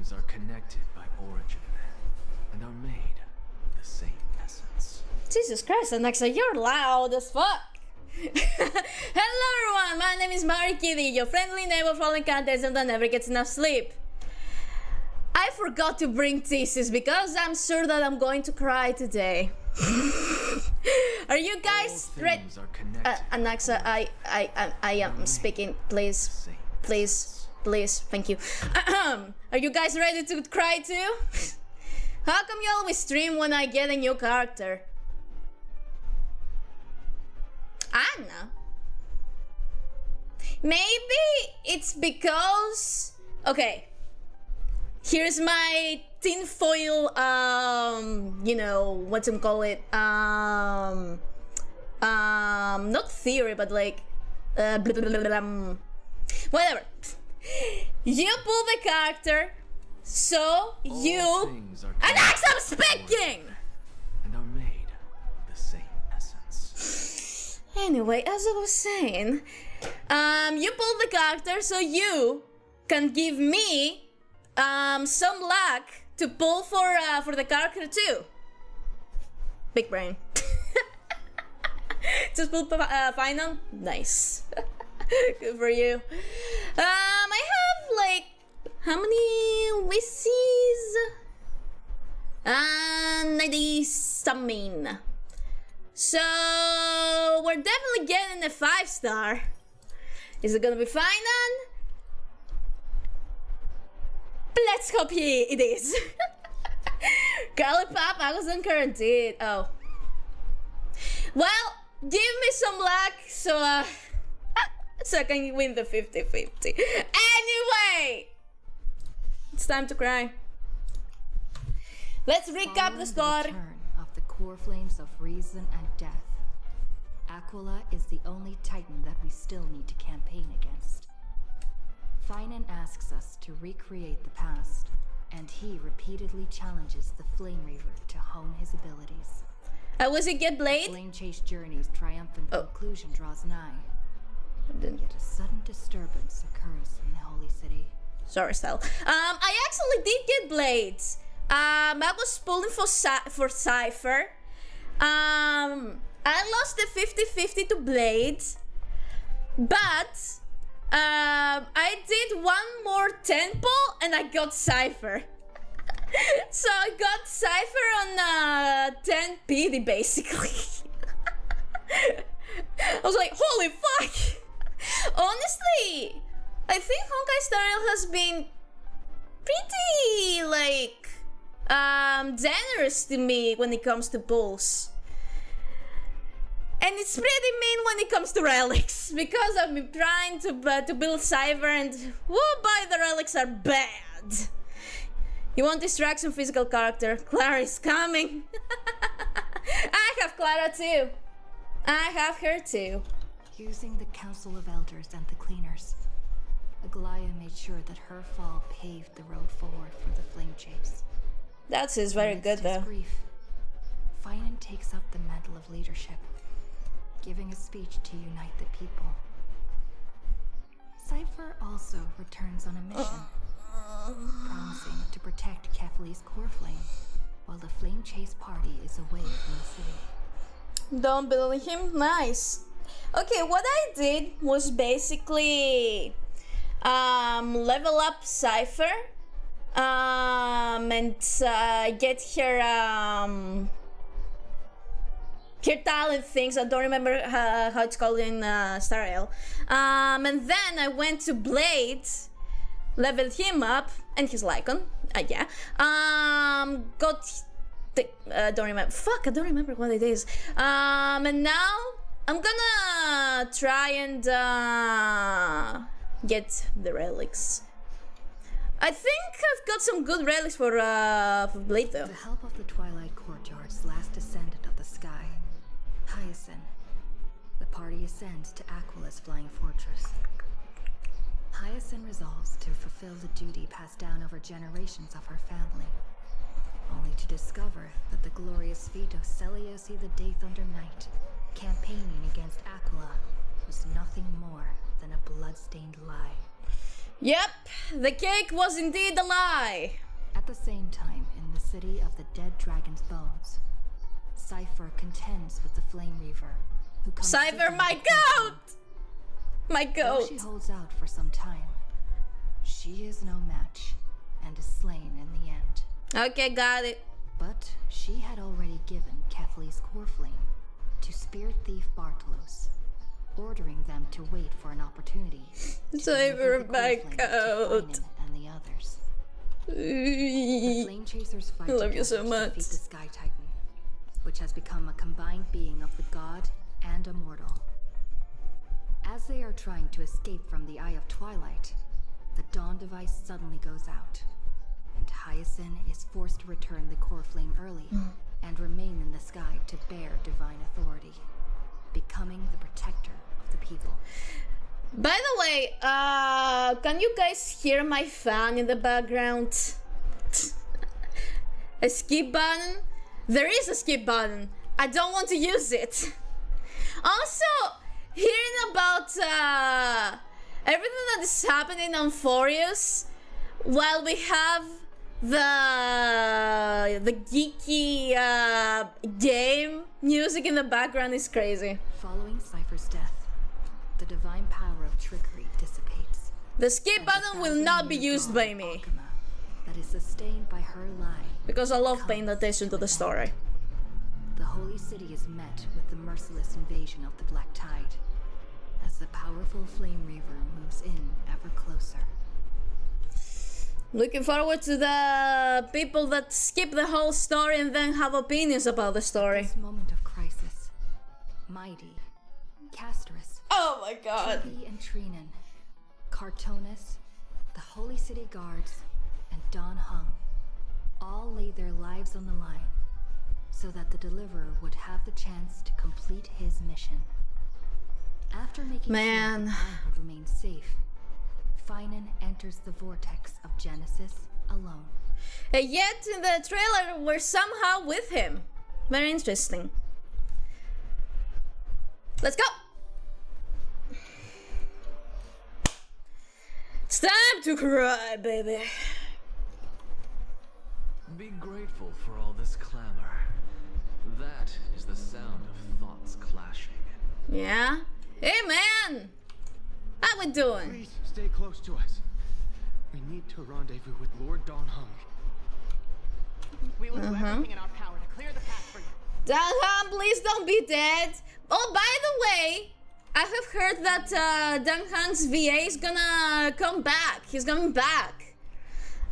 things are connected by origin and are made of the same essence. Jesus Christ, Anaxa, you're loud as fuck! Hello everyone, my name is Mari Kitty, your friendly neighbor falling contestant that never gets enough sleep. I forgot to bring tissues because I'm sure that I'm going to cry today. Are you guys ready? Anaxa, I am speaking, please, thank you. Are you guys ready to cry too? How come you always stream when I get a new character? Anna? Maybe it's because... Okay. Here's my tinfoil, you know, what to call it, not theory, but like, whatever. You pull the character, so you... Anaxa, I'm speaking! And are made of the same essence. Anyway, as I was saying, you pull the character, so you can give me some luck to pull for the character too. Big brain. Just pull phainon. Nice. Good for you. I have like how many wishes? 90 something. So we're definitely getting a 5-star. Is it gonna be phainon? Let's hope it is. Girly Pop, I was guaranteed. Oh. Well, give me some luck so so I can win the 50-50. Anyway! It's time to cry. Let's recap the story. The return of the core flames of reason and death. Aquila is the only titan that we still need to campaign against. Phainon asks us to recreate the past, and he repeatedly challenges the Flame Reaver to hone his abilities. Was it get blade? Flame Chase Journey's triumphant conclusion draws nigh. Yet a sudden disturbance occurs in the Holy City. Sorry, Sal. I actually did get blades. I was pulling for cipher. I lost the 50-50 to blades, but I did one more temple and I got cipher. So I got cipher on 10 PD basically. I was like, holy fuck! Honestly, I think honkaistarrail has been pretty like generous to me when it comes to pulls. And it's pretty mean when it comes to relics, because I've been trying to build cipher and whoa boy, the relics are bad. You want distraction physical character? Clara is coming. I have Clara too. I have her too. Using the Council of Elders and the Cleaners, Aglaia made sure that her fall paved the road forward for the Flame Chase. That is very good though. Grief, Phainon takes up the mantle of leadership, giving a speech to unite the people. Cipher also returns on a mission, promising to protect Kefali's core flame while the Flame Chase party is away from the city. Don't believe him? Nice. Okay, what I did was basically level up Cipher and get her talent things. I don't remember how it's called in Starrail. And then I went to Blade, leveled him up, and his Lycon. Yeah. Got the, don't remember. Fuck, I don't remember what it is. And now I'm gonna try and get the relics. I think I've got some good relics for Blade though. With the help of the Twilight Courtyard's last descendant of the sky, Hyacinth, the party ascends to Aquila's flying fortress. Hyacinth resolves to fulfill the duty passed down over generations of her family, only to discover that the glorious feat of Celiosi the Day Thunder Knight campaigning against Aquila was nothing more than a blood-stained lie. Yep, the cake was indeed a lie. At the same time, in the city of the dead dragon's bones, Cipher contends with the Flame Reaver, who comes Cipher, seeking my the Queen. goat! My Though goat. she holds out for some time, she is no match and is slain in the end. Okay, got it. But she had already given Kefli's core flame to spirit thief Bartolos, ordering them to wait for an opportunity to Cipher, deliver the core my flame to goat. phainon and the others. The Flame Chasers fight I love you together so to much. defeat the Sky Titan, which has become a combined being of the god and a mortal. As they are trying to escape from the Eye of Twilight, the Dawn device suddenly goes out, and Hyacinth is forced to return the core flame early and remain in the sky to bear divine authority, becoming the protector of the people. By the way, can you guys hear my fan in the background? A skip button? There is a skip button. I don't want to use it. Also, hearing about everything that is happening on amphoreus, while we have the geeky game music in the background is crazy. Following Cipher's death, the divine power of trickery dissipates. The skip and button the will not be 1,000-year used dawn by of me Akima that is sustained by her lie. because I love paying attention to the story. The holy city is met with the merciless invasion of the Black Tide, as the powerful Flame Reaver moves in ever closer. Looking forward to the people that skip the whole story and then have opinions about the story. This moment of crisis, Mighty, Castorice, Oh my god. Tibi and Trinan, Cartonis, the Holy City Guards, and Don Hung all laid their lives on the line so that the Deliverer would have the chance to complete his mission. After making Man. sure that I would remain safe, phainon enters the vortex of Genesis alone. And yet in the trailer we're somehow with him. Very interesting. Let's go! It's time to cry, baby. Be grateful for all this clamor. That is the sound of thoughts clashing. Yeah? Hey man! How we doing? Please stay close to us. We need to rendezvous with Lord Don Hung. We will do everything in our power to clear the path for you. Dunham, please don't be dead. Oh, by the way, I have heard that Dunham's VA is gonna come back. He's coming back.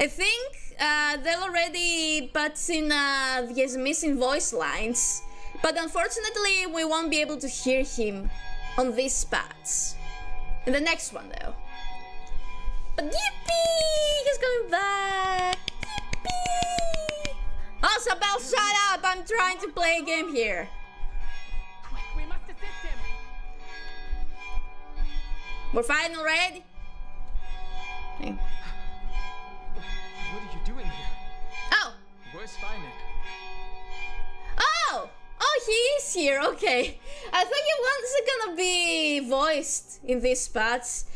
I think they already put in his missing voice lines, but unfortunately we won't be able to hear him on these spots. In the next one though. But yippee! He's coming back! Yippee! Oh, Sabel, shut up! I'm trying to play a game here. Quick, we must assist him. We're fine already? Okay. What are you doing here? Oh! Where's phainon? Oh! Oh, he is here, okay. I thought he wasn't gonna be voiced in these spots,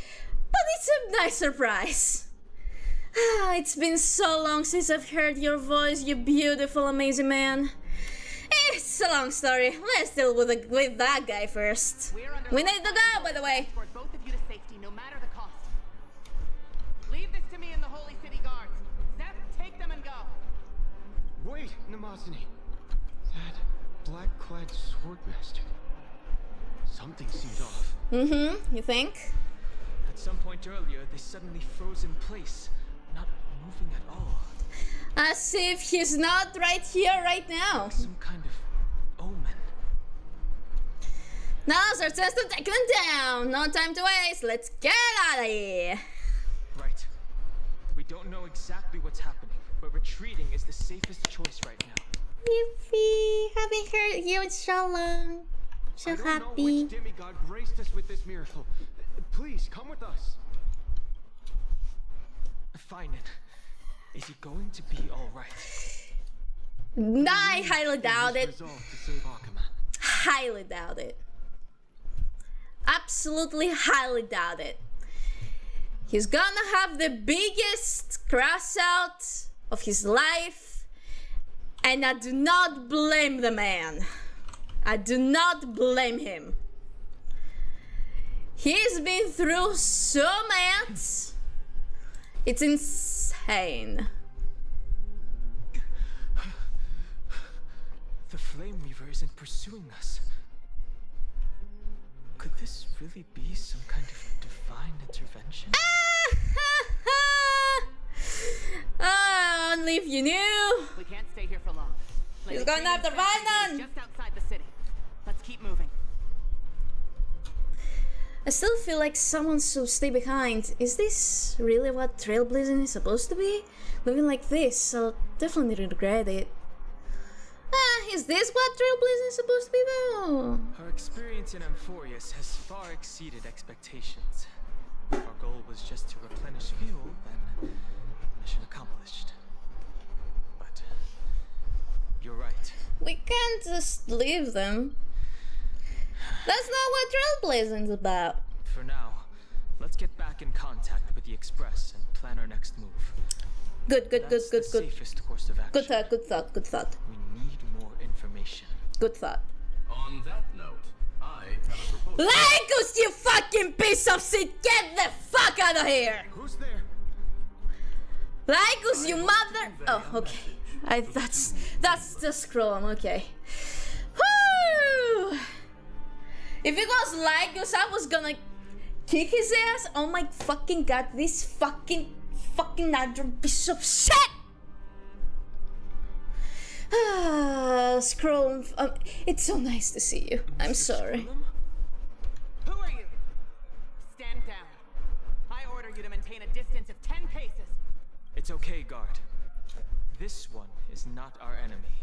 but it's a nice surprise. It's been so long since I've heard your voice, you beautiful, amazing man. It's a long story. Let's deal with that guy first. We're under We need to go, by the way. escort both of you to safety, no matter the cost. Leave this to me and the Holy City Guards. Zeph, take them and go. Wait, Namazani. That black-clad swordmaster. Something seemed off. Mm-hmm, you think? At some point earlier, they suddenly froze in place, not moving at all. As if he's not right here, right now. Some kind of omen. Now's our chance to take them down. No time to waste. Let's get out of here. Right. We don't know exactly what's happening, but retreating is the safest choice right now. Yippee! Haven't heard you in so long. So I don't happy. know which demigod graced us with this miracle. Please, come with us. phainon. Is he going to be alright? I highly doubt it. Resolved to save Akima. Highly doubt it. Absolutely highly doubt it. He's gonna have the biggest crash out of his life, and I do not blame the man. I do not blame him. He's been through so much. It's insane. The Flame Weaver isn't pursuing us. Could this really be some kind of divine intervention? Only if you knew. We can't stay here for long. He's going after phainon. Just outside the city. Let's keep moving. I still feel like someone should stay behind. Is this really what trailblazing is supposed to be? Moving like this, I'll definitely regret it. Is this what trailblazing is supposed to be though? Our experience in Amphoreus has far exceeded expectations. If our goal was just to replenish fuel, then mission accomplished. But you're right. We can't just leave them. That's not what trailblazing's about. For now, let's get back in contact with the Express and plan our next move. Good. That's the safest course of action. Good thought. We need more information. Good thought. On that note, I have a proposal. Lycus, you fucking piece of shit! Get the fuck out of here! Who's there? Lycus, you mother... Oh, okay. That's just Chrome, okay. Woo! If it was Lycus, I was gonna kick his ass. Oh my fucking god, this fucking other piece of shit! Scroll. It's so nice to see you. I'm sorry. Who are you? Stand down. I order you to maintain a distance of 10 paces. It's okay, guard. This one is not our enemy.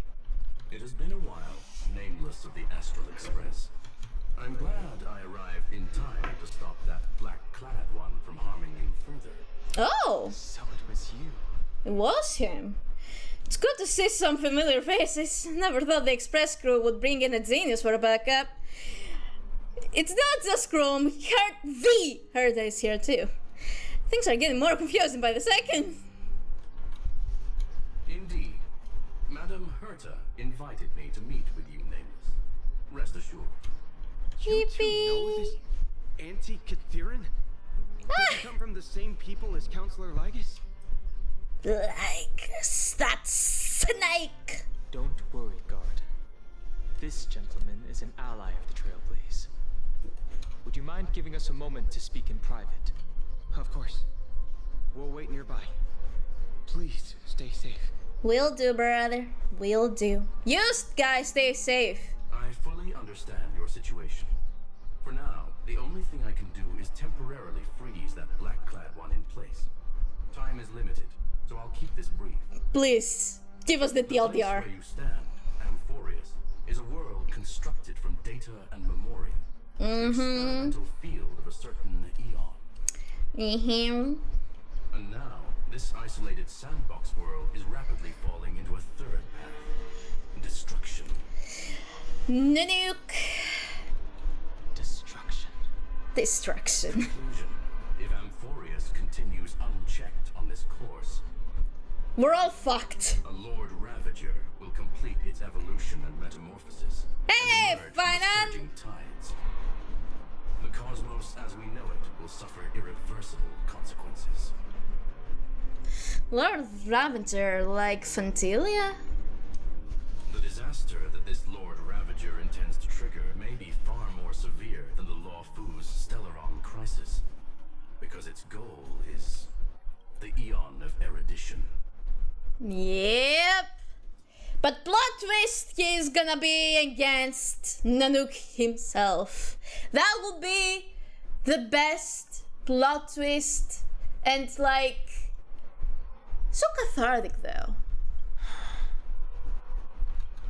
It has been a while, nameless of the Astral Express. I'm glad I arrived in time to stop that black-clad one from harming you further. Oh, So it was you. it was him. It's good to see some familiar faces. Never thought the Express crew would bring in a genius for a backup. It's not just Chrome, the Herta is here too. Things are getting more confusing by the second. Indeed. Madame Herta invited me to meet with you, nameless. Rest assured. You two know this anti-Catherine? Does he come from the same people as Counselor Lygus? Like that snake. Don't worry, guard. This gentleman is an ally of the Trailblaze. Would you mind giving us a moment to speak in private? Of course. We'll wait nearby. Please stay safe. Will do, brother. Will do. You guys stay safe. I fully understand your situation. For now, the only thing I can do is temporarily freeze that black-clad one in place. Time is limited, so I'll keep this brief. Please, give us the The place TLDR. where you stand, Amphoreus, is a world constructed from data and memoria. An experimental field of a certain eon. And now, this isolated sandbox world is rapidly falling into a third path. Destruction. Nuke. Destruction. Conclusion. If Amphoreus continues unchecked on this course, We're all fucked. a Lord Ravager will complete its evolution and metamorphosis. Hey, and emerge from the phainon! surging tides. The cosmos as we know it will suffer irreversible consequences. Lord Ravager, like Fantilia? The disaster that this Lord Ravager intends to trigger may be far more severe than the Lawfoo's Stellaron crisis, because its goal is the Eon of Erudition. Yep. But plot twist, he's gonna be against Nanook himself. That would be the best plot twist, and like so cathartic though.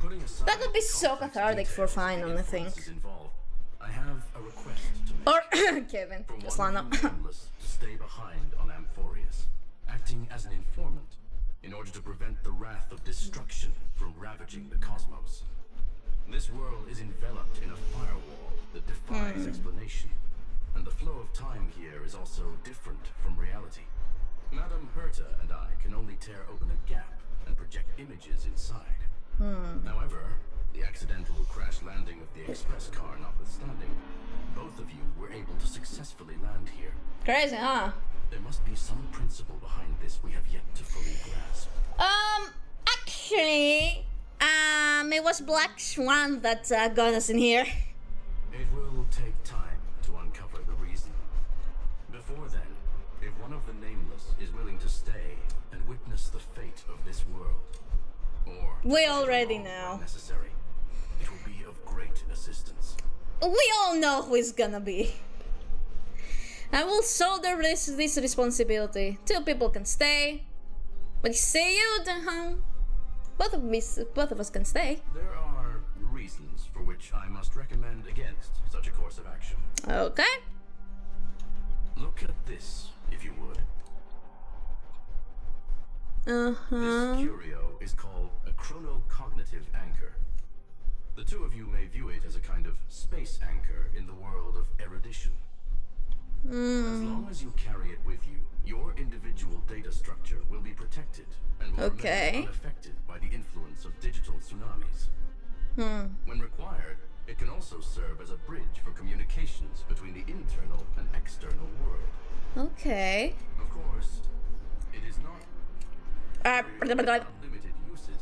Putting aside That would be the so complex cathartic for details phainon, and I think. influences involved, I have a request to make. Or Kevin, For just one line of up. you nameless to stay behind on Amphoreus, acting as an informant in order to prevent the wrath of destruction from ravaging the cosmos. This world is enveloped in a firewall that defies explanation, and the flow of time here is also different from reality. Herta and I can only tear open a gap and project images inside. However, the accidental crash landing of the express car notwithstanding, both of you were able to successfully land here. Crazy, huh? There must be some principle behind this we have yet to fully grasp. Actually, it was Black Swan that got us in here. It will take time to uncover the reason. Before then, if one of the Nameless is willing to stay and witness the fate of this world, or We already know. necessary, it will be of great assistance. We all know who it's gonna be. I will shoulder this responsibility. 2 people can stay. But see you, both of us can stay. There are reasons for which I must recommend against such a course of action. Okay. Look at this, if you would. This curio is called a chronocognitive anchor. The 2 of you may view it as a kind of space anchor in the world of erudition. As long as you carry it with you, your individual data structure will be protected and will remain unaffected by the influence of digital tsunamis. When required, it can also serve as a bridge for communications between the internal and external world. Okay. Of course, it is not unlimited uses.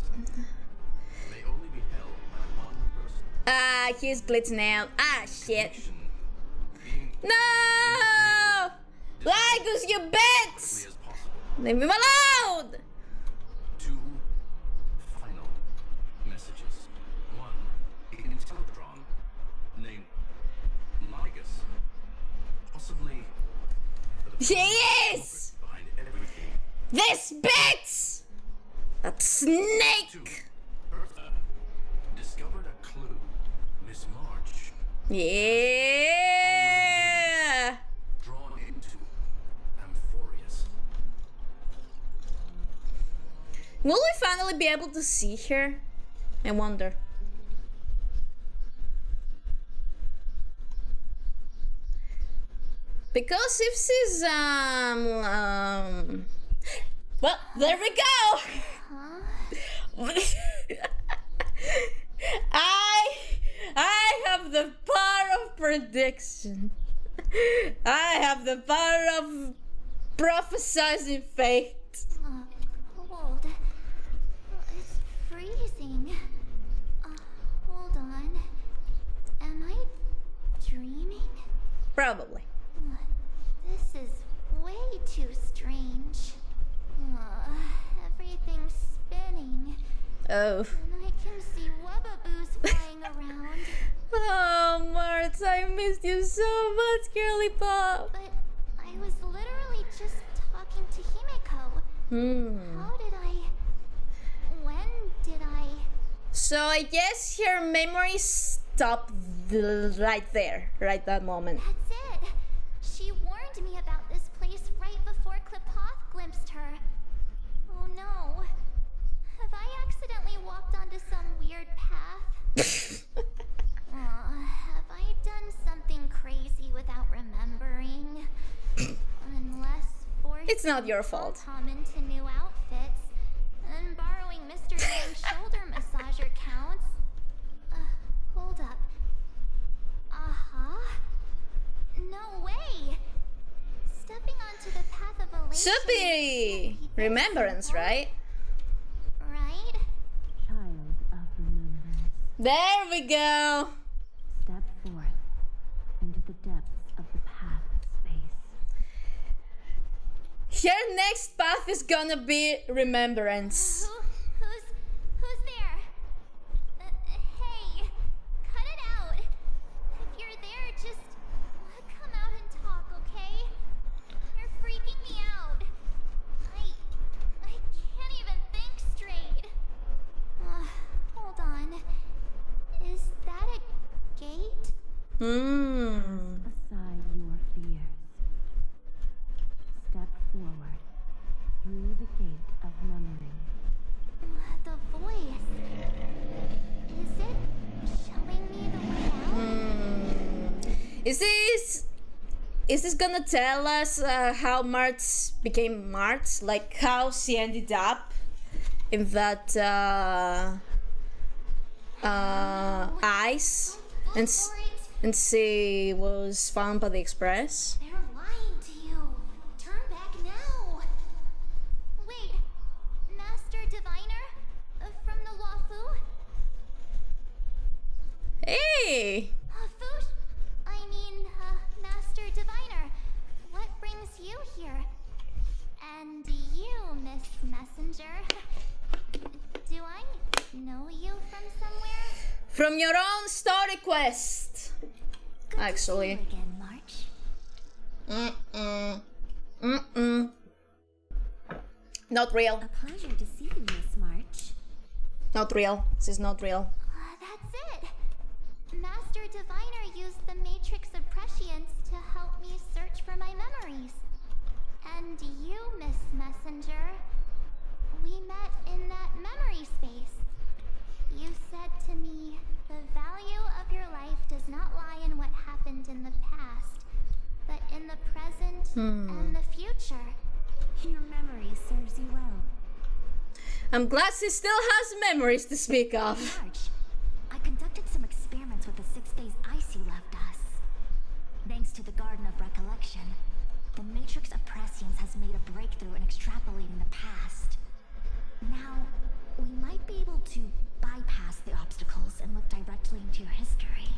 May only be held by one person. He's glitching out. Shit. Connection being No! Lygus, you bitch! as possible. Leave him alone! 2 final messages. 1 in Teletron named Ligus. Possibly She is! behind everything. This bitch! That 2. snake! Herta discovered a clue. Miss March Yeah! drawn into amphoreus. Will we finally be able to see her? I wonder. Because if she's well, there we go. I have the power of prediction. I have the power of prophesizing fate. Cold. It's freezing. Hold on. Am I dreaming? Probably. This is way too strange. Everything's spinning, Oh. and I can see wubbaboos flying around. Oh, Martha, I missed you so much, girly pop. But I was literally just talking to Himeko. How did I... When did I... So I guess her memory stopped right there, right that moment. That's it. She warned me about this place right before Klipoth glimpsed her. Oh no. Have I accidentally walked onto some weird path? Have I done something crazy without remembering? Unless forcing It's not your fault. Tom into new outfits and borrowing Mr. Yang's shoulder massager counts. Hold up. No way! Stepping onto the path of elation. Should be remembrance, right? Right? Child of remembrance, There we go. step forth into the depths of the path of space. Her next path is gonna be remembrance. Who's there? Hey, cut it out. If you're there, just come out and talk, okay? You're freaking me out. I can't even think straight. Hold on. Is that a gate? Aside your fears. Step forward through the gate of memory. The voice. Is it showing me the way out? is this gonna tell us how Martz became Martz? Like how she ended up in that ice and she was found by the Express? They're lying to you. Turn back now. Wait, Master Diviner? From the Wafu? Hey! Foosh? I mean, Master Diviner. What brings you here? And you, Miss Messenger. Do I know you from somewhere? From your own story quest, Good actually. To see you again, March. Not real. A pleasure to see you, Miss March. Not real. This is not real. That's it. Master Diviner used the Matrix of Prescience to help me search for my memories. And you, Miss Messenger, we met in that memory space. You said to me, the value of your life does not lie in what happened in the past, but in the present and the future. Your memory serves you well. I'm glad she still has memories to speak of. March, I conducted some experiments with the 6-phase ice you left us. Thanks to the Garden of Recollection, the Matrix of Prescience has made a breakthrough in extrapolating the past. Now, we might be able to bypass the obstacles and look directly into your history.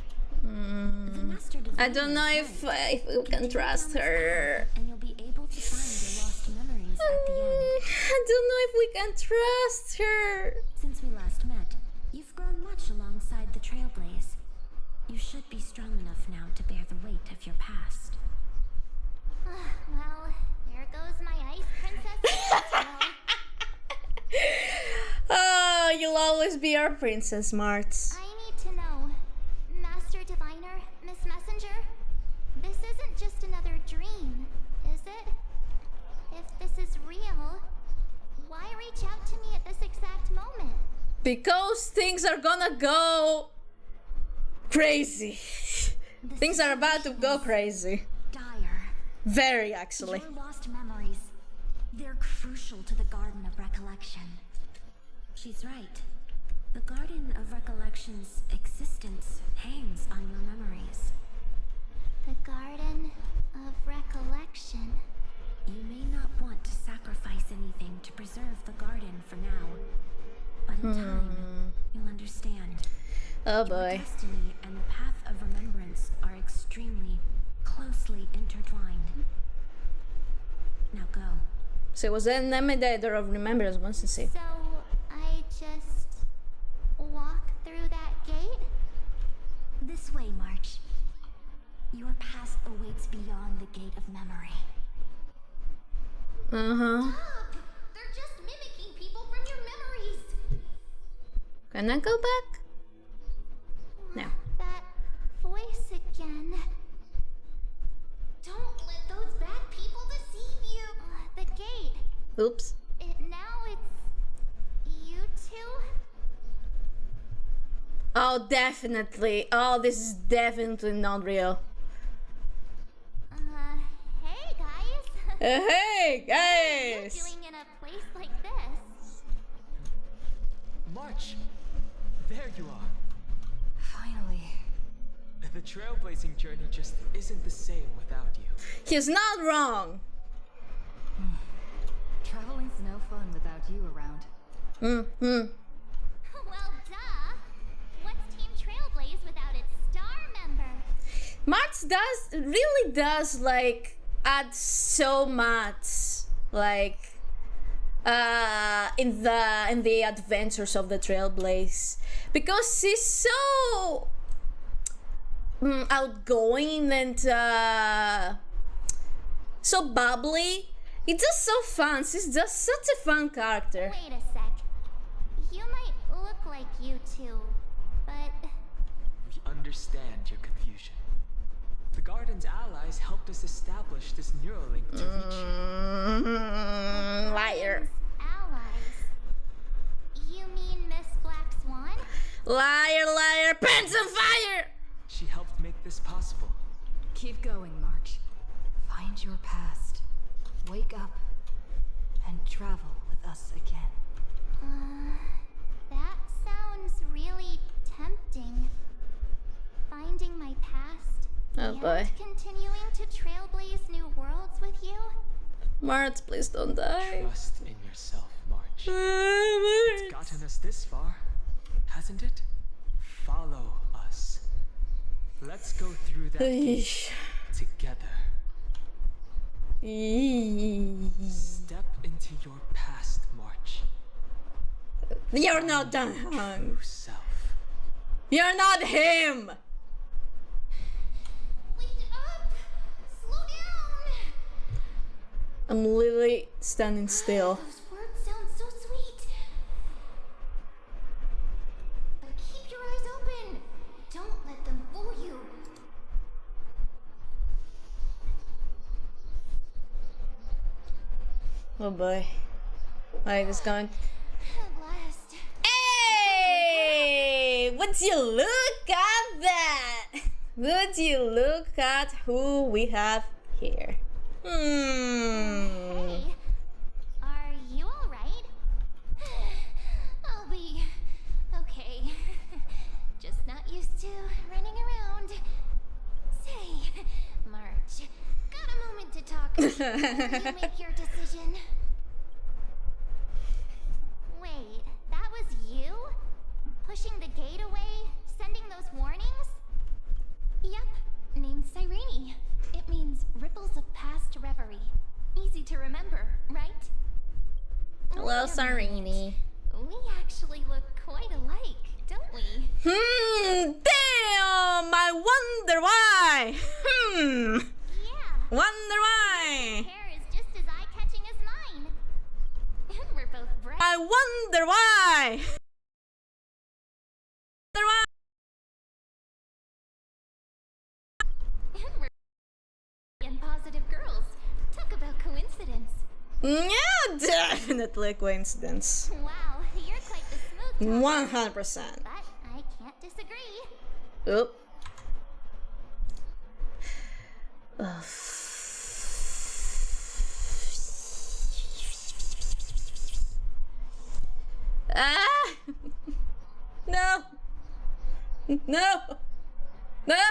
The Master I don't know if we can trust her. and you'll be able to find your lost memories at the end. I don't know if we can trust her. Since we last met, you've grown much alongside the Trailblaze. You should be strong enough now to bear the weight of your past. Well, there goes my ice princess. Oh, you'll always be our princess, Martz. I need to know, Master Diviner, Miss Messenger, this isn't just another dream, is it? If this is real, why reach out to me at this exact moment? Because things are gonna go crazy. Things are about to go crazy. Dire. Very, actually. Your lost memories, they're crucial to the Garden of Recollection. She's right. The Garden of Recollection's existence hangs on your memories. The Garden of Recollection. You may not want to sacrifice anything to preserve the garden for now, but in time, you'll understand. Oh Your boy. destiny and the path of remembrance are extremely closely intertwined. Now go. So it was an emulator of remembrance, once to see. So, I just walk through that gate? This way, March. Your past awaits beyond the gate of memory. Stop! They're just mimicking people from your memories! Can I go back? No. That voice again. Don't let those bad people deceive you! The gate. Oops. Now it's you two? Oh, definitely. Oh, this is definitely not real. Hey guys. Hey, What are you guys! doing in a place like this? March! There you are. Finally. The trailblazing journey just isn't the same without you. He's not wrong. Traveling's no fun without you around. Well, duh. What's Team Trailblaze without its star member? Martz really does like add so much like in the adventures of the Trailblaze, because she's so outgoing and so bubbly. It's just so fun. She's just such a fun character. Wait a sec. You might look like you two, but We understand your confusion. The Garden's allies helped us establish this Neuralink to reach you. Liar. allies. You mean Miss Black Swan? Liar, liar, pants on fire! She helped make this possible. Keep going, March. wake up and travel with us again. That sounds really tempting. Finding my past Oh and boy. continuing to trailblaze new worlds with you. Mart, please don't die. Trust in yourself, March. It's gotten us this far, hasn't it? Follow us. Let's go through that gate together. Step into your past, March. You're not done. True self. You're not him. Wake up! Slow down! I'm literally standing still. Those words sound so sweet. But keep your eyes open. Don't let them fool you. Oh boy. Alright, it's going. At last. Hey! Would you look at that? Would you look at who we have here? Hey, are you alright? I'll be okay. Just not used to running around. Say, March, got a moment to talk before you make your decision? Wait, that was you? Pushing the gate away? Sending those warnings? Yep, named Cyrene. It means ripples of past reverie. Easy to remember, right? Hello, Wait a minute. Cyrene. We actually look quite alike, don't we? Damn! I wonder why. Yeah. Wonder why. Hair is just as eye-catching as mine. And we're both bright. I wonder why. Wonder why. And we're and positive girls. Talk about coincidence. Yeah, definitely a coincidence. Wow, you're quite the smooth talker. 100%. But I can't disagree. Oop. Ah! No! No! No!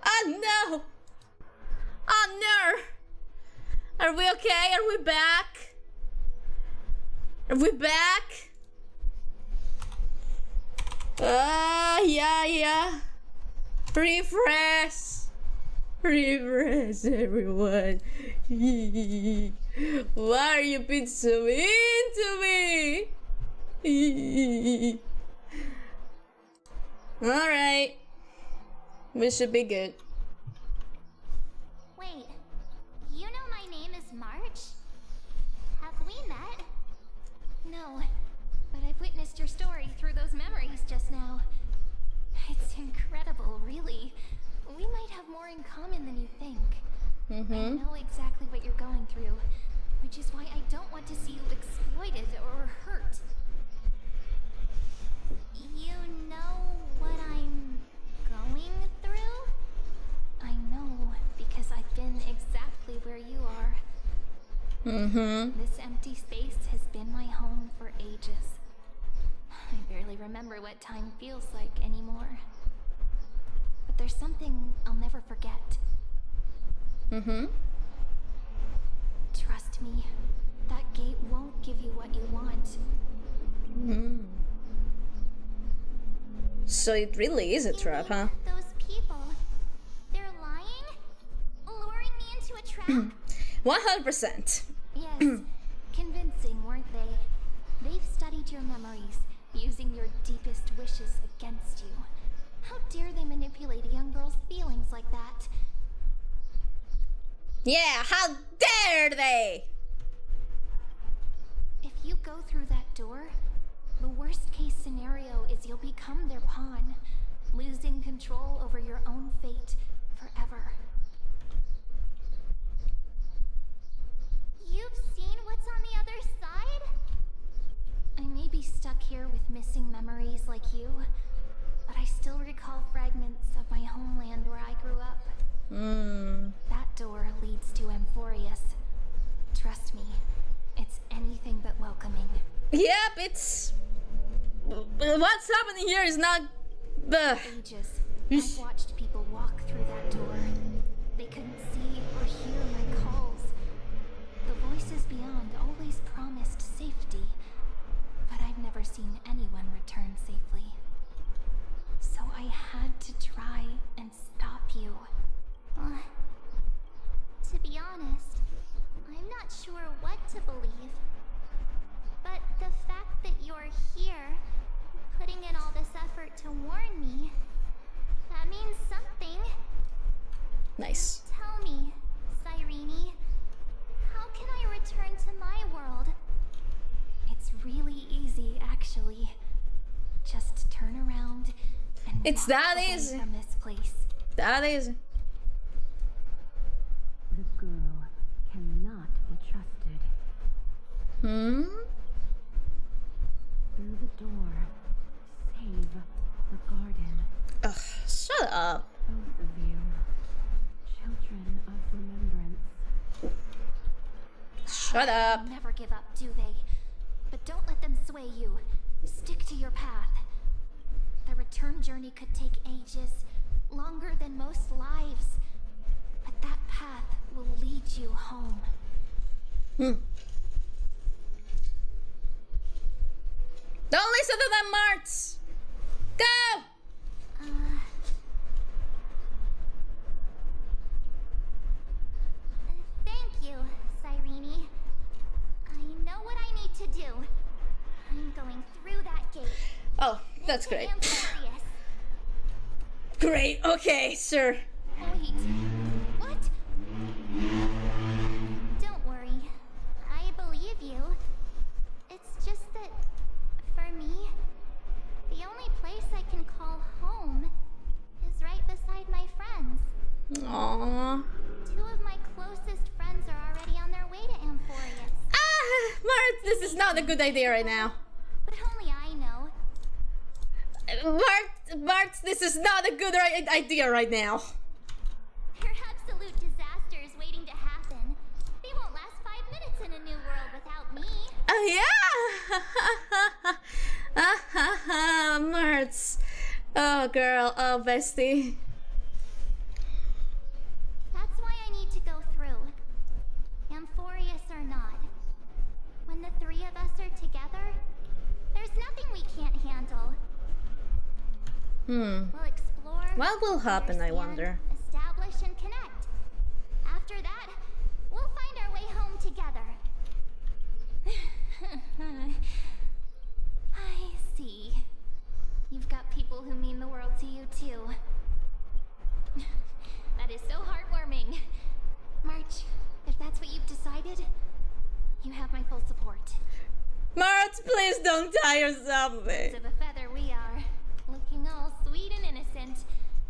Oh no! Oh no! Are we okay? Are we back? Are we back? Yeah. Refresh! Refresh, everyone. Why are you being so into me? Alright. We should be good. Wait, you know my name is March? Have we met? No, but I've witnessed your story through those memories just now. It's incredible, really. We might have more in common than you think. I know exactly what you're going through, which is why I don't want to see you exploited or hurt. You know what I'm going through? I know, because I've been exactly where you are. This empty space has been my home for ages. I barely remember what time feels like anymore. But there's something I'll never forget. Trust me, that gate won't give you what you want. So it really is a trap, huh? Those people, they're lying? Luring me into a trap? 100%. Yes, convincing, weren't they? They've studied your memories, using your deepest wishes against you. How dare they manipulate a young girl's feelings like that? Yeah, how dare they? If you go through that door, the worst case scenario is you'll become their pawn, losing control over your own fate forever. You've seen what's on the other side? I may be stuck here with missing memories like you, but I still recall fragments of my homeland where I grew up. That that door leads to Amphoreus. Trust me, it's anything but welcoming. Yep, it's... What's happening here is not... Ages, I've watched people walk through that door. They couldn't see or hear my calls. The voices beyond always promised safety, but I've never seen anyone return safely. So I had to try and stop you. To be honest, I'm not sure what to believe. But the fact that you're here, putting in all this effort to warn me, that means something. Nice. Tell me, Cyrene, how can I return to my world? It's really easy, actually. Just turn around and It's walk that away easy. from this place. That is... The girl cannot be trusted. Hmm? Through the door, save the garden. Ugh, shut up. Both of you, children of remembrance. Shut up. Never give up, do they? But don't let them sway you. Stick to your path. The return journey could take ages, longer than most lives. But that path will lead you home. Don't listen to them, Marts! Go! Thank you, Cyrene. I know what I need to do. I'm going through that gate. Oh, that's into great. Amphoreus. Great, okay, sir. Wait. What? Don't worry. I believe you. It's just that, for me, the only place I can call home is right beside my friends. Aww. 2 of my closest friends are already on their way to Amphoreus. Ah, Mart, this is not a good idea right now. But only I know. Mart, this is not a good idea right now. They're absolute disasters waiting to happen. They won't last 5 minutes in a new world without me. Yeah! Marts. Oh, girl. Oh, bestie. That's why I need to go through. Amphoreus or not. When the 3 of us are together, there's nothing we can't handle. We'll explore. What will happen, I understand, wonder? Establish and connect. After that, we'll find our way home together. I see. You've got people who mean the world to you, too. That is so heartwarming. March, if that's what you've decided, you have my full support. Marts, please don't die or something. Birds of a feather we are. Looking all sweet and innocent,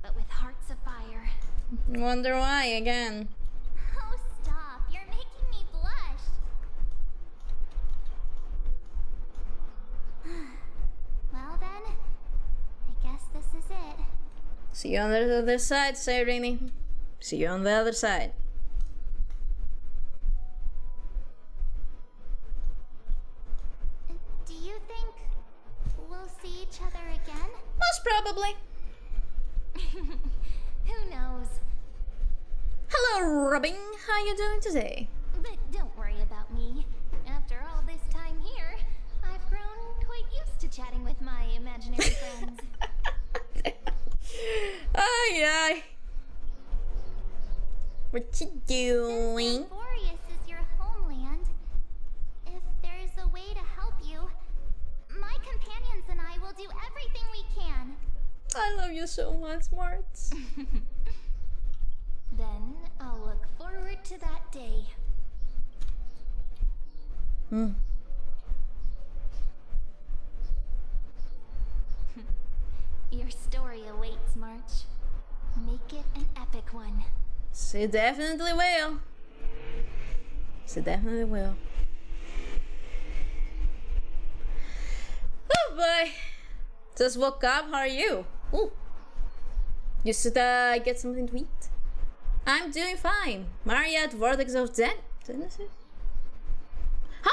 but with hearts of fire. Wonder why again. Oh, stop. You're making me blush. Well then, I guess this is it. See you on the other side, Cyrene. See you on the other side. Do you think we'll see each other again? Most probably. Who knows? Hello, Robin. How you doing today? But don't worry about me. After all this time here, I've grown quite used to chatting with my imaginary friends. Ay, ay. What you doing? Amphoreus is your homeland. If there's a way to help you, my companions and I will do everything we can. I love you so much, Marts. Then I'll look forward to that day. Your story awaits, March. Make it an epic one. She definitely will. She definitely will. Oh boy. Just woke up. How are you? Ooh. You should get something to eat. I'm doing fine. Mariat, Vortex of Death. How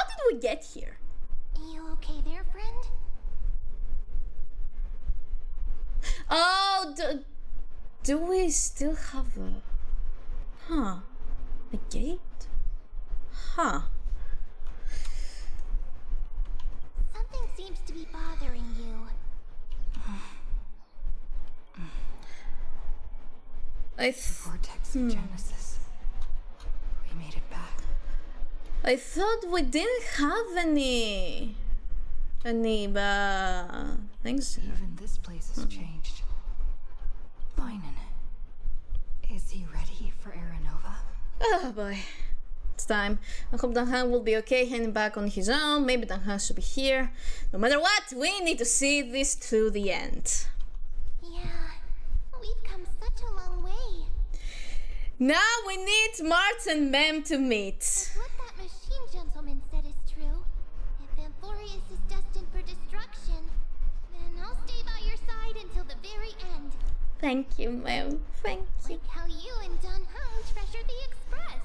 did we get here? You okay there, friend? Oh, do we still have a... a gate? Something seems to be bothering you. Vortex of Genesis. We made it back. I thought we didn't have any things. Even this place has changed. Phainon. Is he ready for Aranova? Oh boy. It's time. I hope Danhan will be okay heading back on his own. Maybe Danhan should be here. No matter what, we need to see this to the end. Yeah, we've come such a long way. Now we need Mart and Mem to meet. If what that machine gentleman said is true, if amphoreus is destined for destruction, then I'll stay by your side until the very end. Thank you, Mem. Thank you. Like how you and Danhan treasure the Express.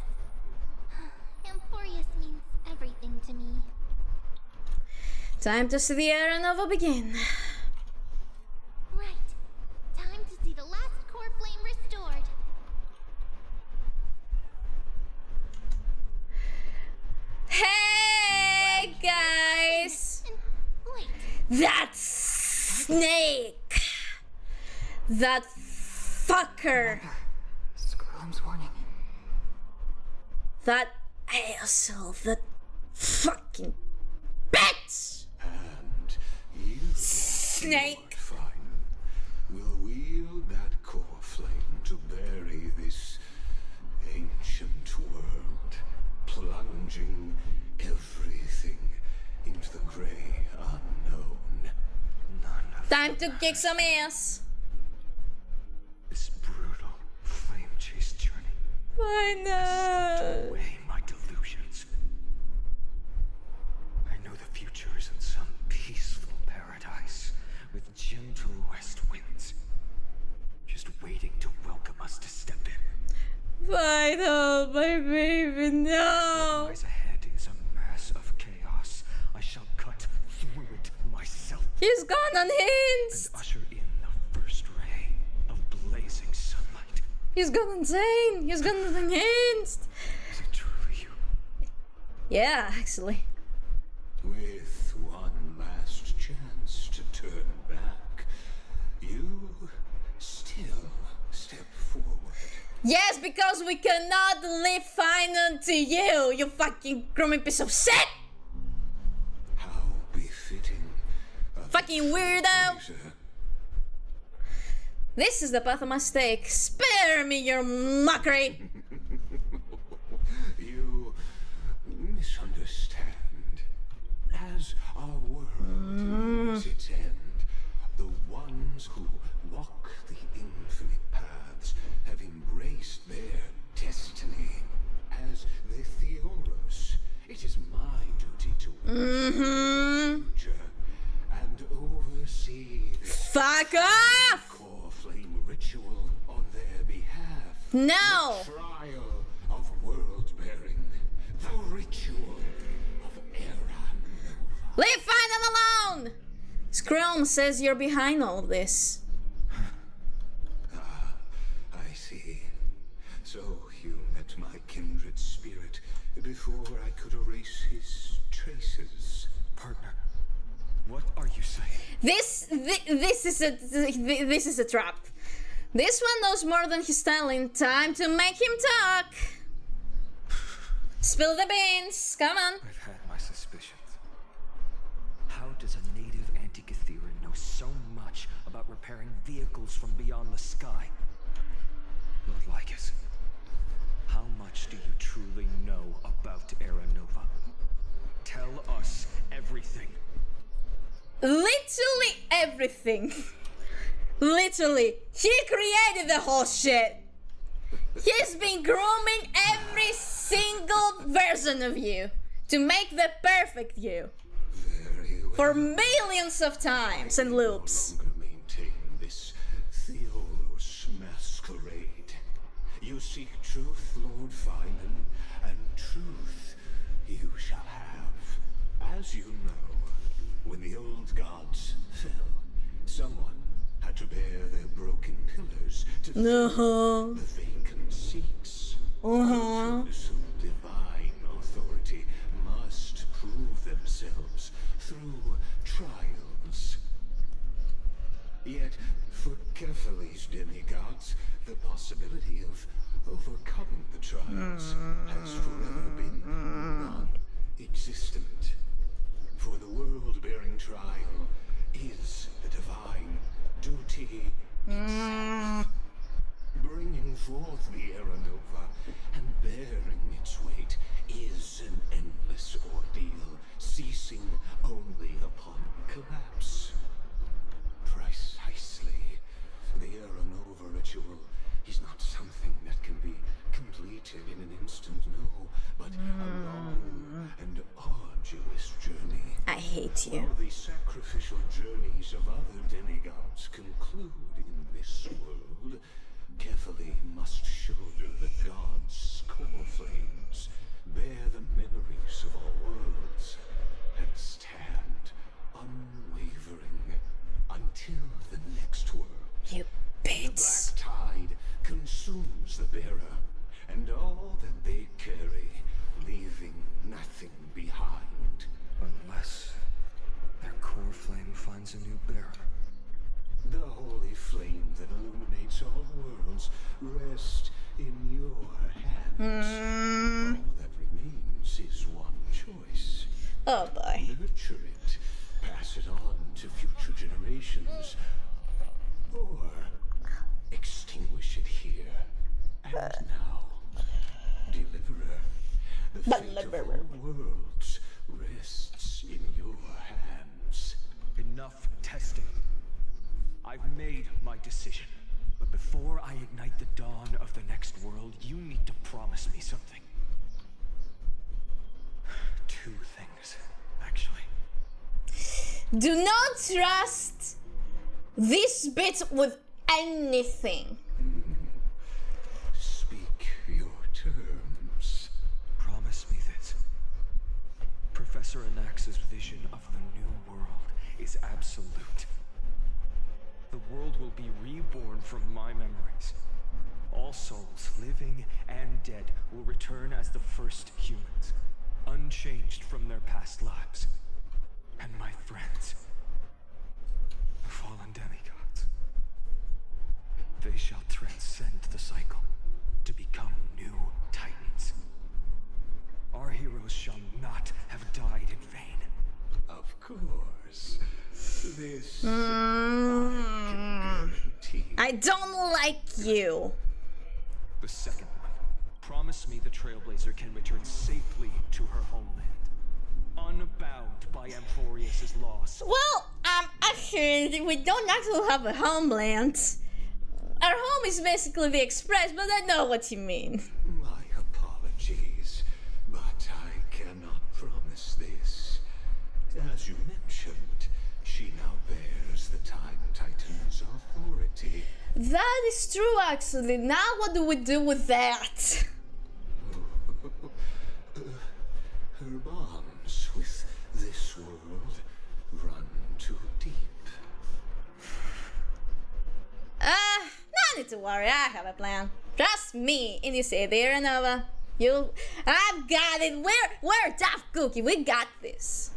Amphoreus means everything to me. Time to see the Aranova begin. Right. Time to see the last core flame restored. Hey, guys! And wait, That snake! That fucker! Scrollum's warning. That asshole! That fucking bitch! And you, Snake! Phainon, will wield that core flame to bury this ancient world, plunging everything into the grey unknown. None of Time to kick some ass! this brutal flame chase journey I know. away my delusions. I know the future is in some peaceful paradise with gentle west winds, just waiting to welcome us to step in. Final, my baby, no! What lies ahead is a mass of chaos. I shall cut through it myself He's gone and unhinged! usher in the first ray of blazing sunlight. He's gone insane! He's gone unhinged! Is it truly you? Yeah, actually. With one last chance to turn back, you still step forward. Yes, because we cannot leave Phainon to you, you fucking crummy piece of shit! How befitting. of Fucking a weirdo! trailblazer. This is the path I must take. Spare me your mockery! You misunderstand. As our world nears its end, the ones who walk the infinite paths have embraced their destiny. As the Theoros, it is my duty to watch the future and oversee the Fuck off! core flame ritual on their behalf. No! Trial of world bearing, the ritual of Aranova. Leave Phainon alone! Scrum says you're behind all this. I see. So you met my kindred spirit before I could erase his traces. Partner, what are you saying? This is a trap. This one knows more than he's telling. Time to make him talk. Spill the beans. Come on. I've had my suspicions. How does a native Antikytheran know so much about repairing vehicles from beyond the sky? Lord Lycus, how much do you truly know about Aranova? Tell us everything. Literally everything. Literally. He created the whole shit. He's been grooming every single version of you to make the perfect you. Very well. For millions of times and loops. No longer maintain this Theoros masquerade. You seek truth, Lord Phainon, and truth you shall have. As you know, when the old gods fell, someone had to bear their broken pillars to fill the vacant seats. Those who divine authority must prove themselves through trials. Yet, for Kefali's demigods, the possibility of overcoming the trials has forever been non-existent. For the world-bearing trial is the divine duty itself. Bringing forth the Aeronova and bearing its weight is an endless ordeal, ceasing only upon collapse. Precisely. The Aeronova ritual is not something that can be completed in an instant, no, but a long and arduous journey. I hate you. While the sacrificial journeys of other demigods conclude in this world, Kefali must shoulder the gods' core flames, bear the memories of all worlds, and stand unwavering until the next world. You The bitch. black tide consumes the bearer, and all that they carry, leaving nothing behind. Unless their core flame finds a new bearer. The holy flame that illuminates all worlds rests in your hands. All that remains is one choice. Oh boy. Nurture it, pass it on to future generations, or extinguish it here and now. Deliverer, the fate of all worlds rests in your hands. Enough testing. I've made my decision. But before I ignite the dawn of the next world, you need to promise me something. Two things, actually. Do not trust this bitch with anything. Speak your terms. Promise me this. Professor Anaxa's vision of the new world is absolute. The world will be reborn from my memories. All souls, living and dead, will return as the first humans, unchanged from their past lives. And my friends, the fallen demigods, they shall transcend the cycle to become new titans. Our heroes shall not have died in vain. Of course. This I can guarantee. I don't like you. The second one. Promise me the Trailblazer can return safely to her homeland, unbound by amphoreus' loss. Well, actually, we don't actually have a homeland. Our home is basically the Express, but I know what you mean. My apologies, but I cannot promise this. As you mentioned, she now bears the Time Titan's authority. That is true, actually. Now what do we do with that? Her bonds with this world run too deep. No need to worry, I have a plan. Trust me. And you say there, Nova. I've got it. We're tough cookie. We got this.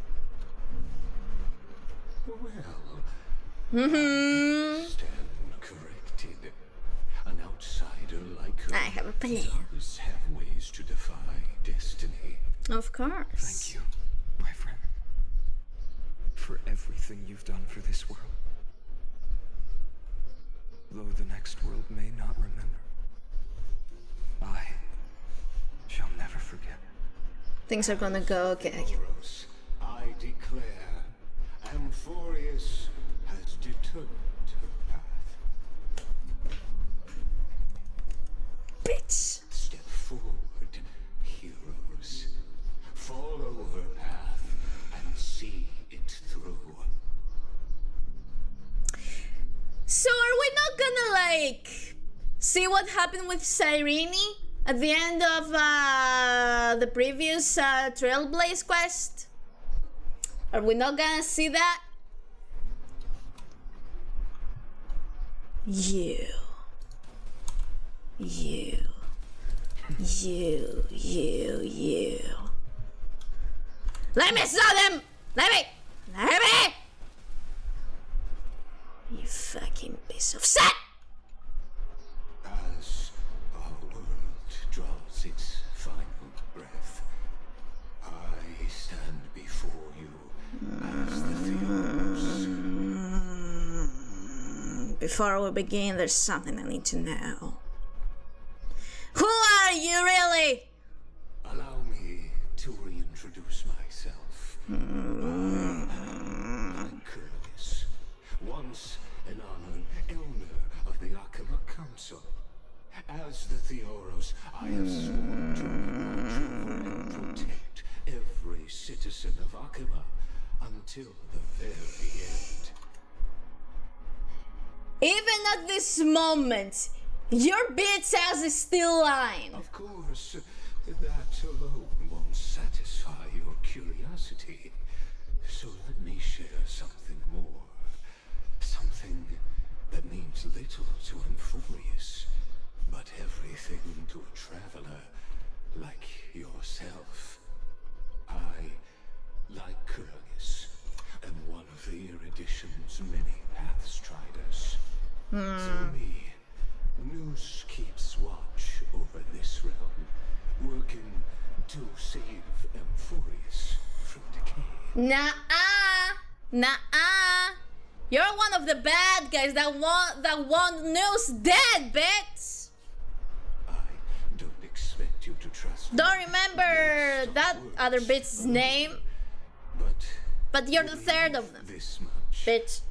Well, stand corrected. An outsider like her I have a plan. does have ways to defy destiny. Of course. Thank you, my friend, for everything you've done for this world. Though the next world may not remember, I shall never forget. Things are gonna go okay. Amphoreus, I declare, amphoreus has determined her path. Bitch. Step forward, heroes. Follow her path and see it through. So are we not gonna, like, see what happened with Cyrene at the end of the previous Trailblaze quest? Are we not gonna see that? You. Let me saw them! Let me! You fucking piece of shit! As our world draws its final breath, I stand before you as the Theos. Before we begin, there's something I need to know. Who are you really? Allow me to reintroduce myself. I am Honkai, once an honored elder of the Aquila Council. As the Theoros, I have sworn to watch over and protect every citizen of Aquila until the very end. Even at this moment, your bitch ass is still lying. Of course, that alone won't satisfy your curiosity. So let me share something more. Something that means little to amphoreus, but everything to a traveler like yourself. I, like Chrysos, am one of the erudition's many pathstriders. Through me, Noose keeps watch over this realm, working to save amphoreus from decay. Nah. You're one of the bad guys that want Noose dead, bitch. I don't expect you to trust Don't me remember based that on other words bitch's only, name, but you're the third of them. This much. Bitch,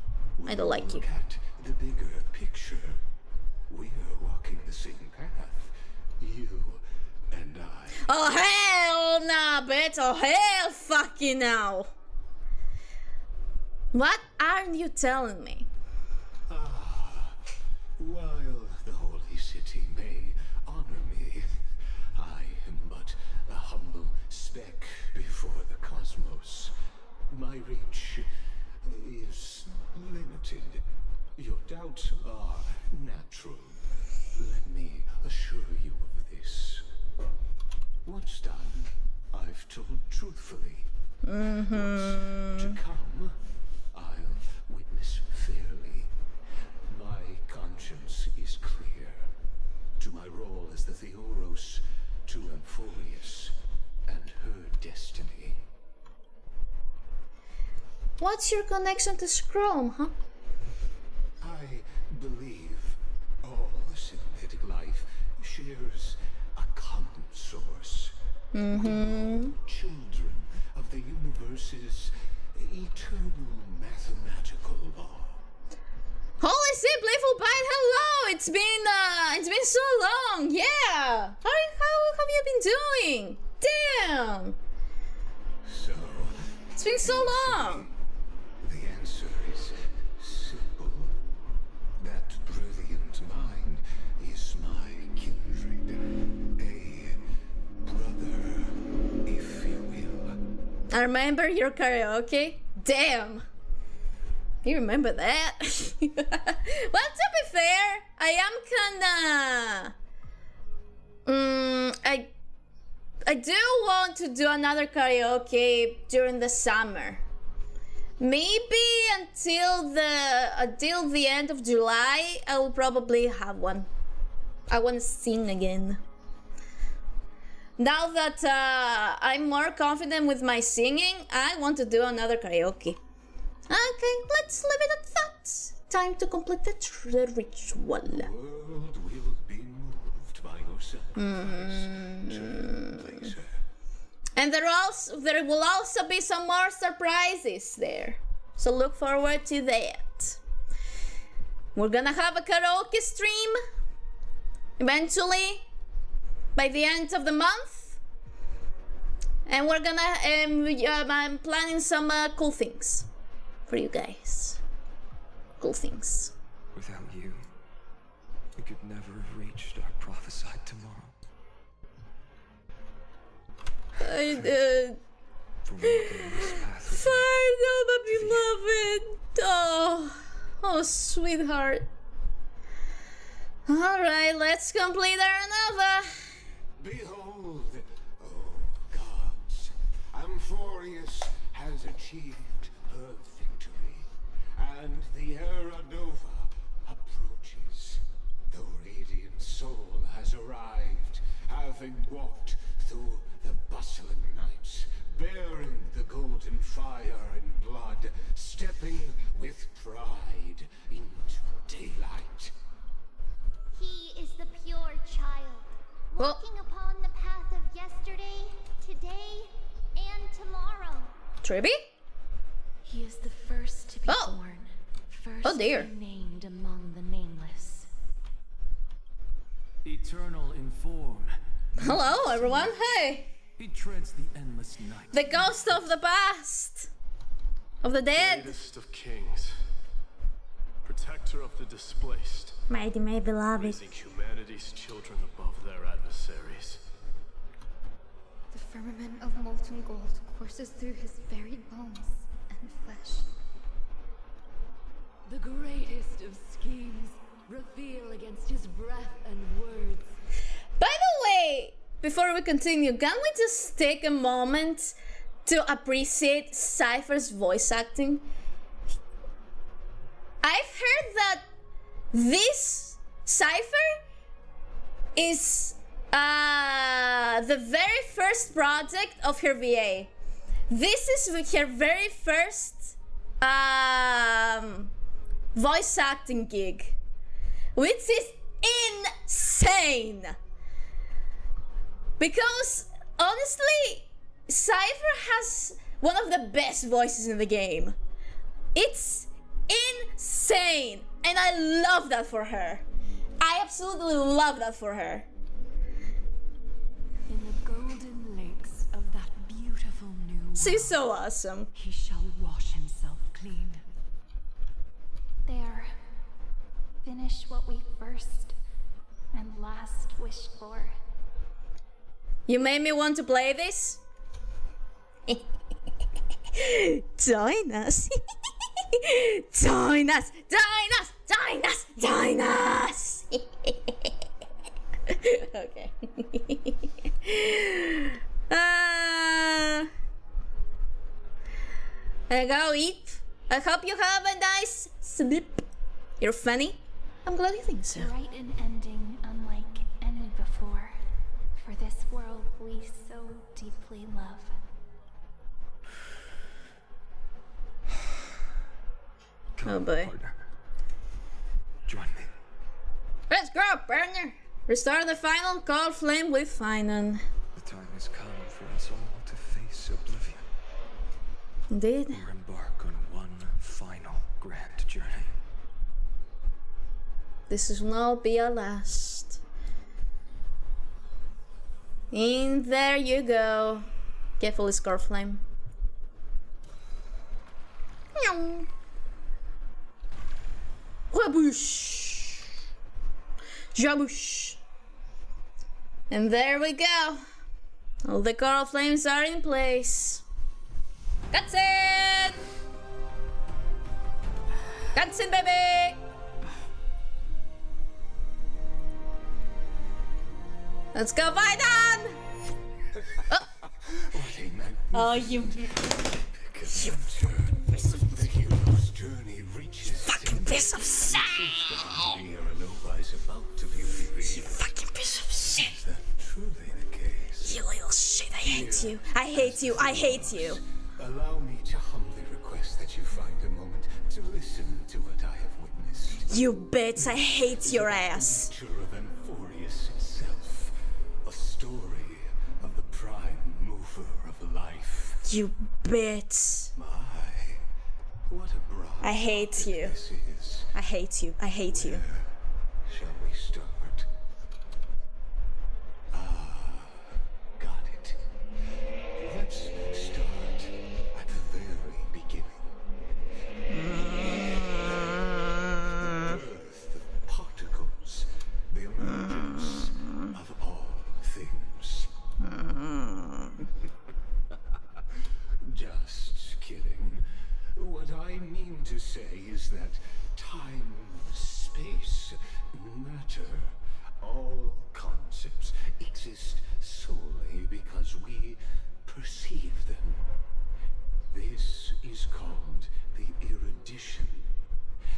I don't like you. Look at the bigger picture. We're walking the same path. You and I. Oh hell nah, bitch. Oh hell fucking no. What aren't you telling me? While the holy city may honor me, I am but a humble speck before the cosmos. My reach is limited. Your doubts are natural. Let me assure you of this. What's done, I've told truthfully. What's to come, I'll witness fairly. My conscience is clear. To my role as the Theoros, to amphoreus, and her destiny. What's your connection to Scrum, huh? I believe all synthetic life shares a common source. Children of the universe's eternal mathematical law. Holy shit, Playful Bite, hello! It's been so long, yeah! How have you been doing? Damn! So, It's been so long! the answer is simple. That brilliant mind is my kindred. A brother, if you will. I remember your karaoke? Damn! You remember that? Well, to be fair, I am kinda... I do want to do another karaoke during the summer. Maybe until the end of July, I will probably have one. I want to sing again. Now that I'm more confident with my singing, I want to do another karaoke. Okay, let's leave it at that. Time to complete the ritual. World will be moved by your sacrifice. Trailblazer. And there will also be some more surprises there. So look forward to that. We're gonna have a karaoke stream eventually by the end of the month. And we're gonna I'm planning some cool things for you guys. Cool things. Without you, we could never have reached our prophesied tomorrow. I did. For walking this path with me. Phainon, my beloved. Oh, sweetheart. Alright, let's complete our Nova. Behold, oh gods, Amphoreus has achieved her victory, and the era Nova approaches. The radiant soul has arrived, having walked through the bustling nights, bearing the golden fire and blood, stepping with pride into daylight. He is the pure child, walking upon the path of yesterday, today, and tomorrow. Tribby? He is the first to be born, first dear. to be named among the nameless. Eternal in form. Hello, everyone. Hey. He treads the endless night. The ghost of the past. Of the dead. Greatest of kings. Protector of the displaced. Mighty, my beloved. Raising humanity's children above their adversaries. The firmament of molten gold courses through his very bones and flesh. The greatest of schemes reveal against his breath and words. By the way, before we continue, can we just take a moment to appreciate Cipher's voice acting? I've heard that this Cipher is the very first project of her VA. This is her very first voice acting gig, which is insane. Because honestly, Cipher has one of the best voices in the game. It's insane, and I love that for her. I absolutely love that for her. In the golden lakes of that beautiful new world, She's so awesome. he shall wash himself clean. There. Finish what we first and last wished for. You made me want to play this. Join us. Join us. Join us. Join us. Join us. Okay. There you go, eat. I hope you have a nice sleep. You're funny. I'm glad you think so. Write an ending unlike any before. For this world we so deeply love. Come Oh, on, boy. partner. Join me. Let's go, partner. Restore the final call flame with phainon. The time has come for us all to face oblivion. Indeed. Or embark on one final grand journey. This will not be our last. In there you go. Carefully, Scarflame. Meow. Waboosh. Jaboosh. And there we go. All the coral flames are in place. Cutscene! Cutscene, baby! Let's go, phainon! Oh, you The hero's journey reaches fucking piece of shit! the era Nova is about to be revealed. You fucking piece of shit! Is that truly the case? You little shit, I hate you. I hate you. I hate you. Allow me to humbly request that you find a moment to listen to what I have witnessed. You bitch, I hate your ass. The nature of Amphoreus itself. A story of the prime mover of life. You bitch. My, what a broad I hate you. this is. I hate you. I hate you. Where shall we start? Got it. Let's start at the very beginning. The birth of particles, the emergence of all things. to say is that time, space, matter, all concepts exist solely because we perceive them. This is called the erudition.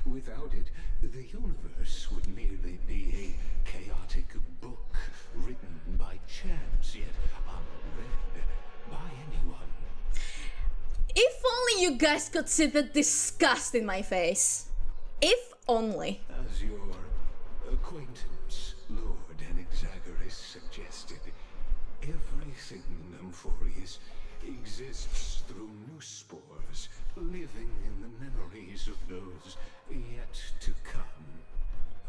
Without it, the universe would merely be a chaotic book written by chance, yet unread by anyone. If only you guys could see the disgust in my face. If only. As your acquaintance, Lord Anaxagoras, suggested, everything in amphoreus exists through new spores, living in the memories of those yet to come.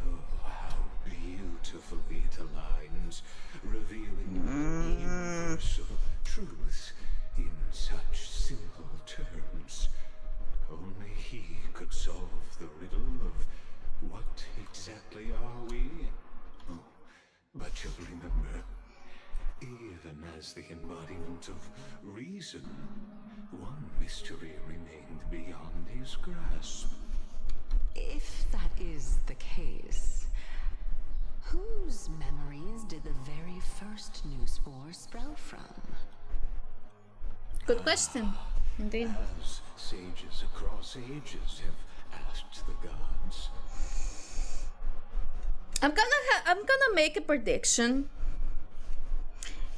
Oh, how beautifully it aligns, revealing universal truths in such simple terms. Only he could solve the riddle of what exactly are we? Oh, but you'll remember, even as the embodiment of reason, one mystery remained beyond his grasp. If that is the case, whose memories did the very first new spore sprout from? Good question, indeed. As sages across ages have asked the gods. I'm gonna make a prediction.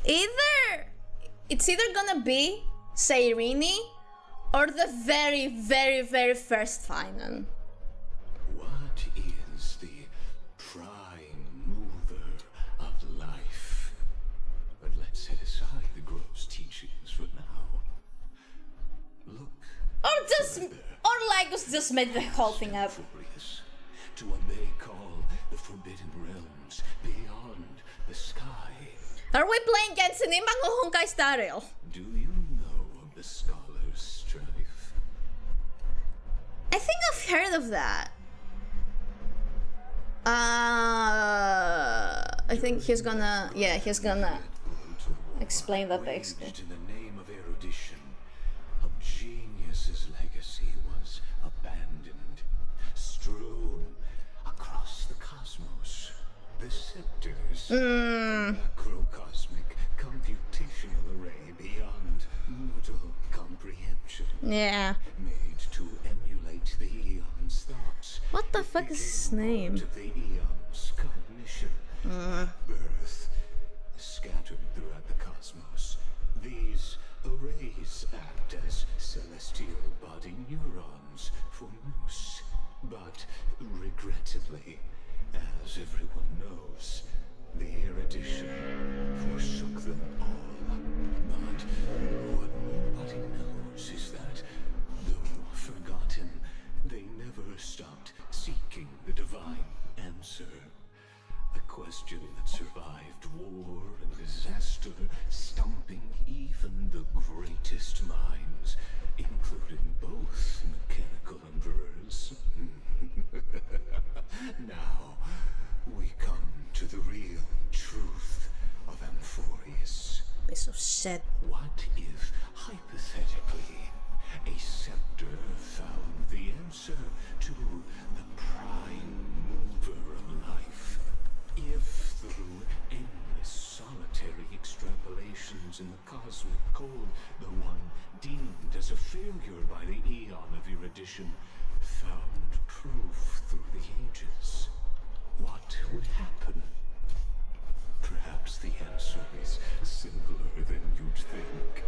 It's either gonna be Seirini or the very, very, very first phainon. What is the prime mover of life? But let's set aside the gross teachings for now. Look. Or Lycos just made the whole thing up. To what they call the forbidden realms beyond the sky. Are we playing Genshin Impact or honkaistarrail? Do you know of the scholar's strife? I think I've heard of that. I think he's gonna explain that basically. In the name of erudition, a genius's legacy was abandoned, strewn across the cosmos. The scepters, a macrocosmic computational array beyond mortal comprehension. Yeah. Made to emulate the eon's thoughts. What the fuck is his name? Of the eon's cognition. Birth, scattered throughout the cosmos. These arrays act as celestial body neurons for Moose. But regrettably, as everyone knows, the erudition forsook them all. But what nobody knows is that, though forgotten, they never stopped seeking the divine answer. A question that survived war and disaster, stumping even the greatest minds, including both mechanical emperors. Now, we come to the real truth of amphoreus. Piece of shit. What if, hypothetically, a scepter found the answer to the prime mover of life? If through endless solitary extrapolations in the cosmic code, the one deemed as a failure by the eon of erudition found proof through the ages, what would happen? Perhaps the answer is simpler than you'd think.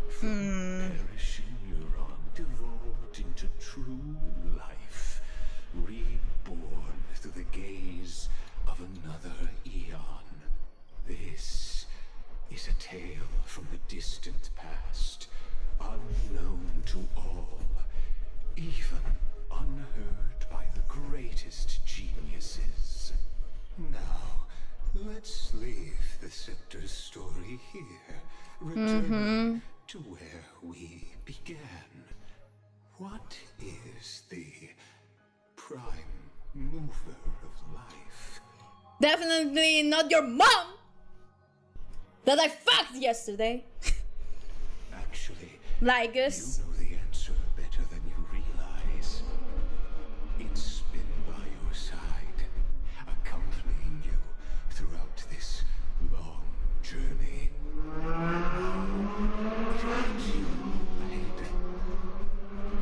From perishing neuron devolved into true life, reborn through the gaze of another eon. This is a tale from the distant past, unknown to all, even unheard by the greatest geniuses. Now, let's leave the scepter's story here, return to where we began. What is the prime mover of life? Definitely not your mom that I fucked yesterday. Actually, Lycos. you know the answer better than you realize.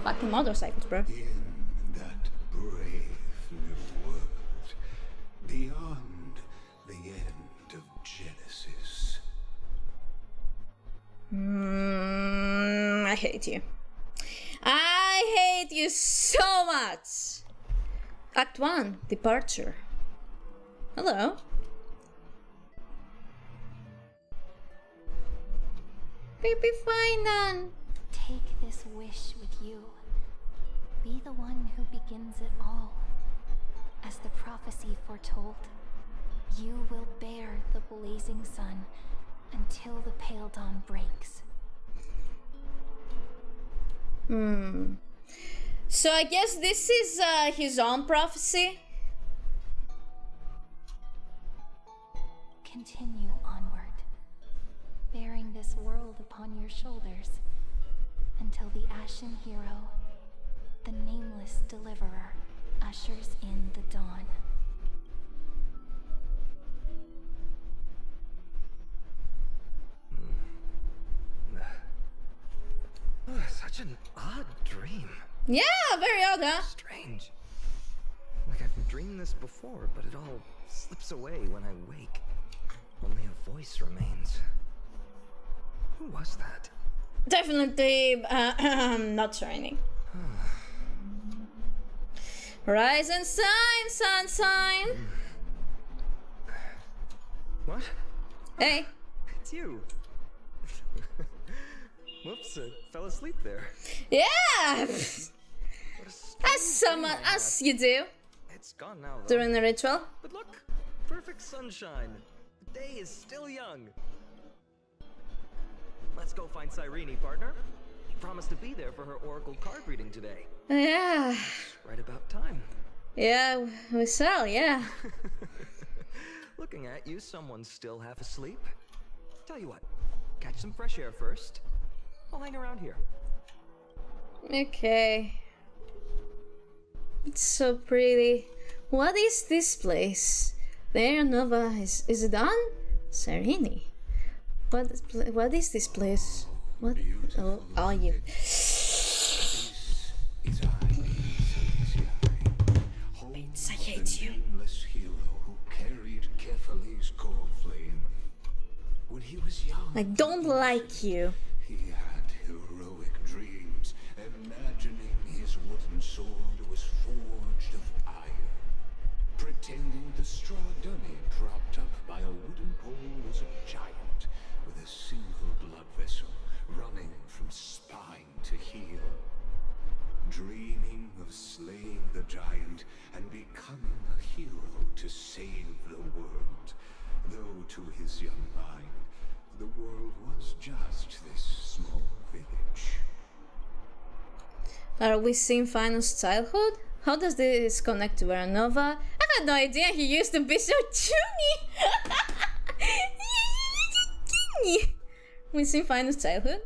Fucking motorcycles, bro. In that brave new world, beyond the end of Genesis. I hate you. I hate you so much. Act 1, Departure. Hello. Baby phainon. Take this wish with you. Be the one who begins it all. As the prophecy foretold, you will bear the blazing sun until the pale dawn breaks. So I guess this is his own prophecy. Continue onward, bearing this world upon your shoulders, until the ashen hero, the nameless deliverer, ushers in the dawn. Such an odd dream. Yeah, very odd, huh? Strange. Like I've dreamed this before, but it all slips away when I wake. Only a voice remains. Who was that? Definitely not shiny. Rise and shine, sun sign. What? Hey. It's you. Whoops, I fell asleep there. Yeah. What a strange dream I had. As you do It's gone now, though. during the ritual. But look, perfect sunshine. The day is still young. Let's go find Cyrene, partner. She promised to be there for her oracle card reading today. Yeah. Right about time. Yeah, we shall, yeah. Looking at you, someone's still half asleep. Tell you what, catch some fresh air first. I'll hang around here. Okay. It's so pretty. What is this place? There, Nova, is it on? Cyrene. What is this place? What are you? I hate you. Hero who carried Kephal's core flame. When he was young, I don't like you. he had heroic dreams, imagining his wooden sword was forged of iron, pretending the straw dummy propped up by a wooden pole was a giant with a single blood vessel running from spine to heel. Dreaming of slaying the giant and becoming a hero to save the world, though to his young mind, the world was just this small village. Are we seeing Phainon's childhood? How does this connect to Veranova? I had no idea he used to be so puny. We see Phainon's childhood.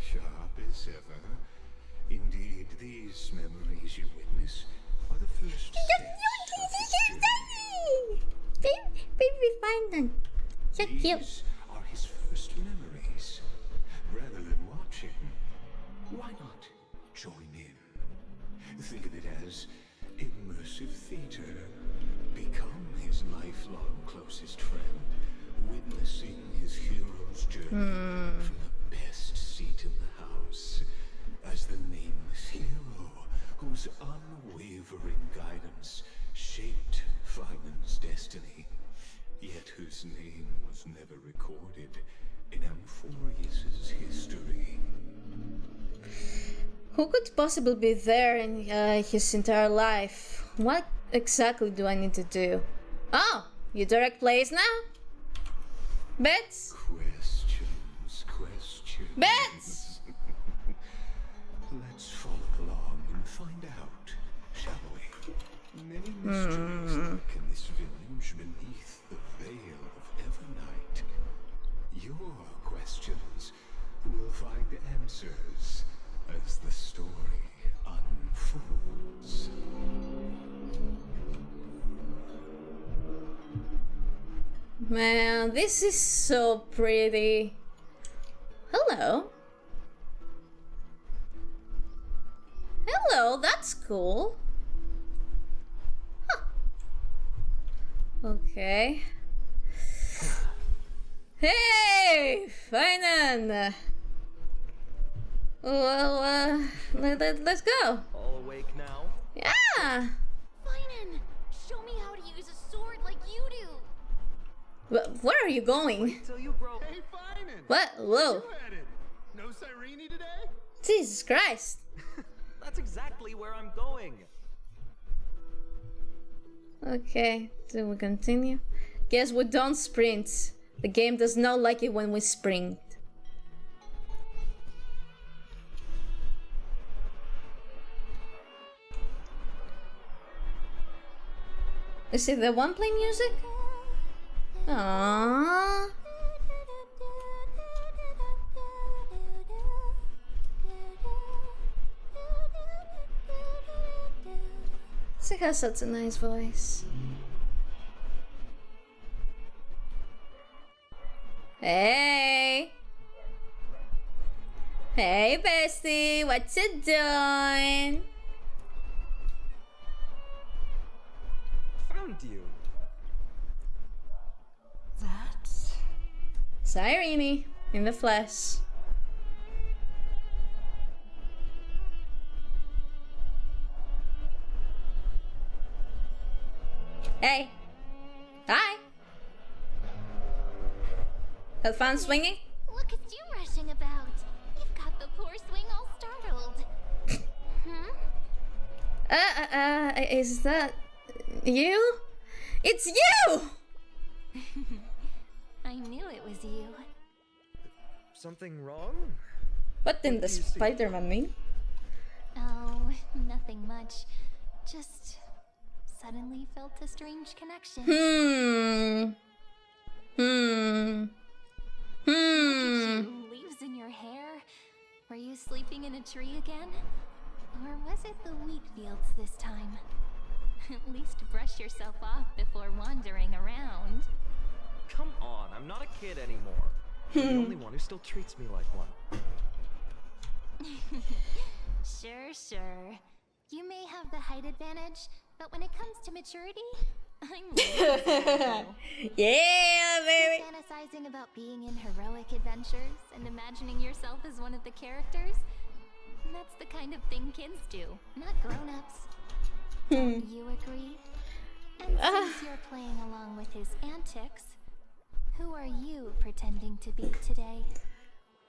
Sharp as ever. Indeed, these memories you witness are the first steps of the journey. Baby Phainon. So cute. These are his first memories. Rather than watching, why not join in? Think of it as immersive theater. Become his lifelong closest friend, witnessing his hero's journey from the best seat in the house, as the nameless hero whose unwavering guidance shaped Phainon's destiny, yet whose name was never recorded in amphoreus' history. Who could possibly be there in his entire life? What exactly do I need to do? Oh, you direct plays now? Bets? Questions. Bets! Let's follow along and find out, shall we? Many mysteries lurk in this village beneath the veil of Evernight. Your questions will find answers as the story unfolds. Man, this is so pretty. Hello. Oh, that's cool. Huh. Okay. Hey, phainon. Well, let's go. All awake now? Yeah. Phainon, show me how to use a sword like you do. Where are you going? Wait till you grow. Hey, Phainon! What? Whoa. You headed? No Cyrene today? Jesus Christ. That's exactly where I'm going. Okay, do we continue? Guess we don't sprint. The game does not like it when we sprint. Is it the one playing music? Aww. She has such a nice voice. Hey! Hey, bestie, what you doing? Found you. That's... Cyrene, in the flesh. Hey! Hi! Had fun swinging? Look at you rushing about. You've got the poor swing all startled. Is that you? It's you! I knew it was you. Something wrong? What did the do you see? Spider-Man mean? Oh, nothing much. Just suddenly felt a strange connection. Leaves in your hair? Were you sleeping in a tree again? Or was it the wheat fields this time? At least brush yourself off before wandering around. Come on, I'm not a kid anymore. You're the only one who still treats me like one. Sure. You may have the height advantage, but when it comes to maturity, I'm way Yeah, baby! fantasizing about being in heroic adventures and imagining yourself as one of the characters. That's the kind of thing kids do, not grown-ups. Don't you agree? And since you're playing along with his antics, who are you pretending to be today?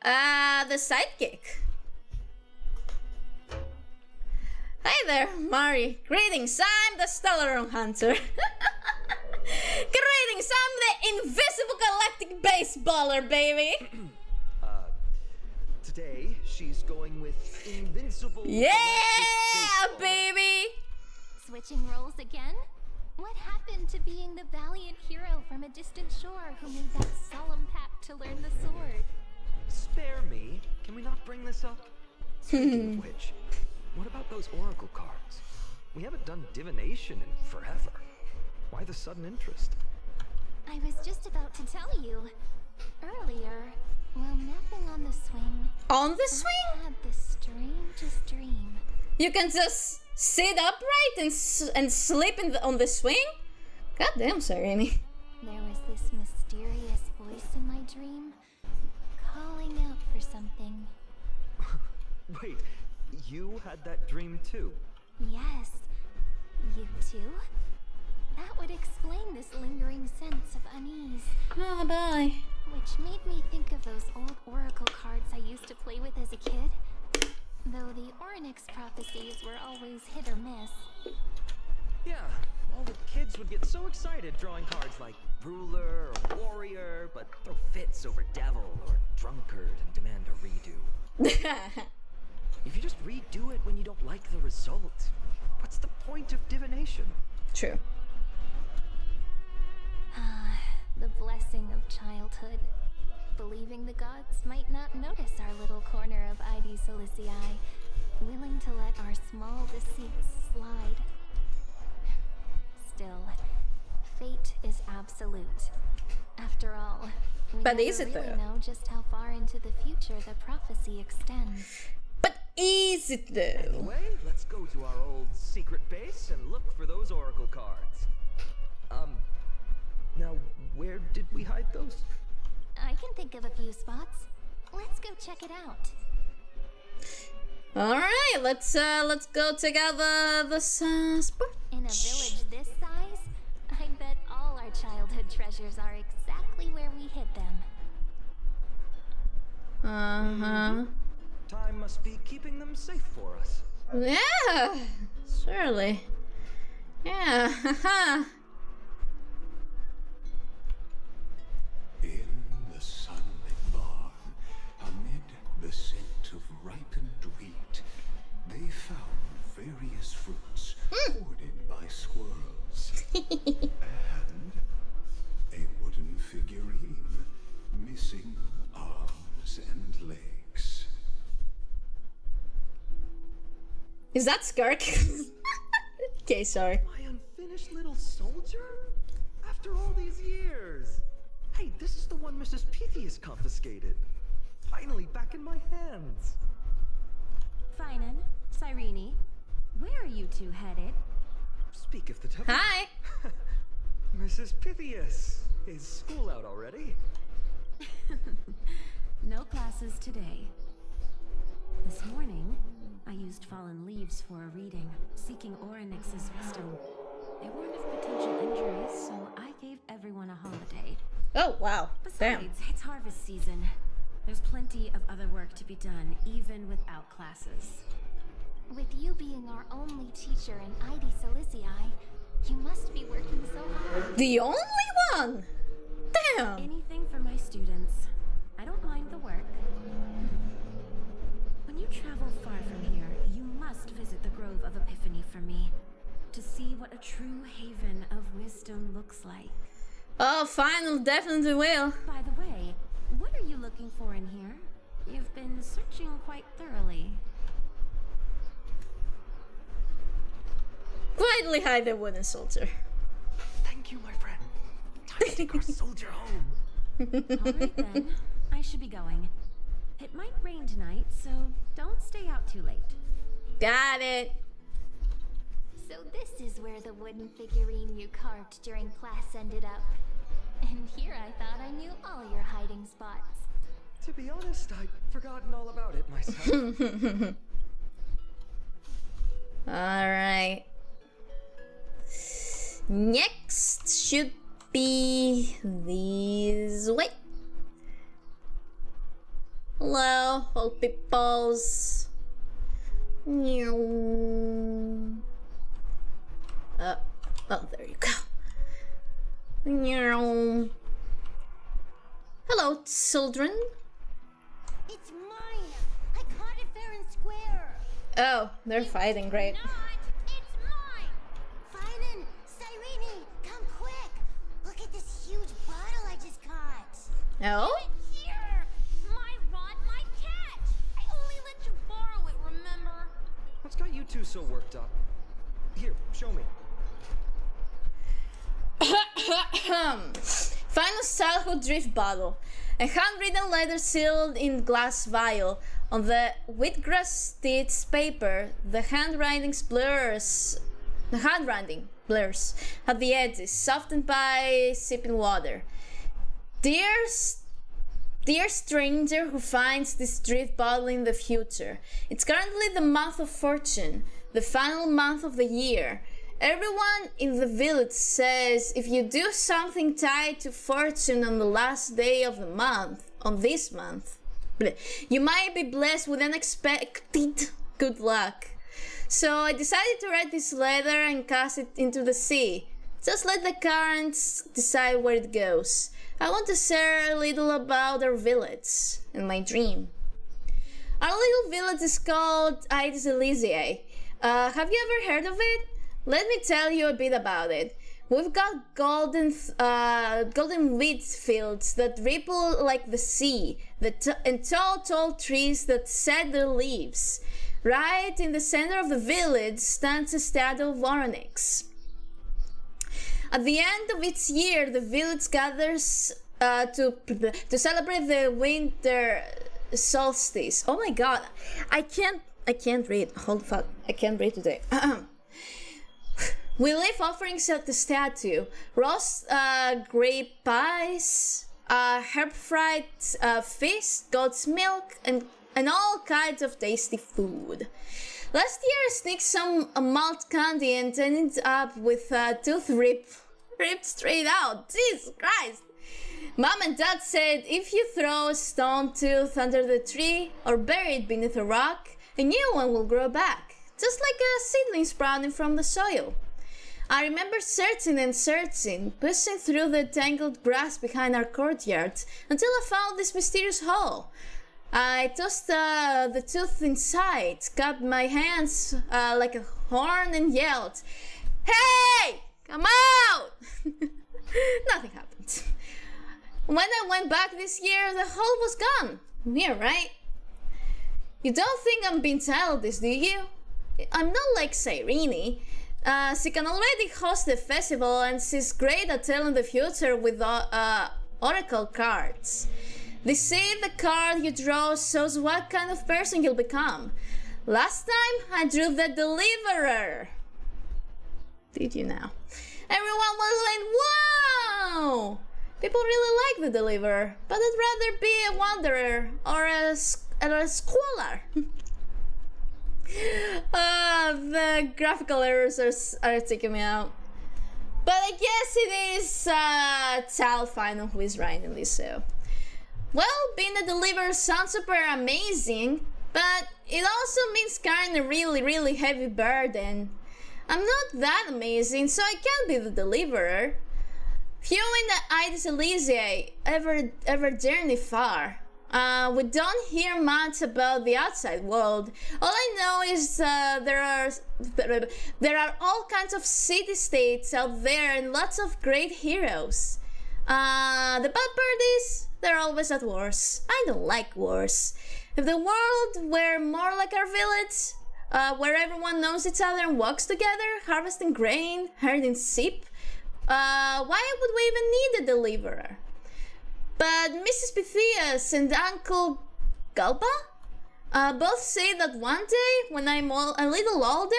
The sidekick. Hi there, Mari. Greetings, I'm the Stellaron Hunter. Greetings, I'm the Invisible Galactic Baseballer, baby. Today, she's going with Invincible Yeah, Galactic Baseball. baby. Switching roles again? What happened to being the valiant hero from a distant shore who made that solemn pact to learn the sword? Spare me. Can we not bring this up? Speaking of which, what about those oracle cards? We haven't done divination in forever. Why the sudden interest? I was just about to tell you. Earlier, while napping on the swing, On the swing? I had the strangest dream. You can just sit upright and sleep on the swing? God damn, Cyrene. There was this mysterious voice in my dream, calling out for something. Wait, you had that dream too? Yes, you too? That would explain this lingering sense of unease. Oh, bye. Which made me think of those old oracle cards I used to play with as a kid. Though the Ornyx prophecies were always hit or miss. Yeah, all the kids would get so excited drawing cards like ruler or warrior, but throw fits over devil or drunkard and demand a redo. If you just redo it when you don't like the result, what's the point of divination? True. The blessing of childhood. Believing the gods might not notice our little corner of ID Silicii, willing to let our small deceits slide. Still, fate is absolute. After all, we But never is it really though? know just how far into the future the prophecy extends. But is it though? Anyway, let's go to our old secret base and look for those oracle cards. Now, where did we hide those? I can think of a few spots. Let's go check it out. All right, let's go check out the spot. In a village this size, I bet all our childhood treasures are exactly where we hid them. Time must be keeping them safe for us. Yeah, surely. Yeah, haha. In the sunlit barn, amid the scent of ripened wheat, they found various fruits hoarded by squirrels. And a wooden figurine missing arms and legs. Is that Skirk? Okay, sorry. My unfinished little soldier? After all these years! Hey, this is the one Mrs. Pythias confiscated. Finally back in my hands. Phainon, Cyrene, where are you two headed? Speak of the devil. Hi. Mrs. Pythias, is school out already? No classes today. This morning, I used fallen leaves for a reading, seeking Orynyx's wisdom. They warned of potential injuries, so I gave everyone a holiday. Oh, wow. Damn. Besides, it's harvest season. There's plenty of other work to be done, even without classes. With you being our only teacher in ID Silicii, you must be working so hard. The only one? Damn. Anything for my students. I don't mind the work. When you travel far from here, you must visit the Grove of Epiphany for me, to see what a true haven of wisdom looks like. Oh, fine, definitely will. By the way, what are you looking for in here? You've been searching quite thoroughly. Quietly hide the wooden soldier. Thank you, my friend. Time to take our soldier home. Alright then, I should be going. It might rain tonight, so don't stay out too late. Got it. So this is where the wooden figurine you carved during class ended up. And here I thought I knew all your hiding spots. To be honest, I'd forgotten all about it myself. Alright. Next should be this way. Hello, old peoples. Oh, there you go. Hello, children. It's mine. I caught it fair and square. Oh, they're fighting, great. Not. It's mine. Phainon, Cyrene, come quick. Look at this huge bottle I just caught. Oh? Here, my rod, my catch. I only let you borrow it, remember? What's got you two so worked up? Here, show me. Finest childhood drift bottle. A handwritten letter sealed in glass vial. On the wheatgrass stitched paper, the handwriting blurs at the edges, softened by sipping water. Dear stranger who finds this drift bottle in the future, it's currently the month of fortune, the final month of the year. Everyone in the village says if you do something tied to fortune on the last day of the month, on this month, you might be blessed with unexpected good luck. So I decided to write this letter and cast it into the sea. Just let the currents decide where it goes. I want to share a little about our village and my dream. Our little village is called Heirs. Have you ever heard of it? Let me tell you a bit about it. We've got golden wheat fields that ripple like the sea, and tall trees that shed their leaves. Right in the center of the village stands a statue of Orynyx. At the end of each year, the village gathers to celebrate the winter solstice. Oh my god, I can't I can't read. Hold the fuck. I can't read today. We leave offerings at the statue. Roast grape pies, herb fried fish, goat's milk, and all kinds of tasty food. Last year I sneaked some malt candy and ended up with a tooth ripped straight out. Jesus Christ! Mom and Dad said if you throw a stone tooth under the tree or bury it beneath a rock, a new one will grow back, just like a seedling sprouting from the soil. I remember searching and searching, pushing through the tangled grass behind our courtyard until I found this mysterious hole. I tossed the tooth inside, cupped my hands like a horn and yelled, "Hey! Come out!" Nothing happened. When I went back this year, the hole was gone. Weird, right? You don't think I'm being childish, do you? I'm not like Cyrene. She can already host the festival and she's great at telling the future with oracle cards. They say the card you draw shows what kind of person you'll become. Last time I drew the Deliverer. Did you now? Everyone was like, wow! People really like the Deliverer, but I'd rather be a wanderer or a squaller. The graphical errors are taking me out. But I guess it is child phainon who is writing this, so. Well, being a deliverer sounds super amazing, but it also means carrying a really heavy burden. I'm not that amazing, so I can't be the deliverer. Few in the Aedes Elysiae ever journey far. We don't hear much about the outside world. All I know is there are all kinds of city-states out there and lots of great heroes. The bad part is they're always at wars. I don't like wars. If the world were more like our village, where everyone knows each other and works together, harvesting grain, herding sheep, why would we even need a deliverer? But Mrs. Pythias and Uncle Galba both say that one day, when I'm a little older,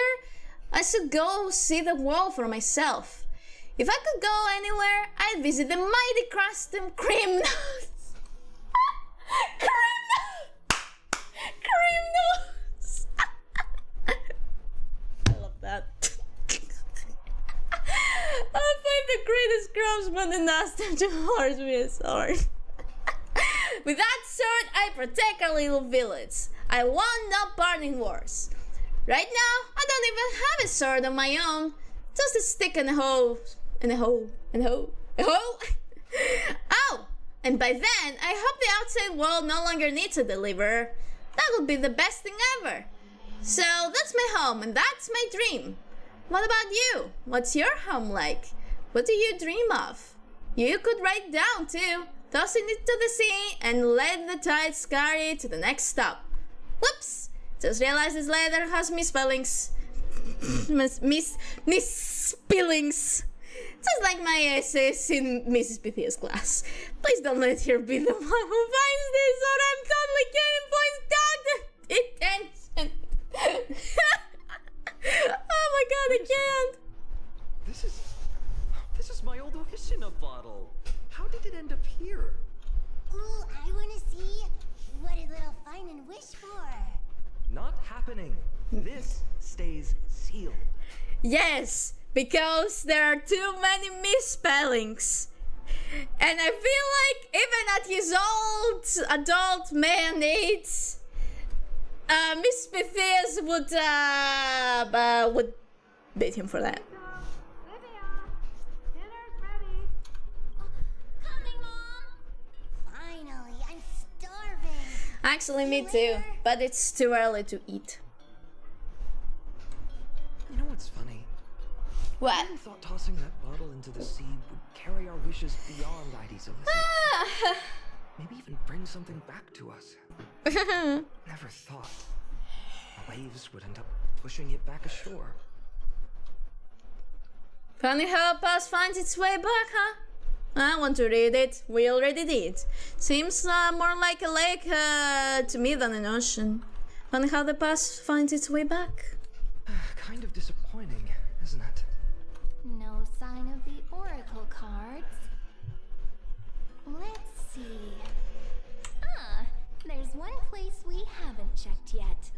I should go see the world for myself. If I could go anywhere, I'd visit the mighty custom cream nose. Cream nose. I love that. I find the greatest craftsman and asked him to forge me a sword. With that sword, I protect our little village. I want no part in wars. Right now, I don't even have a sword of my own. Just a stick and a hoe. Oh! And by then, I hope the outside world no longer needs a deliverer. That would be the best thing ever. So that's my home and that's my dream. What about you? What's your home like? What do you dream of? You could write down too, tossing it to the sea and let the tides carry it to the next stop. Whoops! Just realized this letter has misspellings. Misspellings. Just like my essays in Mrs. Pythia's class. Please don't let her be the one who finds this or I'm totally getting points down detention. Oh my god, I can't. This is my old Oishina bottle. How did it end up here? Ooh, I wanna see what did little phainon wish for. Not happening. This stays sealed. Yes, because there are too many misspellings. And I feel like even at his old adult man age, Miss Pythias would beat him for that. Coming, Mom! Finally, I'm starving. Actually, me too, but it's too early to eat. You know what's funny? What? I never thought tossing that bottle into the sea would carry our wishes beyond Aedes Elysiae. Maybe even bring something back to us. Never thought the waves would end up pushing it back ashore. Can you help us find its way back, huh? I want to read it. We already did. Seems more like a lake to me than an ocean. Funny how the past finds its way back. Kind of disappointing, isn't it? No sign of the oracle cards. Let's see. There's one place we haven't checked yet.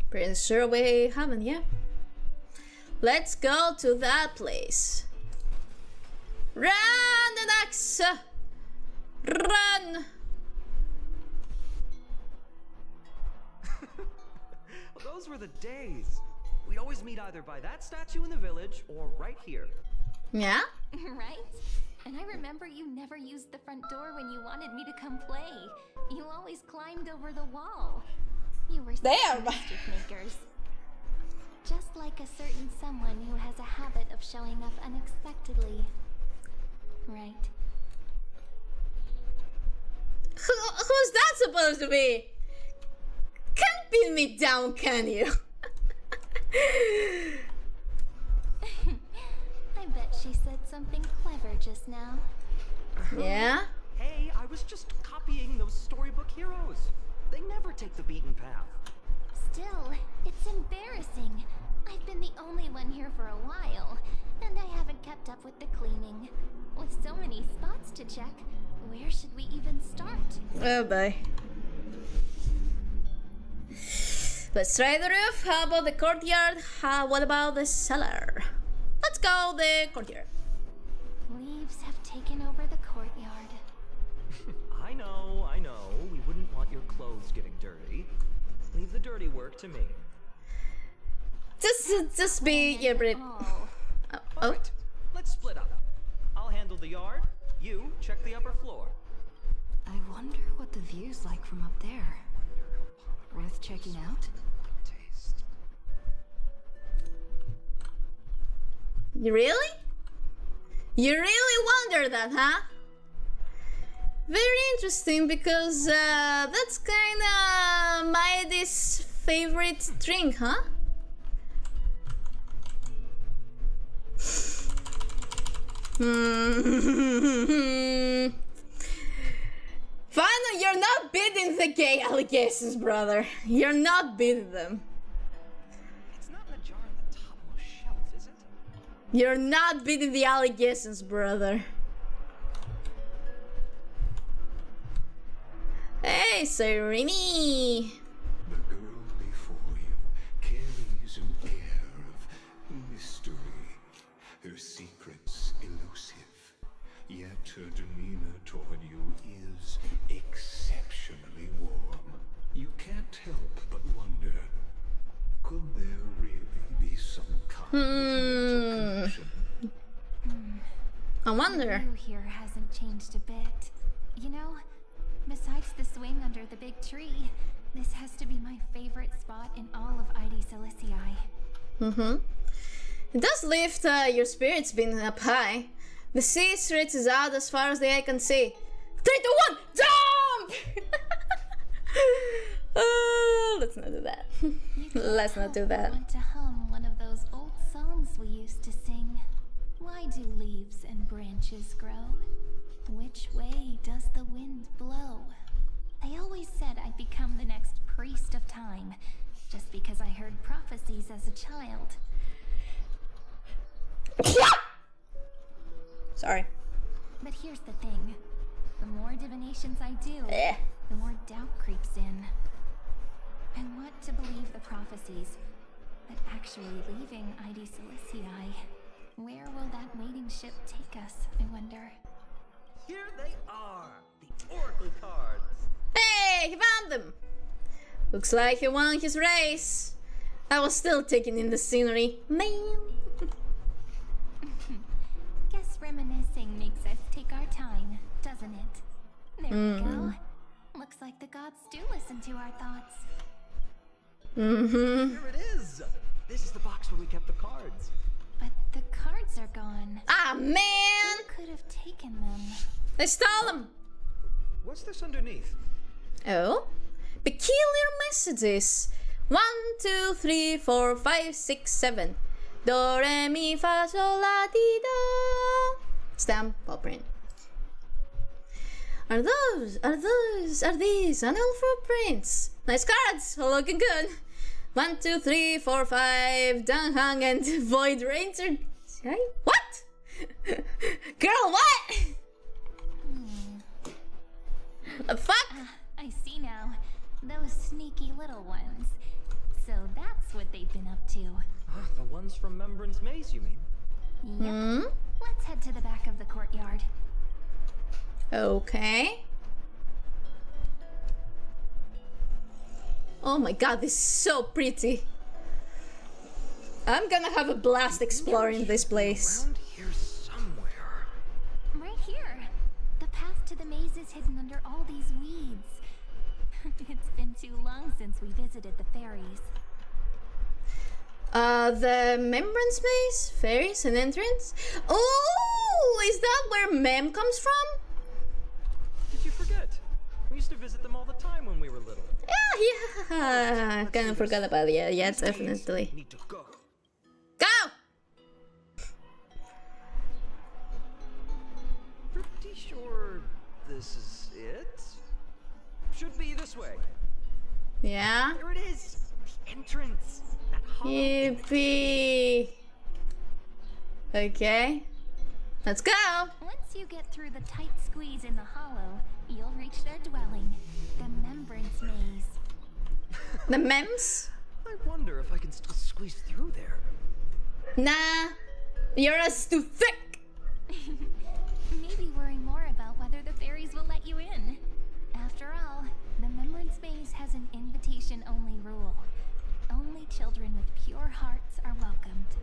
Pretty sure we haven't yet. Let's go to that place. Run, anaxa! Run! Those were the days. We'd always meet either by that statue in the village or right here. Yeah? Right? And I remember you never used the front door when you wanted me to come play. You always climbed over the wall. You were There! mischief makers. Just like a certain someone who has a habit of showing up unexpectedly. Right? Who's that supposed to be? Can't pin me down, can you? I bet she said something clever just now. Yeah? Hey, I was just copying those storybook heroes. They never take the beaten path. Still, it's embarrassing. I've been the only one here for a while, and I haven't kept up with the cleaning. With so many spots to check, where should we even start? Oh boy. Let's try the roof. How about the courtyard? What about the cellar? Let's go the courtyard. Leaves have taken over the courtyard. I know. We wouldn't want your clothes getting dirty. Leave the dirty work to me. Just be yeah, but oh. Alright, let's split up. I'll handle the yard. You check the upper floor. I wonder what the view's like from up there. Worth checking out? Taste. You really? You really wonder that, huh? Very interesting because that's kinda Maidi's favorite drink, huh? Phainon, you're not beating the gay allegations, brother. You're not beating them. It's not in the jar on the topmost shelf, is it? You're not beating the allegations, brother. Hey, Sereni. The girl before you carries an air of mystery, her secrets elusive, yet her demeanor toward you is exceptionally warm. You can't help but wonder, could there really be some kind of mental connection? I wonder. The view here hasn't changed a bit. You know, besides the swing under the big tree, this has to be my favorite spot in all of ID Silicii. It does lift your spirits being up high. The sea stretches out as far as the eye can see. 3, 2, 1, jump! Let's not do that. Let's not do that. I want to hum one of those old songs we used to sing. Why do leaves and branches grow? Which way does the wind blow? I always said I'd become the next priest of time, just because I heard prophecies as a child. Sorry. But here's the thing. The more divinations I do, the more doubt creeps in. I want to believe the prophecies, but actually leaving ID Silicii, where will that waiting ship take us, I wonder? Here they are, the oracle cards. Hey, he found them! Looks like he won his race. I was still taking in the scenery. Man! Guess reminiscing makes us take our time, doesn't it? There we go. Looks like the gods do listen to our thoughts. Here it is. This is the box where we kept the cards. But the cards are gone. Ah, man! Who could have taken them? They stole them! What's this underneath? Oh? Peculiar messages. 1, 2, 3, 4, 5, 6, 7. Do, re, mi, fa, sol, la, ti, do. Stamp, paw print. Are these animal footprints? Nice cards, all looking good. 1, 2, 3, 4, 5, Danghang and Void Ranger. What? Girl, what? The fuck? I see now. Those sneaky little ones. So that's what they've been up to. The ones from Membran's Maze, you mean? Yep. Let's head to the back of the courtyard. Okay. Oh my god, this is so pretty. I'm gonna have a blast exploring this place. Around here somewhere. Right here. The path to the maze is hidden under all these weeds. It's been too long since we visited the fairies. The Membran's Maze? Fairies and entrance? Oh, is that where Mem comes from? Did you forget? We used to visit them all the time when we were little. Yeah. Kind of forgot about it. Yeah, definitely. Need to go. Go! Pretty sure this is it? Should be this way. Yeah. There it is. The entrance. That hollow. Yippee. Okay. Let's go. Once you get through the tight squeeze in the hollow, you'll reach their dwelling, the Membran's Maze. The Mems? I wonder if I can still squeeze through there. Nah. Your ass too thick. Maybe worry more about whether the fairies will let you in. After all, the Membran's Maze has an invitation-only rule. Only children with pure hearts are welcomed.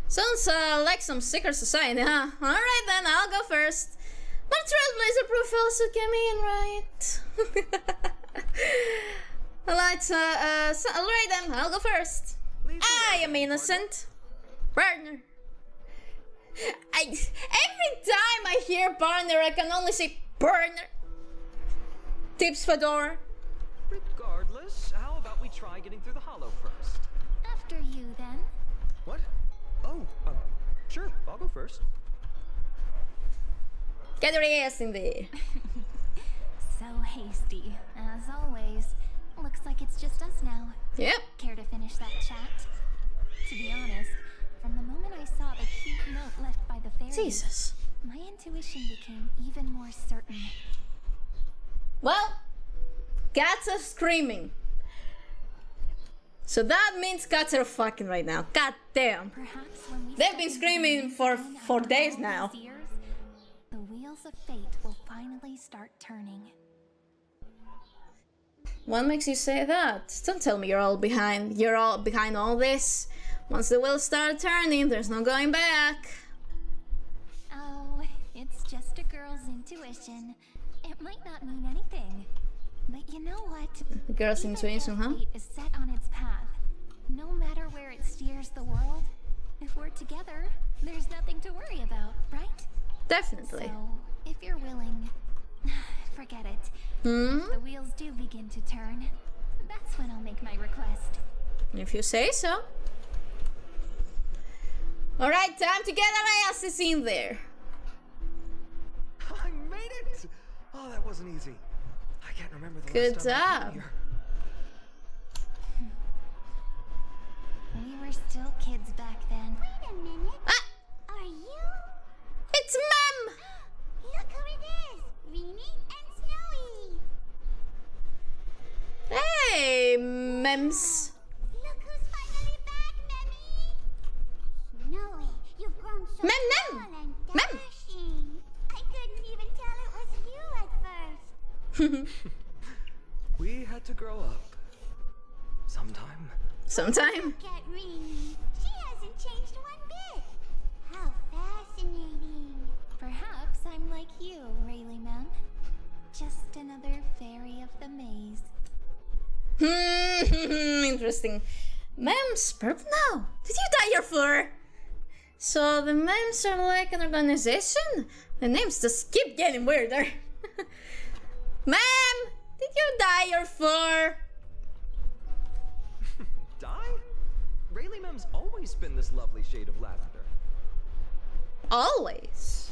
Sounds like some secret society, huh? Alright then, I'll go first. My trailblazer profile should get me in right. Alright, alright then, I'll go first. I am innocent. Partner. Every time I hear partner, I can only say partner. Tips Fedora. Regardless, how about we try getting through the hollow first? After you, then. What? Oh, sure, I'll go first. Get your ass in there. So hasty, as always. Looks like it's just us now. Yep. Care to finish that chat? To be honest, from the moment I saw the cute note left by the fairies, Jesus. my intuition became even more certain. Well, cats are screaming. So that means cats are fucking right now. God damn. Perhaps when we They've been screaming for 4 days now. years, the wheels of fate will finally start turning. What makes you say that? Don't tell me you're all behind all this. Once the wheels start turning, there's no going back. Oh, it's just a girl's intuition. It might not mean anything. But you know what? The girl's Even intuition, if huh? fate is set on its path. No matter where it steers the world, if we're together, there's nothing to worry about, right? Definitely. So, if you're willing, forget it. If the wheels do begin to turn, that's when I'll make my request. If you say so. Alright, time to get our asses in there. I made it! Oh, that wasn't easy. I can't remember the Good last time I job. came here. We were still kids back then. Wait a minute. Ah! Are you? It's Mem! Look who it is! Remy and Snowy! Hey, Mems. Look who's finally back, Memmy! Snowy, you've grown so Mem! tall and Mem! dashing. I couldn't even tell it was you at first. We had to grow up. Sometime. Sometime. Look at Remy. She hasn't changed one bit. How fascinating. Perhaps I'm like you, Rayleigh Ma'am. Just another fairy of the maze. Interesting. Mems, purple now. Did you dye your fur? So the Mems are like an organization? The names just keep getting weirder. Ma'am, did you dye your fur? Dye? Rayleigh Mem's always been this lovely shade of lavender. Always.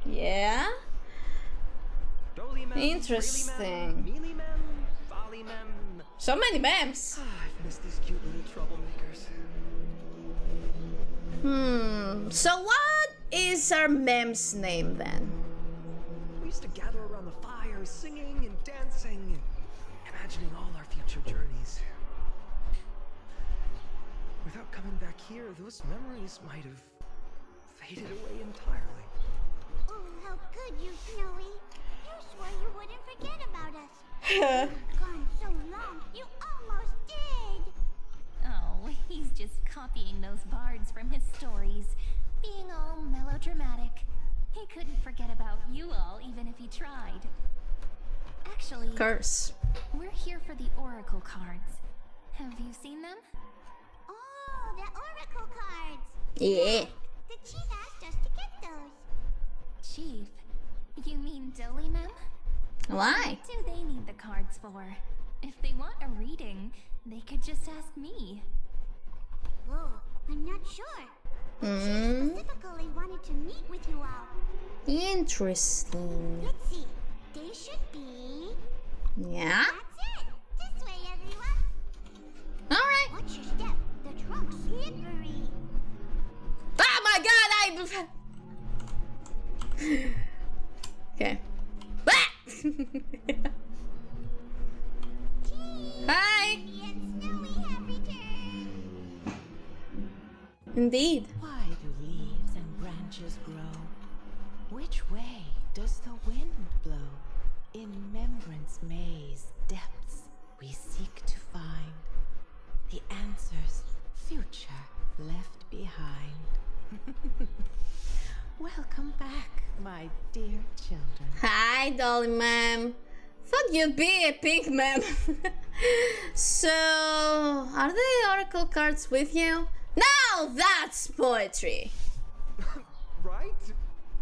Yeah? Interesting. So many memes. I've missed these cute little troublemakers. So what is our mem's name then? We used to gather around the fire, singing and dancing, imagining all our future journeys. Without coming back here, those memories might have faded away entirely. Oh, how could you, Snowy? You swore you wouldn't forget about us. You've gone so long, you almost did. Oh, he's just copying those bards from his stories, being all melodramatic. He couldn't forget about you all, even if he tried. Actually, Curse. we're here for the oracle cards. Have you seen them? Oh, the oracle cards. Yeah. The chief asked us to get those. Chief? You mean Dilly Mem? Why? What do they need the cards for? If they want a reading, they could just ask me. Whoa, I'm not sure. She specifically wanted to meet with you all. Interesting. Let's see. They should be... Yeah? That's it. This way, everyone. Alright. Watch your step. The trunk's slippery. Oh my god, Okay. Hi! And Snowy have returned. Indeed. Why do leaves and branches grow? Which way does the wind blow? In remembrance maze depths we seek to find the answers future left behind. Welcome back, my dear children. Hi, Dolly Ma'am. Thought you'd be a pink ma'am. So, are the oracle cards with you? Now that's poetry. Right?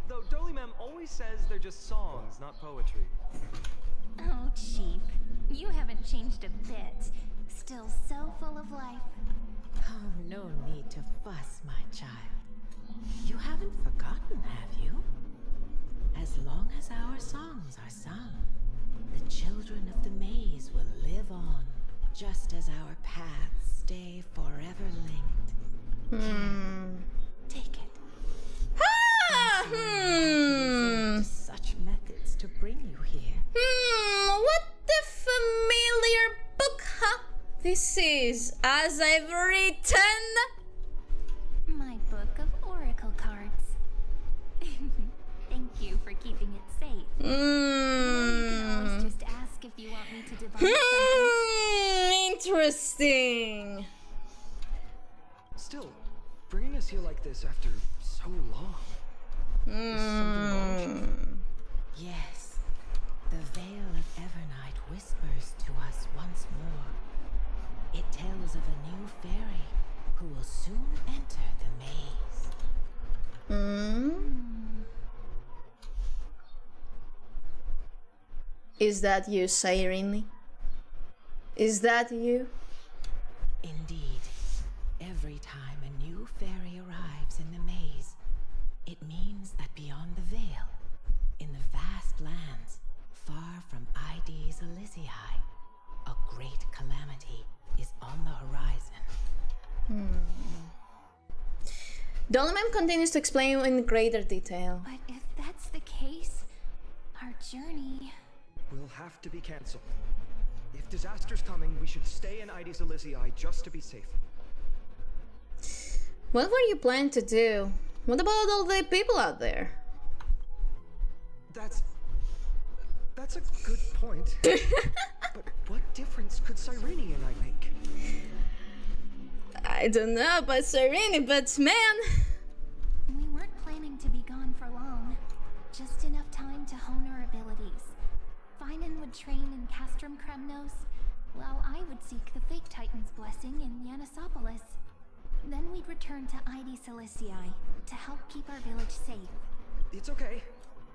Though Dolly Mem always says they're just songs, not poetry. Oh, Chief, you haven't changed a bit. Still so full of life. Oh, no need to fuss, my child. You haven't forgotten, have you? As long as our songs are sung, the children of the maze will live on, just as our paths stay forever linked. Take it. Such methods to bring you here. What the familiar book, huh? This is As I've Written. My book of oracle cards. Thank you for keeping it safe. You can always just ask if you want me to divine something. Interesting. Still, bringing us here like this after so long. Is something wrong, Chief? Yes, the veil of Evernight whispers to us once more. It tells of a new fairy who will soon enter the maze. Is that you, Cyrene? Is that you? Indeed, every time a new fairy arrives in the maze, it means that beyond the veil, in the vast lands, far from Ides Elysiae, a great calamity is on the horizon. Dolomem continues to explain in greater detail. But if that's the case, our journey... Will have to be cancelled. If disaster's coming, we should stay in Ides Elysiae just to be safe. What were you planning to do? What about all the people out there? That's a good point. But what difference could Cyrene and I make? I don't know about Cyrene, but man... We weren't planning to be gone for long. Just enough time to hone our abilities. Phainon would train in Castrum Kremnos, while I would seek the Fake Titan's blessing in Yanisopolis. Then we'd return to Ides Elysiae to help keep our village safe. It's okay.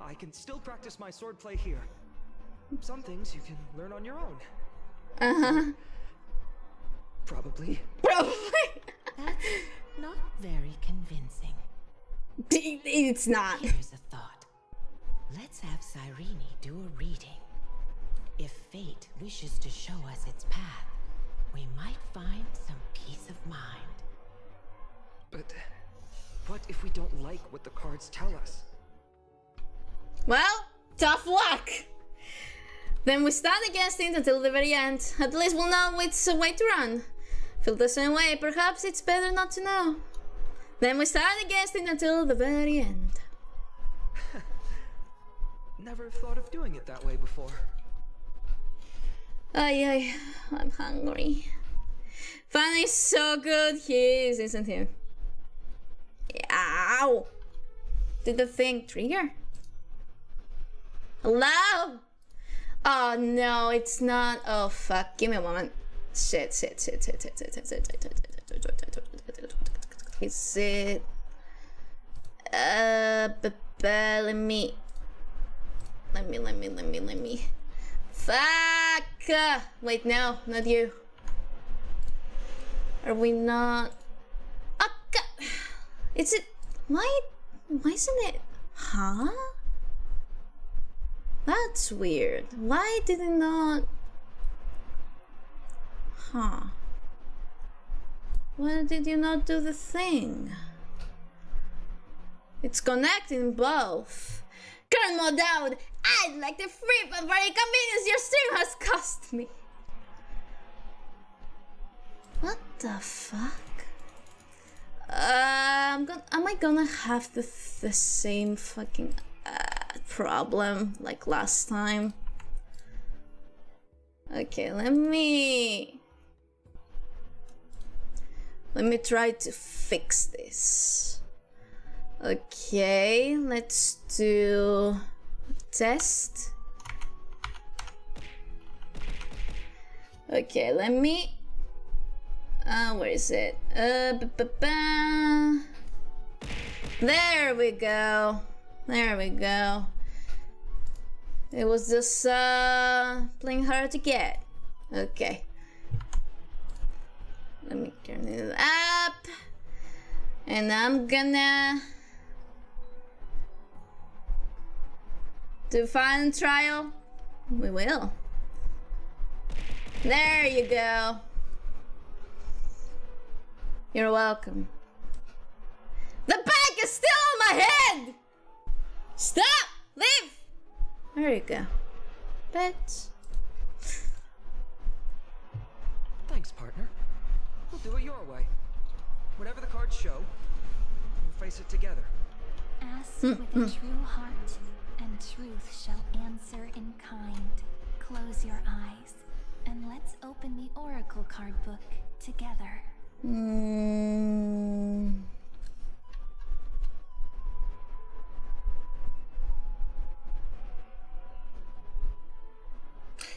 I can still practice my swordplay here. Some things you can learn on your own. Probably. That's not very convincing. It's not. Here's a thought. Let's have Cyrene do a reading. If fate wishes to show us its path, we might find some peace of mind. But what if we don't like what the cards tell us? Well, tough luck. Then we stand against it until the very end. At least we'll know which way to run. Feel the same way, perhaps it's better not to know. Then we stand against it until the very end. Never thought of doing it that way before. Ay, I'm hungry. Fan is so good, he is, isn't he? Ow! Did the thing trigger? Hello? Oh no, it's not. Oh fuck, give me a moment. Shit. Is it? Let me. Fuck! Wait, no, not you. Are we not? Oh god! Is it? Why isn't it? Huh? That's weird. Why did it not? Huh? Why did you not do the thing? It's connecting both. Current mode out. I'd like the free but very convenience your stream has cost me. What the fuck? Am I gonna have the same fucking problem like last time? Okay, let me try to fix this. Okay, let's do test. Okay, let me where is it? There we go. There we go. It was just playing hard to get. Okay. Let me turn it up. And I'm gonna do final trial. We will. There you go. You're welcome. The bag is still on my head! Stop! Leave! There you go. Pets. Thanks, partner. We'll do it your way. Whatever the cards show, we'll face it together. Ask with a true heart, and truth shall answer in kind. Close your eyes, and let's open the oracle card book together.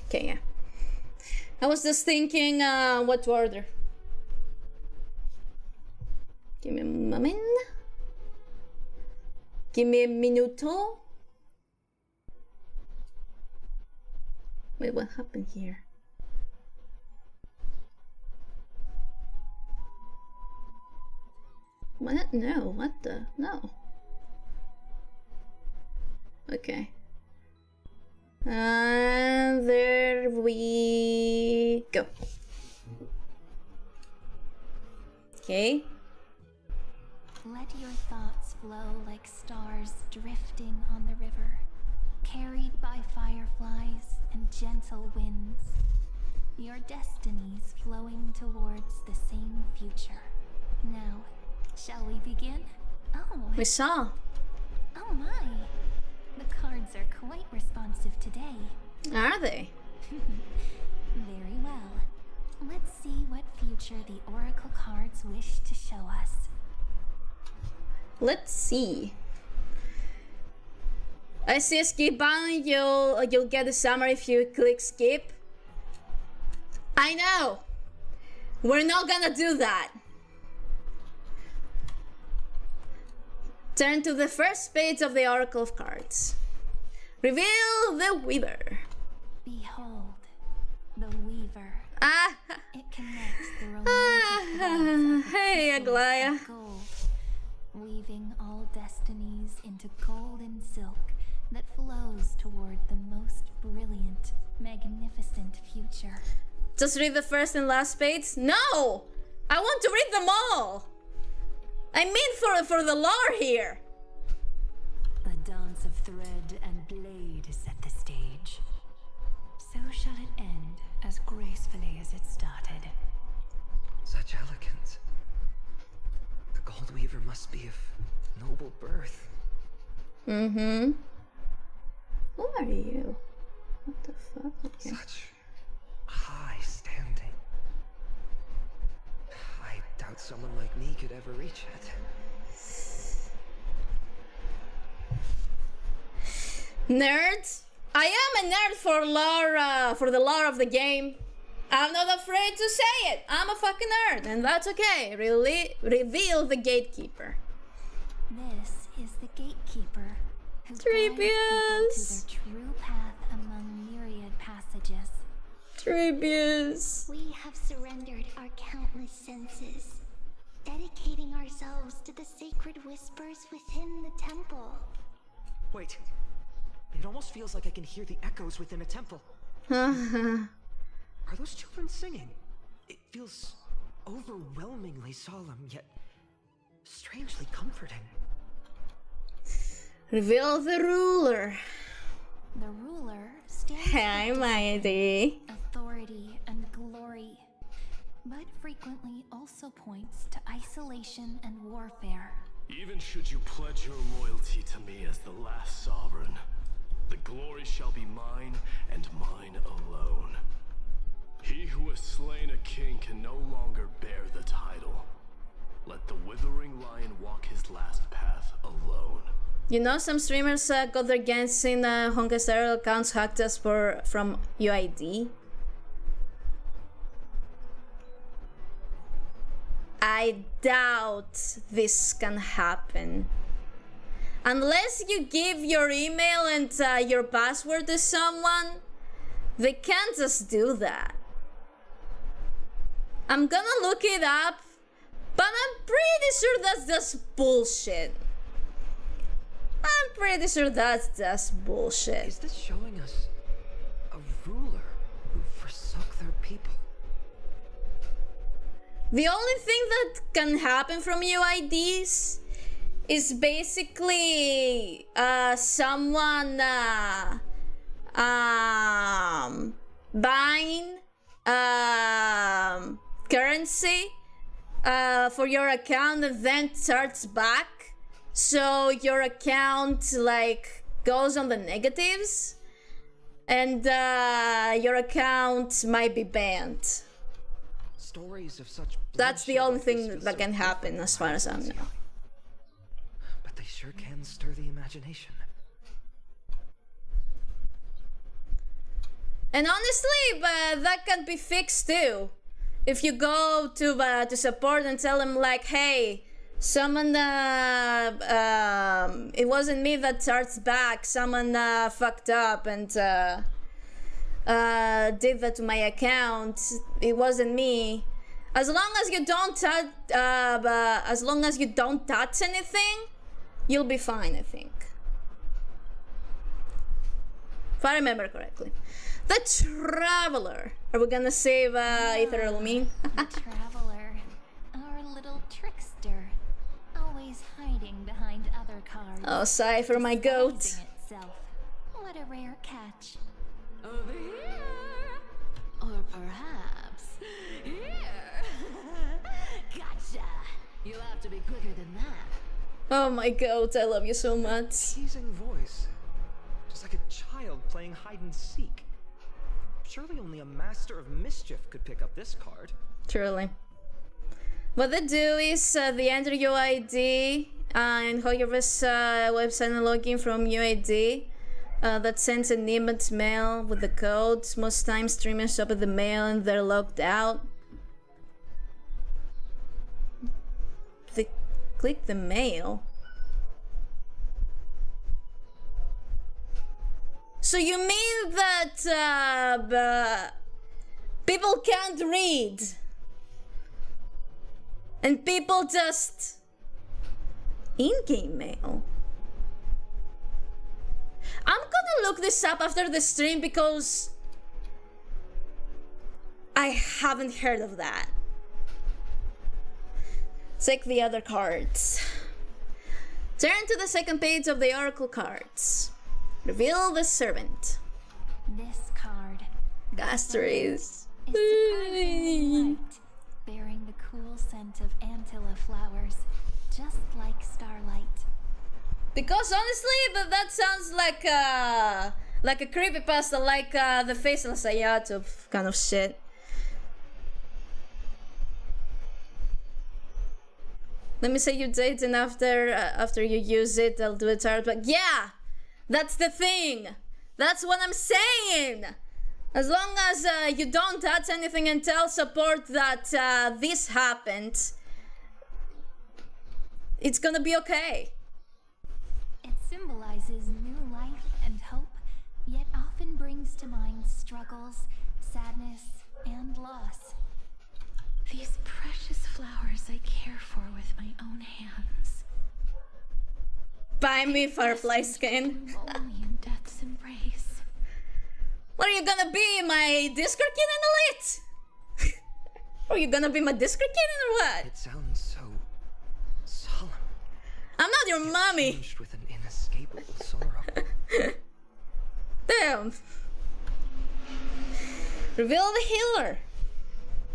Okay, yeah. I was just thinking what to order. Give me a moment. Give me a minuto. Wait, what happened here? What? No, what the? No. Okay. And there we go. Okay. Let your thoughts flow like stars drifting on the river, carried by fireflies and gentle winds. Your destinies flowing towards the same future. Now, shall we begin? Oh. We saw. Oh my. The cards are quite responsive today. Are they? Very well. Let's see what future the oracle cards wish to show us. Let's see. I see a skip button. You'll get the summary if you click skip. I know. We're not gonna do that. Turn to the first page of the Oracle of Cards. Reveal the Weaver. Behold, the Weaver. Ah. It connects the romantic bonds of Hey, Aglaya. gold, weaving all destinies into golden silk that flows toward the most brilliant, magnificent future. Just read the first and last page? No! I want to read them all! I mean for the lore here! A dance of thread and blade set the stage. So shall it end as gracefully as it started. Such elegance. The Gold Weaver must be of noble birth. Mm-hmm. Who are you? What the fuck? Okay. Such high standing. I doubt someone like me could ever reach it. Nerd? I am a nerd for lore, for the lore of the game. I'm not afraid to say it. I'm a fucking nerd, and that's okay. Really, reveal the gatekeeper. This is the gatekeeper who guides people to Treebius. their true path among myriad passages. Treebius. We have surrendered our countless senses, dedicating ourselves to the sacred whispers within the temple. Wait. It almost feels like I can hear the echoes within a temple. Are those children singing? It feels overwhelmingly solemn, yet strangely comforting. Reveal the ruler. The ruler stands Hi, for mighty. authority and glory, but frequently also points to isolation and warfare. Even should you pledge your loyalty to me as the last sovereign, the glory shall be mine and mine alone. He who has slain a king can no longer bear the title. Let the withering lion walk his last path alone. You know, some streamers got their Genshin honkaistarrail accounts hacked us from UID. I doubt this can happen. Unless you give your email and your password to someone, they can't just do that. I'm gonna look it up, but I'm pretty sure that's just bullshit. I'm pretty sure that's just bullshit. Is this showing us a ruler who forsook their people? The only thing that can happen from UIDs is basically someone buying currency for your account and then charges back, so your account like goes on the negatives and your account might be banned. Stories of such That's the only thing that can happen as far as I know. But they sure can stir the imagination. And honestly, that can be fixed too. If you go to support and tell them like, hey, someone, it wasn't me that charged back, someone fucked up and did that to my account, it wasn't me. As long as you don't touch anything, you'll be fine, I think. If I remember correctly. The Traveler. Are we gonna save Aether Illumine? The Traveler, our little trickster, always hiding behind other cards. Oh, Cipher, my goat. disguising itself. What a rare catch. Over here! Or perhaps here! Gotcha! You'll have to be quicker than that. Oh my goat, I love you so much. Teasing voice. Just like a child playing hide and seek. Surely only a master of mischief could pick up this card. Truly. What they do is they enter UID and Hoyover's website and login from UID. That sends an image mail with the code. Most times streamers open the mail and they're logged out. They click the mail. So you mean that people can't read and people just in-game mail? I'm gonna look this up after the stream because I haven't heard of that. Take the other cards. Turn to the second page of the oracle cards. Reveal the servant. This card, Castorice. is surprisingly light, bearing the cool scent of antilla flowers, just like starlight. Because honestly, that sounds like a creepypasta, like the Faceless Ayatollah kind of shit. Let me say you date, and after you use it, I'll do a tarot. But yeah, that's the thing. That's what I'm saying. As long as you don't touch anything and tell support that this happened, it's gonna be okay. It symbolizes new life and hope, yet often brings to mind struggles, sadness, and loss. These precious flowers I care for with my own hands. Buy me firefly skin. Only in death's embrace. What are you gonna be, my Discord kid in Elite? Are you gonna be my Discord kid or what? It sounds so solemn. I'm not your mommy. Tinged with an inescapable sorrow. Damn. Reveal the healer.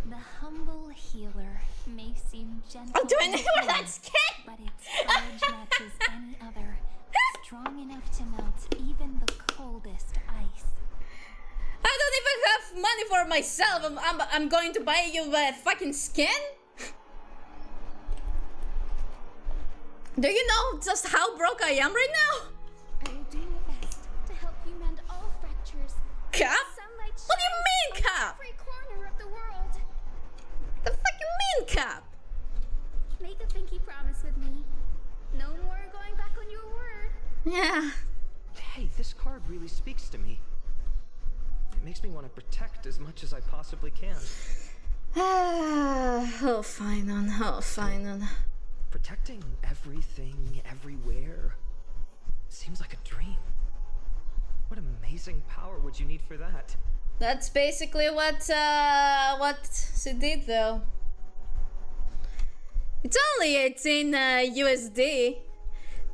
The humble healer may seem gentle. I'm doing it with that and skin. but its courage matches any other, strong enough to melt even the coldest ice. I don't even have money for myself. I'm going to buy you a fucking skin? Do you know just how broke I am right now? I will do my best to help you mend all fractures. Cap? Sunlight What do you mean, shines on Cap? every corner of the world. The fuck you mean, Cap? Make a pinky promise with me. No more going back on your word. Yeah. Hey, this card really speaks to me. It makes me want to protect as much as I possibly can. Oh, phainon. Oh, phainon. Protecting everything, everywhere. Seems like a dream. What amazing power would you need for that? That's basically what she did, though. It's only 18 USD.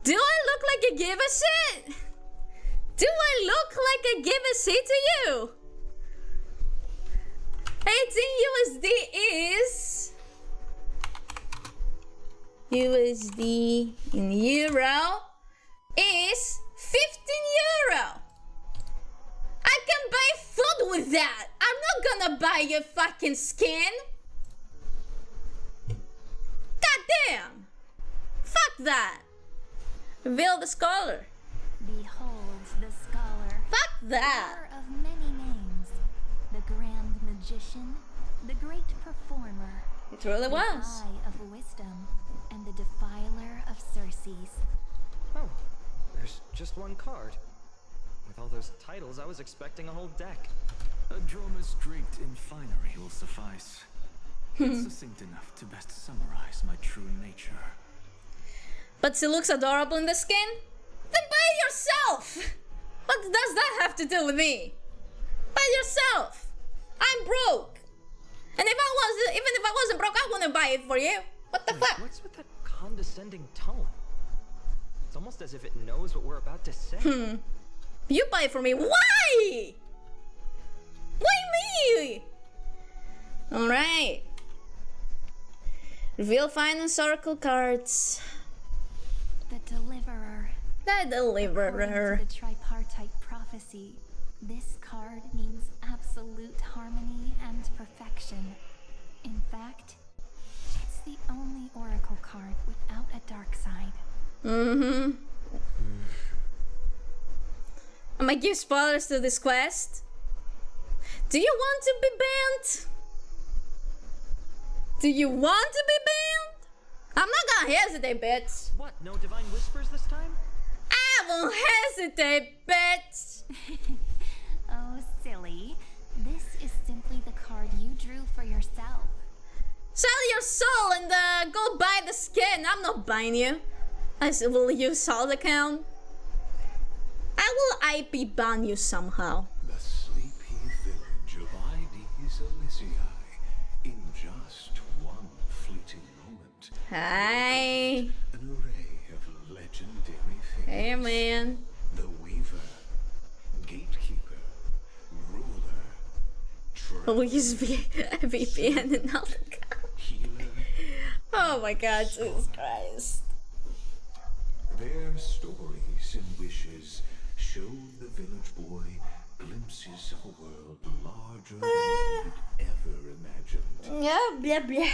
Do I look like I give a shit? Do I look like I give a shit to you? 18 USD is USD in euro is 15 euro. I can buy food with that. I'm not gonna buy your fucking skin. God damn. Fuck that. Reveal the scholar. Behold the scholar. Fuck that. Bearer of many names. The grand magician, the great performer. It really was. The eye of wisdom, and the defiler of Circes. Oh, there's just one card. With all those titles, I was expecting a whole deck. A dromos draped in finery will suffice. It's succinct enough to best summarize my true nature. But she looks adorable in the skin? Then buy it yourself! What does that have to do with me? Buy it yourself! I'm broke! And even if I wasn't broke, I wouldn't buy it for you. What the fuck? What's with that condescending tone? It's almost as if it knows what we're about to say. You buy it for me. Why? Why me? Alright. Reveal finance oracle cards. The deliverer. The deliverer. According to the tripartite prophecy, this card means absolute harmony and perfection. In fact, it's the only oracle card without a dark side. I might give spoilers to this quest. Do you want to be banned? Do you want to be banned? I'm not gonna hesitate, bitch. What, no divine whispers this time? I won't hesitate, bitch. Oh, silly. This is simply the card you drew for yourself. Sell your soul and go buy the skin. I'm not buying you. I will use Salt account. I will IP ban you somehow? The sleepy village of Ides Elysiae in just one fleeting moment. Hi. An array of legendary figures. Hey, man. The Weaver, Gatekeeper, Ruler, Oh, he's VPN and all. Healer. Oh my god, Jesus Christ. Their stories and wishes showed the village boy glimpses of a world larger than he'd ever imagined. Yeah, blah blah.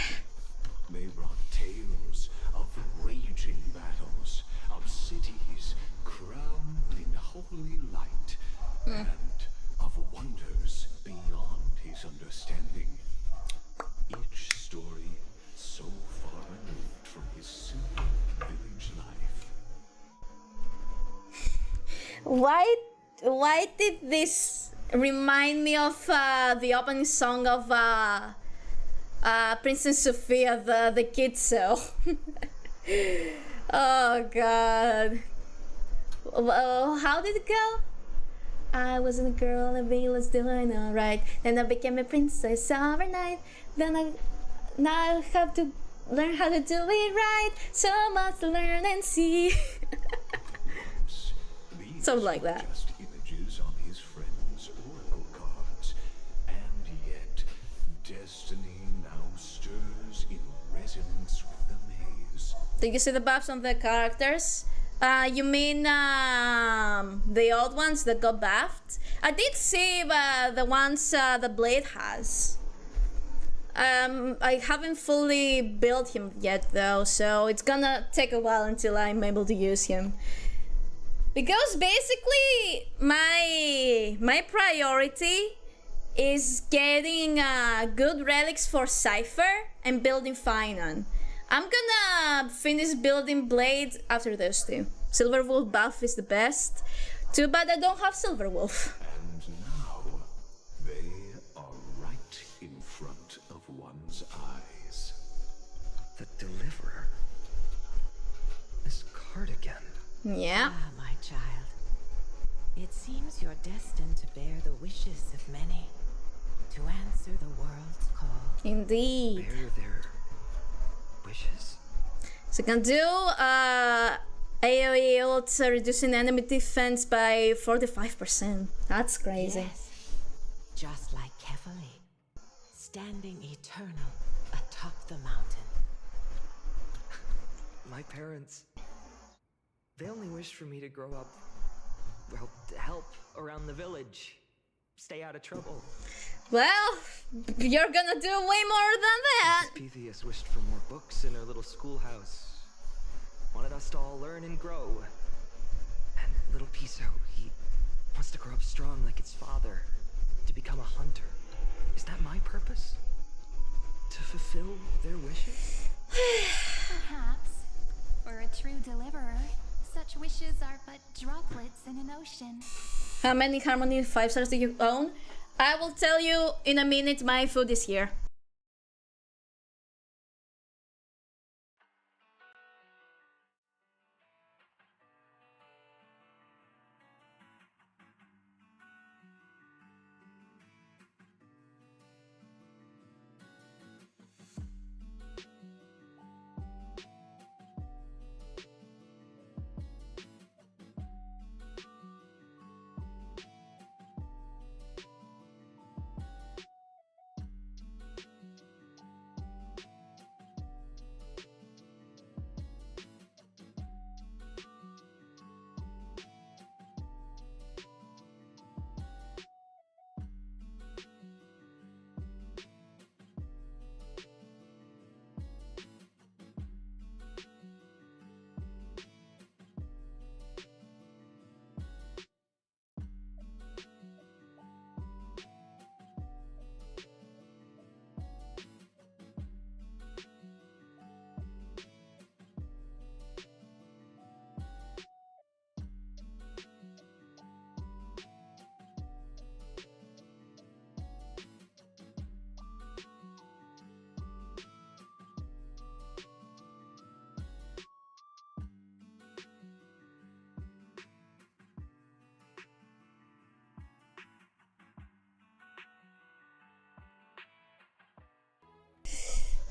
They brought tales of raging battles, of cities crowned in holy light, and of wonders beyond his understanding. Each story so far removed from his simple village life. Why did this remind me of the opening song of Princess Sophia, the kids show? Oh god. How did it go? I wasn't a girl, a village doing alright. Then I became a princess overnight. Then now I have to learn how to do it right. So much to learn and see. Something like that. Just images on his friends' oracle cards, and yet destiny now stirs in resonance with the maze. Did you see the buffs on the characters? You mean the old ones that got buffed? I did see the ones the Blade has. I haven't fully built him yet though, so it's gonna take a while until I'm able to use him. Because basically my priority is getting good relics for Cipher and building phainon. I'm gonna finish building Blade after those two. Silverwolf buff is the best. Too bad I don't have Silverwolf. And now they are right in front of one's eyes. The Deliverer? This card again. Yeah. Ah, my child. It seems you're destined to bear the wishes of many, to answer the world's call. Indeed. Bear their wishes? So I can do AoE ult reducing enemy defense by 45%. That's crazy. Yes, just like Kefali, standing eternal atop the mountain. My parents, they only wished for me to grow up, well, to help around the village, stay out of trouble. Well, you're gonna do way more than that. Pythias wished for more books in her little schoolhouse. Wanted us to all learn and grow. And little Piso, he wants to grow up strong like his father, to become a hunter. Is that my purpose? To fulfill their wishes? Perhaps. For a true deliverer, such wishes are but droplets in an ocean. How many Harmony 5 stars do you own? I will tell you in a minute. My food is here.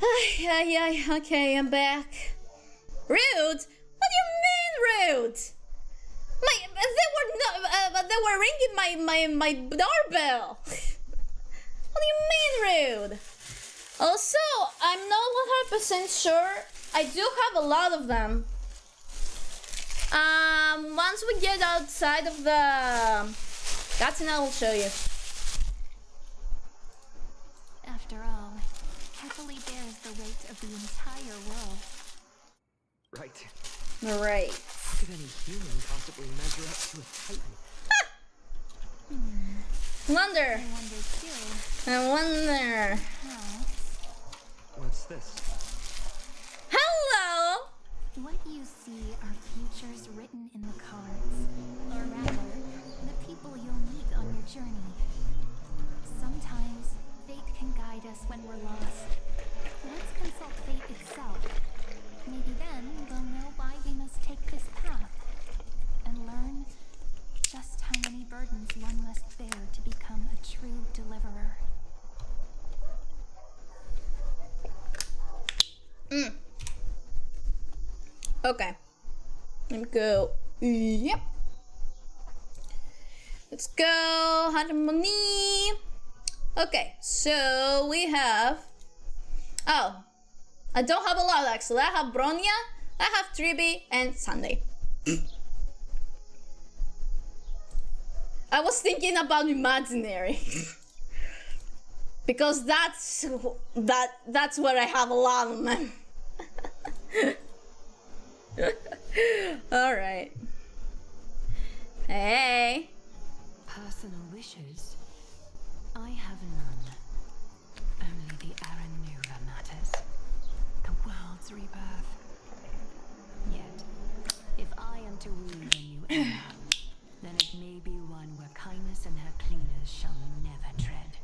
Okay, I'm back. Rude? What do you mean rude? They were ringing my doorbell. What do you mean rude? Also, I'm not 100% sure. I do have a lot of them. Once we get outside of the cutscene, I will show you. After all, carefully bears the weight of the entire world. Right. Right. How could any human possibly measure up to a titan? Wonder. I wonder too. I wonder. What's this? Hello! What you see are futures written in the cards. Or rather, the people you'll meet on your journey. Sometimes, fate can guide us when we're lost. Let's consult fate itself. Maybe then we'll know why we must take this path. And learn just how many burdens one must bear to become a true deliverer. Okay. Let me go. Yep. Let's go. 100 money. Okay, so we have... Oh. I don't have a lot actually. I have Bronya, I have Triby, and Sunday. I was thinking about imaginary. Because that's where I have a lot of them. Alright. Hey. Personal wishes? I have none. Only the Aranura matters. The world's rebirth. Yet, if I am to rule a new era, then it may be one where kindness and her cleaners shall never tread.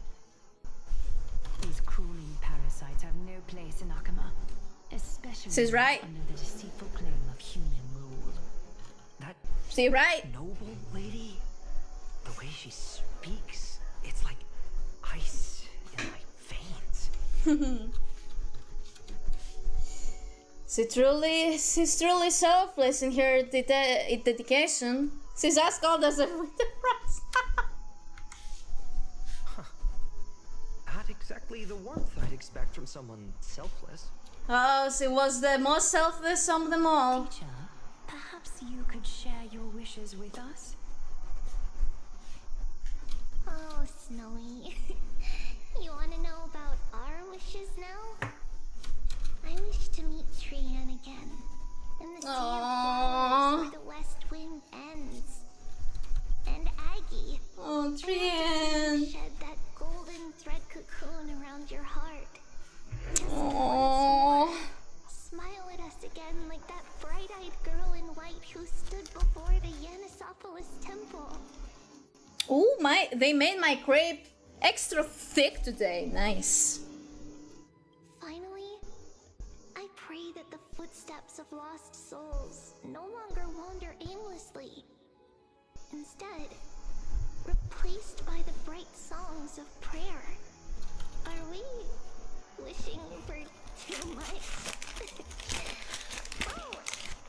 These crawling parasites have no place in Akama, especially She's right. under the deceitful claim of human rule. That See, right? noble lady, the way she speaks, it's like ice in my veins. She's truly selfless in her dedication. She's as cold as a winter frost. Not exactly the warmth I'd expect from someone selfless. Oh, she was the most selfless of them all. Teacher, perhaps you could share your wishes with us? Oh, Snowy. You want to know about our wishes now? I wish to meet Trian again. In the sea of flowers where the west wind ends. And Aggie. Oh, I want to Trian. shed that golden thread cocoon around your heart. Just once Oh. more. Smile at us again like that bright-eyed girl in white who stood before the Yanisopolis temple. Ooh, they made my crepe extra thick today. Nice. Finally, I pray that the footsteps of lost souls no longer wander aimlessly. Instead, replaced by the bright songs of prayer. Are we wishing for too much? Oh,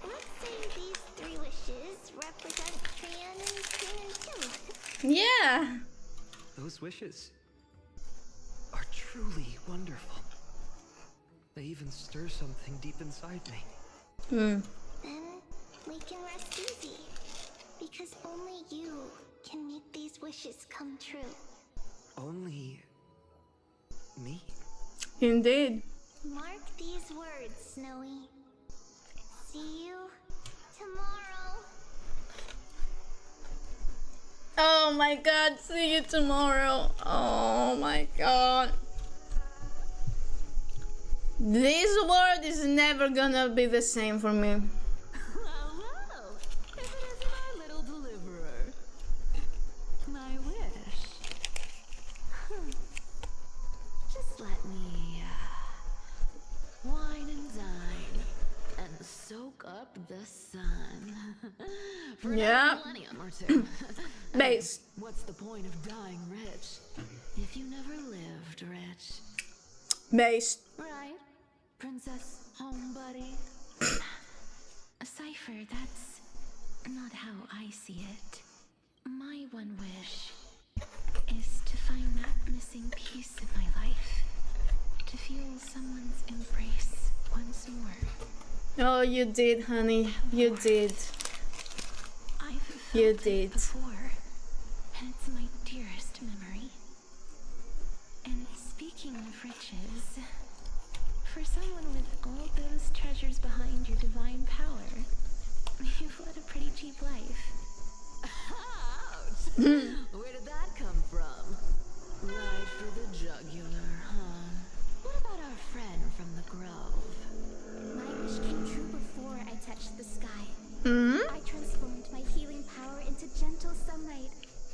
let's say these 3 wishes represent Trian and Trian too. Yeah. Those wishes are truly wonderful. They even stir something deep inside me. Hmm. Then we can rest easy. Because only you can make these wishes come true. Only me? Indeed. Mark these words, Snowy. See you tomorrow. Oh my god, see you tomorrow. Oh my god. This world is never gonna be the same for me. Well, if it isn't our little deliverer. My wish. Just let me wine and dine and soak up the sun for Yeah. another millennium or two. Base. What's the point of dying rich if you never lived rich? Base. Right? sends us home, buddy. A cipher, that's not how I see it. My one wish is to find that missing piece in my life. To feel someone's embrace once more. Oh, you did, honey. You did. I've felt You it did. before, and it's my dearest memory. And speaking of riches, for someone with all those treasures behind your divine power, you've led a pretty cheap life. Ouch! Where did that come from? Right for the jugular, huh? What about our friend from the grove? My wish came true before I touched the sky. Hmm? I transformed my healing power into gentle sunlight,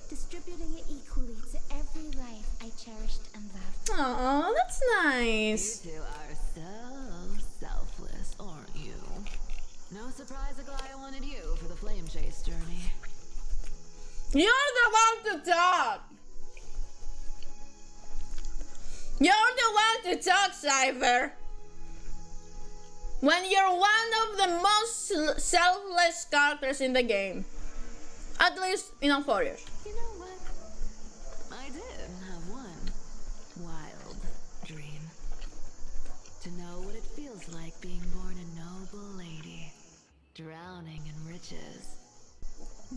distributing it equally to every life I cherished and loved. Oh, that's nice. You two are so selfless, aren't you? No surprise Aglaya wanted you for the flame chase journey. You're the one to talk. You're the one to talk, Cipher. When you're one of the most selfless characters in the game. At least in amphoreus. You know what? I did have one wild dream. To know what it feels like being born a noble lady, drowning in riches.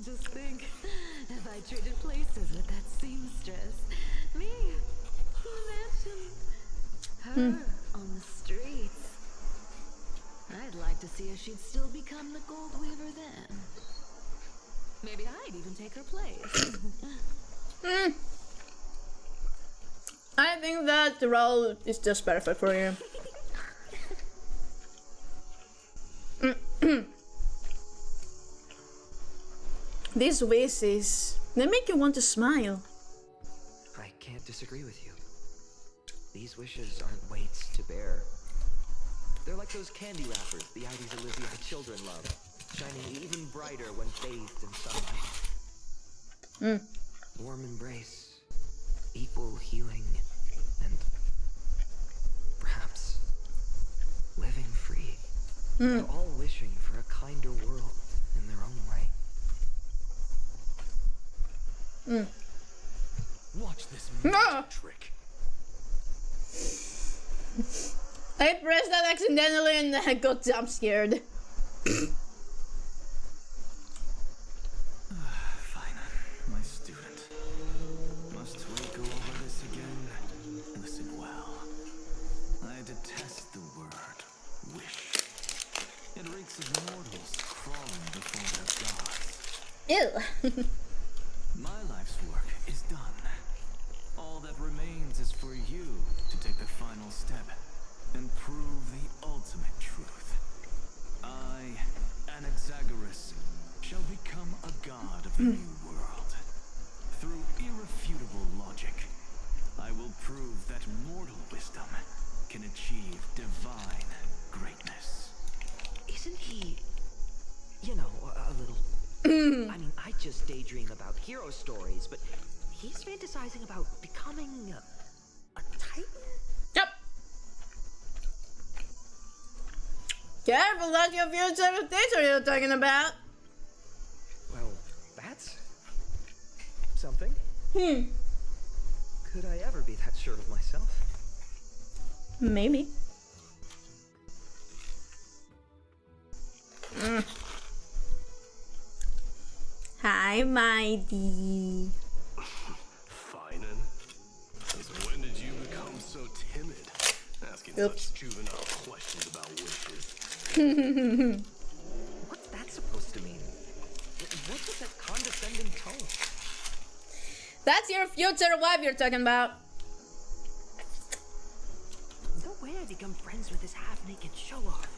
Just think, if I traded places with that seamstress, me, imagine her on the streets. I'd like to see if she'd still become the gold weaver then. Maybe I'd even take her place. I think that role is just perfect for you. These wishes, they make you want to smile. I can't disagree with you. These wishes aren't weights to bear. They're like those candy wrappers the Ivy's Olivia children love, shining even brighter when bathed in sunlight. Warm embrace, equal healing, and perhaps living free. They're all wishing for a kinder world in their own way. Watch this magic trick. I pressed that accidentally and I got jump scared. Phainon, my student. Must we go over this again? Listen well. I detest the word wish. It reeks of mortals crawling before their gods. Ew. My life's work is done. All that remains is for you to take the final step and prove the ultimate truth. I, Anaxagoras, shall become a god of the new world. Through irrefutable logic, I will prove that mortal wisdom can achieve divine greatness. Isn't he, you know, a little... I mean, I just daydream about hero stories, but he's fantasizing about becoming a titan? Yep. Careful, that's your future teacher you're talking about. Well, that's something. Could I ever be that sure of myself? Maybe. Hi, Mighty. Phainon? Since when did you become so timid? Asking such juvenile questions about wishes. What's that supposed to mean? What's with that condescending tone? That's your future wife you're talking about. No way I become friends with this half-naked show-off.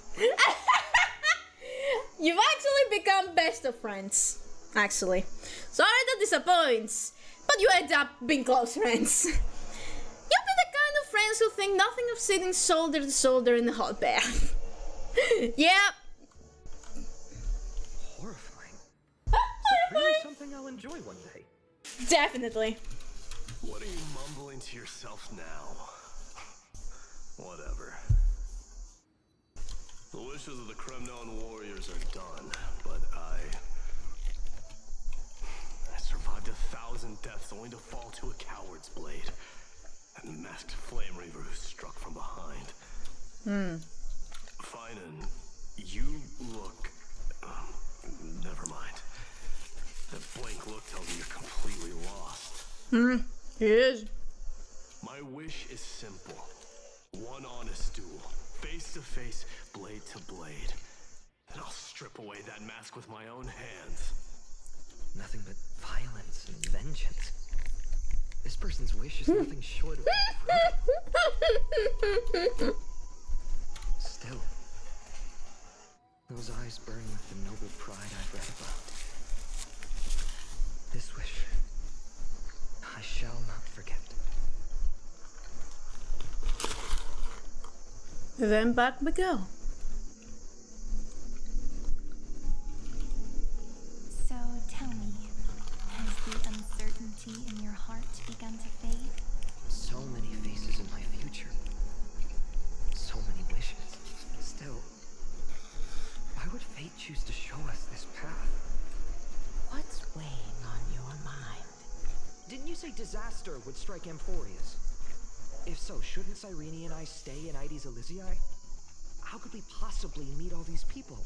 You've actually become best of friends. Actually. Sorry that disappoints, but you end up being close friends. You'll be the kind of friends who think nothing of sitting shoulder to shoulder in the hot bath. Yep. Horrifying. Really something I'll enjoy one day. Definitely. What are you mumbling to yourself now? Whatever. wishes of the Kremnon warriors are done, but I survived 1,000 deaths only to fall to a coward's blade. And masked flame reaver who struck from behind. Phainon, you look... never mind. That blank look tells me you're completely lost. He is. My wish is simple. One honest duel. Face to face, blade to blade. Then I'll strip away that mask with my own hands. Nothing but violence and vengeance. This person's wish is nothing short of brutal. Still, those eyes burn with the noble pride I've read about. This wish, I shall not forget. Then back we go. So tell me, has the uncertainty in your heart begun to fade? So many faces in my future. So many wishes. Still, why would fate choose to show us this path? What's weighing on your mind? Didn't you say disaster would strike amphoreus? If so, shouldn't Cyrene and I stay in Heirs Elysiae? How could we possibly meet all these people?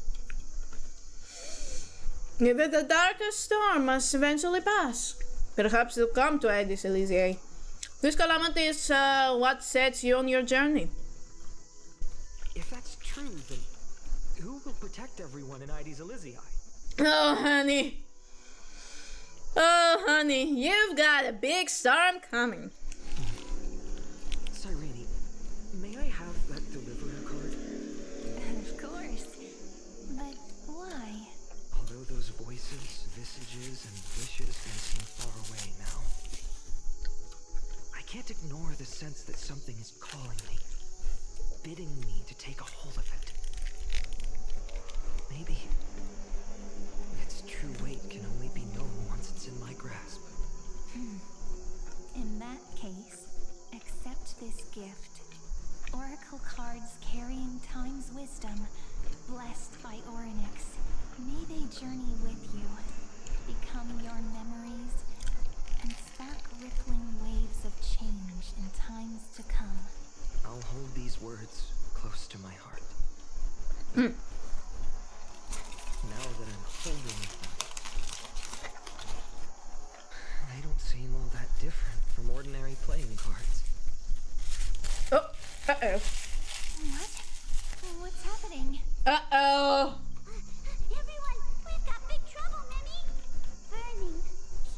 Even the darkest storm must eventually pass. Perhaps you'll come to Heirs Elysiae. This calamity is what sets you on your journey. If that's true, then who will protect everyone in Heirs Elysiae? Oh, honey. Oh, honey, you've got a big storm coming. Cyrene, may I have that deliverer card? Of course. But why? Although those voices, visages, and wishes may seem far away now, I can't ignore the sense that something is calling me, bidding me to take a hold of it. Maybe its true weight can only be known once it's in my grasp. In that case, accept this gift. Oracle cards carrying time's wisdom, blessed by Orynyx. May they journey with you, become your memories, and spark rippling waves of change in times to come. I'll hold these words close to my heart. Now that I'm holding them, they don't seem all that different from ordinary playing cards. Oh, uh-oh. What? What's happening? Uh-oh. Everyone, we've got big trouble, Mimi. Burning,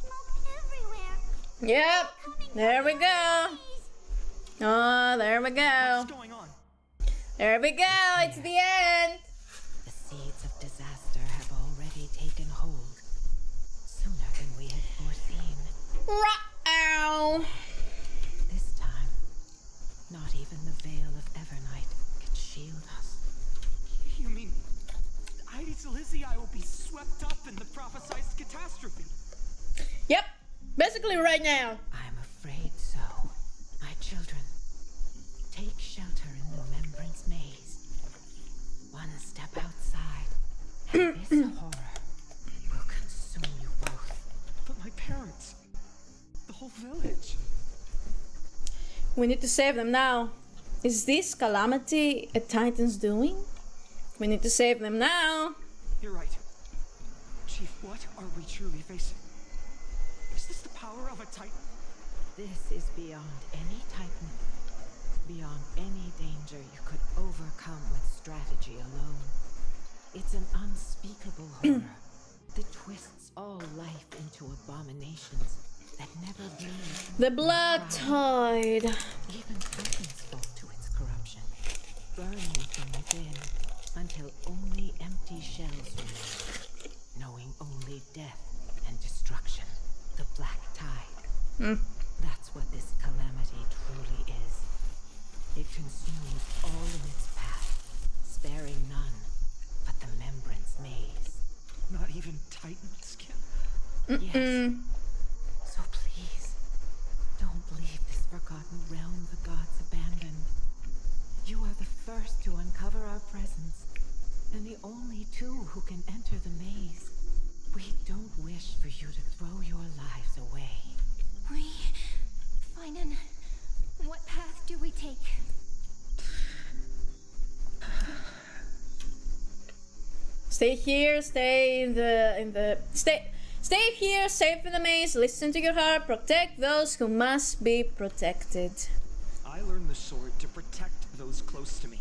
smoke everywhere. Yep, there we go. Oh, there we go. What's going on? There we go, it's the end. The seeds of disaster have already taken hold, sooner than we had foreseen. Ow. This time, not even the veil of Evernight can shield us. You mean Heirs Elysiae will be swept up in the prophesied catastrophe? Yep, basically right now. I'm afraid so. My children, take shelter in the Remembrance Maze. One step outside, and this horror will consume you both. But my parents, the whole village. We need to save them now. Is this calamity a Titan's doing? We need to save them now. You're right. Chief, what are we truly facing? Is this the power of a Titan? This is beyond any Titan, beyond any danger you could overcome with strategy alone. It's an unspeakable horror that twists all life into abominations that never bleed. The Blood Tide. Even Titans fall to its corruption, burning from within until only empty shells remain, knowing only death and destruction. The Black Tide. That's what this calamity truly is. It consumes all in its path, sparing none but the Remembrance Maze. Not even Titans can. Yes. So please, don't leave this forgotten realm the gods abandoned. You are the first to uncover our presence, and the only two who can enter the maze. We don't wish for you to throw your lives away. Phainon, what path do we take? Stay here, stay here, safe in the maze, listen to your heart, protect those who must be protected. I learned the sword to protect those close to me.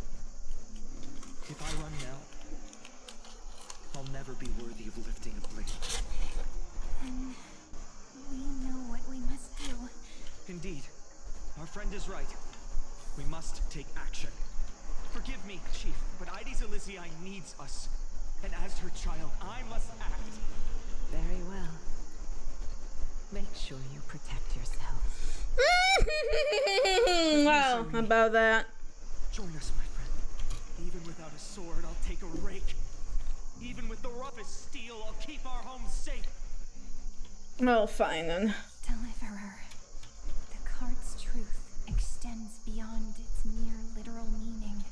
If I run now, I'll never be worthy of lifting a blade. Then we know what we must do. Indeed, our friend is right. We must take action. Forgive me, Chief, but Ides Elysiae needs us. And as her child, I must act. Very well. Make sure you protect yourself. Wow, about that. Join us, my friend. Even without a sword, I'll take a rake. Even with the roughest steel, I'll keep our home safe. Oh, Phainon. Deliverer. The card's truth extends beyond its mere literal meaning.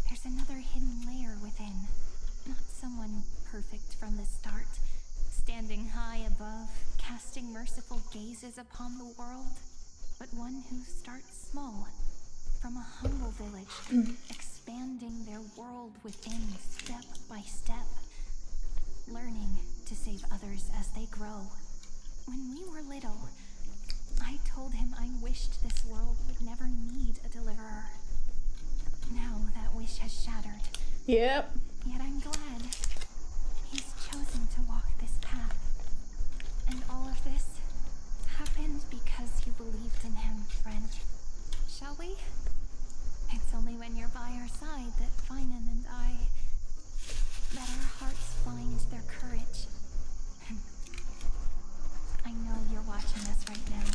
There's another hidden layer within. Not someone perfect from the start, standing high above, casting merciful gazes upon the world, but one who starts small, from a humble village, expanding their world within step by step, learning to save others as they grow. When we were little, I told him I wished this world would never need a deliverer. Now that wish has shattered. Yep. Yet I'm glad he's chosen to walk this path. And all of this happened because you believed in him, friend. Shall we? It's only when you're by our side that Phainon and that our hearts find their courage. I know you're watching us right now.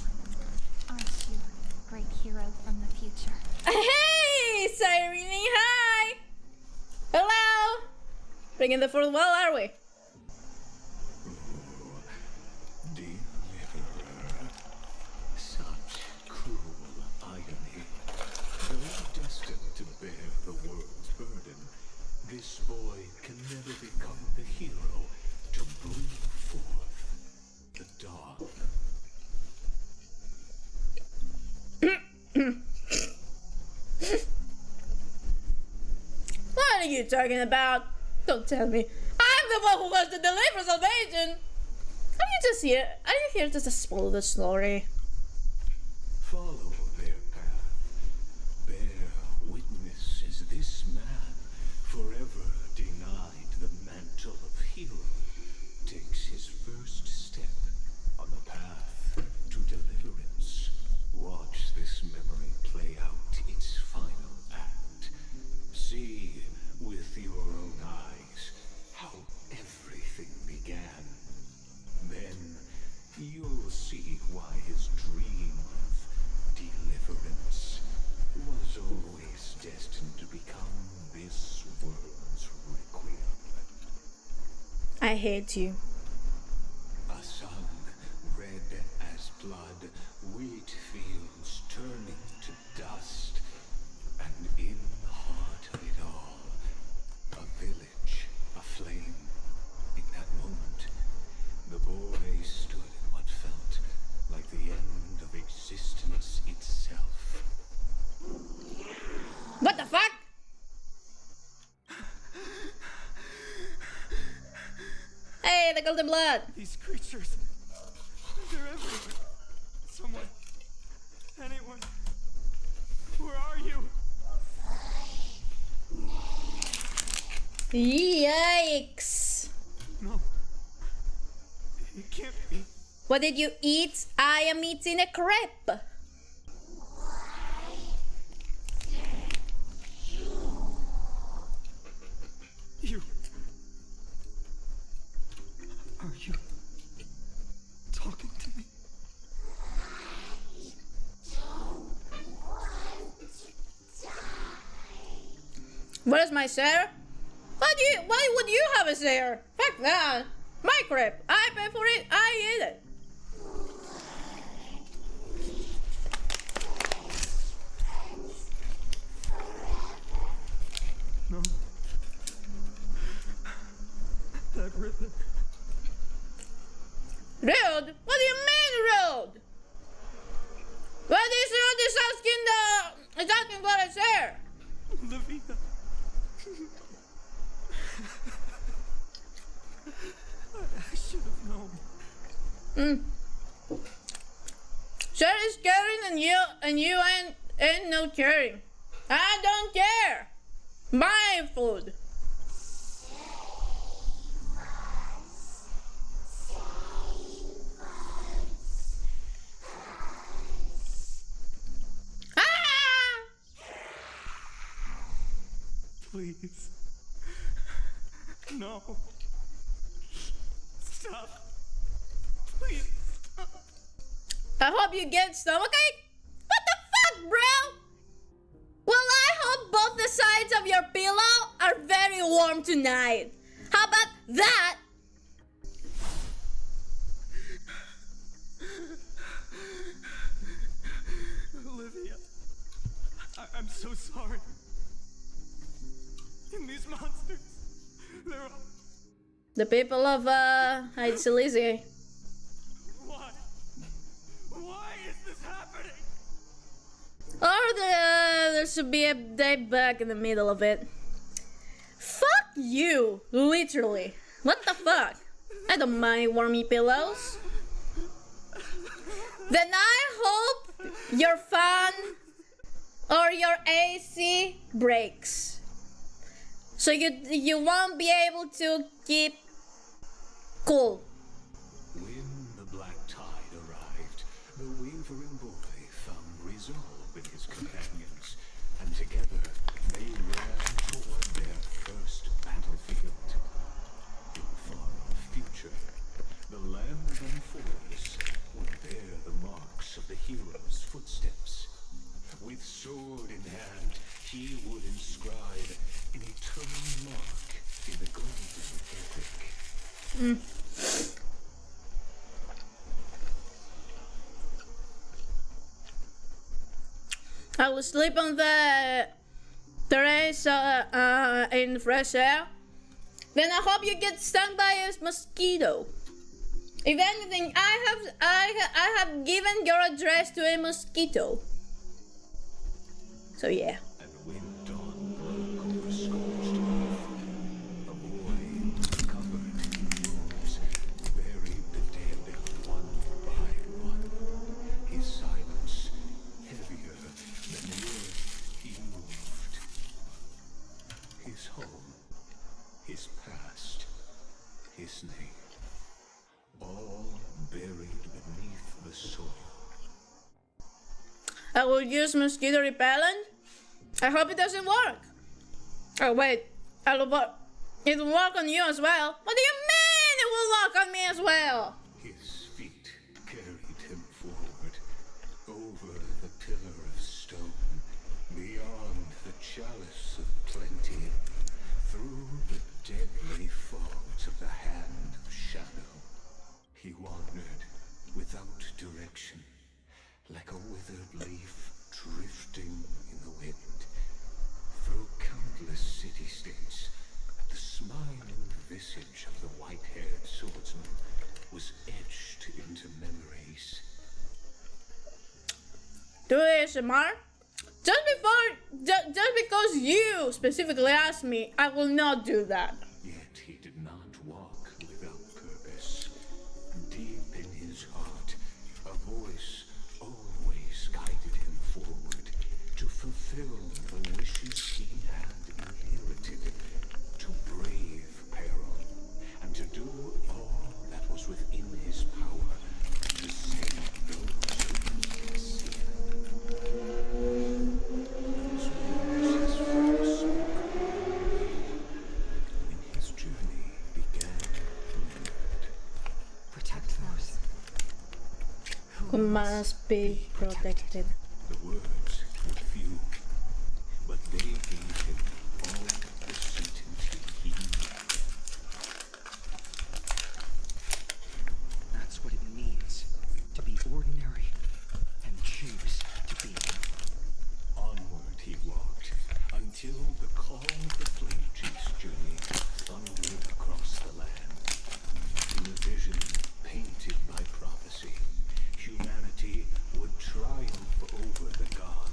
Aren't you, great hero from the future? Hey, Cyrene, hi! Hello! Bringing the fourth wall, are we? Deliverer. Such cruel irony. Though destined to bear the world's burden, this boy can never become the hero to bring forth the dawn. What are you talking about? Don't tell me. I'm the one who was to deliver salvation. Are you just here? Are you here just to spoil the story? Follow their path. Bear witness as this man, forever denied the mantle of hero, takes his first step on the path to deliverance. Watch this memory play out its final act. See with your own eyes how everything began. Then you'll see why his dream of deliverance was always destined to become this world's requiem. I hate you. A sun red as blood, wheat fields turning to dust, and in the heart of it all, a village aflame. In that moment, the boy stood in what felt like the end of existence itself. What the fuck? Hey, the golden blood. These creatures, they're everywhere. Someone, anyone, where are you? Yikes. No, it can't be. What did you eat? I am eating a crepe. You. Are you talking to me? What is my share? Why would you have a share? Fuck that. My crepe. I pay for it. I eat it. No. Sherry's caring and you ain't no caring. I don't care. My food. Please. No. Stop. Please stop. I hope you get stomachache. What the fuck, bro? Well, I hope both the sides of your pillow are very warm tonight. How about that? Olivia, I'm so sorry. And these monsters, they're all... The people of Heirs. Why? Why is this happening? Or there should be a day back in the middle of it. Fuck you, literally. What the fuck? I don't mind warmy pillows. Then I hope your fan or your AC breaks. So you won't be able to keep cool. When the black tide arrived, the wavering boy found resolve in his companions, and together they ran toward their first battlefield. In the far-off future, the land of amphoreus would bear the marks of the hero's footsteps. With sword in hand, he would inscribe an eternal mark in the golden epic. I will sleep on the terrace in fresh air. Then I hope you get stung by a mosquito. If anything, I have given your address to a mosquito. So yeah. And when dawn broke over scorched earth, a boy, covered in wounds, buried the dead one by one. His silence heavier than the earth he moved. His home, his past, his name, all buried beneath the soil. I will use mosquito repellent. I hope it doesn't work. Oh wait, it will work on you as well. What do you mean it will work on me as well? His feet carried him forward, over the pillar of stone, beyond the chalice of plenty, through the deadly fogs of the hand of shadow. He wandered without direction, like a withered leaf drifting in the wind. Through countless city-states, the smiling visage of the white-haired swordsman was etched into memories. Do ASMR? Just because you specifically asked me, I will not do that. Yet he did not walk without purpose. Deep in his heart, a voice always guided him forward to fulfill the wishes he had inherited, to brave peril, and to do all that was within his power to save those who he see. Those words his friends spoke when his journey began inward. Protect those Who must be protected. The words were few, but they gave him all the certainty he needed. That's what it means to be ordinary and choose to be. Onward he walked, until the call of the flame chief's journey thundered across the land. In a vision painted by prophecy, humanity would triumph over the gods.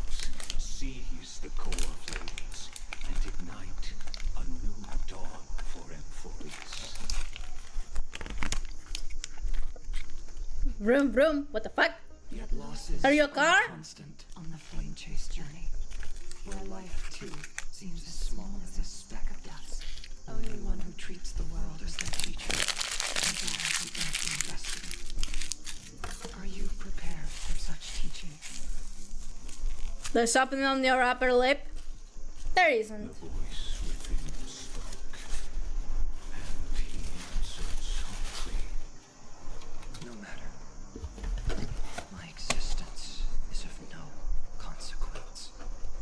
Vroom vroom. What the fuck? Yet losses Are you a car? constant on the flame chase journey, where life too seems as small as a speck of dust. Only one who treats the world as their teacher and bears the empty destiny. Are you prepared for such teaching? There's something on your upper lip? There isn't. The voice within spoke, and he answered softly. No matter. My existence is of no consequence.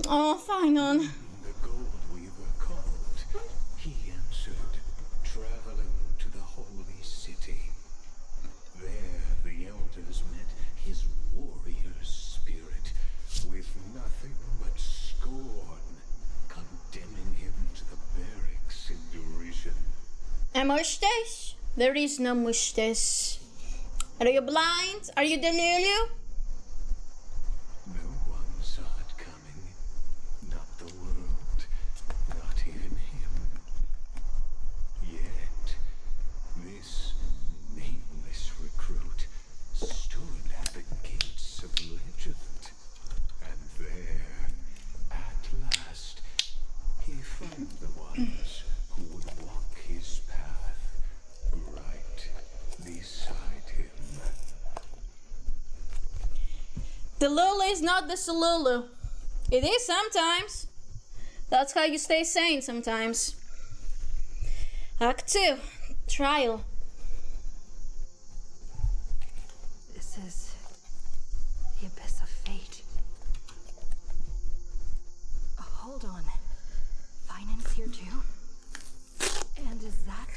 Oh, phainon. The gold weaver called. He answered, traveling to the holy city. There the elders met his warrior spirit, with nothing but scorn, condemning him to the barracks in derision. A mustache? There is no mustache. Are you blind? Are you delulu? No one saw it coming. Not the world, not even him. Yet, this nameless recruit stood at the gates of legend. And there, at last, he found the ones who would walk his path right beside him. The Lulu is not the Sululu. It is sometimes. That's how you stay sane sometimes. Act 2. Trial. This is the abyss of fate. Hold on. Pheinon's here too? And is that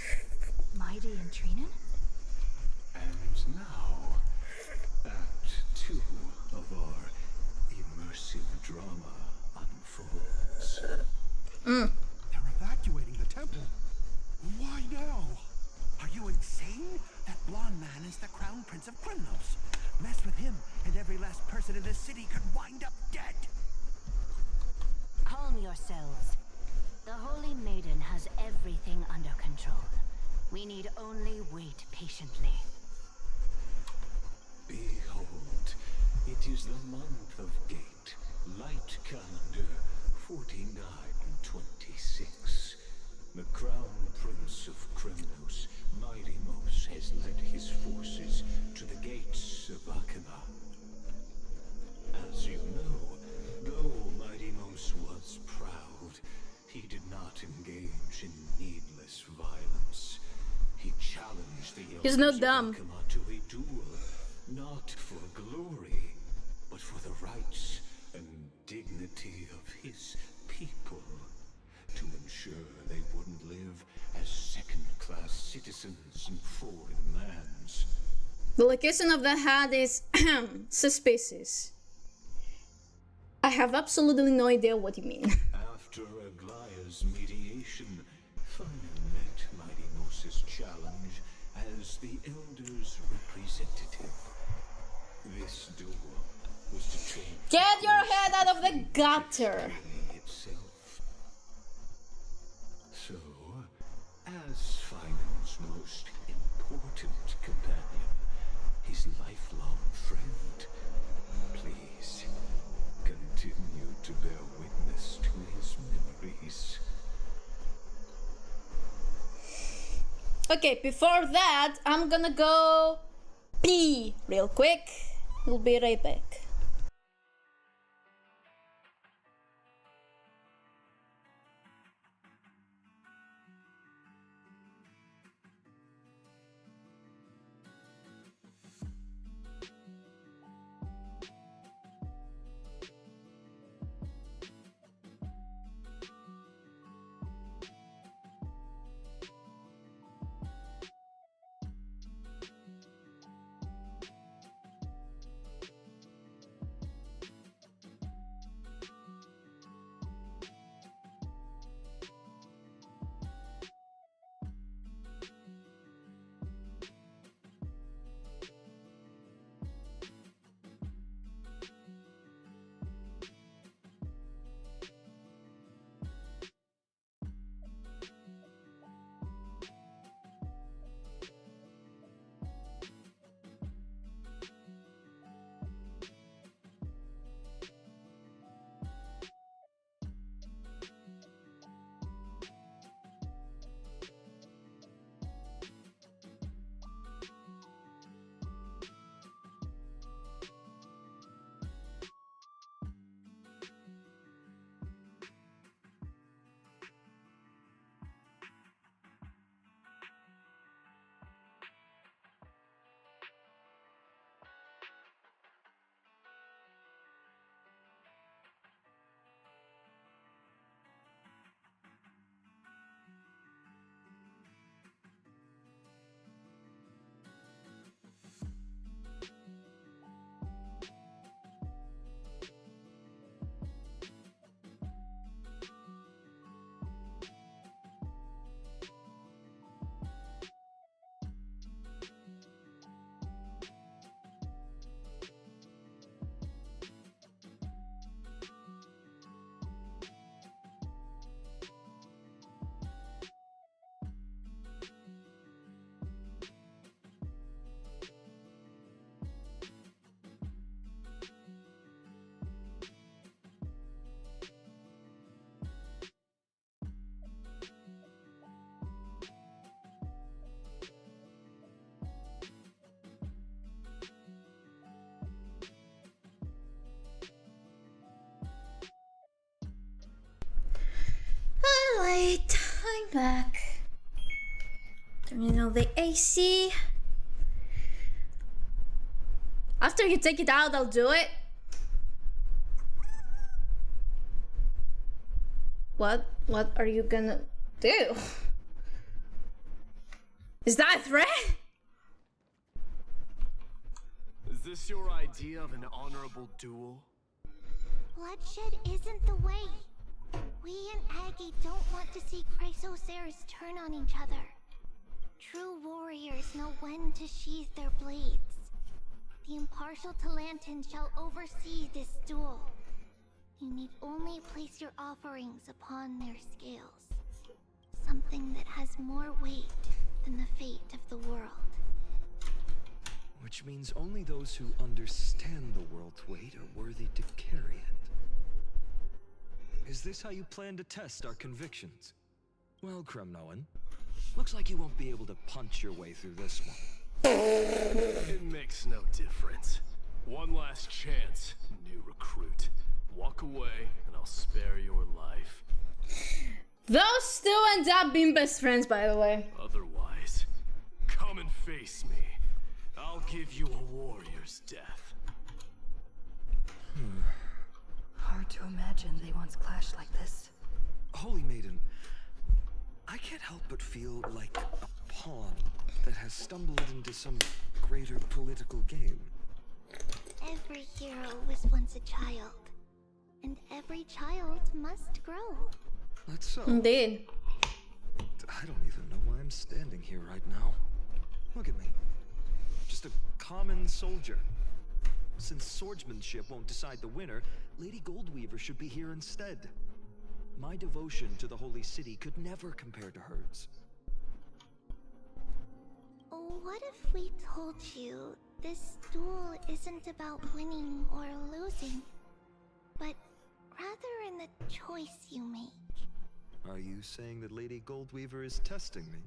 Mighty and Trinan? And now, Act 2 of our immersive drama unfolds. They're evacuating the temple. Why now? Are you insane? That blonde man is the crown prince of Chrysos. Mess with him, and every last person in this city could wind up dead. Calm yourselves. The Holy Maiden has everything under control. We need only wait patiently. Behold, it is the month of Gate, light calendar 4926. The crown prince of Chrysos, Mighty-Mos, has led his forces to the gates of Aquila. As you know, though Mighty-Mos was proud, he did not engage in needless violence. He challenged the He's not elders of dumb. Aquila to a duel, not for glory, but for the rights and dignity of his people, to ensure they wouldn't live as second-class citizens in foreign lands. The location of the hat is suspicious. I have absolutely no idea what you mean. After Aglaya's mediation, Phainon met Mighty-Mos' challenge as the Elder's representative. This duel was to change Get your head out of the gutter! itself. So, as Phainon's most important companion, his lifelong friend, please continue to bear witness to his memories. Okay, before that, I'm gonna go pee real quick. We'll be right back. back. Turning on the AC. After you take it out, I'll do it. What are you gonna do? Is that a threat? Is this your idea of an honorable duel? Bloodshed isn't the way. We and Aggie don't want to see chrysos heirs turn on each other. True warriors know when to sheathe their blades. The impartial Talantan shall oversee this duel. You need only place your offerings upon their scales. Something that has more weight than the fate of the world. Which means only those who understand the world's weight are worthy to carry it. Is this how you plan to test our convictions? Well, Kremnoan, looks like you won't be able to punch your way through this one. It makes no difference. One last chance, new recruit. Walk away, and I'll spare your life. Those two end up being best friends, by the way. Otherwise, come and face me. I'll give you a warrior's death. Hard to imagine they once clashed like this. Holy Maiden, I can't help but feel like a pawn that has stumbled into some greater political game. Every hero was once a child. And every child must grow. That's so. Indeed. I don't even know why I'm standing here right now. Look at me. Just a common soldier. Since swordsmanship won't decide the winner, Lady Goldweaver should be here instead. My devotion to the Holy City could never compare to hers. What if we told you this duel isn't about winning or losing, but rather in the choice you make? Are you saying that Lady Goldweaver is testing me?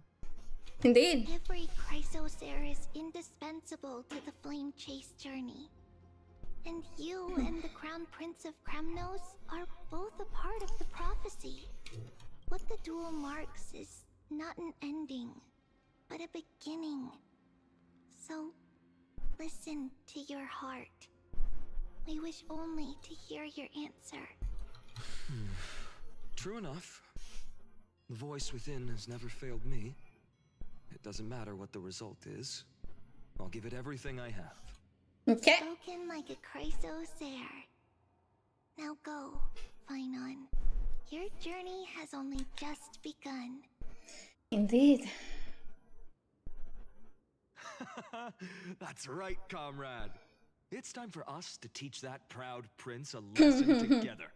Indeed. Every chrysos heir is indispensable to the flame chase journey. And you and the Crown Prince of Kremnos are both a part of the prophecy. What the duel marks is not an ending, but a beginning. So, listen to your heart. We wish only to hear your answer. True enough. The voice within has never failed me. It doesn't matter what the result is. I'll give it everything I have. Okay. Spoken like a chrysos heir. Now go, phainon. Your journey has only just begun. Indeed. That's right, comrade. It's time for us to teach that proud prince a lesson together.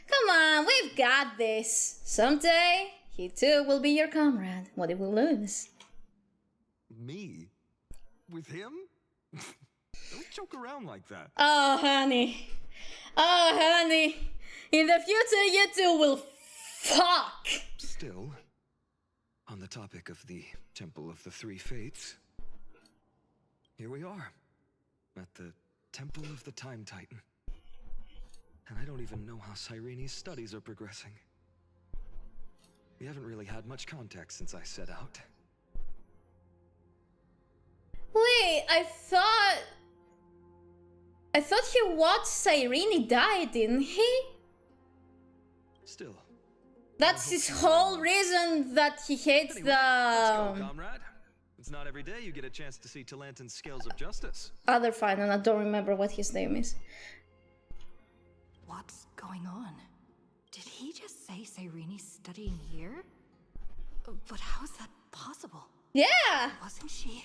Come on, we've got this. Someday, he too will be your comrade. What if we lose? Me? With him? Don't joke around like that. Oh, honey. Oh, honey. In the future, you two will fuck. Still, on the topic of the Temple of the Three Fates, here we are, at the Temple of the Time Titan. And I don't even know how Cyrene's studies are progressing. We haven't really had much contact since I set out. Wait, I thought he watched Cyrene die, didn't he? Still. That's his whole reason that he hates Anyway, let's go, the comrade. It's not every day you get a chance to see Talantan's scales of justice. other phainon. I don't remember what his name is. What's going on? Did he just say Cyrene's studying here? But how is that possible? Yeah! Wasn't she?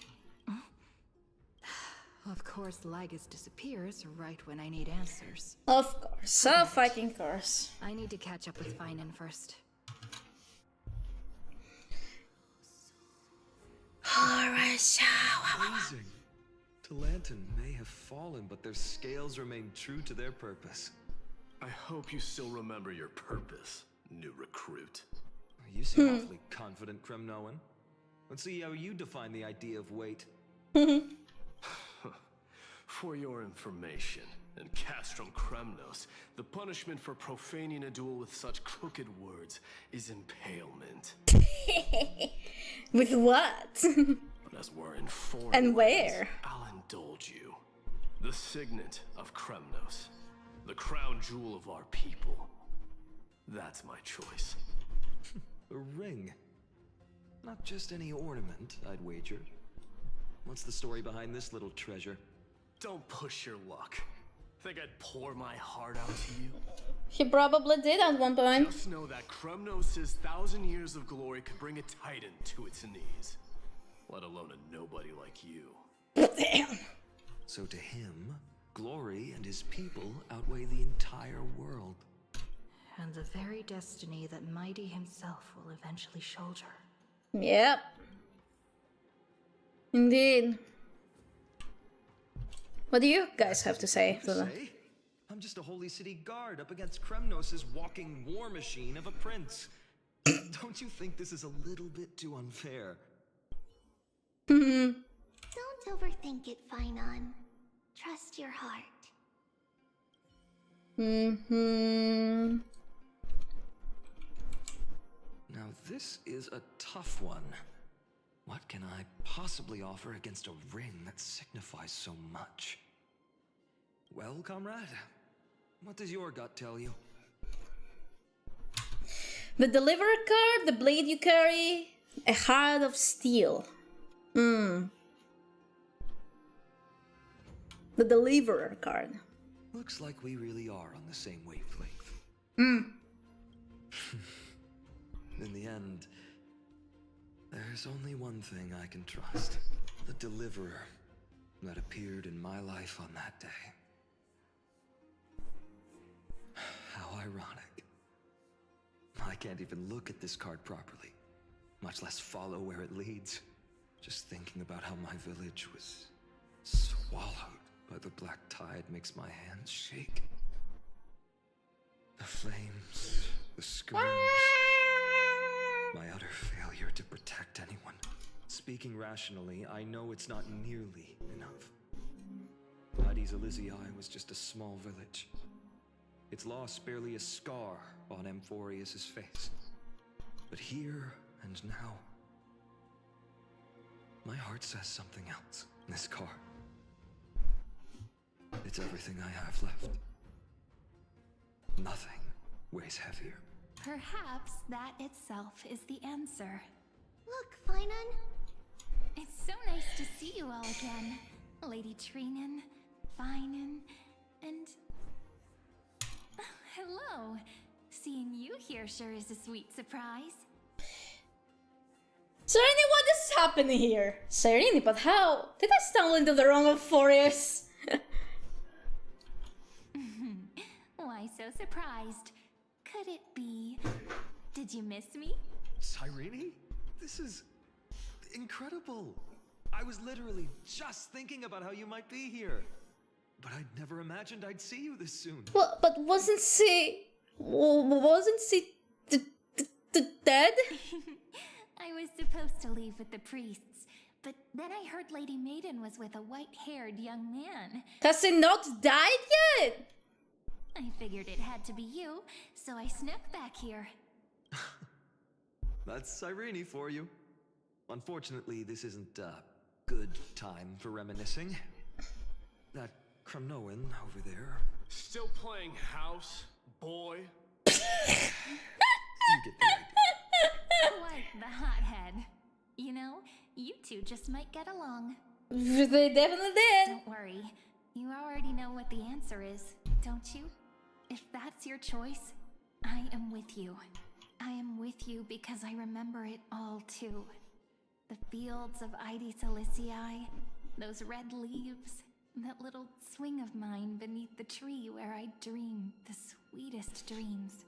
Of course, Lygus disappears right when I need answers. Of course. So fucking course. I need to catch up with phainon first. Alright, so... Amazing. Talantan may have fallen, but their scales remain true to their purpose. I hope you still remember your purpose, new recruit. You seem awfully confident, Kremnoan. Let's see how you define the idea of weight. For your information, And Castrum Kremnos, the punishment for profaning a duel with such crooked words is impalement. With what? But as we're in foreign And where? lands, I'll indulge you. The signet of Kremnos, the crown jewel of our people. That's my choice. A ring. Not just any ornament, I'd wager. What's the story behind this little treasure? Don't push your luck. Think I'd pour my heart out to you? He probably did at one point. Just know that Kremnos' 1,000 years of glory could bring a titan to its knees. Let alone a nobody like you. Damn. So to him, glory and his people outweigh the entire world. And the very destiny that Mighty himself will eventually shoulder. Yep. Indeed. What do you guys have to say to that? I'm just a holy city guard up against Kremnos' walking war machine of a prince. Don't you think this is a little bit too unfair? Don't overthink it, phainon. Trust your heart. Now this is a tough one. What can I possibly offer against a ring that signifies so much? Well, comrade, what does your gut tell you? The deliverer card, the blade you carry, a heart of steel. The deliverer card. Looks like we really are on the same wavelength. In the end, there's only one thing I can trust. The deliverer that appeared in my life on that day. How ironic. I can't even look at this card properly, much less follow where it leads. Just thinking about how my village was swallowed by the black tide makes my hands shake. The flames, the screams, my utter failure to protect anyone. Speaking rationally, I know it's not nearly enough. Heirs was just a small village. Its loss barely a scar on amphoreus' face. But here and now, my heart says something else. This card. It's everything I have left. Nothing weighs heavier. Perhaps that itself is the answer. Look, phainon. It's so nice to see you all again. Lady Trinan, phainon, and... hello. Seeing you here sure is a sweet surprise. Serenity, what is happening here? Serenity, but how? Did I stumble into the wrong amphoreus? Why so surprised? Could it be... Did you miss me? Cyrene? This is... incredible. I was literally just thinking about how you might be here. But I'd never imagined I'd see you this soon. Well, but wasn't she dead? I was supposed to leave with the priests, but then I heard Lady Maiden was with a white-haired young man. Has he not died yet? I figured it had to be you, so I snuck back here. That's Cyrene for you. Unfortunately, this isn't a good time for reminiscing. That Kremnoan over there. Still playing house, boy? You get the idea. Quite the hothead. You know, you two just might get along. They definitely did. Don't worry. You already know what the answer is, don't you? If that's your choice, I am with you. I am with you because I remember it all too. The fields of Ide Silicii, those red leaves, that little swing of mine beneath the tree where I dreamed the sweetest dreams.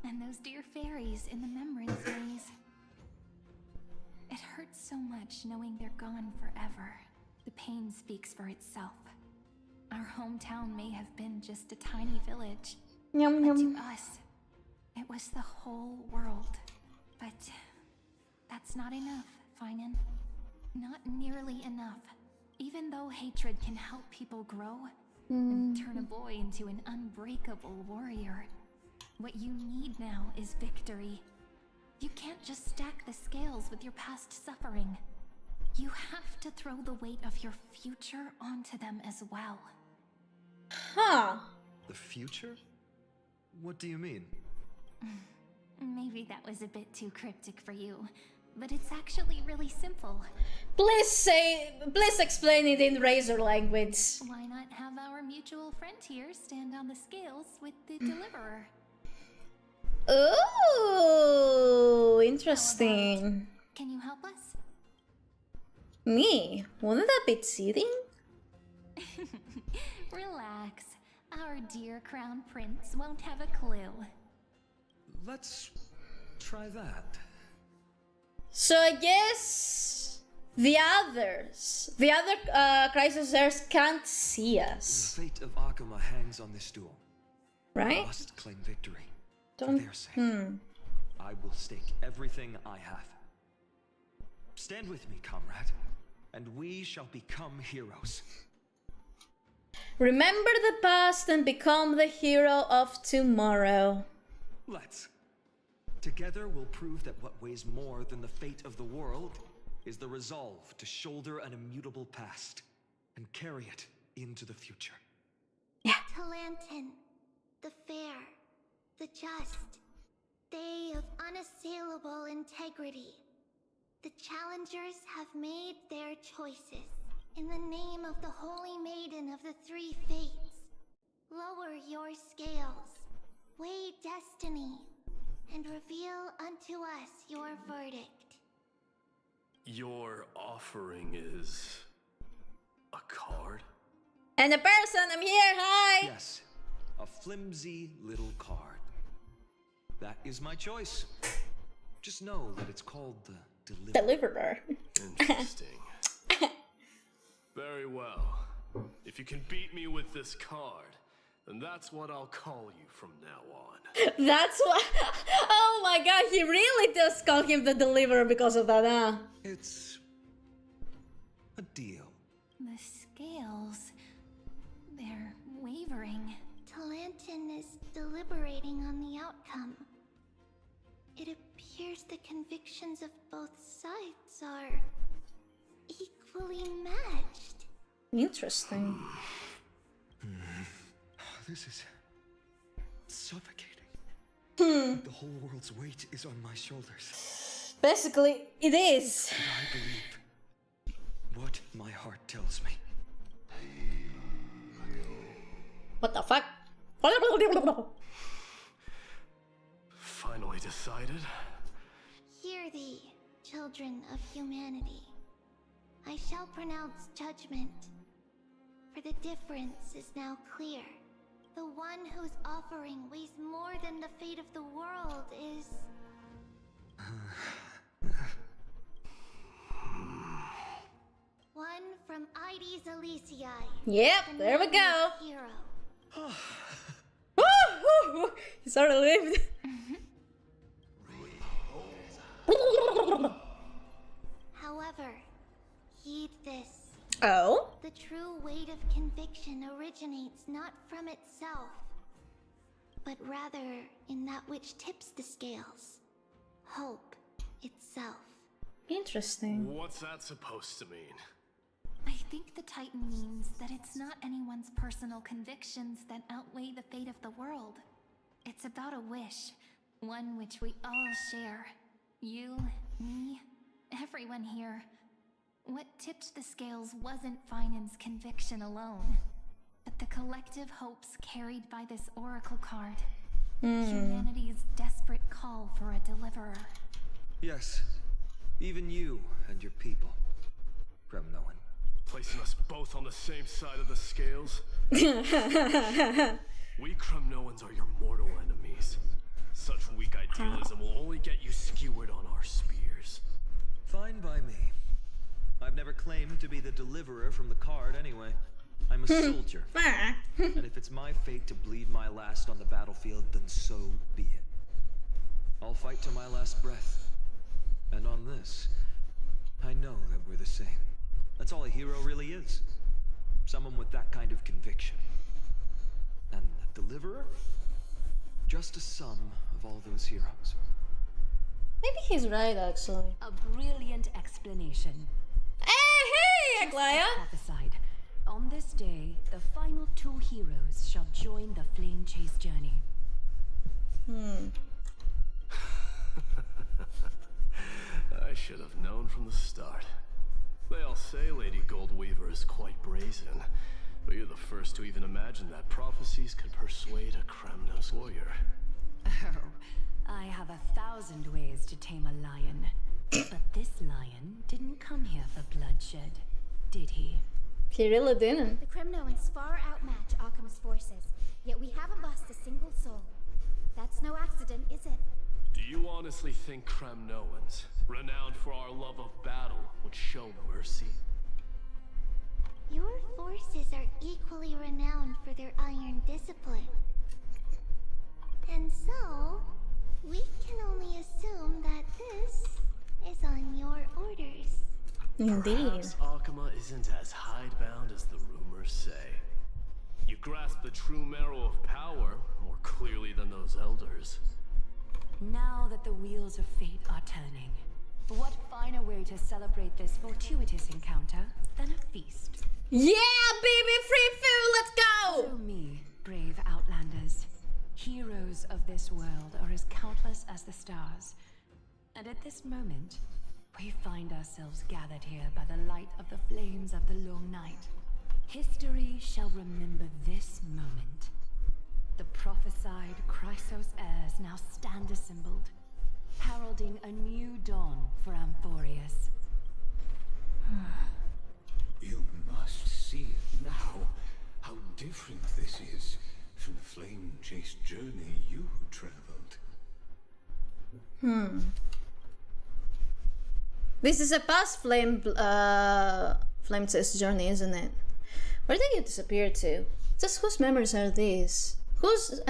And those dear fairies in the Membrance maze. It hurts so much knowing they're gone forever. The pain speaks for itself. Our hometown may have been just a tiny village, Yum, but yum. to us, it was the whole world. But that's not enough, phainon. Not nearly enough. Even though hatred can help people grow, and turn a boy into an unbreakable warrior. What you need now is victory. You can't just stack the scales with your past suffering. You have to throw the weight of your future onto them as well. Huh. The future? What do you mean? Maybe that was a bit too cryptic for you, but it's actually really simple. Please explain it in Razor language. Why not have our mutual friend here stand on the scales with the deliverer? Oh, interesting. Can you help us? Me? Wouldn't that be cheating? Relax. Our dear crown prince won't have a clue. Let's try that. So I guess the other Chrysos heirs can't see us, The fate of Akuma hangs on this duel. right? I must claim victory. For Don't. their sake. I will stake everything I have. Stand with me, comrade, and we shall become heroes. Remember the past and become the hero of tomorrow. Let's. Together we'll prove that what weighs more than the fate of the world is the resolve to shoulder an immutable past and carry it into the future. Talantin, the fair, the just, they of unassailable integrity. The challengers have made their choices. In the name of the Holy Maiden of the Three Fates, lower your scales, weigh destiny, and reveal unto us your verdict. Your offering is a card? And a person, I'm here, hi! Yes, a flimsy little card. That is my choice. Just know that it's called the Deliverer. Interesting. Very well. If you can beat me with this card, then that's what I'll call you from now on. That's what. Oh my god, he really does call him the Deliverer because of that, huh? It's a deal. The scales, they're wavering. Talantin is deliberating on the outcome. It appears the convictions of both sides are equally matched. Interesting. This is suffocating. The whole world's weight is on my shoulders. Basically, it is. And I believe what my heart tells me. What the fuck? Finally decided? Hear thee, children of humanity. I shall pronounce judgment, for the difference is now clear. The one whose offering weighs more than the fate of the world is... one from Ides Elysiae. Yep, the there we nameless go. Hero. He's already lived. However, heed this. Oh? The true weight of conviction originates not from itself, but rather in that which tips the scales. Hope itself. Interesting. What's that supposed to mean? I think the Titan means that it's not anyone's personal convictions that outweigh the fate of the world. It's about a wish, one which we all share. You, me, everyone here. What tipped the scales wasn't Phainon's conviction alone, but the collective hopes carried by this oracle card. Humanity's desperate call for a deliverer. Yes, even you and your people, Kremnoan. Placing us both on the same side of the scales? We Kremnoans are your mortal enemies. Such weak idealism will only get you skewered on our spears. Fine by me. I've never claimed to be the deliverer from the card anyway. I'm a soldier. And if it's my fate to bleed my last on the battlefield, then so be it. I'll fight to my last breath. And on this, I know that we're the same. That's all a hero really is. Someone with that kind of conviction. deliverer? Just a sum of all those heroes. Maybe he's right, actually. A brilliant explanation. Hey, Aglaya! Prophesied. On this day, the final 2 heroes shall join the flame chase journey. I should have known from the start. They all say Lady Goldweaver is quite brazen, but you're the first to even imagine that prophecies could persuade a Kremnos warrior. Oh, I have 1,000 ways to tame a lion. But this lion didn't come here for bloodshed, did he? He really didn't. The Kremnoans far outmatch Akama's forces, yet we haven't lost a single soul. That's no accident, is it? Do you honestly think Kremnoans, renowned for our love of battle, would show mercy? Your forces are equally renowned for their iron discipline. And so, we can only assume that this is on your orders. Indeed. Perhaps Akama isn't as hidebound as the rumors say. You grasp the true marrow of power more clearly than those elders. Now that the wheels of fate are turning, what finer way to celebrate this fortuitous encounter than a feast? Yeah, baby, free food, let's go! Follow me, brave outlanders. Heroes of this world are as countless as the stars. And at this moment, we find ourselves gathered here by the light of the flames of the long night. History shall remember this moment. The prophesied Chrysos heirs now stand assembled, heralding a new dawn for amphoreus. You must see it now, how different this is from the flame-chased journey you traveled. This is a past flame chase journey, isn't it? Where did you disappear to? Just whose memories are these? Whose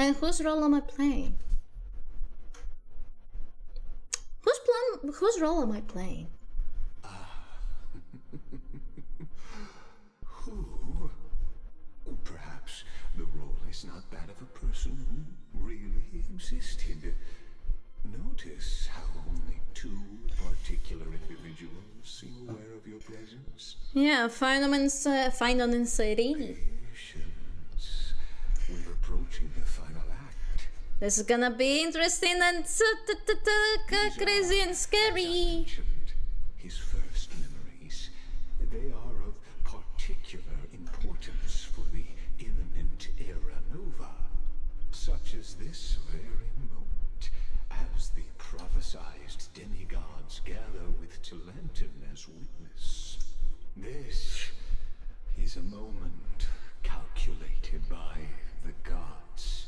role am I playing? Whose role am I playing? Who? Perhaps the role is not that of a person who really existed. Notice how only 2 particular individuals seem aware of your presence. Yeah, phainon and Ciri. Patience. We're approaching the final act. This is gonna be interesting and crazy and scary. His first memories, they are of particular importance for the imminent era nova, such as this very moment, as the prophesized demigods gather with Talentum as witness. This is a moment calculated by the gods.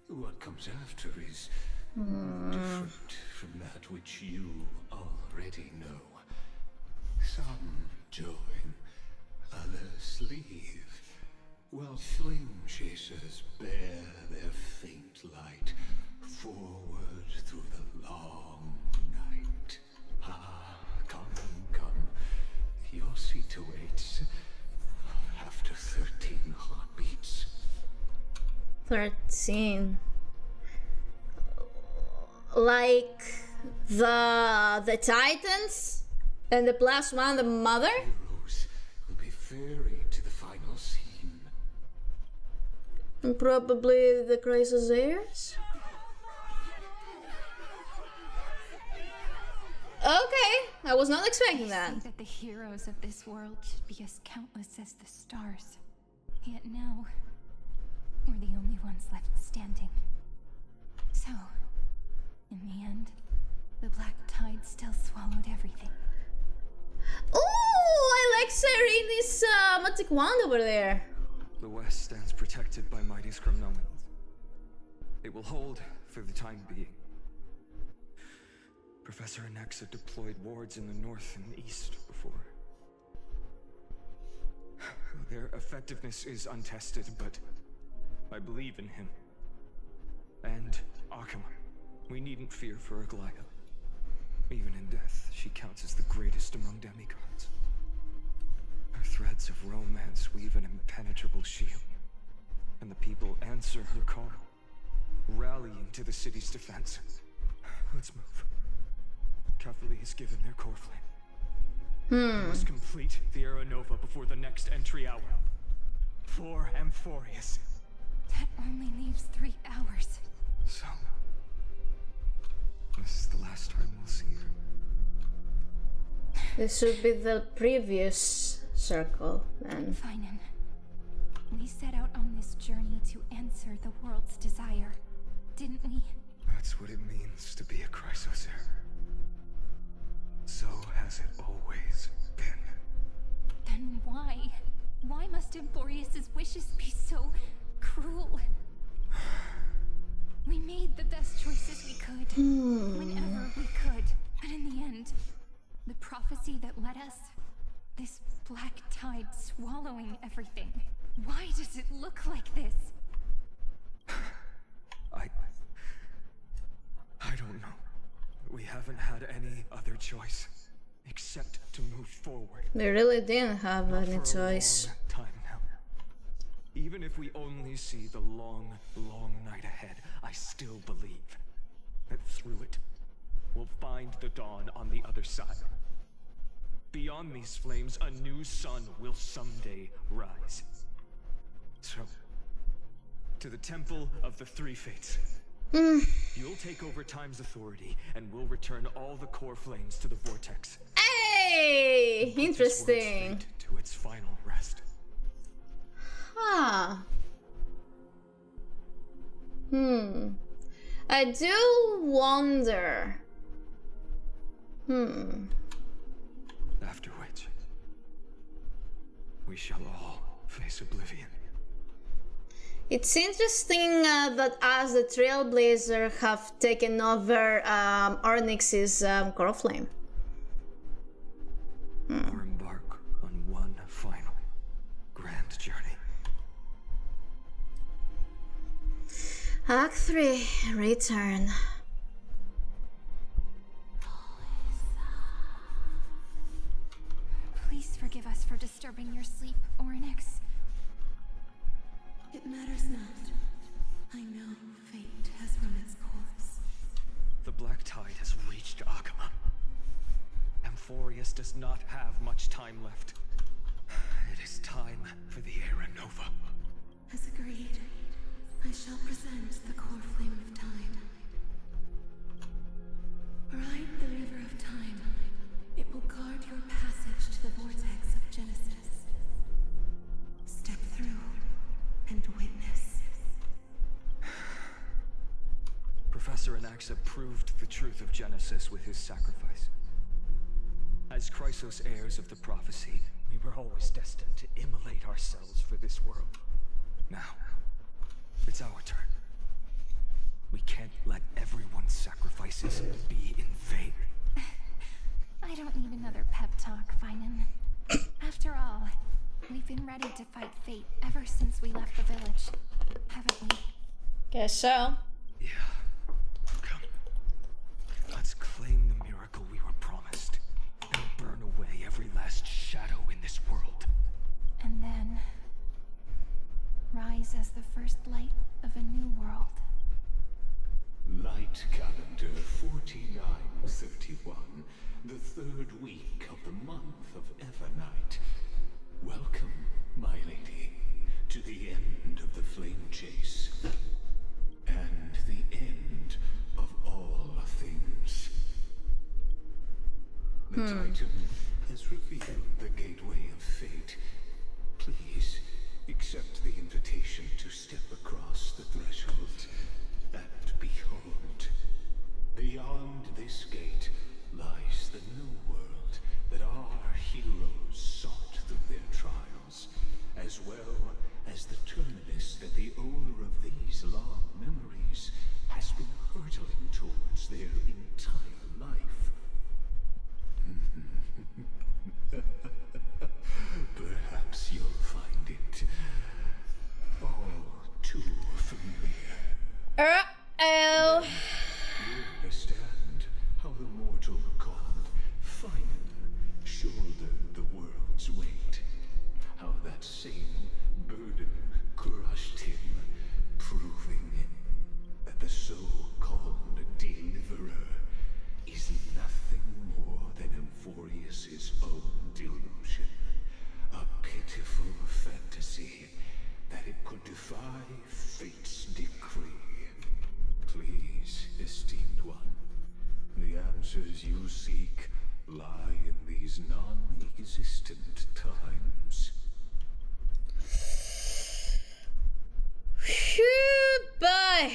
What comes after is different from that which you already know. Some join, others leave, while flame chasers bear their faint light forward through the long night. Ah, come. Your seat awaits after 13 heartbeats. 13. Like the Titans and the +1, the mother? Heroes will be ferried to the final scene. And probably the Chrysos heirs? Okay, I was not expecting that. I think that the heroes of this world should be as countless as the stars. Yet now, we're the only ones left standing. So, in the end, the black tide still swallowed everything. Ooh, I like Sereni's magic wand over there. The West stands protected by mighty Kremnoans. It will hold for the time being. Professor Anaxa deployed wards in the north and east before. Their effectiveness is untested, but I believe in him. And Akama. We needn't fear for Aglaya. Even in death, she counts as the greatest among demigods. Her threads of romance weave an impenetrable shield. and the people answer her call, rallying to the city's defense. Let's move. Cavalry has given their core flame. We must complete the Era Nova before the next entry hour. For Amphoreus. That only leaves 3 hours. So, this is the last time we'll see her. This should be the previous circle, then. Phainon. We set out on this journey to answer the world's desire, didn't we? That's what it means to be a chrysos heir. So has it always been. Then why? Why must Amphoreus' wishes be so cruel? We made the best choices we could, whenever we could. And in the end, the prophecy that led us, this black tide swallowing everything. Why does it look like this? I don't know. We haven't had any other choice, except to move forward. We really didn't have any choice. Time now. Even if we only see the long, long night ahead, I still believe that through it, we'll find the dawn on the other side. Beyond these flames, a new sun will someday rise. So, to the Temple of the Three Fates. You'll take over Time's authority, and we'll return all the core flames to the vortex. Hey, interesting. To its final rest. Huh. I do wonder. After which, we shall all face oblivion. It's interesting that as the Trailblazer have taken over Ornyx's core flame. Or embark on one final grand journey. Act 3, Return. Please forgive us for disturbing your sleep, Ornyx. It matters not. I know fate has run its course. The black tide has reached Akama. Amphoreus does not have much time left. It is time for the Era Nova. As agreed, I shall present the core flame of time. Ride the river of time. It will guard your passage to the vortex of Genesis. Step through and witness. Professor Anaxa proved the truth of Genesis with his sacrifice. As Chrysos heirs of the prophecy, we were always destined to immolate ourselves for this world. Now, it's our turn. We can't let everyone's sacrifices be in vain. I don't need another pep talk, Phainon. After all, we've been ready to fight fate ever since we left the village, haven't we? Guess so. Yeah. Come. Let's claim the miracle we were promised, and burn away every last shadow in this world. And then rise as the first light of a new world. Light calendar 4931, the third week of the month of Evernight. Welcome, my lady, to the end of the flame chase. And the end of all things. The Titan has revealed the gateway of fate. Please accept the invitation to step across the threshold. And behold, beyond this gate lies the new world that our heroes sought through their trials, as well as the terminus that the owner of these long memories has been hurtling towards their entire life. Perhaps you'll find it all too familiar. Uh-oh. You understand how the mortal called Phainon shouldered the world's weight. How that same burden crushed him answers you seek lie in these non-existent times. Phew, bye.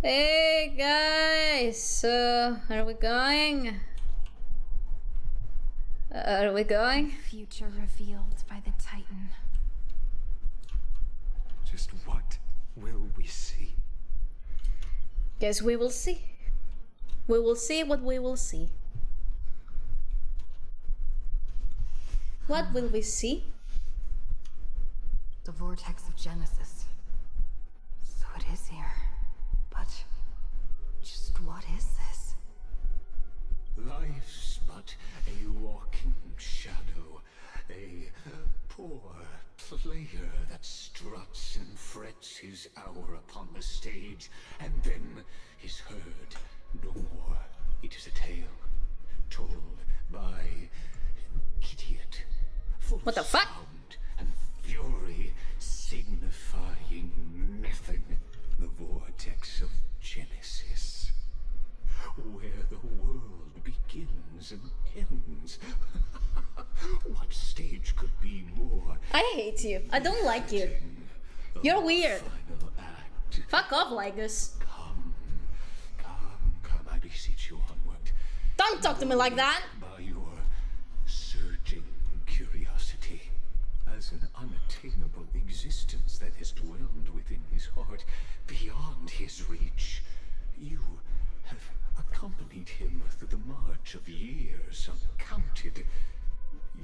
Hey guys, are we going? Are we going? Future revealed by the Titan. Just what will we see? Guess we will see. We will see what we will see. What will we see? The vortex of Genesis. So it is here. But just what is this? Life's but a walking shadow, a poor player that struts and frets his hour upon the stage, and then is heard no more. It is a tale told by an idiot, full What the of fuck? sound and fury, signifying nothing. The vortex of Genesis, where the world begins and ends. What stage could be more? I hate you. I don't like you. You're weird. Fuck off, Lygus. Come, I beseech you onward. Don't talk to me like that. By your surging curiosity, as an unattainable existence that has dwelled within his heart, beyond his reach, you have accompanied him through the march of years uncounted.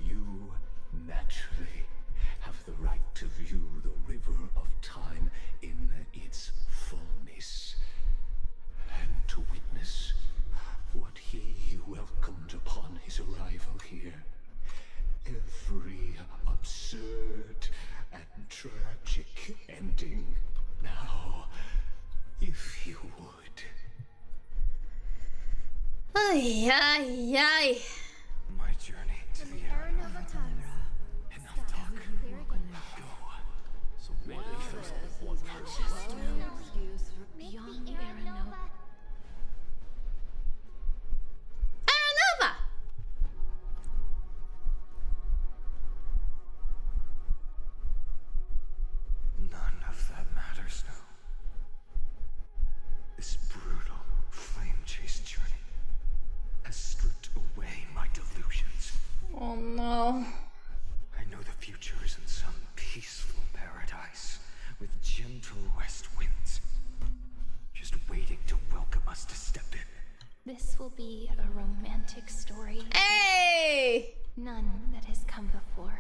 You naturally have the right to view the river of time in its fullness, and to witness what he welcomed upon his arrival here. Every absurd and tragic ending. Now, if you would. Ay, ay, ay. My journey to the enough talk. Go. So what if there's only one person left? Beyond the Aranova. Aranova! None of that matters now. This brutal, flame-chased journey has stripped away my delusions. Oh no. I know the future is in some peaceful paradise with gentle west winds, just waiting to welcome us to step in. This will be a romantic story. Hey! None that has come before.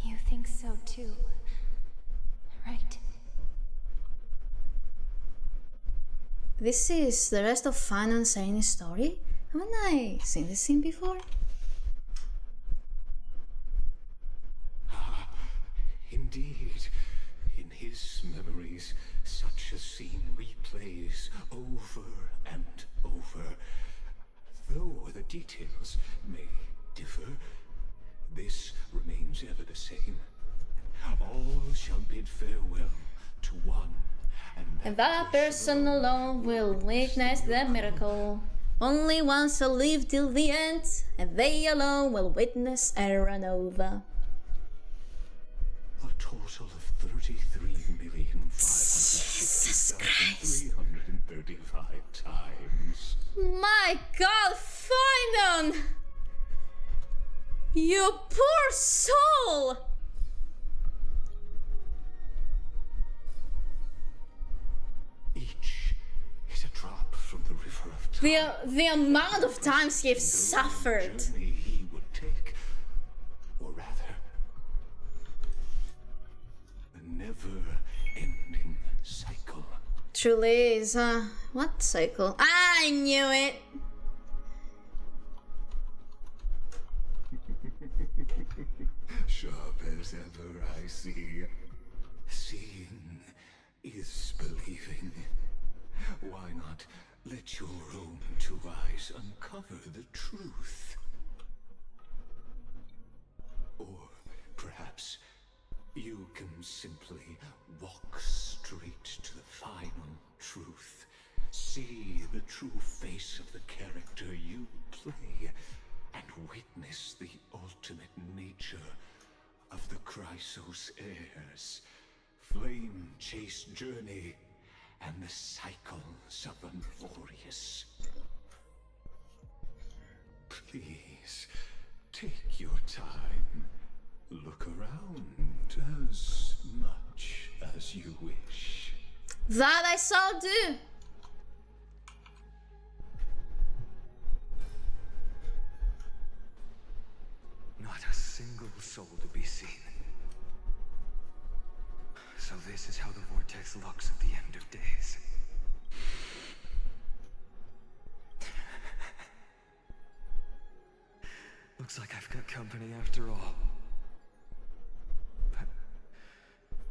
You think so too, right? This is the rest of Phainon saying his story? Haven't I seen this scene before? Indeed, in his memories, such a scene replays over and over. Though the details may differ, this remains ever the same. All shall bid farewell to one, And that person alone will witness the miracle. Only one shall live till the end, and they alone will witness Aranova. a total of 33,560,335 times. My god, Phainon! You poor soul! Each is a drop from the river of time. The amount of times you've suffered. Journey he would take, or rather, a never-ending cycle. Truly is, what cycle? I knew it! Sharp as ever, I see. Seeing is believing. Why not let your own two eyes uncover the truth? Or perhaps you can simply walk straight to the final truth, See the true face of the character you play, and witness the ultimate nature of the chrysos heirs, flame-chased journey, and the cycles of amphoreus. Please, take your time. Look around as much as you wish. That I shall do. Not a single soul to be seen. So this is how the vortex looks at the end of days. Looks like I've got company after all. But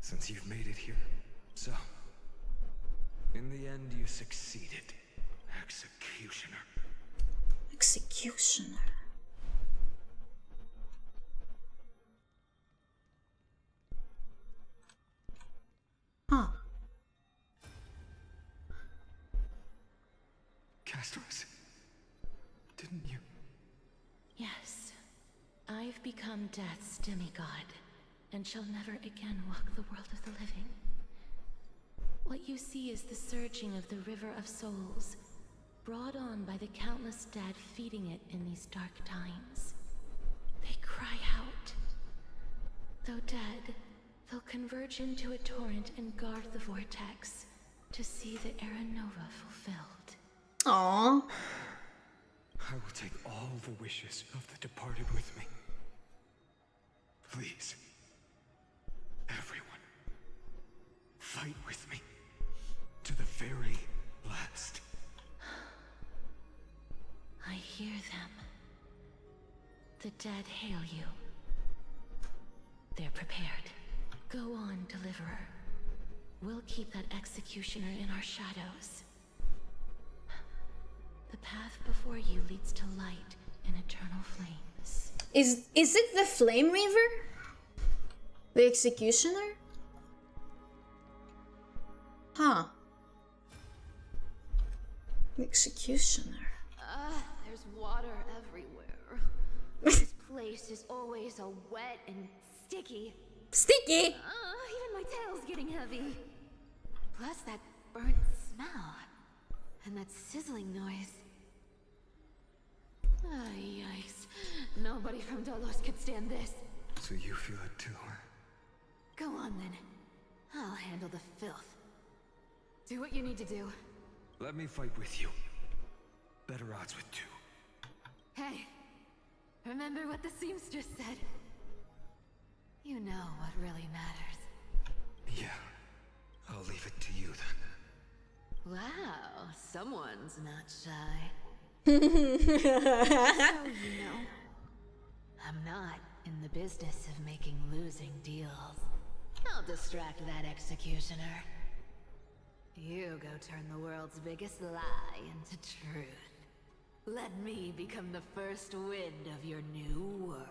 since you've made it here, so in the end you succeeded, executioner. Executioner. Huh. Castorice, didn't you? Yes, I've become Death's demigod, and shall never again walk the world of the living. What you see is the surging of the river of souls, brought on by the countless dead feeding it in these dark times. They cry out. Though dead, they'll converge into a torrent and guard the vortex to see the era nova fulfilled. Aww. I will take all the wishes of the departed with me. Please, everyone, fight with me to the very last. I hear them. The dead hail you. They're prepared. Go on, Deliverer. We'll keep that executioner in our shadows. The path before you leads to light and eternal flames. Is it the Flame Reaver? The executioner? Huh. The executioner. There's water everywhere. This place is always so wet and sticky. Sticky? Even my tail's getting heavy. Plus that burnt smell. And that sizzling noise. Yikes. Nobody from Dolos could stand this. So you feel it too, huh? Go on then. I'll handle the filth. Do what you need to do. Let me fight with you. Better odds with two. Hey, remember what the seamstress said? You know what really matters. Yeah, I'll leave it to you then. Wow, someone's not shy. So you know, I'm not in the business of making losing deals. I'll distract that executioner. You go turn the world's biggest lie into truth. Let me become the first wind of your new world.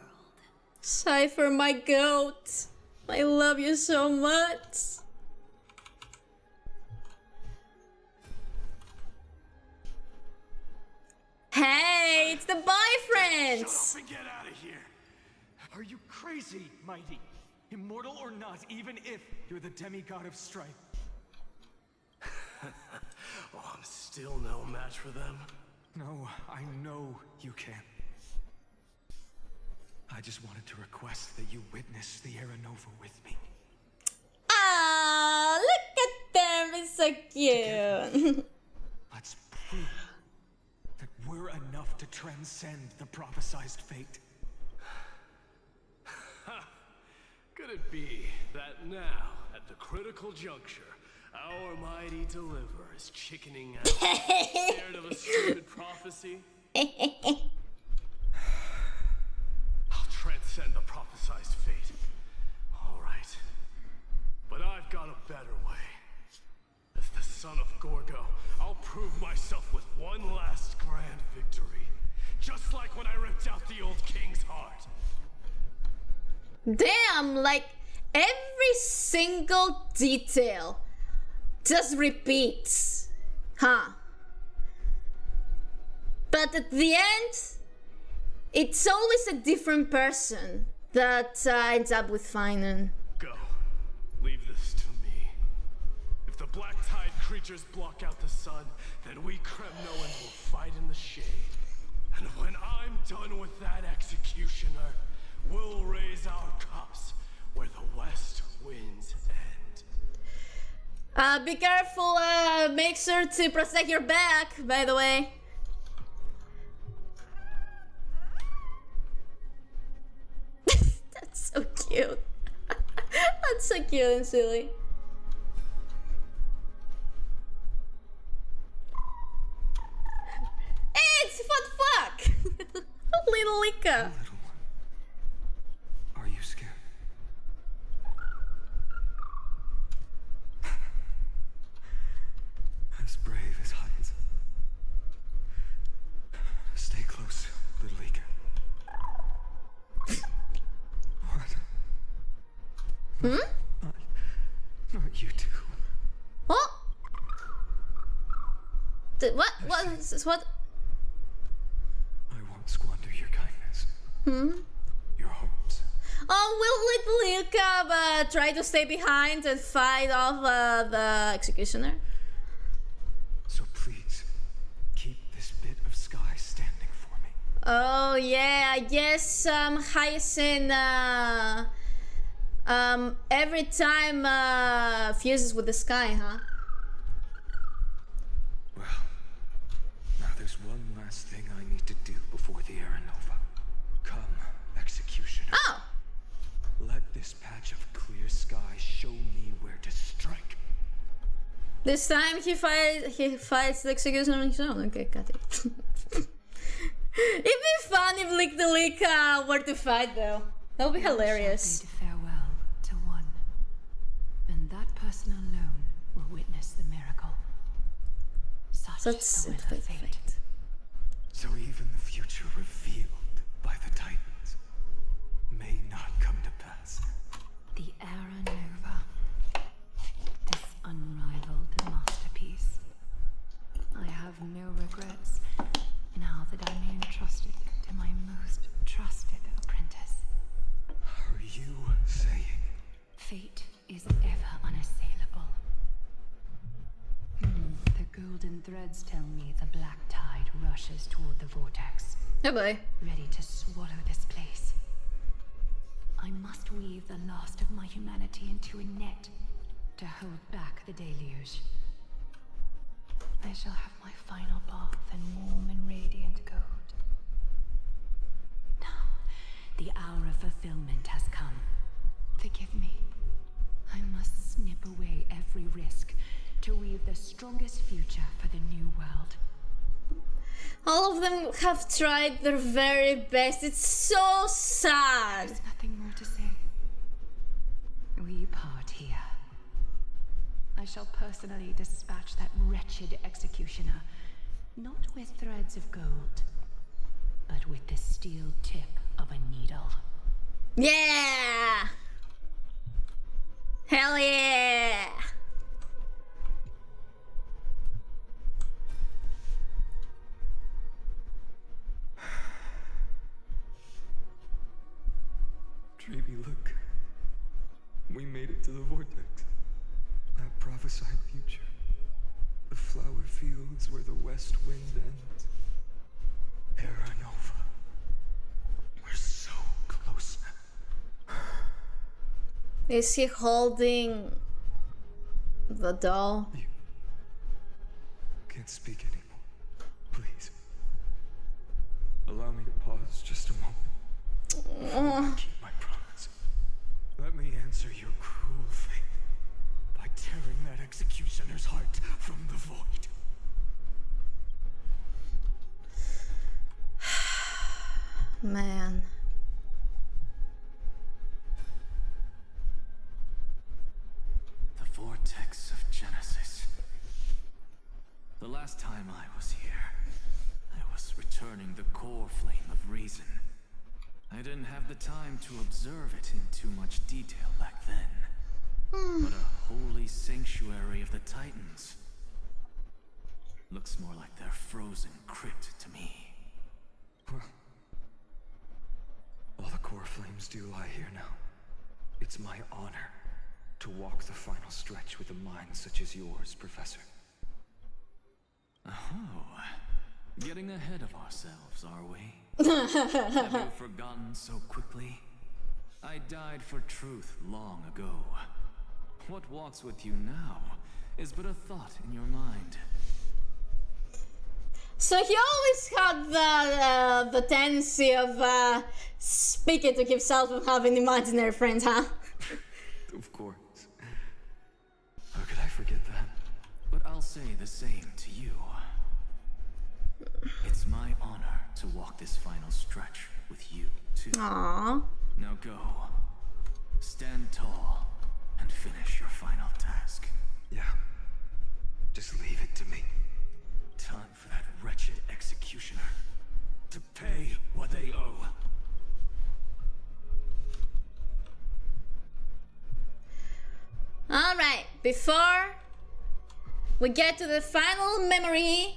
Cipher, my goat. I love you so much. Hey, it's the boyfriends. Shut up and get out of here. Are you crazy, Mighty? Immortal or not, even if you're the demigod of strife. Oh, I'm still no match for them. No, I know you can. I just wanted to request that you witness the Era Nova with me. Ah, look at them, it's so cute. Let's prove that we're enough to transcend the prophesized fate. Could it be that now, at the critical juncture, our mighty deliverer is chickening out, scared of a stupid prophecy? I'll transcend the prophesized fate. All right. But I've got a better way. As the son of Gorgo, I'll prove myself with one last grand victory. Just like when I ripped out the old king's heart. Damn, like every single detail just repeats. Huh. But at the end, it's always a different person that ends up with phainon. Go. Leave this to me. If the black tide creatures block out the sun, then we Kremnoans will fight in the shade. And when I'm done with that executioner, we'll raise our cups where the west winds end. Be careful, make sure to protect your back, by the way. That's so cute. That's so cute and silly. It's what fuck! Little Lika. Little one, are you scared? As brave as heirs. Stay close, little Lika. What? Not you two. What? What? What is this? What? I won't squander your kindness. Your hopes. Oh, will little Ilka try to stay behind and fight off the executioner? So please, keep this bit of sky standing for me. Oh yeah, I guess Hyacinth every time fuses with the sky, huh? Well, now there's one last thing I need to do before the era nova. Come, executioner. Oh! Let this patch of clear sky show me where to strike. This time he fights the executioner on his own. Okay, got it. It'd be fun if Lick the Lick were to fight though. That would be hilarious. Bid farewell to one, and that person alone will witness the miracle. Such the will of fate. So even the future revealed by the Titans may not come to pass. The era nova. This unrivaled masterpiece. I have no regrets now that I may entrust it to my most trusted apprentice. Are you saying? Fate is ever unassailable. The golden threads tell me the black tide rushes toward the vortex. Oh boy. Ready to swallow this place. I must weave the last of my humanity into a net to hold back the deluge. I shall have my final bath in warm and radiant gold. Now, the hour of fulfillment has come. Forgive me. I must snip away every risk to weave the strongest future for the new world. All of them have tried their very best. It's so sad. There's nothing more to say. We part here. I shall personally dispatch that wretched executioner, not with threads of gold, but with the steel tip of a needle. Yeah! Hell yeah! Treeby, look. We made it to the vortex. That prophesied future. The flower fields where the west wind ends. Era nova. We're so close now. Is he holding the doll? You can't speak anymore. Please. Allow me to pause just a moment. Keep my promise. Let me answer your cruel fate by tearing that executioner's heart from the void. Man. The vortex of Genesis. The last time I was here, I was returning the core flame of reason. I didn't have the time to observe it in too much detail back then. But a holy sanctuary of the Titans. Looks more like their frozen crypt to me. Well, all the core flames do lie here now. It's my honor to walk the final stretch with a mind such as yours, Professor. Oh, getting ahead of ourselves, are we? Have you forgotten so quickly? I died for truth long ago. What walks with you now is but a thought in your mind. So he always had the tendency of speaking to himself and having imaginary friends, huh? Of course. How could I forget that? But I'll say the same to you. It's my honor to walk this final stretch with you, too. Aww. Now go. Stand tall and finish your final task. Yeah. Just leave it to me. Time for that wretched executioner to pay what they owe. Alright, before we get to the final memory,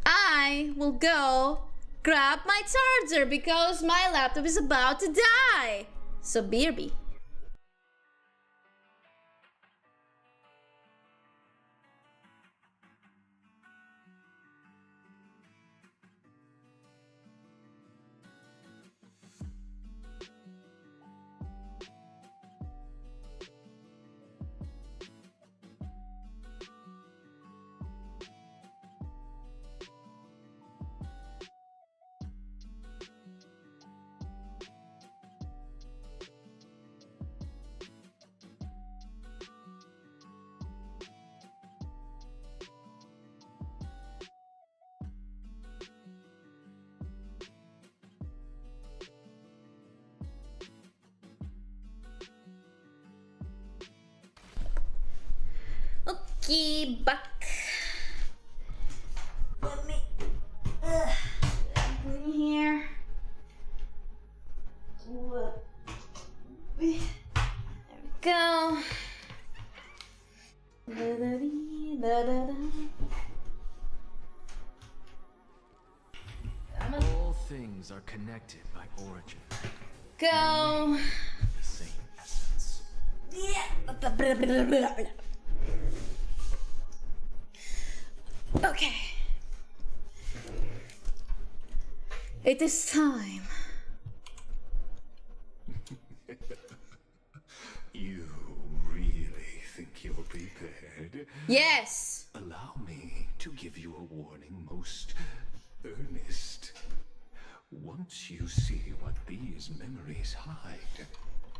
I will go grab my charger because my laptop is about to die. So BRB. Okay, back. Let me in here. There we go. All things are connected by origin. Go. The same essence. Okay. It is time. You really think you're prepared? Yes. Allow me to give you a warning, most earnest. Once you see what these memories hide,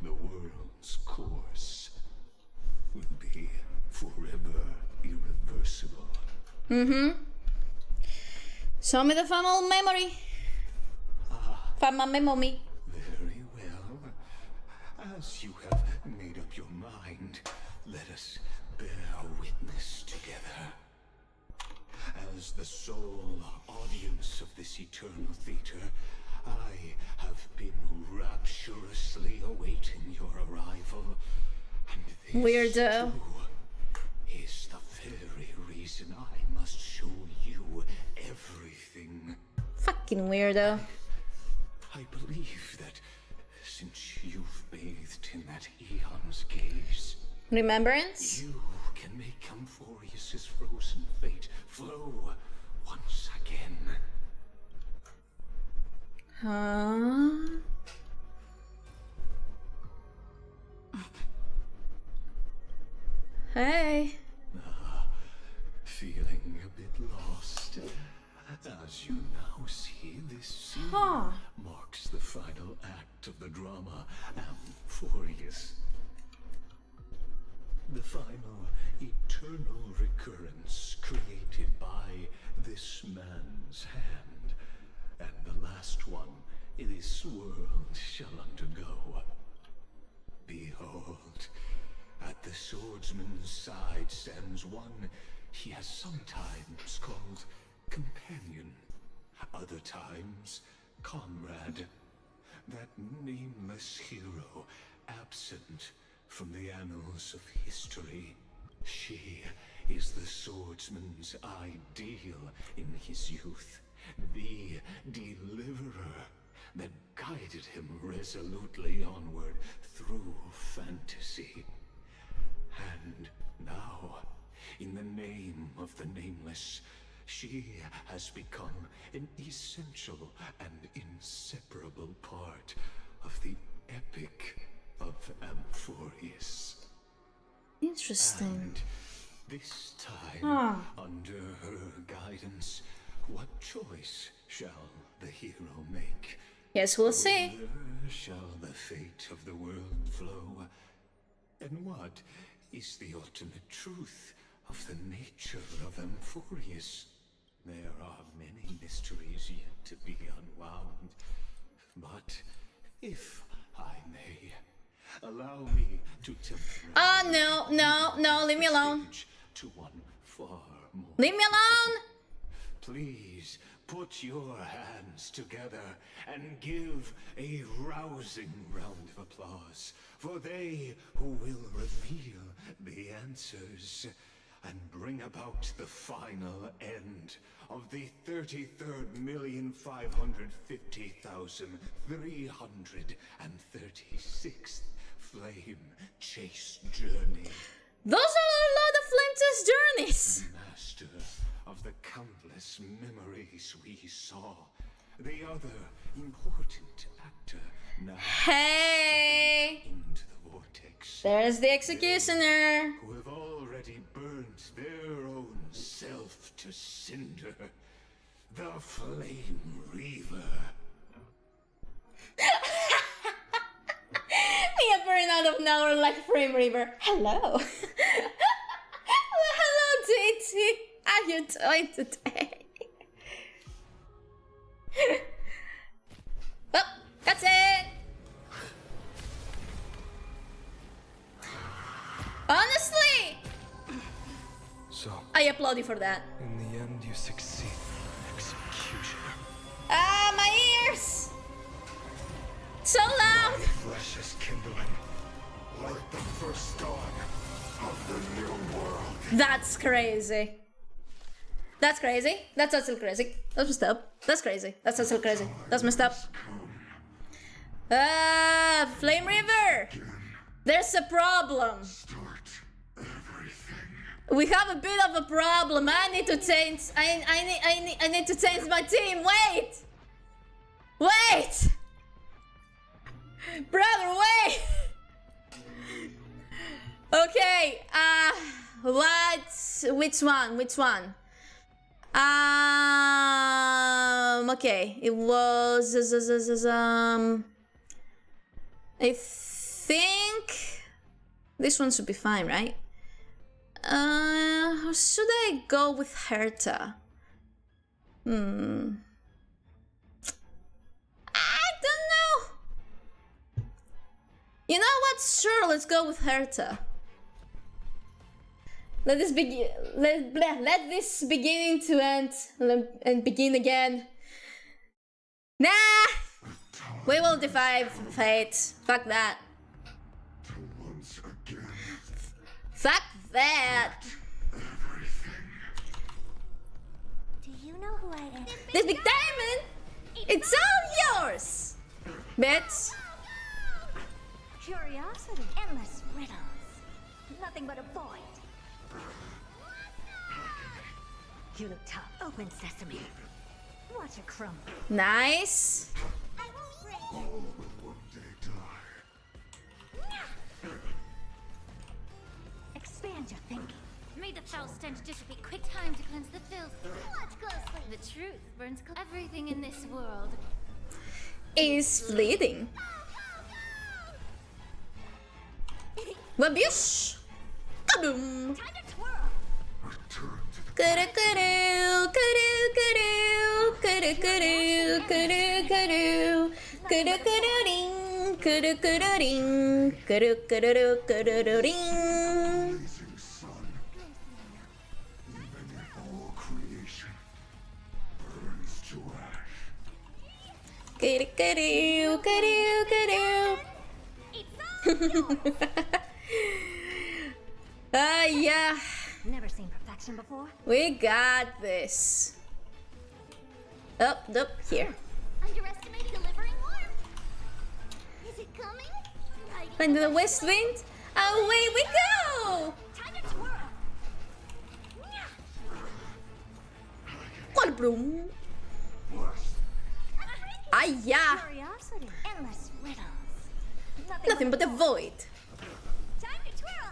the world's course will be forever irreversible. Mm-hmm. Show me the final memory. Final memory. Very well. As you have made up your mind, let us bear witness together. As the sole audience of this eternal theater, I have been rapturously awaiting your arrival. And this Weirdo. too is the very reason I must show you everything. Fucking weirdo. I believe that since you've bathed in that eon's gaze, Remembrance? you can make Amphoreus's frozen fate flow once again. Huh? Hey. Feeling a bit lost. As you now see, this scene marks the final act of the drama Amphoreus. The final eternal recurrence created by this man's hand, and the last one this world shall undergo. Behold, at the swordsman's side stands one he has sometimes called companion, other times comrade, that nameless hero absent from the annals of history. She is the swordsman's ideal in his youth, the deliverer that guided him resolutely onward through fantasy. And now, in the name of the Nameless, she has become an essential and inseparable part of the epic of amphoreus. Interesting. And this time, under her guidance, what choice shall the hero make? Yes, we'll see. Whither shall the fate of the world flow? And what is the ultimate truth of the nature of amphoreus? There are many mysteries yet to be unwound. But if I may, allow me to temporarily no, leave me alone. To one far more. Leave me alone. Please put your hands together and give a rousing round of applause for they who will reveal the answers and bring about the final end of the 33,550,336th flame chase journey. Those are a lot of flame chase journeys. Master of the countless memories we saw, the other important actor now Hey! into the vortex. There's the executioner. Who have already burnt their own self to cinder. The Flame Reaver. Me appearing out of nowhere like Flame Reaver. Hello. Hello, Daisy. How you doing today? Well, that's it. Honestly, So, I applaud you for that. in the end, you succeed. Executioner. Ah, my ears! So loud! Flesh is kindling like the first dawn of the new world. That's crazy. That's crazy. That's absolutely crazy. That's messed up. That's crazy. That's absolutely crazy. That's messed up. Flame River! There's a problem. We have a bit of a problem. I need to change. I need to change my team. Wait! Wait! Brother, wait! Okay, which one? Okay, it was, I think this one should be fine, right? Should I go with Herta? I don't know. You know what? Sure, let's go with Herta. Let this begin. Let this beginning to end and begin again. Nah, we will defy fate. Fuck that. Fuck that. Do you know who I am? This big diamond, it's all yours, bitch. Curiosity. Endless riddles. Nothing but a void. You look tough. Open sesame. Watch it crumble. Nice. Expand your thinking. May the foul stench dissipate. Quick time to cleanse the filth. Watch closely. The truth burns everything in this world. Is fleeting. Babish. Kaboom. Time to twirl. Yeah. Never seen perfection before. We got this. Oh, nope, here. Underestimate delivering warmth. Is it coming? Find the west wind. Away we go! Time to twirl. Qualbrum. Ah, yeah. Curiosity. Endless riddles. Nothing but a void. Time to twirl.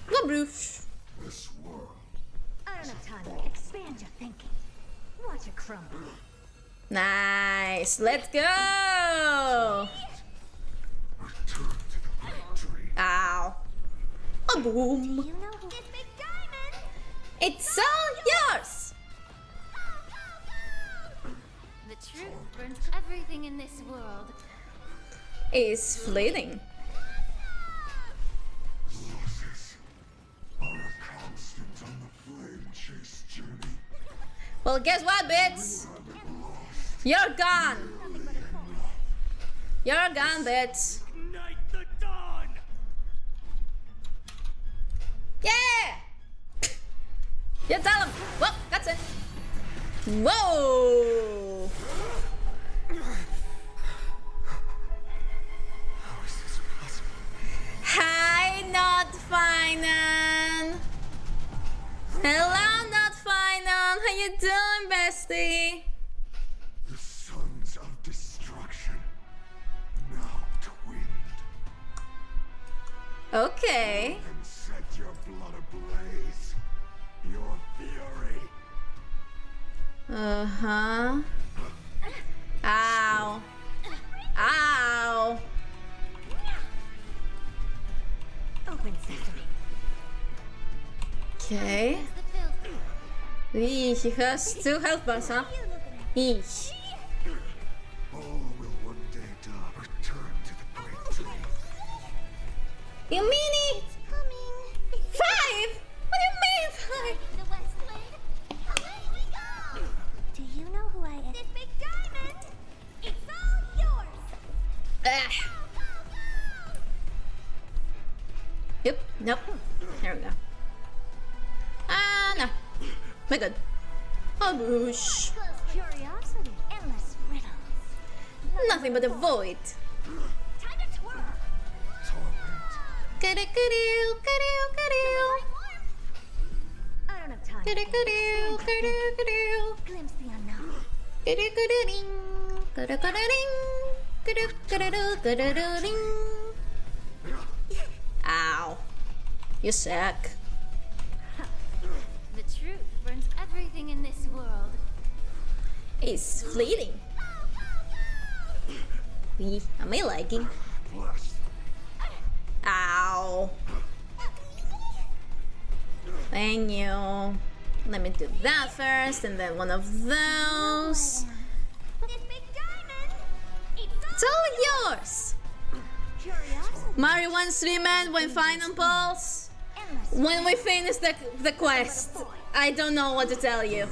Quabroof. This world. I don't have time to expand your thinking. Watch it crumble. Nice. Let's go. Ow. A boom. You know who this big diamond? It's all yours. The truth burns everything in this world. Is fleeting. Losses are a constant on the flame chase journey. Well, guess what, bitch? You're gone. You're gone, bitch. Ignite the dawn! Yeah! You tell him. Whoa, that's it. Whoa! How is this possible? Hi, not phainon. Hello, not phainon. How you doing, bestie? The sons of destruction, now twinned, Okay. and set your blood ablaze. Your fury. Uh-huh. Ow. Ow. Open sesame. Okay. Eesh, he has 2 health bars, huh? Eesh. All will one day return to the great tree. You mean it? 5? What do you mean 5? The west wind. Away we go. Do you know who I am? This big diamond. It's all yours. Ah. Yep, nope. There we go. Ah, no. My good. Oh, boosh. Curiosity. Endless riddles. Nothing but a void. Time to twirl. Ka-da-ka-doo, ka-doo, ka-doo. I don't have time. Ka-da-ka-doo, ka-doo, ka-doo. Glimpse the unknown. Ka-da-ka-da-ding, ka-da-ka-da-ding, ka-da-ka-da-doo, ka-da-da-ding. Ow. You suck. The truth burns everything in this world. It's fleeting. Am I lagging? Ow. Thank you. Let me do that first, and then one of those. This big diamond. It's all yours. Mario wants treatment when phainon pulse. When we finish the quest. I don't know what to tell you.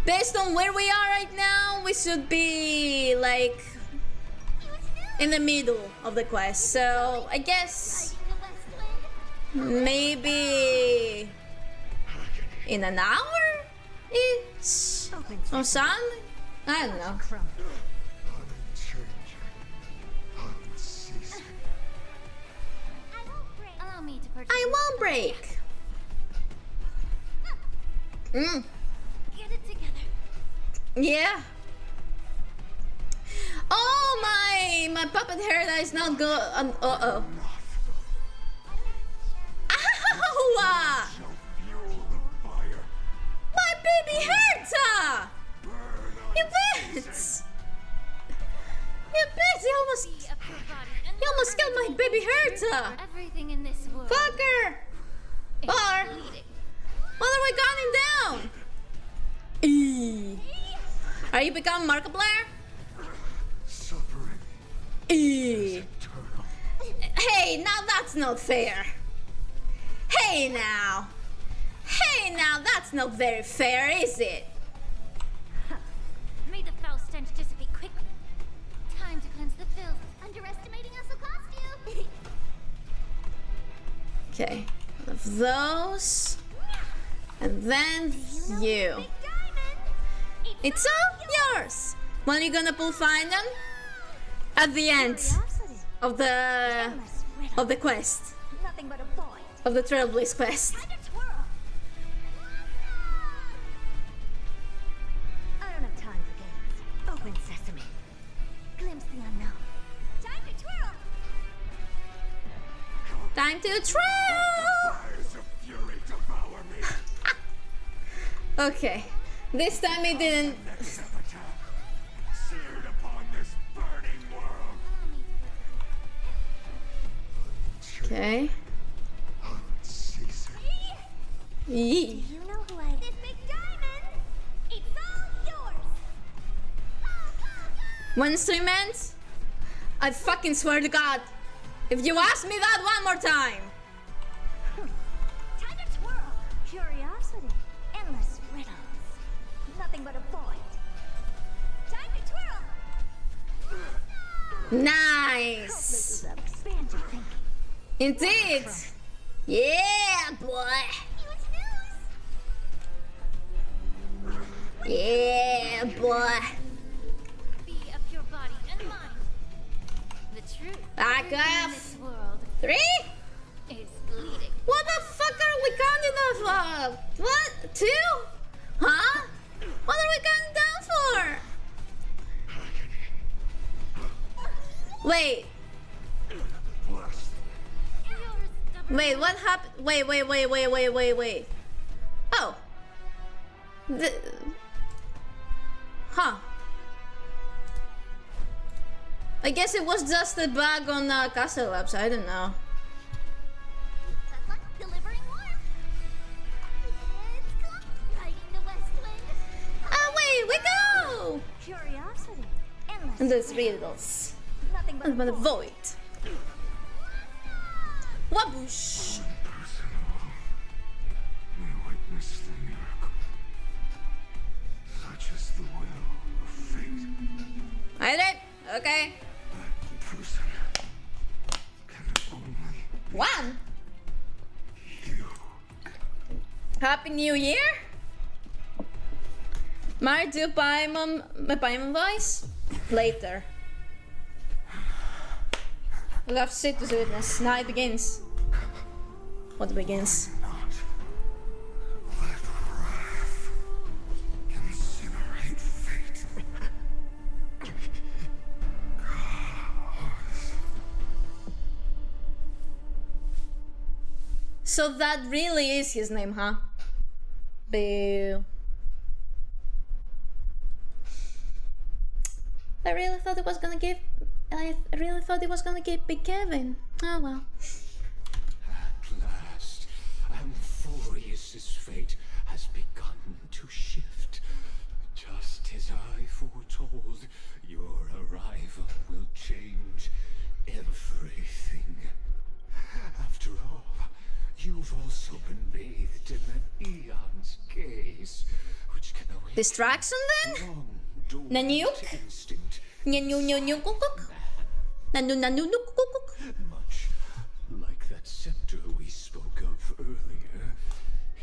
Based on where we are right now, we should be like in the middle of the quest. So I guess maybe in an hour ish or something. I don't know. Allow me to purchase. I won't break. Mm. Get it together. Yeah. Oh my puppet herta is not good. Uh-oh. Ow! My baby herta! You bitch! You bitch! You almost killed my baby herta! Everything in this world. Fucker! Or what are we counting down? E. Are you becoming Markiplier? Suffering. E. Hey, now that's not fair. Hey now. Hey now, that's not very fair, is it? May the foul stench dissipate quickly. Time to cleanse the filth. Underestimating us will cost you. Okay, one of those. And then you. It's all yours. When are you gonna pull phainon? At the end of the quest. Nothing but a void. Of the Trailblaze quest. I don't have time for games. Open sesame. Glimpse the unknown. Time to twirl. Time to twirl. Fires of fury devour me. Okay. This time it didn't. Next epitaph, seared upon this burning world. Okay. Caesar. Yee. You know who I... This big diamond! It's all yours! One instrument? I fucking swear to God. If you ask me that one more time. Time to twirl! Curiosity. Endless riddles. Nothing but a void. Time to twirl! Nice. Expand your thinking. Indeed. Yeah, boy. Yeah, boy. Be of your body and mind. The truth. Back in off. this world 3? is leading. What the fuck are we counting off of? What? 2? Huh? What are we counting down for? Wait. Wait, what happened? Wait. Oh. Huh. I guess it was just a bug on Castle Labs, I don't know. Delivering warmth. It's gone. Riding the west wind. Away we go! Curiosity. Endless. And there's riddles. Nothing but And the void. Waboosh! We witness the miracle. Such is the will of fate. Alright, okay. That person can only One. you. Happy New Year! Might do Paimon voice later. We'll have shit to witness. Now it begins. What begins? Not let wrath incinerate fate. So that really is his name, huh? Boo. I really thought it was gonna give Big Kevin. Oh well. At last, Amphoreus' fate has begun to shift. Just as I foretold, your arrival will change everything. After all, you've also been bathed in an eon's gaze, which can await Distraction then? long Nanook? instinct. Nanu-nanu-kukuk? Nanu-nanu-kukuk? Much like that scepter we spoke of earlier,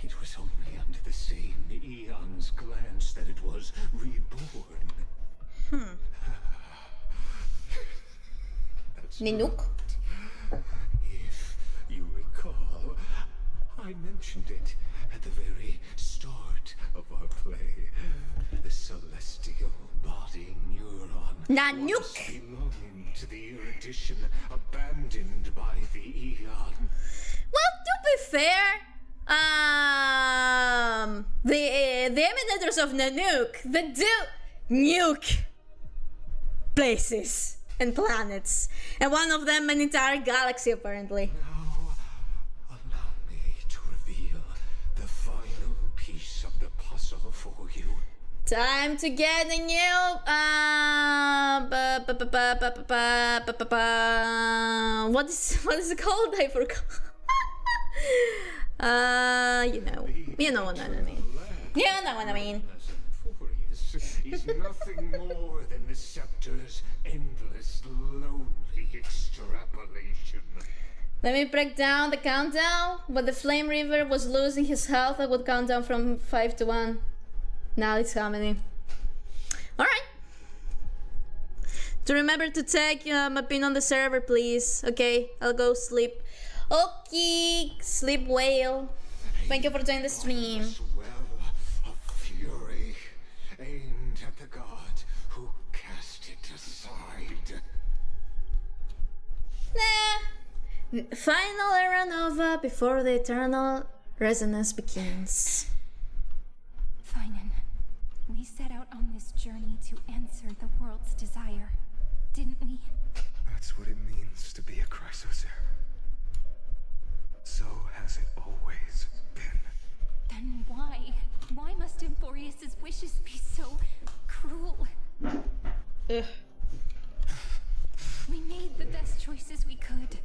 it was only under the same eon's glance that it was reborn. That's Nanook? If you recall, I mentioned it at the very start of our play. The celestial body neuron Nanook? belonging to the erudition abandoned by the eon. Well, to be fair, the emanators of Nanook, they do nuke places and planets, and one of them an entire galaxy apparently. Now, allow me to reveal the final piece of the puzzle for you. Time to get a new what is it called? I forgot. You know what I mean. You know what I mean. Amphoreus is nothing more than the scepter's endless, lonely extrapolation. Let me break down the countdown. When the Flame River was losing his health, I would count down from 5 to 1. Now it's happening. Alright. To remember to take my pin on the server, please. Okay, I'll go sleep. Okay, sleep well. Thank you for joining the stream. Of fury aimed at the god who cast it aside. Nah. Final era nova before the eternal resonance begins. Phainon, we set out on this journey to answer the world's desire, didn't we? That's what it means to be a chrysos heir. So has it always been. Then why? Why must amphoreus' wishes be so cruel? Ugh. We made the best choices we could,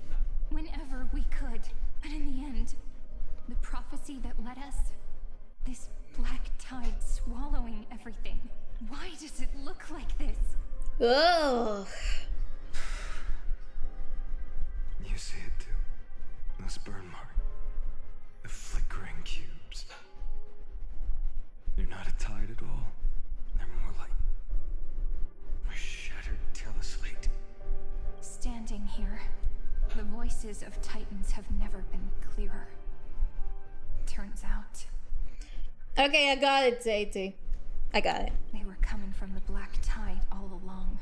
whenever we could. But in the end, the prophecy that led us, this black tide swallowing everything. Why does it look like this? Oh. You see it too. Those burn marks. The flickering cubes. They're not a tide at all. They're more like a shattered teleslate. Standing here, the voices of Titans have never been clearer. Turns out. Okay, I got it, JT. I got it. They were coming from the black tide all along.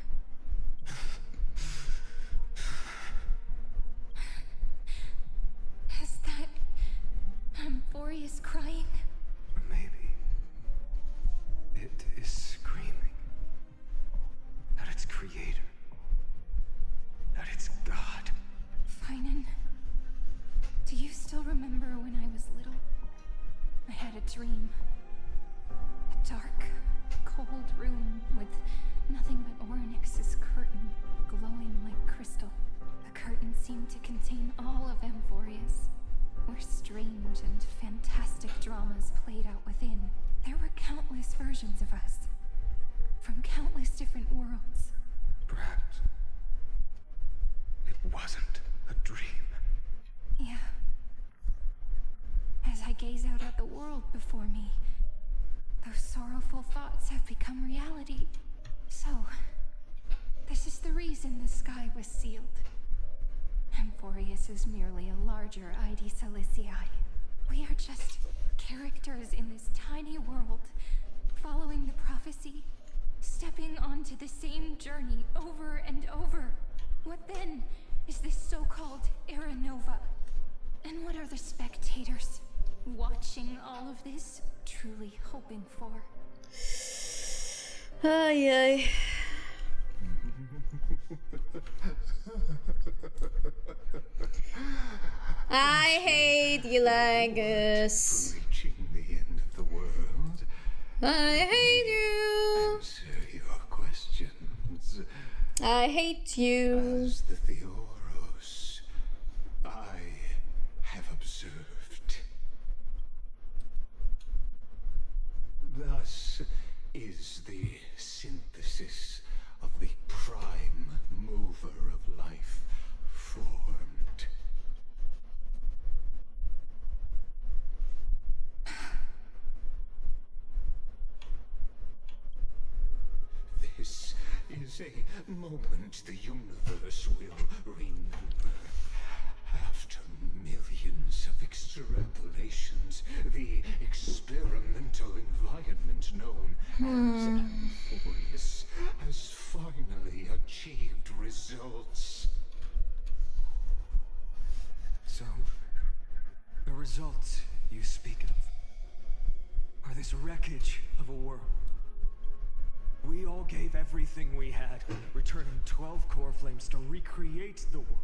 Is that amphoreus crying? Maybe it is screaming at its creator, at its god. Phainon, do you still remember when I was little? I had a dream. A dark, cold room with nothing but Orynyx's curtain, glowing like crystal. The curtain seemed to contain all of amphoreus, where strange and fantastic dramas played out within. There were countless versions of us, from countless different worlds. Perhaps it wasn't a dream. Yeah. As I gaze out at the world before me, those sorrowful thoughts have become reality. So, this is the reason the sky was sealed. Amphoreus is merely a larger ID Silicii. We are just characters in this tiny world, following the prophecy, stepping onto the same journey over and over. What then is this so-called Era Nova? And what are the spectators watching all of this truly hoping for? Ay, ay. I hate you, Lagus. Reaching the end of the world. I hate you. Answer your questions. I hate you. As the Theoros, I have observed. Thus is the synthesis of the prime mover of life formed. This is a moment the universe will remember. After millions of extrapolations, the experimental environment known as amphoreus has finally achieved results. So, the results you speak of are this wreckage of a world. We all gave everything we had, returning 12 core flames to recreate the world.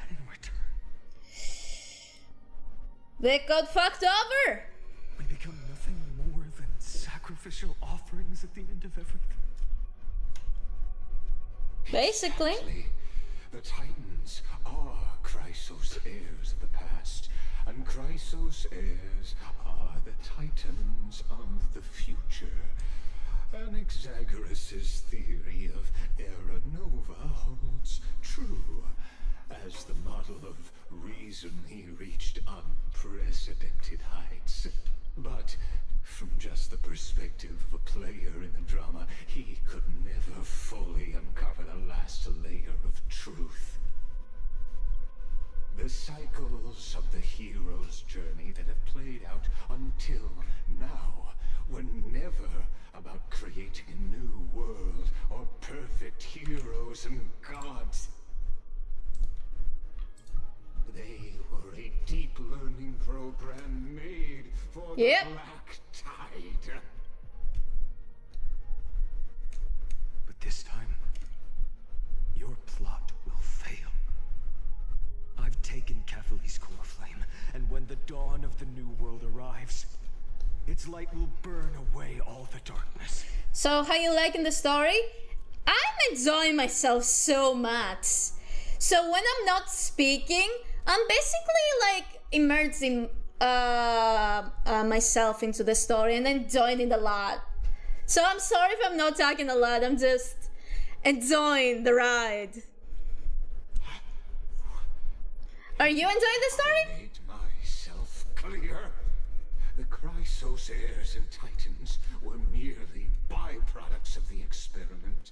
And in return, they got fucked over. we become nothing more than sacrificial offerings at the end of everything. Basically. Exactly. The Titans are Chrysos heirs of the past, and Chrysos heirs are the Titans of the future. Anaxagoras' theory of Era Nova holds true. As the model of reason, he reached unprecedented heights. But from just the perspective of a player in the drama, he could never fully uncover the last layer of truth. The cycles of the hero's journey that have played out until now were never about creating a new world or perfect heroes and gods. They were a deep learning program made for the Black Tide. But this time, your plot will fail. I've taken Catholi's core flame, and when the dawn of the new world arrives, its light will burn away all the darkness. So, how you liking the story? I'm enjoying myself so much. So when I'm not speaking, I'm basically like immersing myself into the story and enjoying it a lot. So I'm sorry if I'm not talking a lot, I'm just enjoying the ride. Are you enjoying the story? I made myself clear. The Chrysos heirs and titans were merely byproducts of the experiment.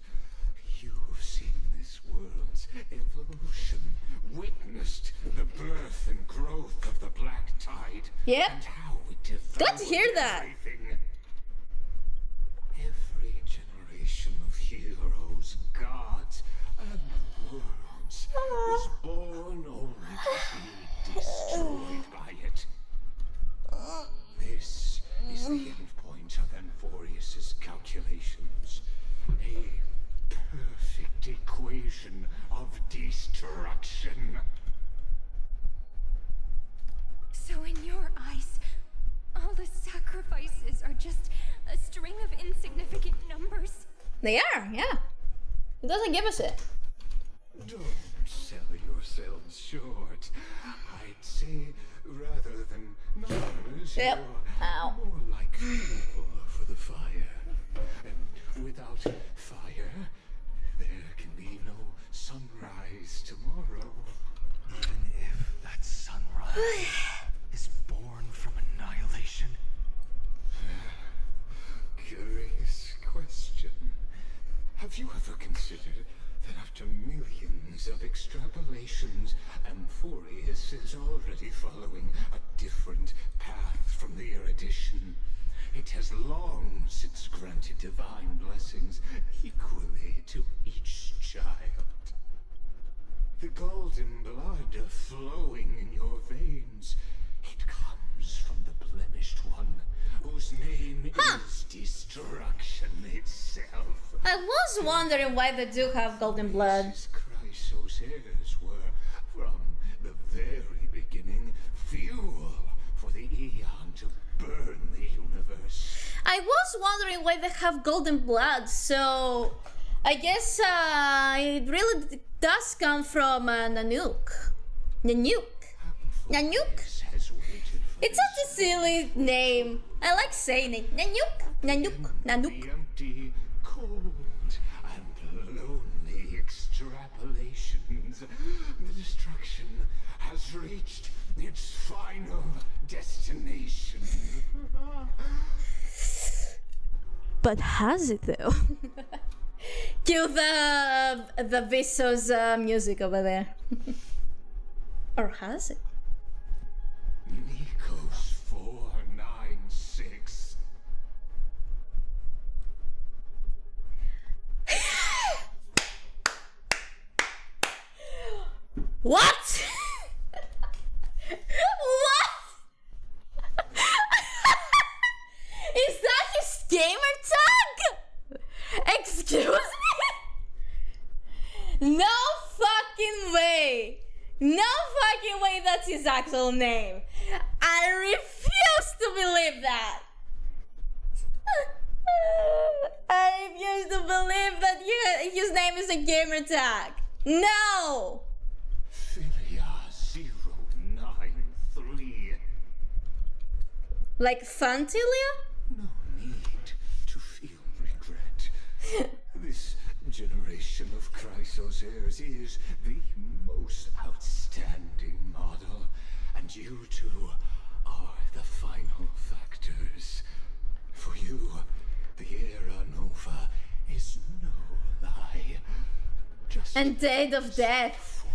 You've seen this world's evolution, witnessed the birth and growth of the Black Tide, and how it devoured Good to hear that. everything. Every generation of heroes, gods, and worlds was born only to be destroyed by it. This is the end point of amphoreus' calculations. A perfect equation of destruction. So in your eyes, all the sacrifices are just a string of insignificant numbers? They are, yeah. It doesn't give a shit. Don't sell yourselves short. I'd say rather than numbers, you're more like fuel for the fire. And without fire, there can be no sunrise tomorrow. Even if that sunrise is born from annihilation. Curious question. Have you ever considered that after millions of extrapolations, amphoreus is already following a different path from the erudition? It has long since granted divine blessings equally to each child. The golden blood flowing in your veins, it comes from the blemished one, whose name is destruction itself. I was wondering why the Duke have golden blood. Chrysos heirs were, from the very beginning, fuel for the Eon to burn the universe. I was wondering why they have golden blood, so I guess it really does come from Nanook. Nanook? It's such a silly name. I like saying it. Nanook. The empty, cold, and lonely extrapolations. The destruction has reached its final destination. But has it though? Kill the Vsauce music over there. Or has it? Nikos 496. What? What? Is that his gamer tag? Excuse me? No fucking way. No fucking way that's his actual name. I refuse to believe that. I refuse to believe that his name is a gamer tag. No. Philia 093. Like Fantilia? No need to feel regret. This generation of Chrysos heirs is the most outstanding model, and you two are the final factors. For you, the era nova is no lie. Just and date of death.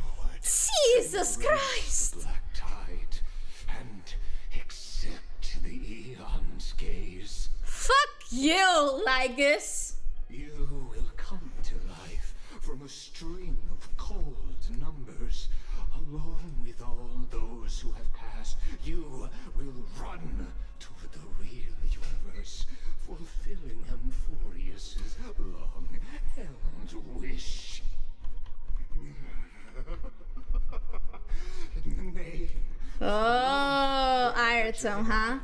Jesus Christ! Black tide and accept the eon's gaze. Fuck you, Lygus. You will come to life from a string of cold numbers. Along with all those who have passed, you will run to the real universe, fulfilling amphoreus's long-held wish. In the name oh, Ayrton, huh?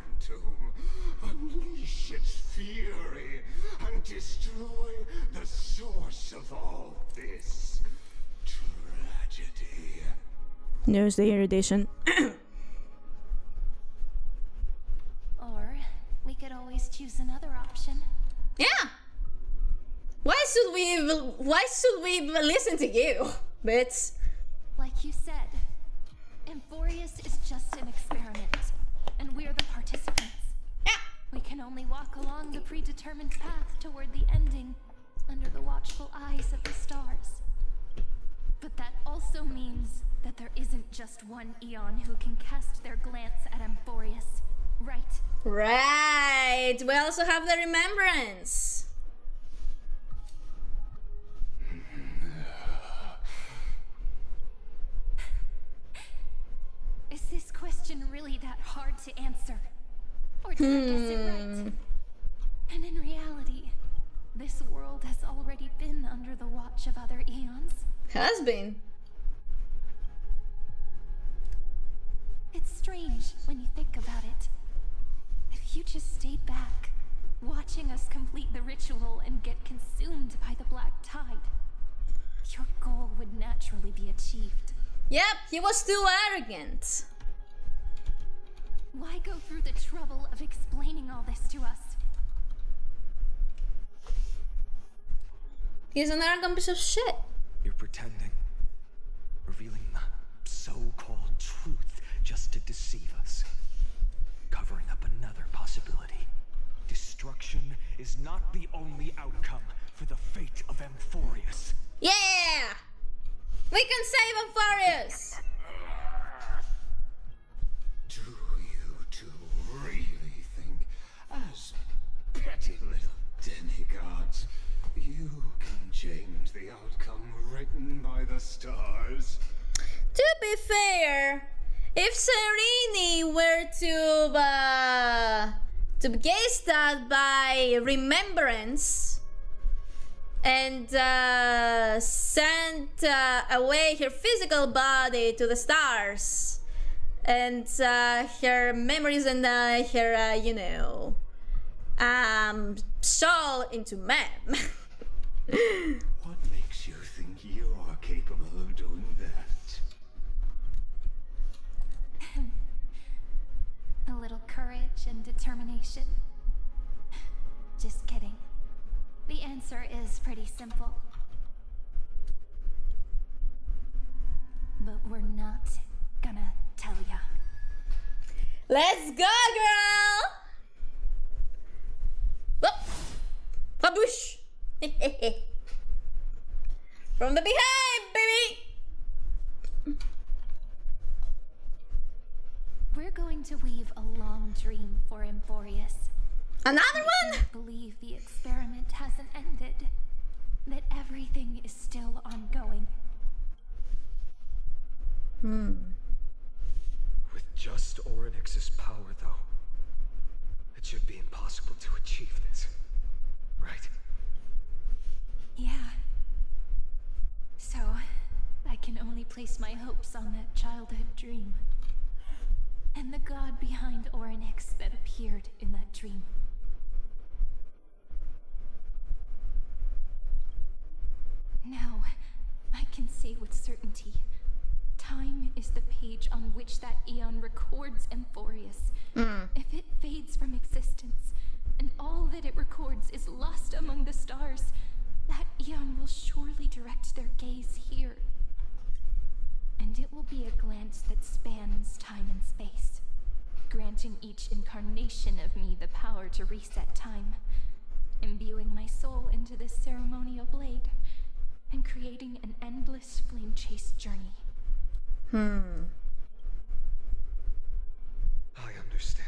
Unleash its fury and destroy the source of all this tragedy. There's the irritation. Or we could always choose another option. Yeah. Why should we even listen to you, bitch? Like you said, amphoreus is just an experiment, and we're the participants. Yeah. We can only walk along the predetermined path toward the ending, under the watchful eyes of the stars. But that also means that there isn't just one Eon who can cast their glance at amphoreus, right? Right. We also have the remembrance. Is this question really that hard to answer? Or did I guess it right? And in reality, this world has already been under the watch of other eons. Has been. It's strange when you think about it. If you just stayed back, watching us complete the ritual and get consumed by the black tide, your goal would naturally be achieved. Yep, he was too arrogant. Why go through the trouble of explaining all this to us? He's an arrogant piece of shit. You're pretending. Revealing the so-called truth just to deceive us. Covering up another possibility. Destruction is not the only outcome for the fate of amphoreus. Yeah! We can save amphoreus! Do you two really think, as petty little demigods, you can change the outcome written by the stars? To be fair, if Serini were to be gazed at by remembrance and sent away her physical body to the stars and her memories and her, soul into mem. What makes you think you are capable of doing that? A little courage and determination. Just kidding. The answer is pretty simple. But we're not gonna tell ya. Let's go, girl! Whoop! Babush! From the behind, baby! We're going to weave a long dream for amphoreus. Another one? I can't believe the experiment hasn't ended. That everything is still ongoing. With just Orynyx's power, though, it should be impossible to achieve this, right? Yeah. So, I can only place my hopes on that childhood dream. And the god behind Orynyx that appeared in that dream. Now, I can say with certainty, time is the page on which that Eon records amphoreus. If it fades from existence, and all that it records is lost among the stars, that eon will surely direct their gaze here. And it will be a glance that spans time and space, granting each incarnation of me the power to reset time, imbuing my soul into this ceremonial blade, and creating an endless flame-chased journey. I understand.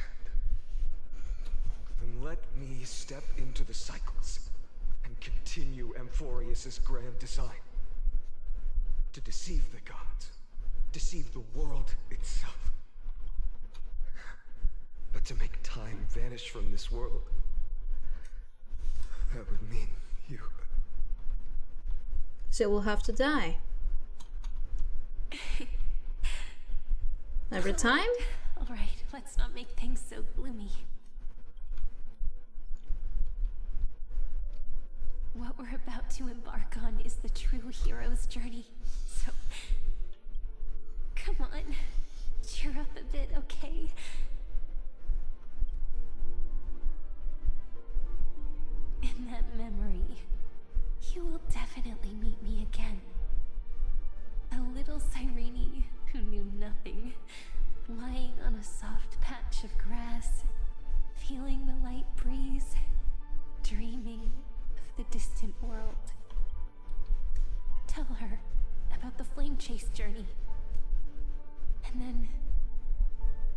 Then let me step into the cycles and continue amphoreus's grand design. To deceive the gods, deceive the world itself. But to make time vanish from this world, that would mean you. So we'll have to die. Every time? Alright, let's not make things so gloomy. What we're about to embark on is the true hero's journey. So, come on, cheer up a bit, okay? In that memory, you will definitely meet me again. A little Cyrene who knew nothing, lying on a soft patch of grass, feeling the light breeze, dreaming of the distant world. Tell her about the flame chase journey, and then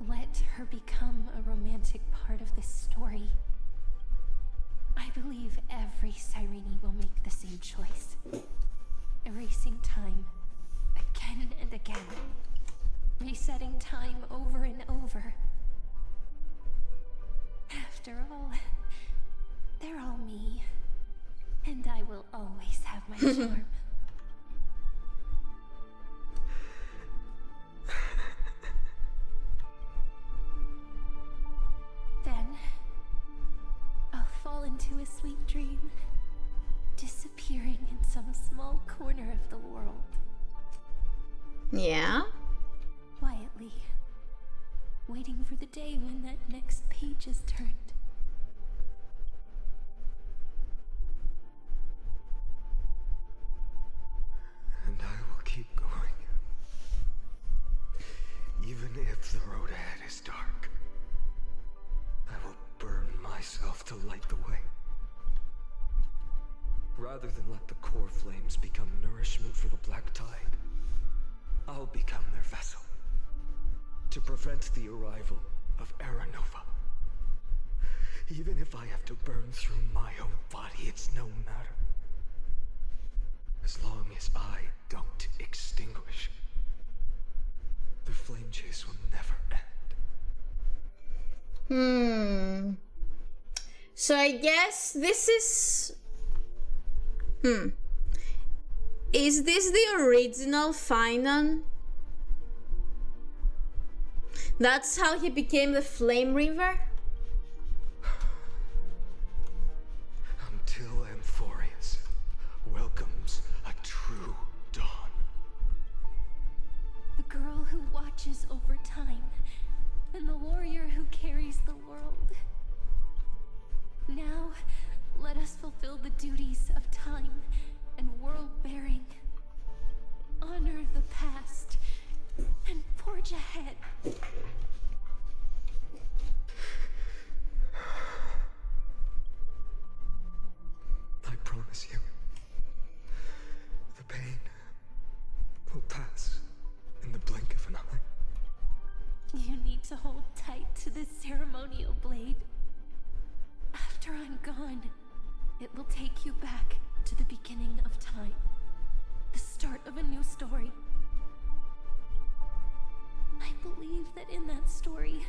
let her become a romantic part of this story. I believe every Cyrene will make the same choice, erasing time again and again, resetting time over and over. After all, they're all me, and I will always have my charm. Then, I'll fall into a sweet dream, disappearing in some small corner of the world. Yeah? Quietly, waiting for the day when that next page is turned. And I will keep going. Even if the road ahead is dark, I will burn myself to light the way. Rather than let the core flames become nourishment for the black tide, I'll become their vessel. To prevent the arrival of Aranova. Even if I have to burn through my own body, it's no matter. As long as I don't extinguish, the flame chase will never end. So I guess this is... Is this the original phainon? That's how he became the Flame River? Until amphoreus welcomes a true dawn. The girl who watches over time, and the warrior who carries the world. Now, let us fulfill the duties of time and world-bearing. Honor the past and forge ahead. I promise you, the pain will pass in the blink of an eye. You need to hold tight to this ceremonial blade. After I'm gone, it will take you back to the beginning of time. The start of a new story. I believe that in that story,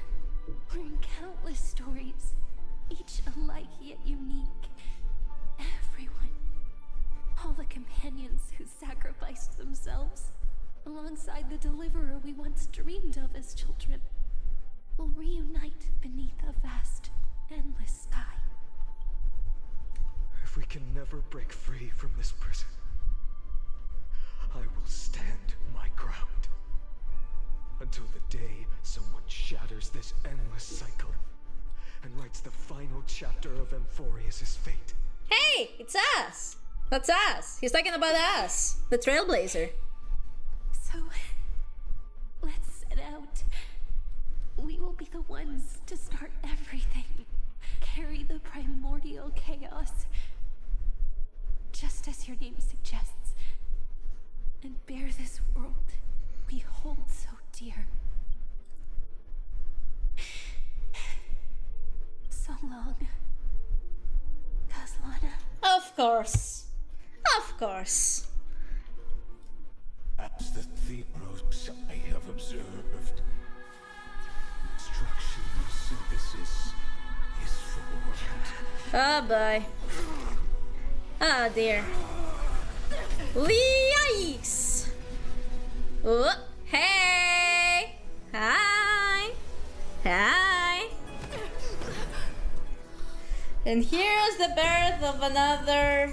or in countless stories, each alike yet unique, everyone, all the companions who sacrificed themselves, alongside the deliverer we once dreamed of as children, will reunite beneath a vast, endless sky. If we can never break free from this prison, I will stand my ground. Until the day someone shatters this endless cycle and writes the final chapter of amphoreus's fate. Hey, it's us! That's us. He's talking about us, the Trailblazer. So, let's set out. We will be the ones to start everything. Carry the primordial chaos, just as your name suggests, and bear this world we hold so dear. So long, Kaslana. Of course. Of course. As the Thebros I have observed, instruction synthesis is formed. Oh boy. Oh dear. Yikes! Oh, hey! Hi! Hi! And here's the birth of another.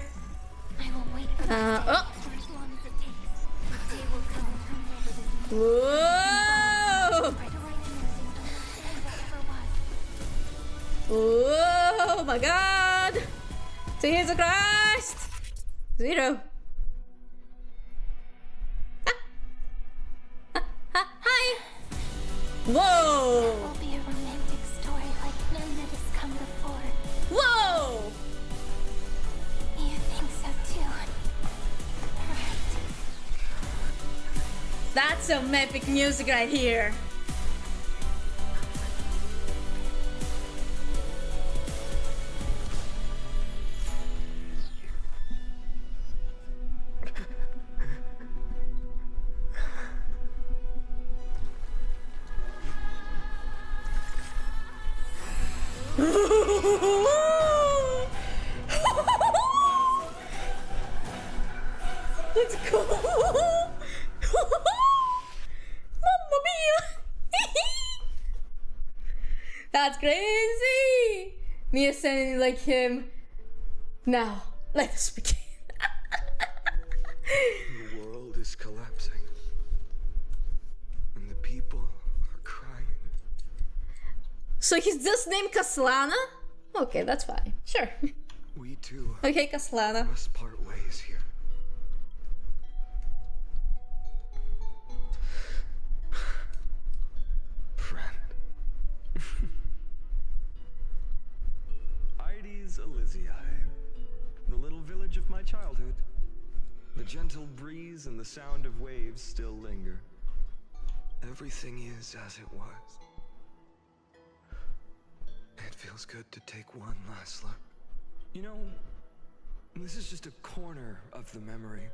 I will wait for that Oh! for as long as it takes. The day will come whenever this Whoa! Oh my God! Jesus Christ! Zero. Hi! Whoa! will be a romantic story like none that has come before. Whoa! You think so too? Right. That's some epic music right here. Let's go! Mamma mia! That's crazy! Mia sounding like him. Now, let us begin. The world is collapsing. And the people are crying. So he's just named Kaslana? Okay, that's fine. Sure. We too Okay, Kaslana. must part ways here. Friend. Ides Elysiae, the little village of my childhood. The gentle breeze and the sound of waves still linger. Everything is as it was. It feels good to take one last look. You know, this is just a corner of the memory.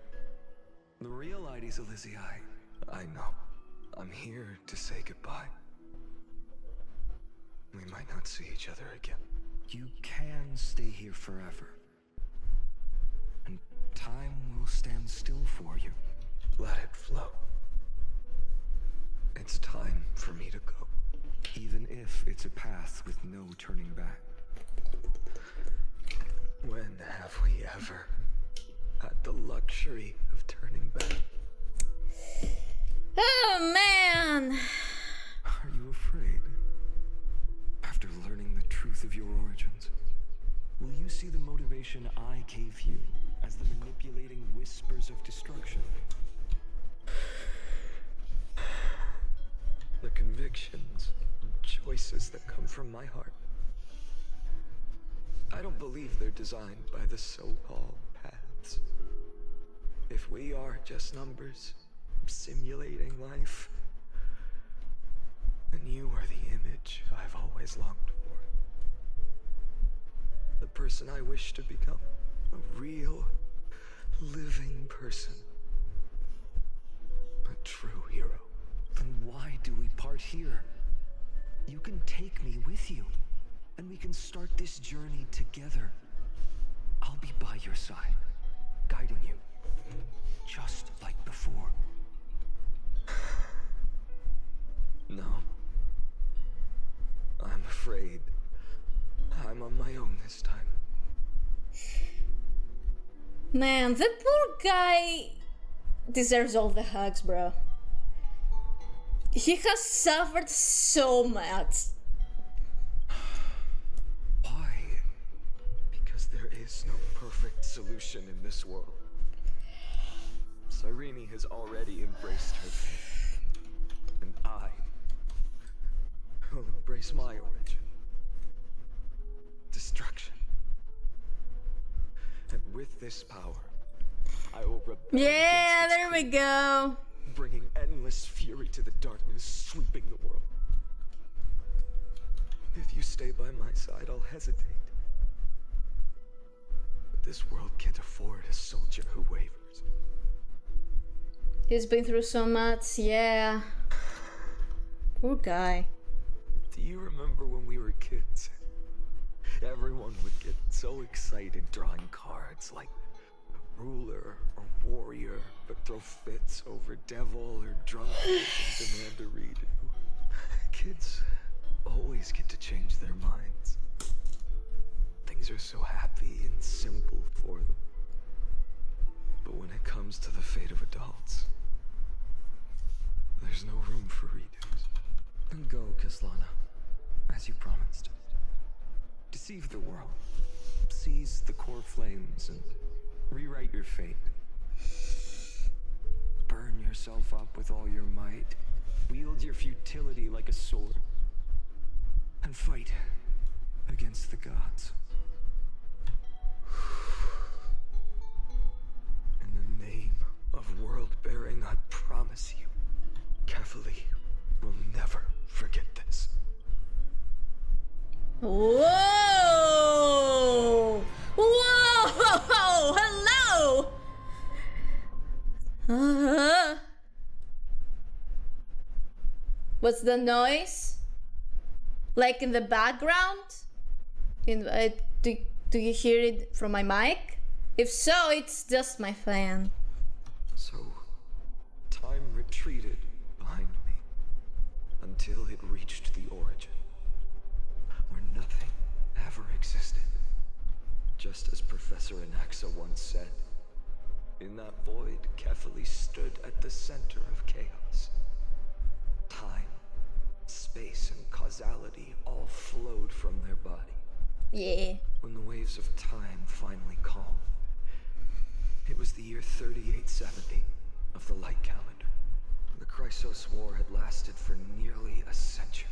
The real Ides Elysiae. I know. I'm here to say goodbye. We might not see each other again. You can stay here forever. And time will stand still for you. Let it flow. It's time for me to go. Even if it's a path with no turning back. When have we ever had the luxury of turning back? Oh man! Are you afraid? After learning the truth of your origins, will you see the motivation I gave you as the manipulating whispers of destruction? The convictions and choices that come from my heart. I don't believe they're designed by the so-called paths. If we are just numbers simulating life, then you are the image I've always longed for. The person I wish to become. A real, living person. A true hero. Then why do we part here? You can take me with you, and we can start this journey together. I'll be by your side, guiding you, just like before. No. I'm afraid I'm on my own this time. Man, the poor guy deserves all the hugs, bro. He has suffered so much. Why? Because there is no perfect solution. destruction in this world. Cyrene has already embraced her fate, and I will embrace my origin. Destruction. And with this power, I will rebel Yeah, against its there we creed, go. bringing endless fury to the darkness sweeping the world. If you stay by my side, I'll hesitate. But this world can't afford a soldier who wavers. He's been through so much, yeah. Poor guy. Do you remember when we were kids? Everyone would get so excited drawing cards like ruler or warrior, but throw fits over devil or drunkard and demand a redo. Kids always get to change their minds. Things are so happy and simple for them. But when it comes to the fate of adults, there's no room for redos. And go, Kislana, as you promised. Deceive the world. Seize the core flames and rewrite your fate. Burn yourself up with all your might. Wield your futility like a sword. And fight against the gods. In the name of world-bearing, I promise you, Kefali will never forget this. Whoa! Whoa! Hello! What's the noise? Like in the background? Do you hear it from my mic? If so, it's just my fan. So, time retreated behind me until it reached the origin, where nothing ever existed. Just as Professor Anaxa once said, in that void, Kefali stood at the center of chaos. Time, space, and causality all flowed from their body. Yeah. When the waves of time finally calmed, it was the year 3870 of the light calendar. The Chrysos War had lasted for nearly a century,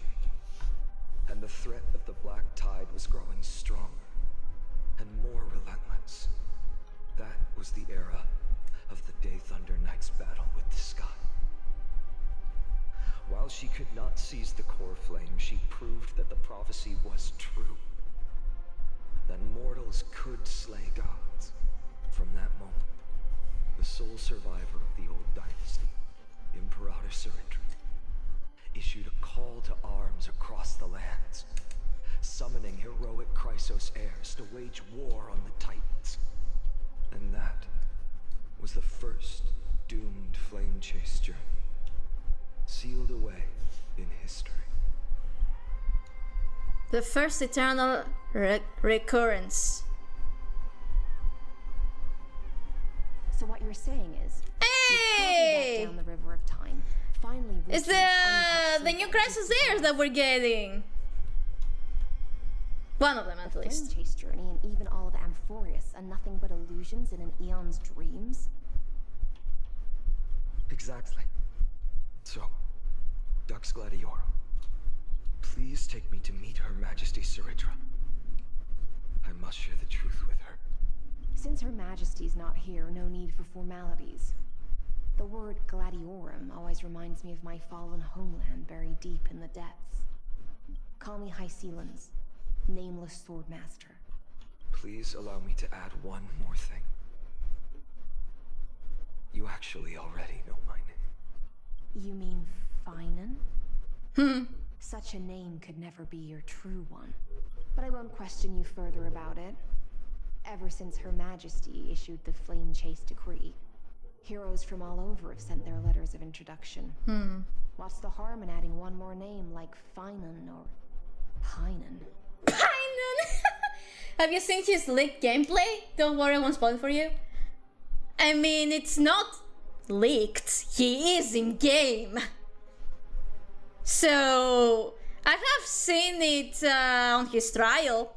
and the threat of the Black Tide was growing stronger and more relentless. That was the era of the Day Thunder Knight's battle with the sky. While she could not seize the core flame, she proved that the prophecy was true. That mortals could slay gods. From that moment, the sole survivor of the old dynasty, Imperator Cyrindra, issued a call to arms across the lands, summoning heroic Chrysos heirs to wage war on the Titans. And that was the first doomed flame chase journey, sealed away in history. The first eternal recurrence. So what you're saying is, hey, you down the river of time, finally it's the new Chrysos heirs that we're getting. One of them, at least. The chase journey and even all of amphoreus are nothing but illusions in an eon's dreams. Exactly. So, Dux Gladiorum, please take me to meet Her Majesty Cyrindra. I must share the truth with her. Since Her Majesty's not here, no need for formalities. The word Gladiorum always reminds me of my fallen homeland buried deep in the depths. Call me Hycelans, nameless swordmaster. Please allow me to add one more thing. You actually already know my name. You mean phainon? Such a name could never be your true one. But I won't question you further about it. Ever since Her Majesty issued the Flame Chase Decree, heroes from all over have sent their letters of introduction. What's the harm in adding one more name like phainon or heinon? Heinon! Have you seen his leaked gameplay? Don't worry, I won't spoil it for you. I mean, it's not leaked. He is in game. So I have seen it on his trial.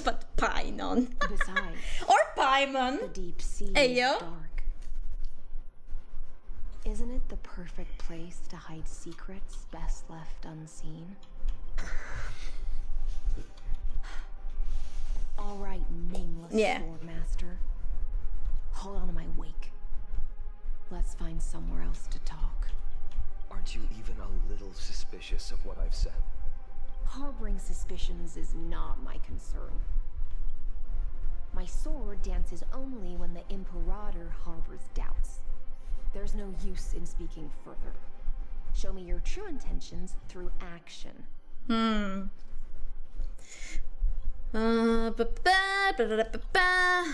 But phainon. Besides, or paimon. the deep sea Hey, yo. is dark. Isn't it the perfect place to hide secrets best left unseen? All right, nameless swordmaster. Hold on to my wake. Let's find somewhere else to talk. Aren't you even a little suspicious of what I've said? Harboring suspicions is not my concern. My sword dances only when the Imperator harbors doubts. There's no use in speaking further. Show me your true intentions through action.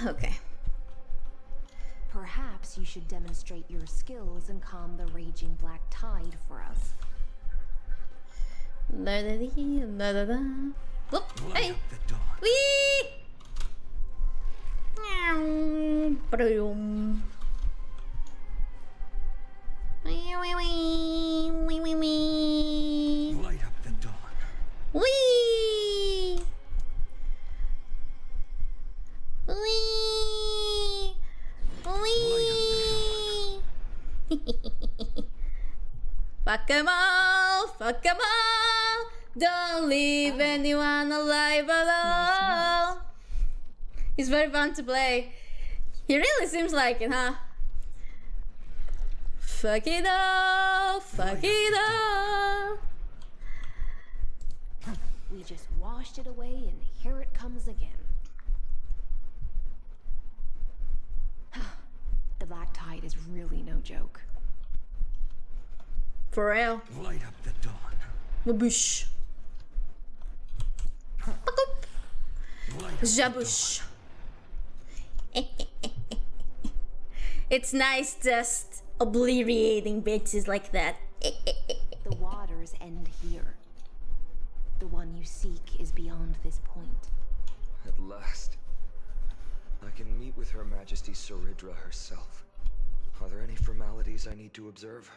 Okay. Perhaps you should demonstrate your skills and calm the raging black tide for us. Whoop, hey! Wee! Boom. Wee, wee, wee, wee, wee, wee. Light up the dawn. Wee! Wee! Wee! Fuck 'em all! Fuck 'em all! Don't leave anyone alive alone! He's very fun to play. He really seems like it, huh? Fuck it all! Fuck it all! We just washed it away and here it comes again. The black tide is really no joke. For real. Light up the dawn. Babush. Jabush. It's nice just obliterating bitches like that. The waters end here. The one you seek is beyond this point. At last. I can meet with Her Majesty Saridra herself. Are there any formalities I need to observe?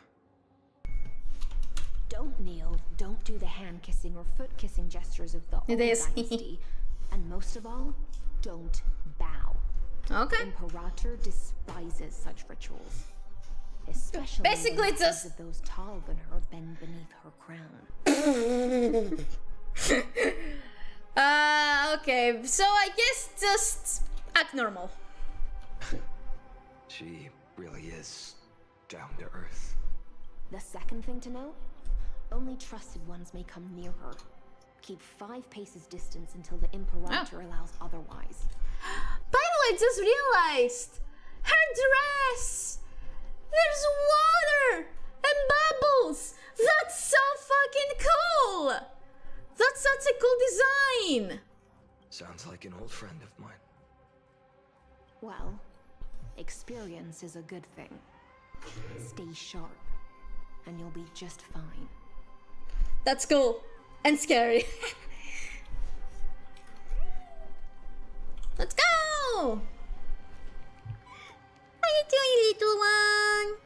Don't kneel, don't do the hand-kissing or foot-kissing gestures of the old dynasty. And most of all, don't bow. Okay. Imperator despises such rituals. Especially basically when it's just of those taller than her bend beneath her crown. Okay, so I guess just act normal. She really is down to earth. The second thing to note, only trusted ones may come near her. Keep 5 paces distance until the Imperator allows otherwise. By the way, I just realized her dress! There's water and bubbles! That's so fucking cool! That's such a cool design! Sounds like an old friend of mine. Well, experience is a good thing. Stay sharp, and you'll be just fine. That's cool. And scary. Let's go! How you doing, little one?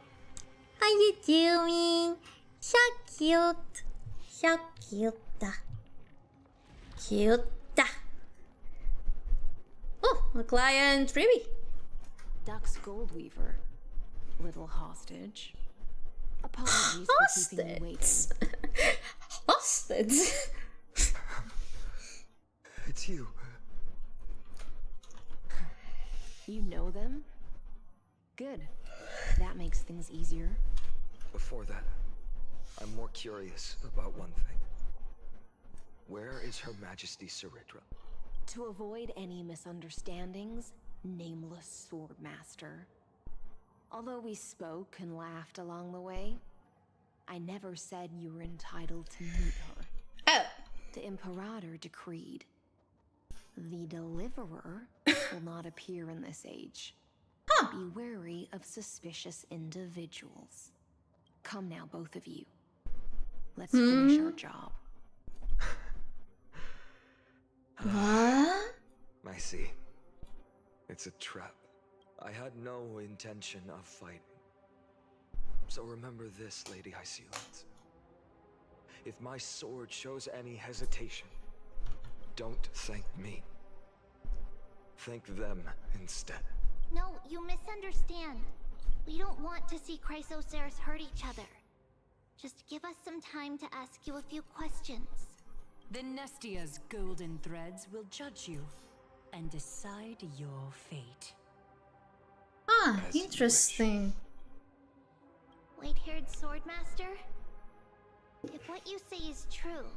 How you doing? So cute. So cute. Cute. Oh, a client freebie. Duck's Goldweaver. Little hostage. Apologies for keeping you waiting. Hostage? It's you. You know them? Good. That makes things easier. Before that, I'm more curious about one thing. Where is Her Majesty Saridra? To avoid any misunderstandings, nameless Swordmaster. Although we spoke and laughed along the way, I never said you were entitled to meet her. Oh. The Imperator decreed. The Deliverer will not appear in this age. Be wary of suspicious individuals. Come now, both of you. Let's finish our job. What? I see. It's a trap. I had no intention of fighting. So remember this, Lady Hysealans. If my sword shows any hesitation, don't thank me. Thank them instead. No, you misunderstand. We don't want to see chrysos heirs hurt each other. Just give us some time to ask you a few questions. The Nestia's golden threads will judge you and decide your fate. Ah, interesting. White-haired swordmaster? If what you say is true,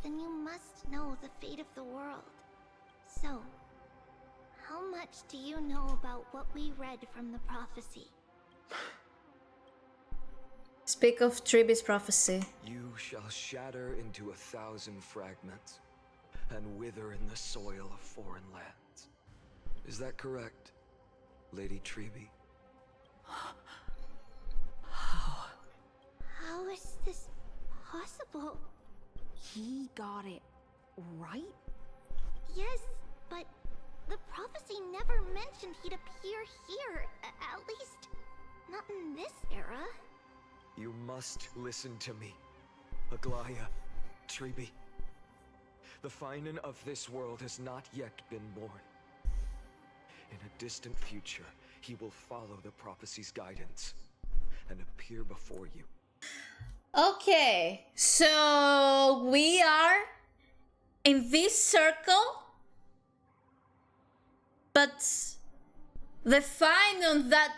then you must know the fate of the world. So, how much do you know about what we read from the prophecy? Speak of Triby's prophecy. You shall shatter into 1,000 fragments and wither in the soil of foreign lands. Is that correct, Lady Triby? How is this possible? He got it right? Yes, but the prophecy never mentioned he'd appear here. At least, not in this era. You must listen to me, Aglaya, Triby. The phainon of this world has not yet been born. In a distant future, he will follow the prophecy's guidance and appear before you. Okay, so we are in this circle, but the phainon that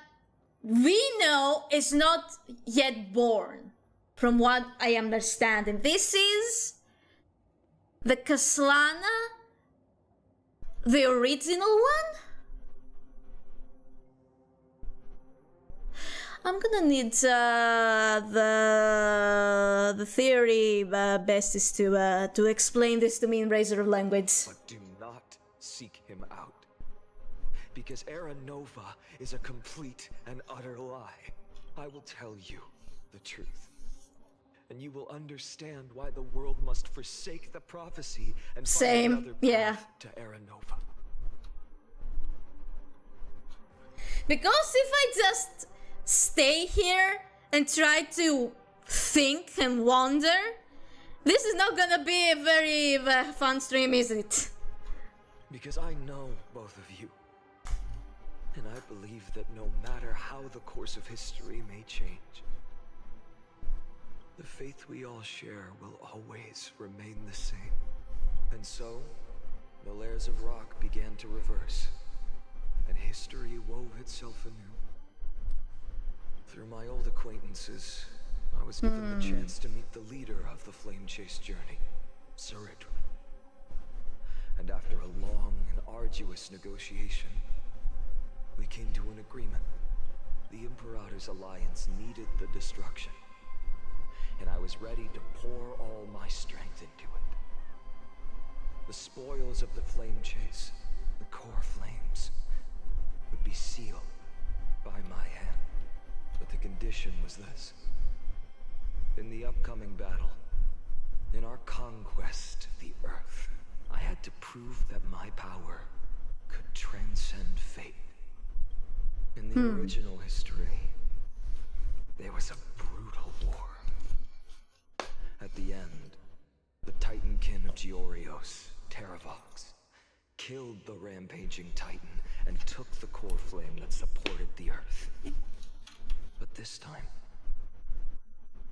we know is not yet born, from what I understand. And this is the Kaslana, the original one? I'm gonna need the theory besties to explain this to me in Razor of Language. But do not seek him out. Because Era Nova is a complete and utter lie. I will tell you the truth. And you will understand why the world must forsake the prophecy and find another path to Era Nova. Because if I just stay here and try to think and wonder, this is not gonna be a very fun stream, is it? Because I know both of you. And I believe that no matter how the course of history may change, the faith we all share will always remain the same. And so, the layers of rock began to reverse, and history wove itself anew. Through my old acquaintances, I was given the chance to meet the leader of the Flame Chase journey, Saridra. And after a long and arduous negotiation, we came to an agreement. The Imperator's alliance needed the destruction, and I was ready to pour all my strength into it. The spoils of the Flame Chase, the core flames, would be sealed by my hand. But the condition was this. In the upcoming battle, in our conquest of the Earth, I had to prove that my power could transcend fate. In the original history, there was a brutal war. At the end, the Titankin of Georios, Terravox, killed the rampaging Titan and took the core flame that supported the Earth. But this time,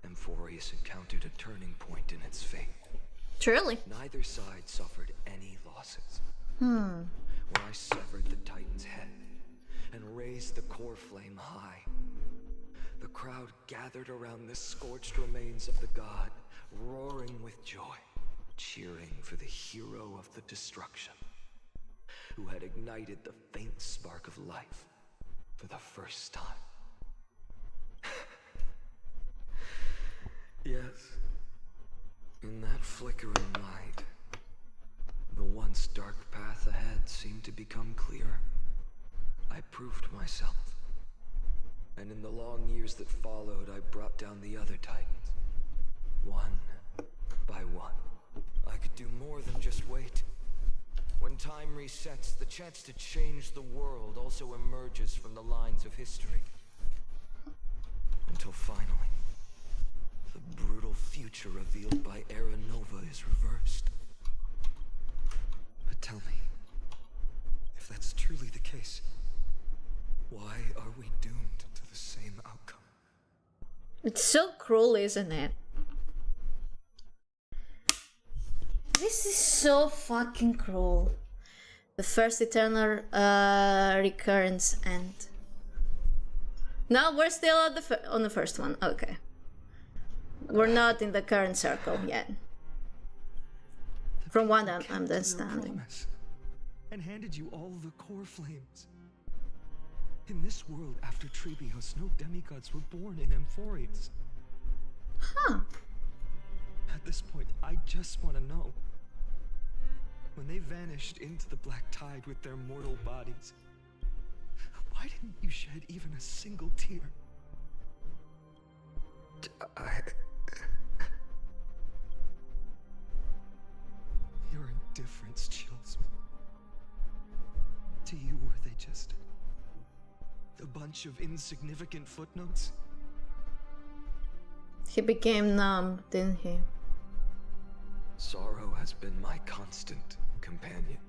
amphoreus encountered a turning point in its fate. Truly. Neither side suffered any losses. When I severed the Titan's head and raised the core flame high, the crowd gathered around the scorched remains of the god, roaring with joy, cheering for the hero of the destruction, who had ignited the faint spark of life for the first time. Yes, in that flickering light, the once dark path ahead seemed to become clear. I proved myself. And in the long years that followed, I brought down the other Titans. One by one. I could do more than just wait. When time resets, the chance to change the world also emerges from the lines of history. Until finally, the brutal future revealed by Era Nova is reversed. But tell me, If that's truly the case, why are we doomed to the same outcome? It's so cruel, isn't it? This is so fucking cruel. The first eternal recurrence end. No, we're still at on the first one. Okay. We're not in the current circle yet. From what I'm understanding. And handed you all the core flames. In this world after Trebios, no demigods were born in amphoreus. Huh. At this point, I just want to know. When they vanished into the black tide with their mortal bodies, why didn't you shed even a single tear? Your indifference chills me. To you, were they just a bunch of insignificant footnotes? He became numb, didn't he? Sorrow has been my constant companion.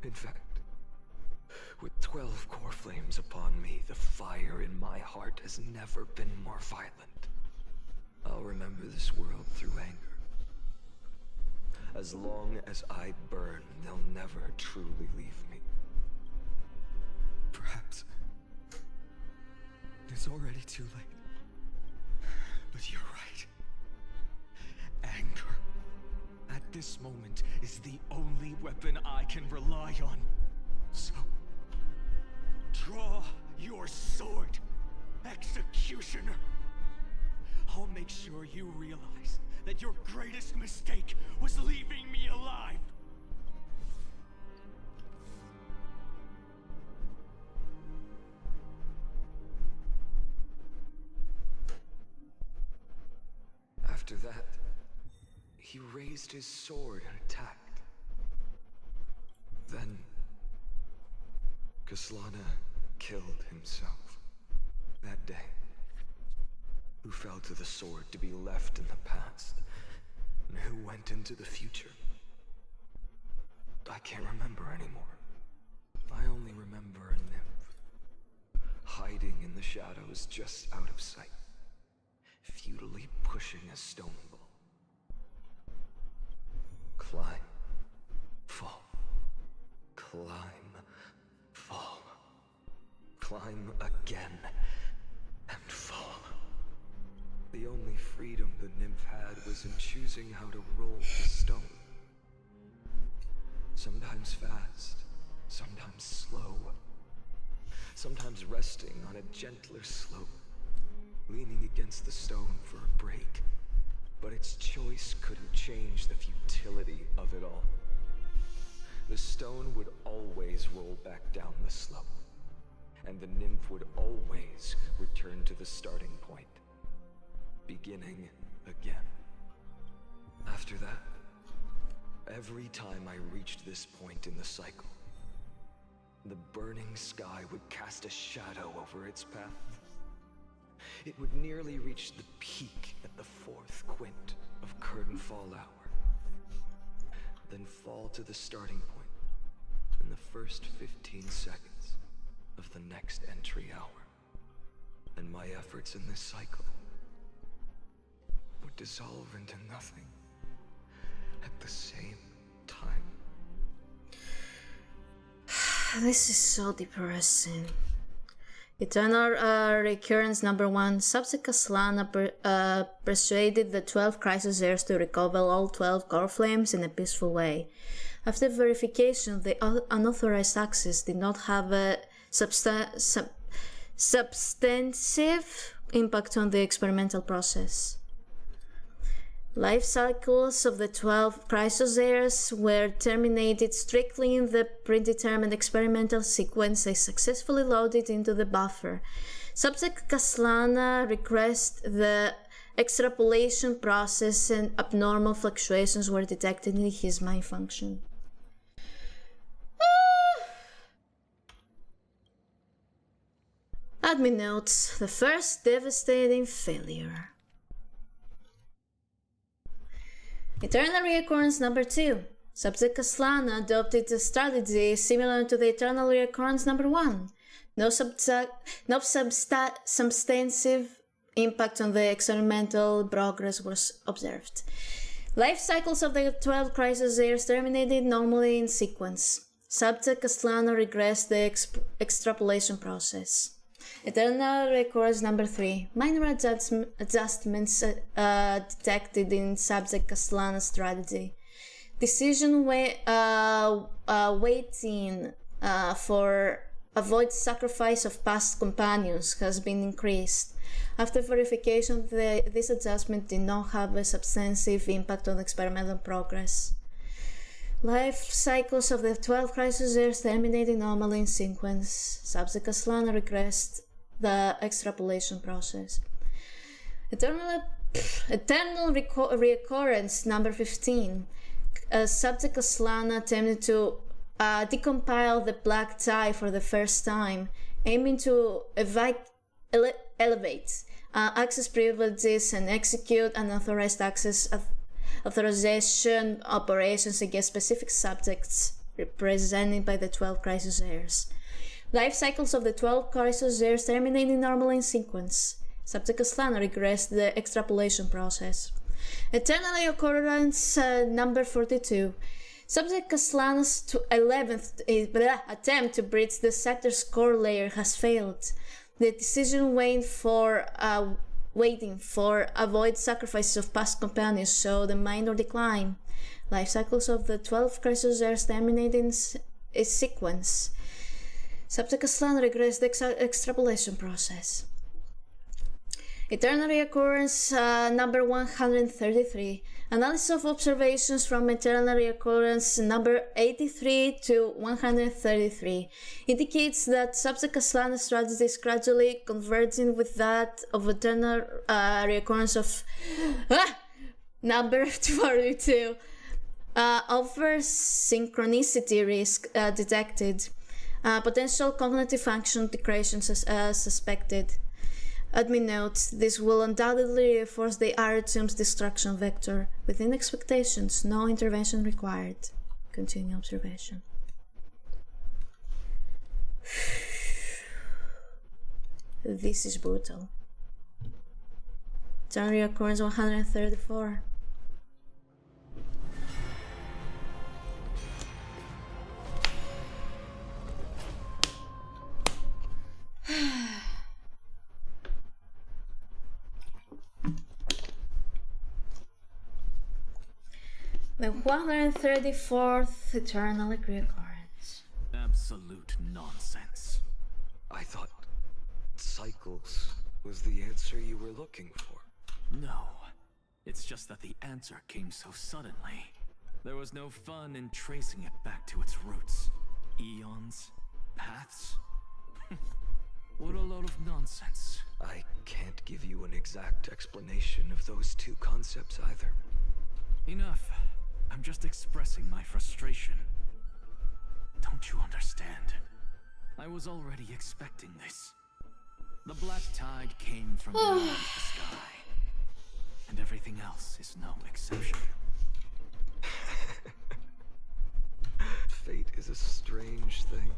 In fact, with 12 core flames upon me, the fire in my heart has never been more violent. I'll remember this world through anger. As long as I burn, they'll never truly leave me. Perhaps it's already too late. But you're right. Anger, at this moment, is the only weapon I can rely on. So, draw your sword, executioner. I'll make sure you realize that your greatest mistake was leaving me alive. After that, he raised his sword and attacked. Then, Kaslana killed himself that day. Who fell to the sword to be left in the past, and who went into the future. I can't remember anymore. I only remember a nymph, hiding in the shadows just out of sight, futilely pushing a stone ball. Climb, fall, climb, fall, climb again, and fall. The only freedom the nymph had was in choosing how to roll the stone. Sometimes fast, sometimes slow, sometimes resting on a gentler slope, leaning against the stone for a break. But its choice couldn't change the futility of it all. The stone would always roll back down the slope, and the nymph would always return to the starting point, beginning again. After that, every time I reached this point in the cycle, the burning sky would cast a shadow over its path. It would nearly reach the peak at the 4th quint of curtain fall hour, then fall to the starting point in the first 15 seconds of the next entry hour. And my efforts in this cycle would dissolve into nothing at the same time. This is so depressing. Eternal recurrence number 1. Kaslana persuaded the 12 Chrysos heirs to recover all 12 core flames in a peaceful way. After verification, the unauthorized access did not have a substantive impact on the experimental process. Life cycles of the 12 Chrysos heirs were terminated strictly in the predetermined experimental sequence they successfully loaded into the buffer. Subject Kaslana regressed the extrapolation process and abnormal fluctuations were detected in his mind function. Admin notes, the first devastating failure. Eternal reoccurrence number 2. Subject Aslana adopted a strategy similar to the Eternal Reoccurrence number 1. No substantive impact on the experimental progress was observed. Life cycles of the 12 Chrysos heirs terminated normally in sequence. Subject Aslana regressed the extrapolation process. Eternal Reoccurrence number 3. Minor adjustments detected in Subject Aslana's strategy. Decision waiting for avoid sacrifice of past companions has been increased. After verification, this adjustment did not have a substantive impact on experimental progress. Life cycles of the 12 Chrysos heirs terminated normally in sequence. Subject Aslana regressed the extrapolation process. Eternal Reoccurrence number 15. Subject Aslana attempted to decompile the black tie for the first time, aiming to elevate access privileges and execute unauthorized access authorization operations against specific subjects represented by the 12 Chrysos heirs. Life cycles of the 12 Chrysos heirs terminating normally in sequence. Subject Aslana regressed the extrapolation process. Eternal Reoccurrence number 42. Subject Aslana's 11th attempt to breach the sector's core layer has failed. The decision waiting for avoid sacrifices of past companions showed a minor decline. Life cycles of the 12 Chrysos heirs terminate in a sequence. Subject Aslana regressed the extrapolation process. Eternal Reoccurrence number 133. Analysis of observations from Eternal Reoccurrence number 83 to 133 indicates that Subject Aslana's strategy is gradually converging with that of Eternal Reoccurrence of number 42. Over synchronicity risk detected. Potential cognitive function degradation suspected. Admin notes, this will undoubtedly reinforce the Aratum's destruction vector. Within expectations, no intervention required. Continue observation. This is brutal. Eternal Reoccurrence 134. The 134th Eternal Reoccurrence. Absolute nonsense. I thought cycles was the answer you were looking for. No. It's just that the answer came so suddenly. There was no fun in tracing it back to its roots. Eons? Paths? What a load of nonsense. I can't give you an exact explanation of those two concepts either. Enough. I'm just expressing my frustration. Don't you understand? I was already expecting this. The black tide came from beyond the sky. And everything else is no exception. Fate is a strange thing.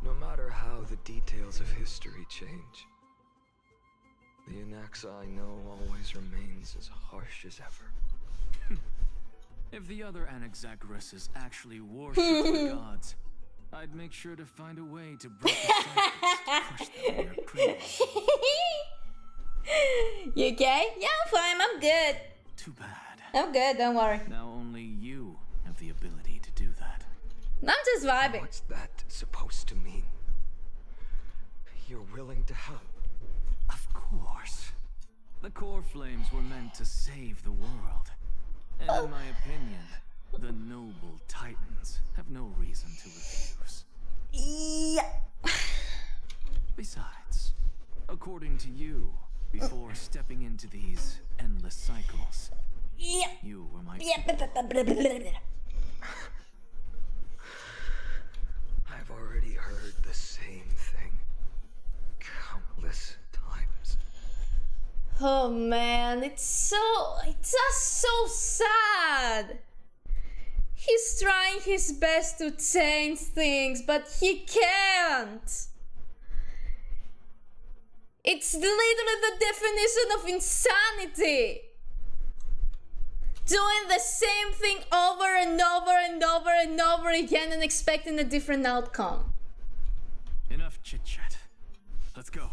No matter how the details of history change, the anaxa I know always remains as harsh as ever. If the other Anaxagoras actually worship the gods, I'd make sure to find a way to break the cycles to crush them in their criminals. You okay? Yeah, I'm fine. I'm good. Too bad. I'm good. Don't worry. Now only you have the ability to do that. I'm just vibing. What's that supposed to mean? You're willing to help? Of course. The core flames were meant to save the world. And in my opinion, the noble titans have no reason to refuse. Yeah. Besides, according to you, before stepping into these endless cycles, you were my I've already heard the same thing countless times. Oh man, it's just so sad. He's trying his best to change things, but he can't. It's literally the definition of insanity. Doing the same thing over and over and over and over again and expecting a different outcome. Enough chit-chat. Let's go.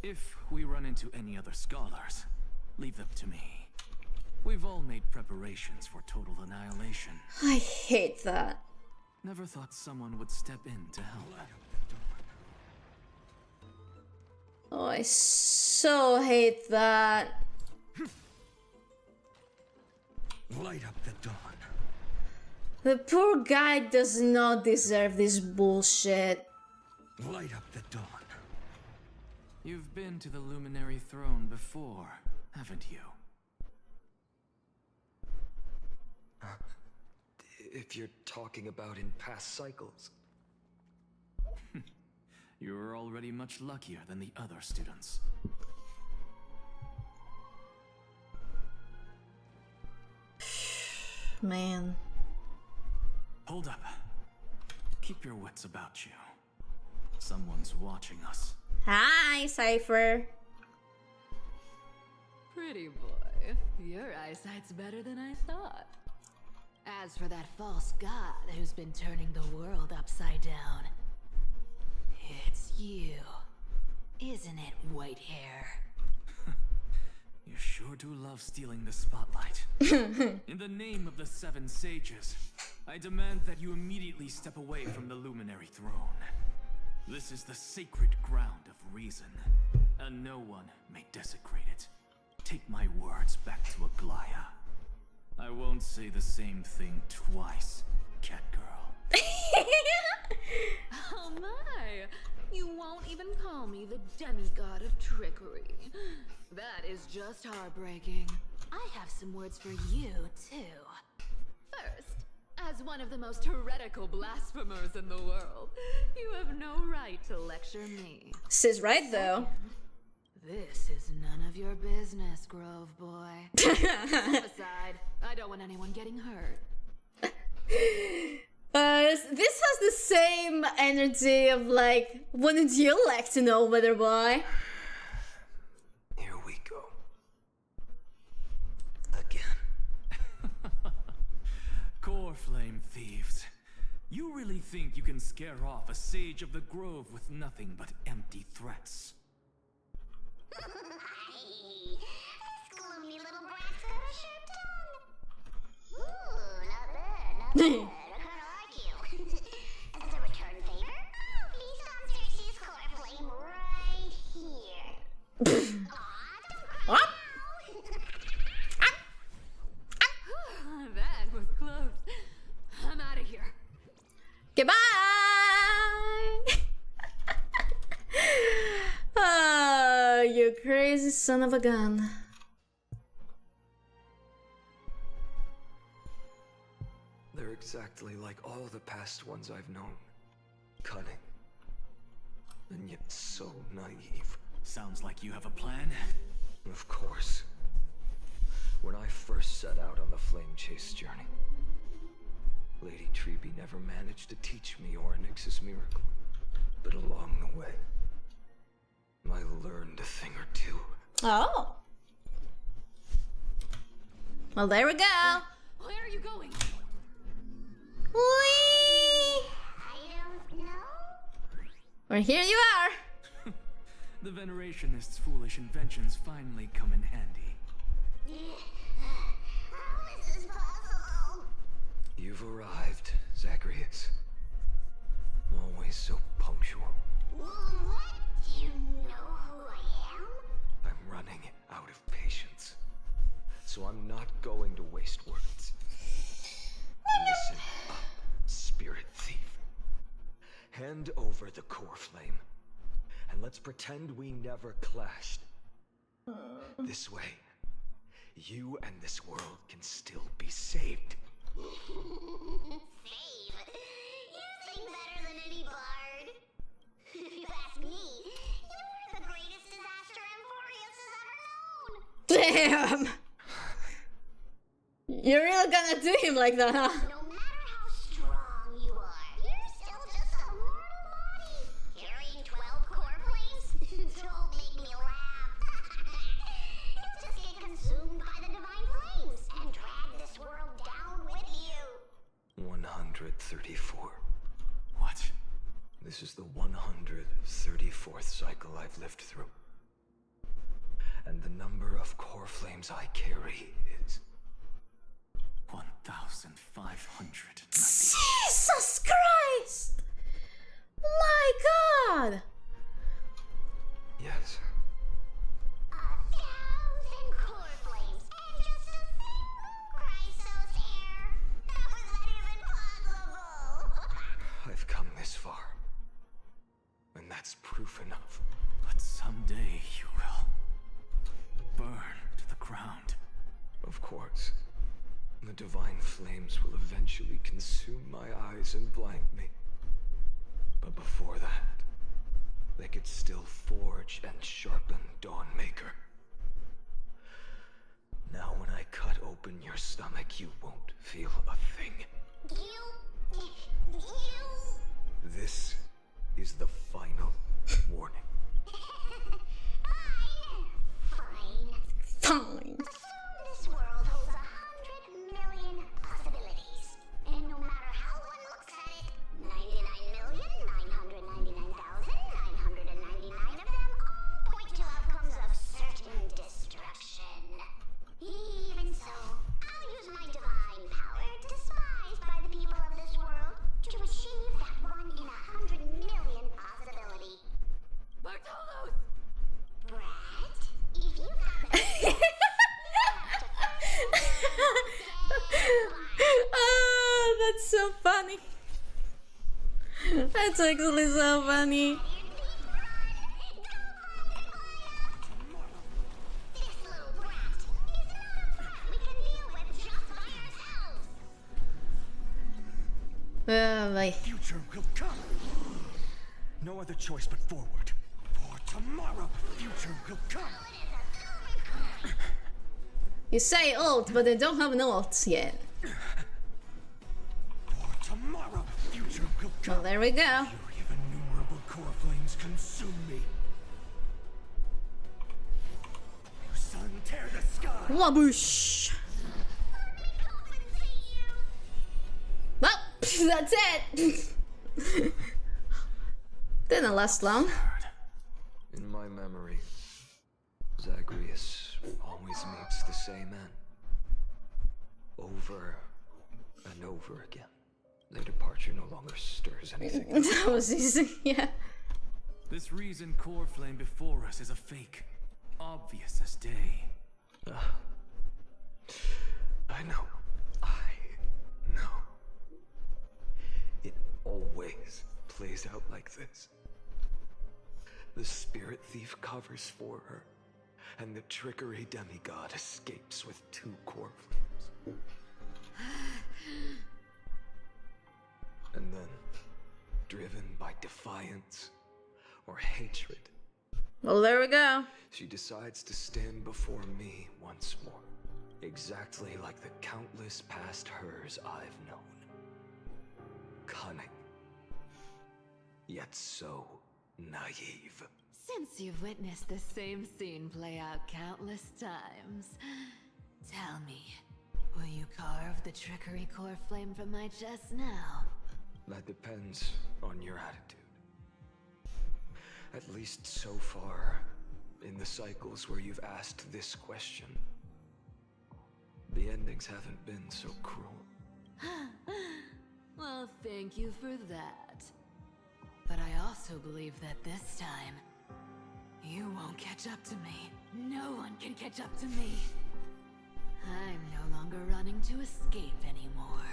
If we run into any other scholars, leave them to me. We've all made preparations for total annihilation. I hate that. Never thought someone would step in to help. Oh, I so hate that. Light up the dawn. The poor guy does not deserve this bullshit. Light up the dawn. You've been to the Luminary Throne before, haven't you? If you're talking about in past cycles. You're already much luckier than the other students. Man. Hold up. Keep your wits about you. Someone's watching us. Hi, Cipher. Pretty boy, your eyesight's better than I thought. As for that false god who's been turning the world upside down, it's you, isn't it, white hair? You sure do love stealing the spotlight. In the name of the 7 sages, I demand that you immediately step away from the Luminary Throne. This is the sacred ground of reason, and no one may desecrate it. Take my words back to Aglaya. I won't say the same thing twice, cat girl. Oh my! You won't even call me the demigod of trickery. That is just heartbreaking. I have some words for you, too. First, as one of the most heretical blasphemers in the world, you have no right to lecture me. She's right, though. This is none of your business, Grove Boy. Aside, I don't want anyone getting hurt. This has the same energy of like, wouldn't you like to know, Weather Boy? Here we go. Again. Core flame thieves. You really think you can scare off a sage of the grove with nothing but empty threats? Gloomy little brat's got a sharp tongue. Ooh, not bad, not bad. I kinda like you. As a return favor, please don't search his core flame right here. Aw, don't cry now. That was close. I'm out of here. Goodbye! Oh, you crazy son of a gun. They're exactly like all the past ones I've known. Cunning. And yet so naive. Sounds like you have a plan. Of course. When I first set out on the flame chase journey, Lady Treby never managed to teach me Orynyx's miracle. But along the way, I learned a thing or two. Oh. Well, there we go. Where are you going? Whee! I don't know. Well, here you are. The Venerationists' foolish inventions finally come in handy. How is this possible? You've arrived, Zacharias. Always so punctual. What? Do you know who I am? I'm running out of patience. So I'm not going to waste words. Listen up, spirit thief. Hand over the core flame, and let's pretend we never clashed. This way, you and this world can still be saved. Save? You sing better than any bard. If you ask me, you were the greatest disaster amphoreus has ever known. Damn. You're really gonna do him like that, huh? No matter how strong you are, you're still just a mortal body. Carrying 12 core planes? Don't make me laugh. You'll just get consumed by the divine flames and drag this world down with you. 134. What? This is the 134th cycle I've lived through. And the number of core flames I carry is 1,500. Jesus Christ! My God! Yes. 1,000 core flames and just a single chrysos heir. How is that even possible? I've come this far. And that's proof enough. But someday you will burn to the ground. Of course. The divine flames will eventually consume my eyes and blind me. But before that, they could still forge and sharpen Dawnmaker. Now when I cut open your stomach, you won't feel a thing. You... This is the final warning. Fine. Fine. Assume this world holds 100 million possibilities. And no matter how one looks at it, 99,999,999 of them all point to outcomes of certain destruction. Even so, I'll use my divine power, despised by the people of this world, to achieve that 1 in 100 million possibility. Bartolos! Brett, if you got Oh, that's so funny. That's actually so funny. this little brat is not a threat we can deal with just by ourselves. Oh, boy. Future will come. No other choice but forward. For tomorrow, future will come. You say ult, but they don't have an ult yet. For tomorrow, future will come. Well, there we go. Fury of innumerable core flames consume me. Your sun tear the sky. Waboosh. Well, that's it. Didn't last long. In my memory, Zagreus always meets the same end. Over and over again. Their departure no longer stirs anything. That was easy, yeah. This reason core flame before us is a fake. Obvious as day. I know. I know. It always plays out like this. The spirit thief covers for her, and the trickery demigod escapes with 2 core flames. And then, driven by defiance or hatred, Well, there we go. she decides to stand before me once more. Exactly like the countless past hers I've known. Cunning. Yet so naive. Since you've witnessed the same scene play out countless times, tell me, will you carve the trickery core flame from my chest now? That depends on your attitude. At least so far, in the cycles where you've asked this question, the endings haven't been so cruel. Well, thank you for that. But I also believe that this time, you won't catch up to me. No one can catch up to me. I'm no longer running to escape anymore.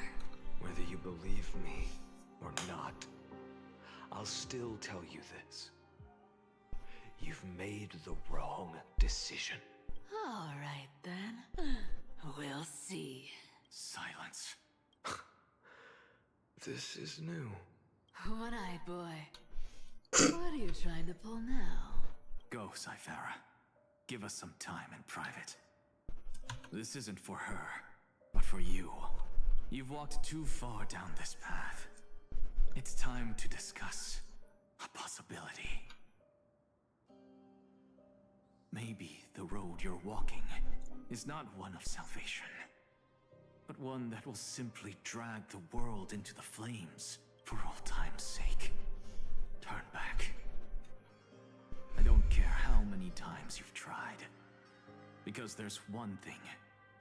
Whether you believe me or not, I'll still tell you this. You've made the wrong decision. All right then. We'll see. Silence. This is new. One-eyed boy. What are you trying to pull now? Go, Cyphera. Give us some time in private. This isn't for her, But for you, you've walked too far down this path. It's time to discuss a possibility. Maybe the road you're walking is not one of salvation, but one that will simply drag the world into the flames for all time's sake. Turn back. I don't care how many times you've tried, because there's one thing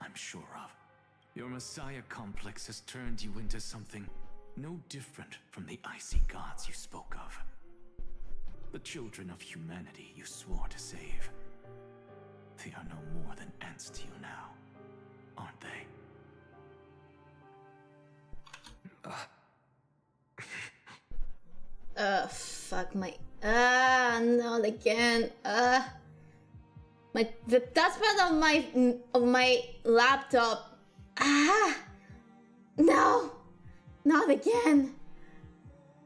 I'm sure of. Your Messiah complex has turned you into something no different from the icy gods you spoke of. The children of humanity you swore to save. They are no more than ants to you now, aren't they? Fuck my... not again. The touchpad of my laptop. No! Not again.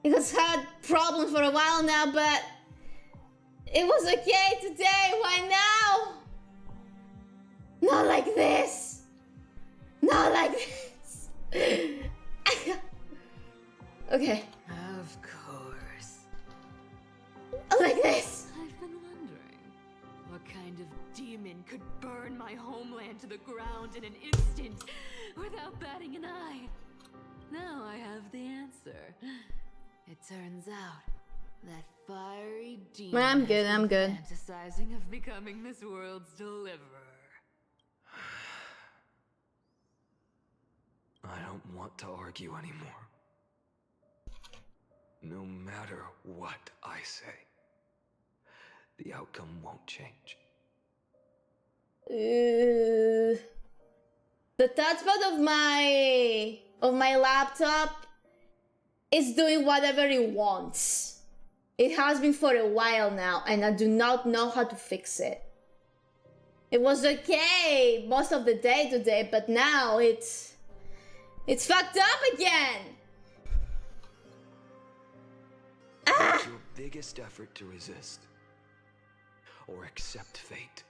It has had problems for a while now, but it was okay today. Why now? Not like this. Not like this. Okay. Of course. Like this. I've been wondering, what kind of demon could burn my homeland to the ground in an instant without batting an eye? Now I have the answer. It turns out that fiery demon I'm good, has I'm been good. fantasizing of becoming this world's deliverer. I don't want to argue anymore. No matter what I say, the outcome won't change. The touchpad of my laptop is doing whatever it wants. It has been for a while now, and I do not know how to fix it. It was okay most of the day today, but now it's fucked up again. It's your biggest effort to resist, or accept fate,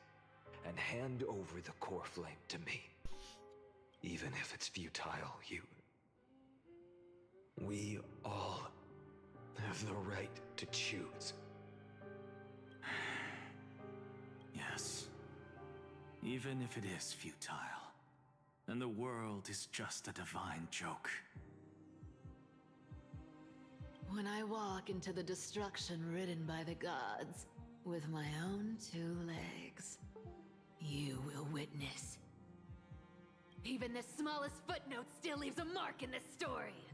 and hand over the core flame to me, even if it's futile. We all have the right to choose. Yes. Even if it is futile, and the world is just a divine joke. When I walk into the destruction written by the gods with my own 2 legs, you will witness. Even the smallest footnote still leaves a mark in this story.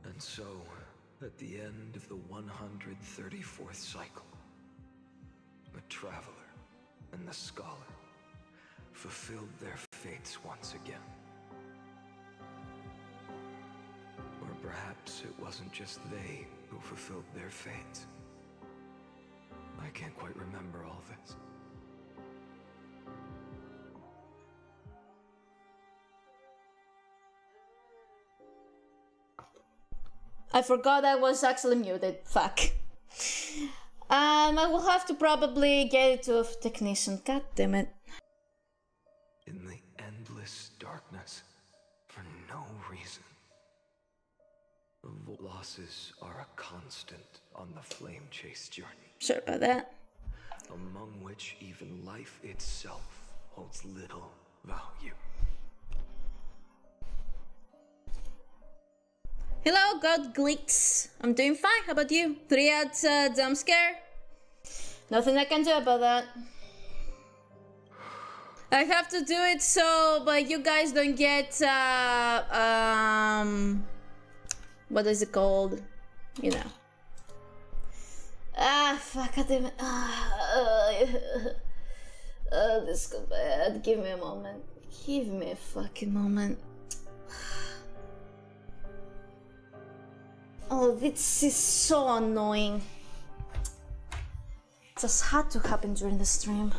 And so, at the end of the 134th cycle, the traveler and the scholar fulfilled their fates once again. Or perhaps it wasn't just they who fulfilled their fates. I can't quite remember all this. I forgot I was actually muted. Fuck. I will have to probably get it to a technician. God damn it. In the endless darkness, for no reason. Losses are a constant on the flame chase journey. Sure about that. Among which even life itself holds little value. Hello, God Gleeks. I'm doing fine. How about you? 3 out jump scare? Nothing I can do about that. I have to do it so, but you guys don't get what is it called? You know. Fuck, God damn it. This is bad. Give me a moment. Give me a fucking moment. Oh, this is so annoying. It just had to happen during the stream.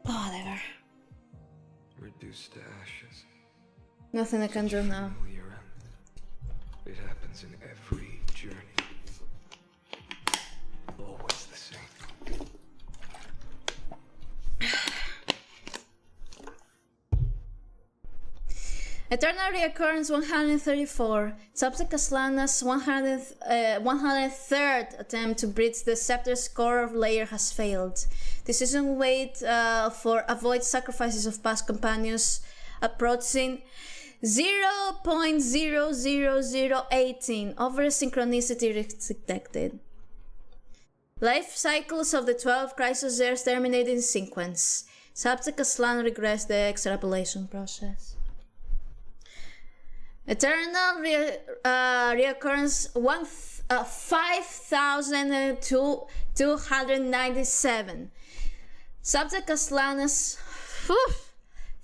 Whatever. Reduced to ashes. Nothing I can do now. It happens in every journey. Always the same. Eternal Reoccurrence 134. Sabzakaslana's 103rd attempt to breach the scepter's core layer has failed. Decision wait for avoid sacrifices of past companions approaching 0.00018. Over synchronicity detected. Life cycles of the 12 chrysos heirs terminate in sequence. Sabzakaslan regrets the extrapolation process. Eternal reoccurrence 5297. Sabzakaslana's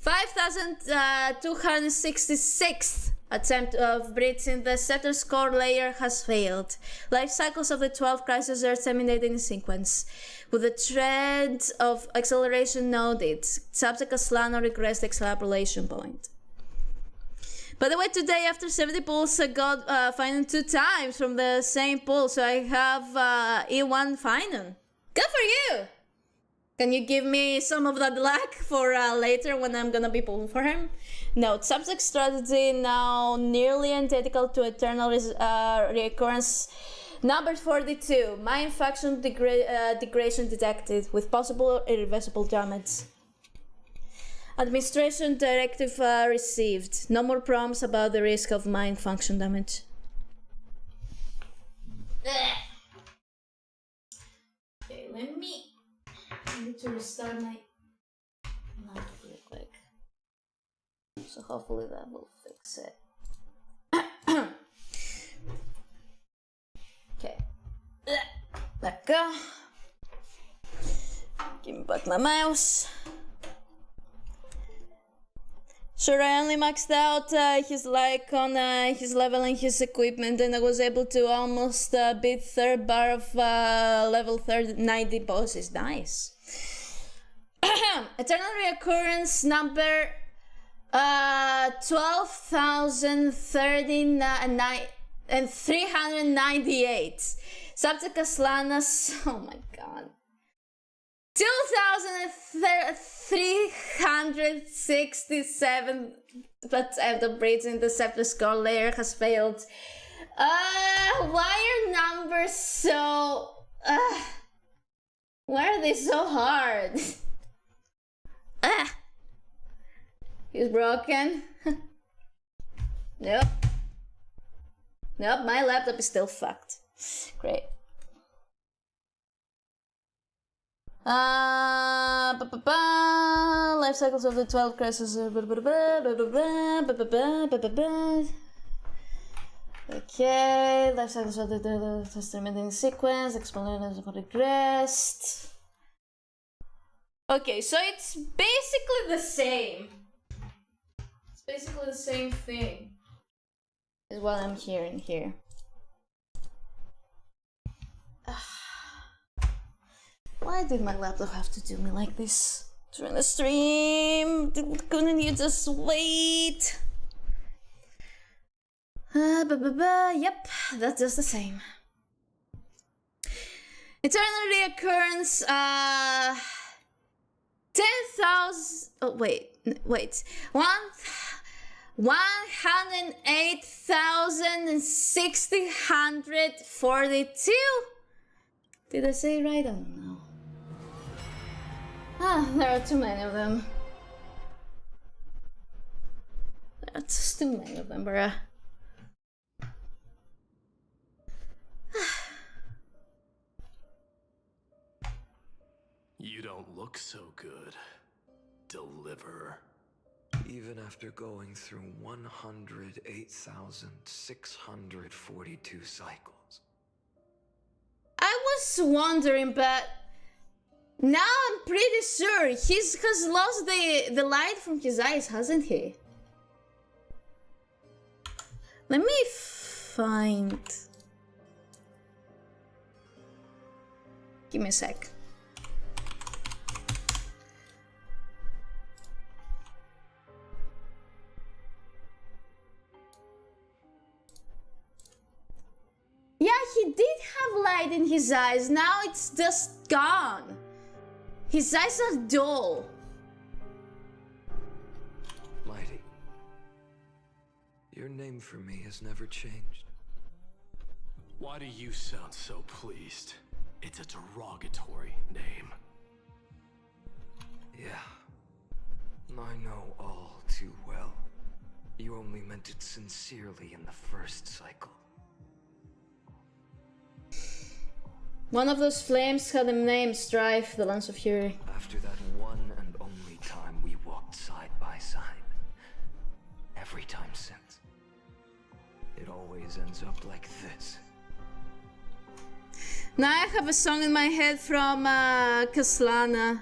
5266th attempt of breaching the scepter's core layer has failed. Life cycles of the 12 chrysos are terminated in sequence. With the thread of acceleration noted, Sabzakaslana regrets the extrapolation point. By the way, today after 70 pulls I got phainon 2 times from the same pull, so I have E1 phainon. Good for you! Can you give me some of that luck for later when I'm gonna be pulling for him? Note, subject strategy now nearly identical to Eternal Reoccurrence number 42. Mind faction degradation detected with possible irreversible damage. Administration directive received. No more prompts about the risk of mind function damage. Okay, I need to restart my map real quick. So hopefully that will fix it. Okay. There we go. Give me back my mouse. Sure, I only maxed out his like on his level and his equipment, and I was able to almost beat third bar of level 90 bosses. Nice. Eternal Reoccurrence number 12,039 Sabzakaslana's, oh my god, 2,367 attempt of breaching the scepter's core layer has failed. Why are numbers so... why are they so hard? He's broken. Nope. Nope, my laptop is still fucked. Great. Life cycles of the 12 chrysos. Okay, life cycles of the terminating sequence. Explanation of regressed. Okay, so it's basically the same. It's basically the same thing. Is what I'm hearing here. Why did my laptop have to do me like this during the stream? Couldn't you just wait? Yep, that's just the same. Eternal Reoccurrence, 10,000. Oh, wait. 108,642. Did I say it right? I don't know. There are too many of them. There are just too many of them, bruh. You don't look so good, Deliverer. Even after going through 108,642 cycles. I was wondering, but now I'm pretty sure he has lost the light from his eyes, hasn't he? Let me find... Give me a sec. Yeah, he did have light in his eyes, now it's just gone. His eyes are dull. Mighty, Your name for me has never changed. Why do you sound so pleased? It's a derogatory name. Yeah. I know all too well. You only meant it sincerely in the first cycle. One of those flames had a name, Strife, the Lance of Fury. After that one and only time we walked side by side. Every time since. It always ends up like this. Now I have a song in my head from Kaslana.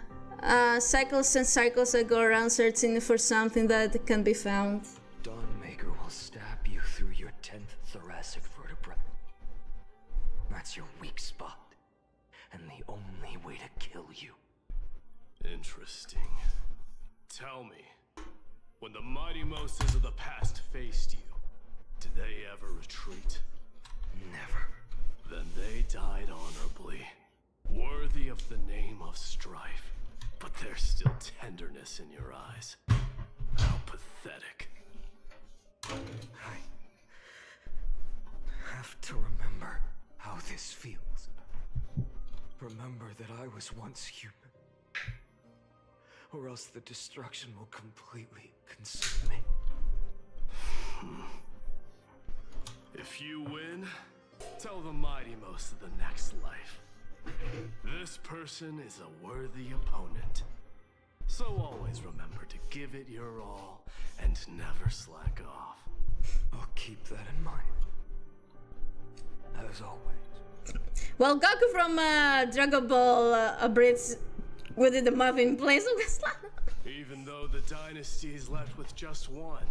Cycles and cycles I go around searching for something that can be found. Dawnmaker will stab you through your 10th thoracic vertebra. That's your weak spot. And the only way to kill you. Interesting. Tell me, when the mighty Moses of the past faced you, did they ever retreat? Never. Then they died honorably, worthy of the name of strife. But there's still tenderness in your eyes. How pathetic. I have to remember how this feels. Remember that I was once human. Or else the destruction will completely consume me. If you win, tell the mighty most of the next life. This person is a worthy opponent. So always remember to give it your all and never slack off. I'll keep that in mind. As always. Well, Goku from Dragon Ball abridged with the muffin place of Kaslana. Even though the dynasty is left with just one,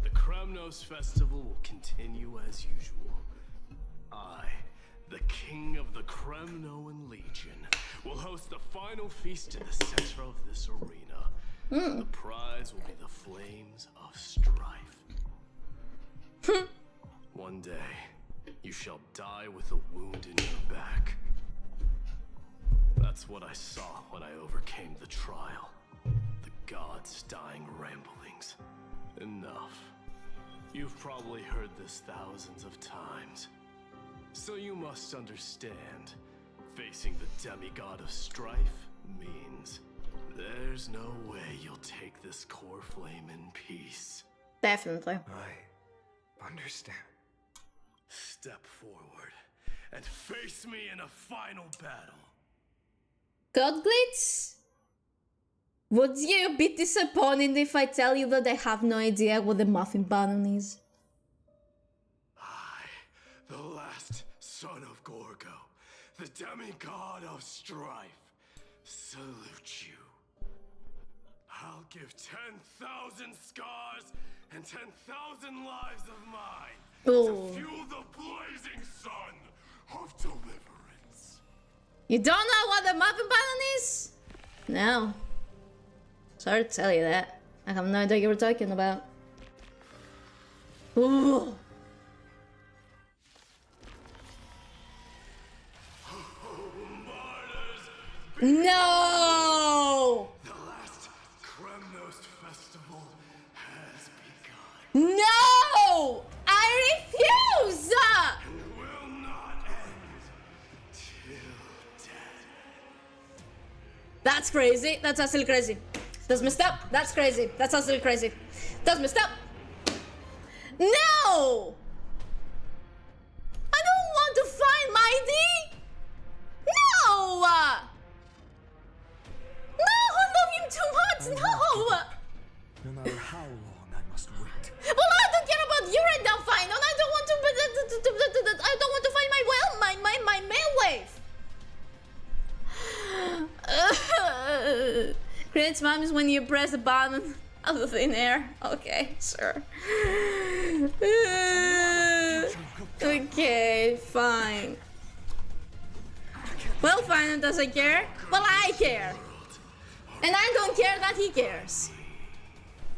the Kremnos festival will continue as usual. I, the king of the Kremnoan Legion, will host the final feast in the center of this arena. The prize will be the flames of strife. One day, you shall die with a wound in your back. That's what I saw when I overcame the trial. The gods' dying ramblings. Enough. You've probably heard this thousands of times. So you must understand, facing the demigod of strife means there's no way you'll take this core flame in peace. Definitely. I understand. Step forward and face me in a final battle. God Glitz? Would you be disappointed if I tell you that I have no idea what the Muffin Baron is? The last son of Gorgo, the demigod of strife, salute you. I'll give 10,000 scars and 10,000 lives of mine to fuel the blazing sun of deliverance. You don't know what the Muffin Baron is? No. Sorry to tell you that. I have no idea what you're talking about. Ooh. No! The last Kremnos festival has begun. No! I refuse! And will not end till death. That's crazy. That's absolutely crazy. That's messed up. That's crazy. That's absolutely crazy. That's messed up. No! I don't want to find Mighty! No! No! I love him too much! No! No matter how long I must wait. Well, I don't care about you right now, phainon. I don't want to. I don't want to find my male wave. Creates mom is when you press the button out of thin air. Okay, sure. Okay, fine. Well, phainon doesn't care. Well, I care. And I don't care that he cares.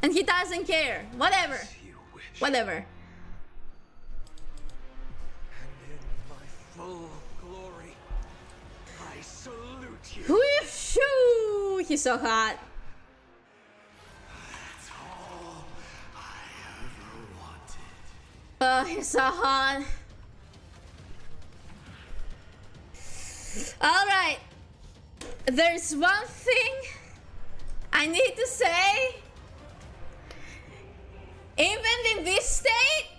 And he doesn't care. Whatever. Whatever. And in my full glory, I salute you. Whoo-shoo! He's so hot. That's all I ever wanted. Oh, he's so hot. Alright. There's one thing I need to say. Even in this state,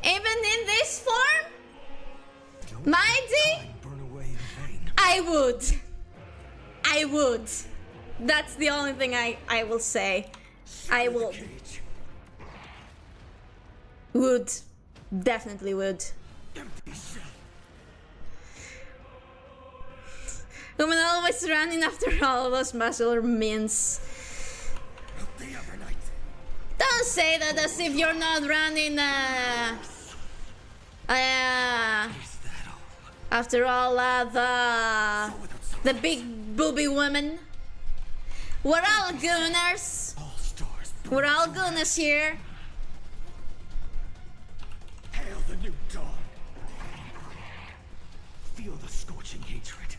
even in this form, mighty, I would. That's the only thing I will say. I would. Definitely would. Women always running after all those muscle means. Don't say that as if you're not running after all the big booby women. We're all gooners. We're all gooners here. Hail the new dawn. Feel the scorching hatred.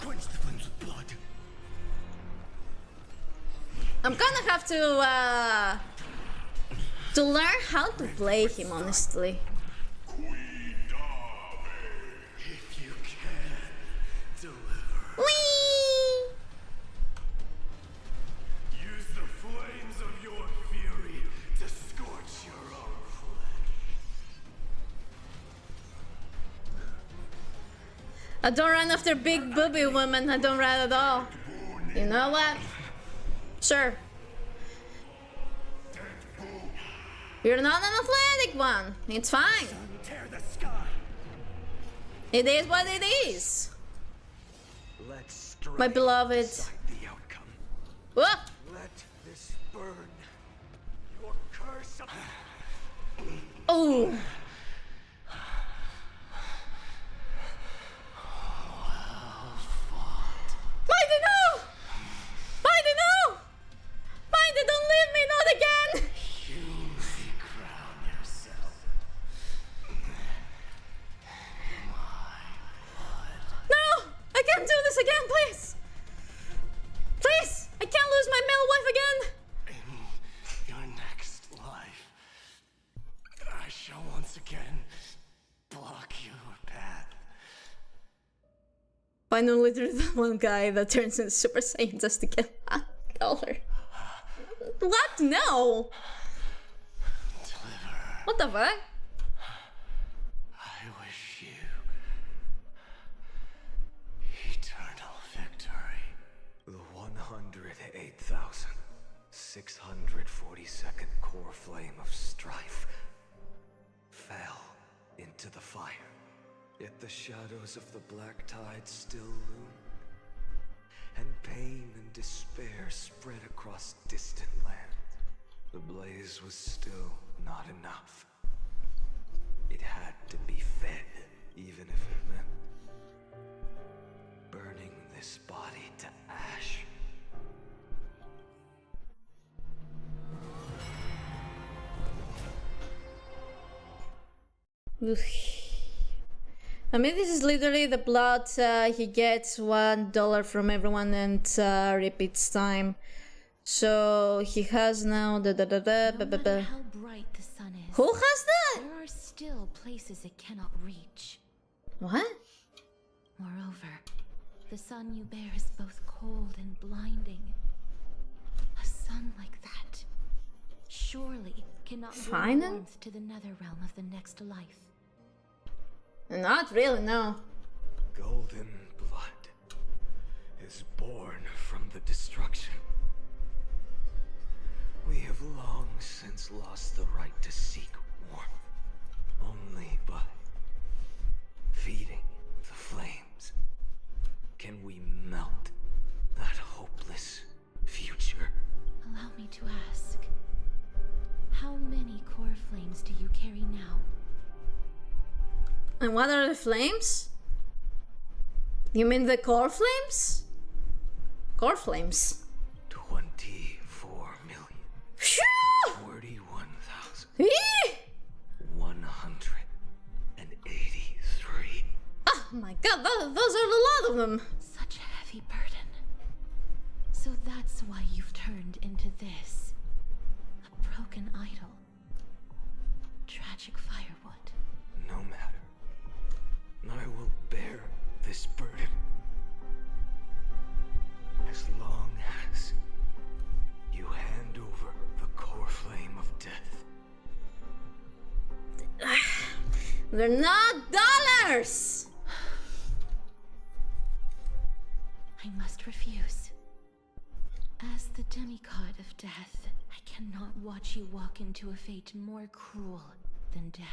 Quench the flames with blood. I'm gonna have to learn how to play him, honestly. If you can, deliver. Whee! Use the flames of your fury to scorch your own flesh. I don't run after big booby women. I don't run at all. You know what? Sure. You're not an athletic one. It's fine. It is what it is. My beloved. Whoa! Let this burn. Your curse of... Oh. Mighty, no! Mighty, no! Mighty, don't leave me, not again! You crown yourself. No! I can't do this again, please! Please! I can't lose my male wife again! In your next life, I shall once again block your path. Finally, there's the one guy that turns into Super Saiyan just to get a dollar. What? No! What the fuck? I wish you eternal victory. The 108,642nd core flame of strife fell into the fire. Yet the shadows of the black tide still loom, and pain and despair spread across distant lands. The blaze was still not enough. It had to be fed, even if it meant burning this body to ash. I mean, this is literally the plot. He gets $1 from everyone and repeats time. So he has now No matter how bright the sun is, Who has that? there are still places it cannot reach. What? Moreover, the sun you bear is both cold and blinding. A sun like that surely cannot bring Phainon? warmth to the nether realm of the next life. Not really, no. Golden blood is born from the destruction. We have long since lost the right to seek warmth. Only by feeding the flames can we melt that hopeless future. Allow me to ask, how many core flames do you carry now? And what are the flames? You mean the core flames? Core flames. 24 million. Phew! 41,183. Oh my god, those are a lot of them. Such a heavy burden. So that's why you've turned into this. A broken idol. Tragic firewood. No matter. I will bear this burden. As long as you hand over the core flame of death. They're not dollars! I must refuse. As the demigod of death, I cannot watch you walk into a fate more cruel than death.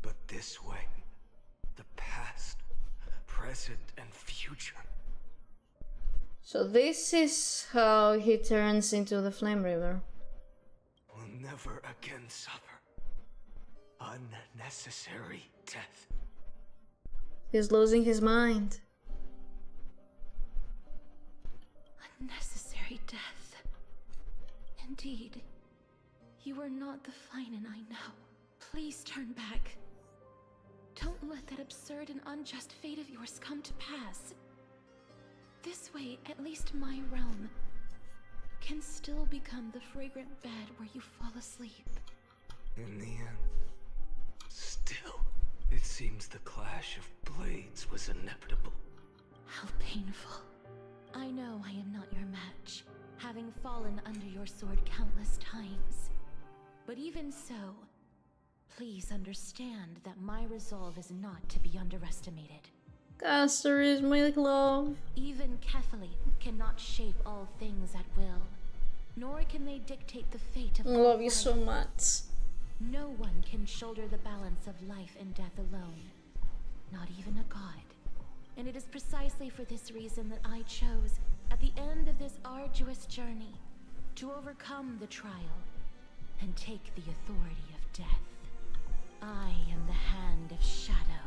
But this way, the past, present, and future. So this is how he turns into the Flame River. Will never again suffer unnecessary death. He's losing his mind. Unnecessary death. Indeed. You are not the phainon I know. Please turn back. Don't let that absurd and unjust fate of yours come to pass. This way, at least my realm can still become the fragrant bed where you fall asleep. In the end, still, it seems the clash of blades was inevitable. How painful. I know I am not your match, having fallen under your sword countless times. But even so, please understand that my resolve is not to be underestimated. Castorice, my love. Even Kefali cannot shape all things at will, nor can they dictate the fate of I love you so much. No one can shoulder the balance of life and death alone, not even a god. And it is precisely for this reason that I chose, at the end of this arduous journey, to overcome the trial and take the authority of death. I am the Hand of Shadow,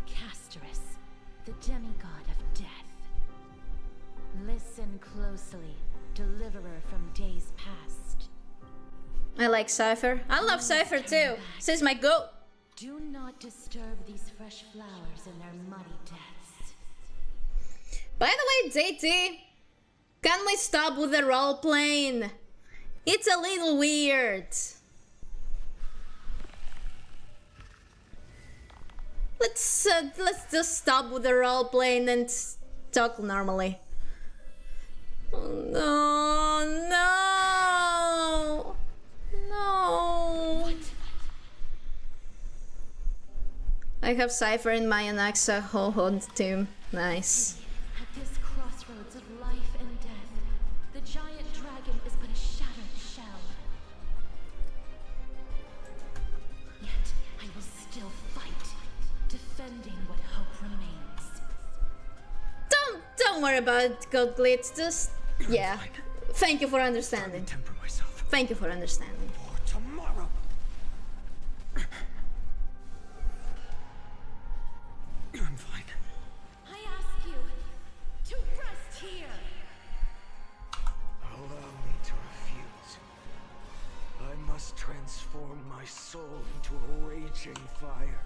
Castorice, the demigod of death. Listen closely, deliverer from days past. I like Cipher. I love Cipher too. She's my goat. Do not disturb these fresh flowers in their muddy depths. By the way, JT, can we stop with the role playing? It's a little weird. Let's just stop with the role playing and talk normally. Oh, no, no, no. What? I have Cipher in my anaxa hold team. Nice. At this crossroads of life and death, the giant dragon is but a shattered shell. Yet I will still fight, defending what hope remains. Don't worry about it, God Glitz. Just yeah. Thank you for understanding. Temper myself. Thank you for understanding. For tomorrow. I'm fine. I ask you to rest here. Allow me to refuse. I must transform my soul into a raging fire.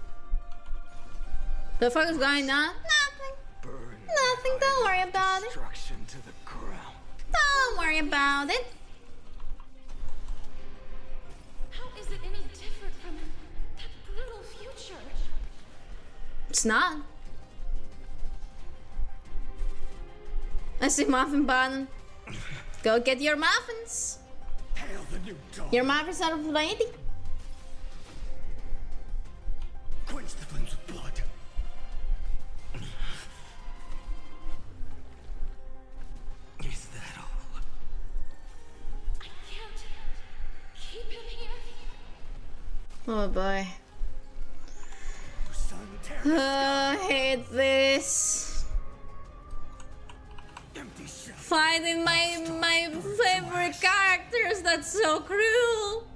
The fuck is going on? Nothing. Burn. Nothing. Don't worry about it. Destruction to the ground. Don't worry about it. How is it any different from that brutal future? It's not. I see muffin button. Go get your muffins. Hail the new dawn. Your muffins are ready. Quench the flames with blood. Is that all? I can't keep him here. Oh boy. I hate this. Fighting my favorite characters, that's so cruel.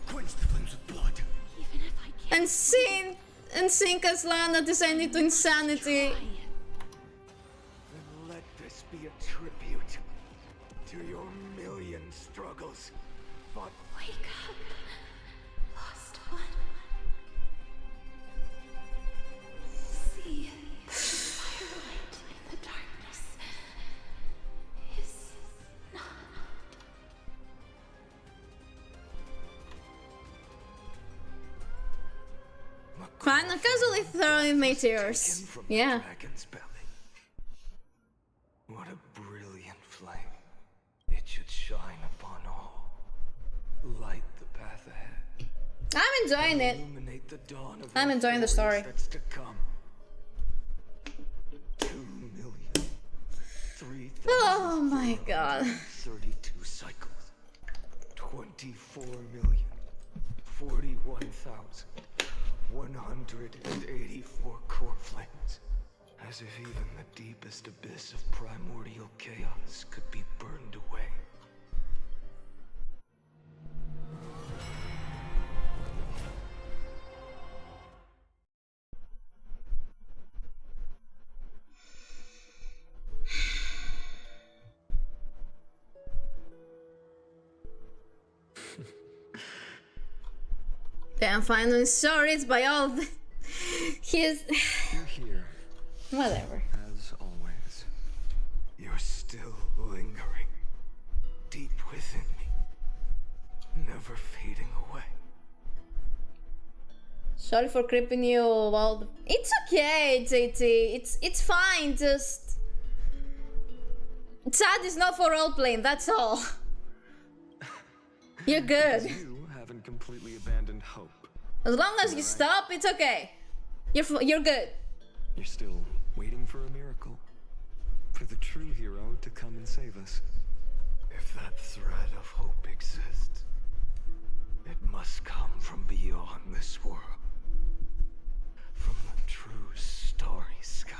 Quench the flames with blood. Even if I can't. And sink Aslana descending to insanity. Then let this be a tribute to your million struggles. But Wake up, lost one. See, the firelight in the darkness is not fun. I'm casually throwing meteors. Yeah. Dragon's belly. What a brilliant flame. It should shine upon all. Light the path ahead. I'm enjoying it. Illuminate the dawn of I'm enjoying the story. that's to come. 2,000,000. Oh my god. 32 cycles. 24,041,184 core flames. As if even the deepest abyss of primordial chaos could be burned away. Yeah, I'm finally sorry. It's by all the... He's... You're here. Whatever. As always. You're still lingering. Deep within me. Never fading away. Sorry for creeping you while... It's okay, JT. It's fine, just... Sad is not for role-playing, that's all. You're good. You haven't completely abandoned hope. As long as you stop, it's okay. You're good. You're still waiting for a miracle. For the true hero to come and save us. If that thread of hope exists, it must come from beyond this world. From the true starry sky.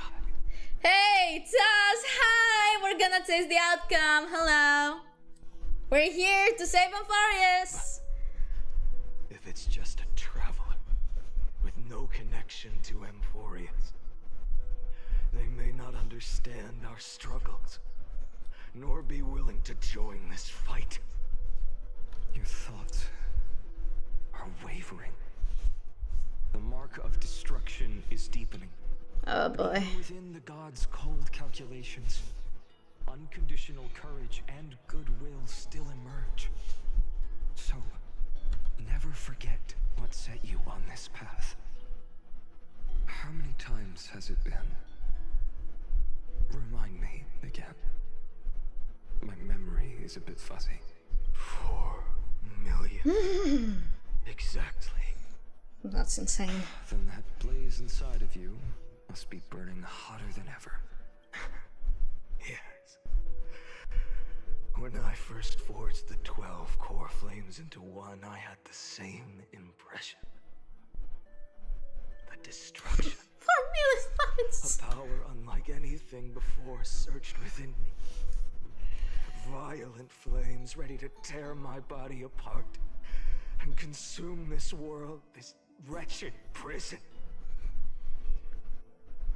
Hey, Taz! Hi! We're gonna taste the outcome. Hello. We're here to save amphoreus. If it's just a traveler with no connection to amphoreus, they may not understand our struggles, nor be willing to join this fight. Your thoughts are wavering. The mark of destruction is deepening. Oh boy. Even within the gods' cold calculations, unconditional courage and goodwill still emerge. So, never forget what set you on this path. How many times has it been? Remind me again. My memory is a bit fuzzy. 4 million. Exactly. That's insane. Then that blaze inside of you must be burning hotter than ever. Yes. When I first forged the 12 core flames into one, I had the same impression. The destruction. 4 million times. A power unlike anything before surged within me. Violent flames ready to tear my body apart and consume this world, this wretched prison.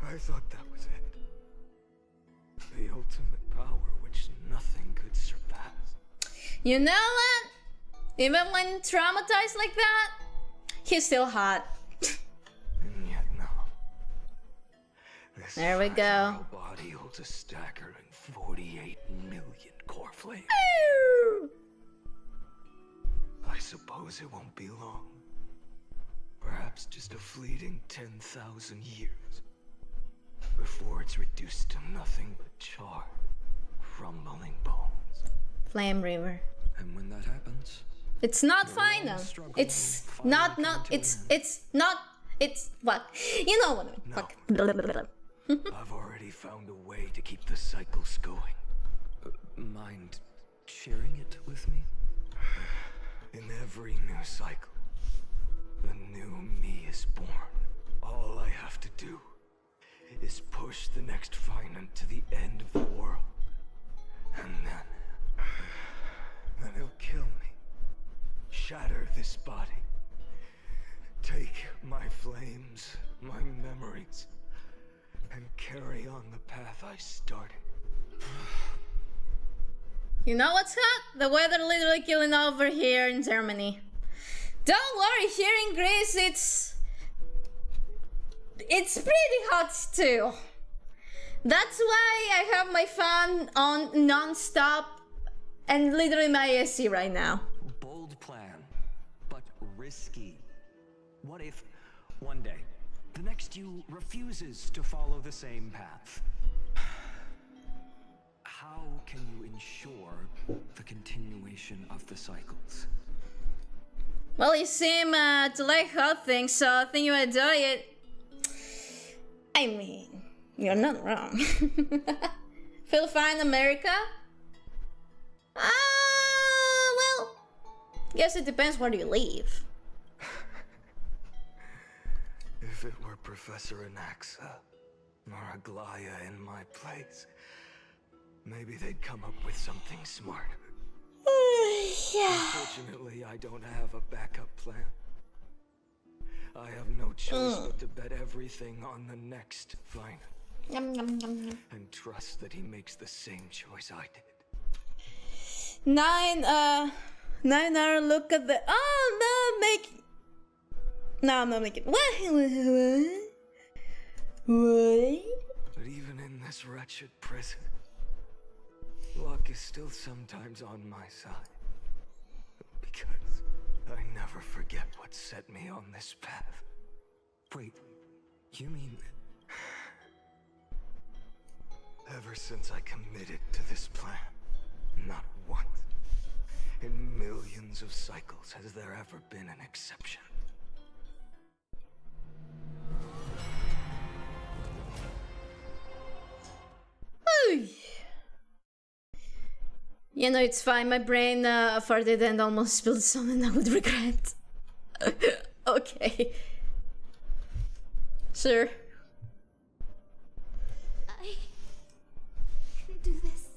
I thought that was it. The ultimate power which nothing could surpass. You know what? Even when traumatized like that, he's still hot. And yet now, this There we go. fragile body holds a staggering 48 million core flames. I suppose it won't be long. Perhaps just a fleeting 10,000 years. Before it's reduced to nothing but charred, crumbling bones. Flame River. And when that happens, It's not final. It's not it's what? You know what I mean. Fuck. I've already found a way to keep the cycles going. Mind sharing it with me? In every new cycle, a new me is born. All I have to do is push the next phainon to the end of the world. And then he'll kill me. Shatter this body. Take my flames, my memories, and carry on the path I started. You know what's hot? The weather literally killing over here in Germany. Don't worry, here in Greece it's pretty hot too. That's why I have my fan on non-stop and literally my AC right now. Bold plan, but risky. What if one day The next you refuses to follow the same path. How can you ensure the continuation of the cycles? Well, you seem to like hot things, so I think you enjoy it. I mean, you're not wrong. Feel fine, America? Well, guess it depends where you live. If it were Professor Anaxa or Aglaya in my place, maybe they'd come up with something smart. Yeah. Unfortunately, I don't have a backup plan. I have no choice but to bet everything on the next final. Yum, yum, yum, yum. And trust that he makes the same choice I did. 9-hour look at the. Oh no, no, I'm not making. What? But even in this wretched prison, luck is still sometimes on my side. Because I never forget what set me on this path. Wait, you mean... Ever since I committed to this plan, not once, in millions of cycles, has there ever been an exception. You know, it's fine. My brain farted and almost spilled something I would regret. Okay. Sure. I can do this,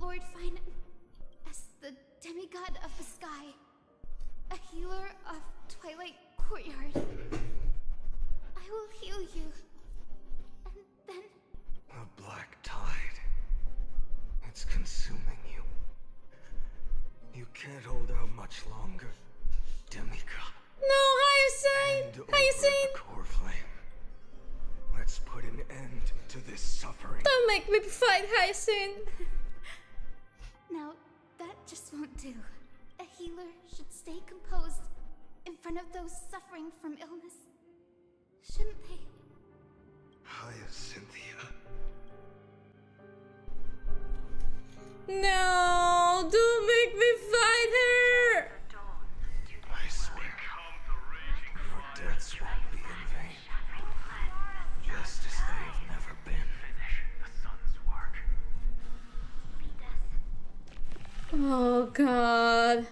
Lord Phainon, as the demigod of the sky, a healer of Twilight Courtyard. I will heal you, and then... A black tide. It's consuming you. You can't hold out much longer, demigod. No, Hyacinth! Core flame. Let's put an end to this suffering. Don't make me fight Hyacinth. Now, that just won't do. A healer should stay composed in front of those suffering from illness. Shouldn't they? Hyacinthia. No, don't make me fight her! I swear, your deaths won't be in vain. Just as they have never been. Oh, God.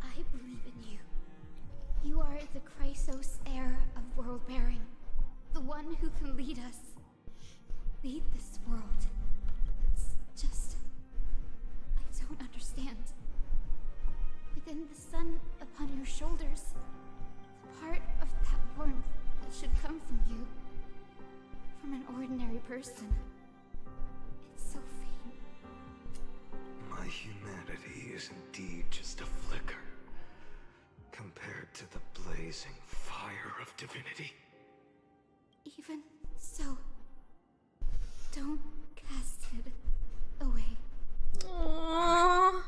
I believe in you. You are the chrysos heir of world bearing. The one who can lead us. Lead this world. It's just... I don't understand. Within the sun upon your shoulders, the part of that warmth that should come from you, from an ordinary person. It's so faint. My humanity is indeed just a flicker, compared to the blazing fire of divinity. Even so, don't cast it away. Aww.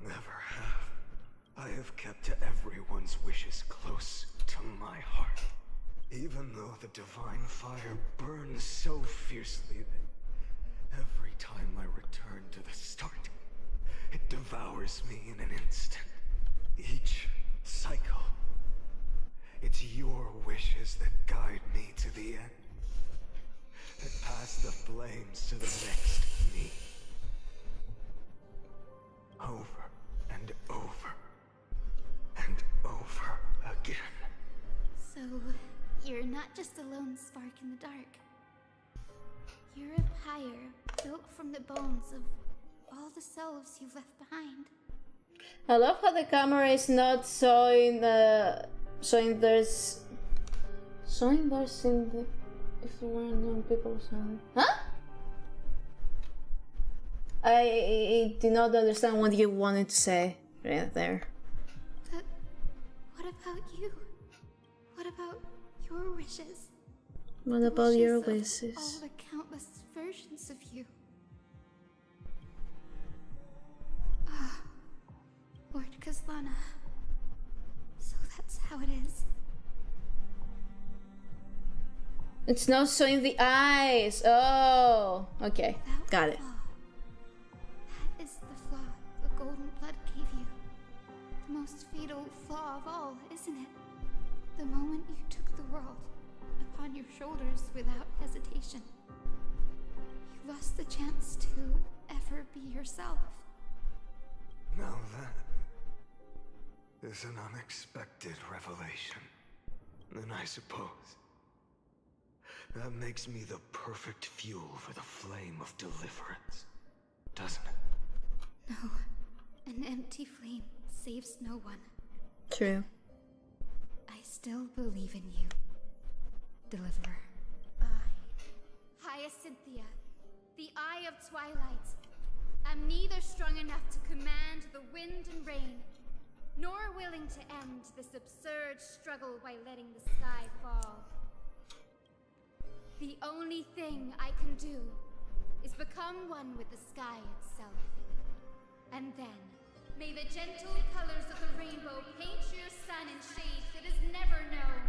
Never have. I have kept to everyone's wishes close to my heart. Even though the divine fire burns so fiercely that every time I return to the start, it devours me in an instant. Each cycle, it's your wishes that guide me to the end. That pass the flames to the next me. Over and over and over again. So, you're not just a lone spark in the dark. You're a pyre built from the bones of all the selves you've left behind. I love how the camera is not showing there's in the if there were known people or something. Huh? I did not understand what you wanted to say right there. But what about you? What about your wishes? What about your Wishes wishes? of all the countless versions of you. Ah, Lord Kazlana. So that's how it is. It's not showing the eyes. Oh, okay. Got it. That is the flaw the golden blood gave you. The most fatal flaw of all, isn't it? The moment you took the world upon your shoulders without hesitation. You lost the chance to ever be yourself. Now that is an unexpected revelation. And I suppose that makes me the perfect fuel for the flame of deliverance, doesn't it? No, an empty flame saves no one. True. I still believe in you, Deliverer. Hyacinthia, the Eye of Twilight. I'm neither strong enough to command the wind and rain, nor willing to end this absurd struggle by letting the sky fall. The only thing I can do is become one with the sky itself. And then, may the gentle colors of the rainbow paint your sun in shades it has never known.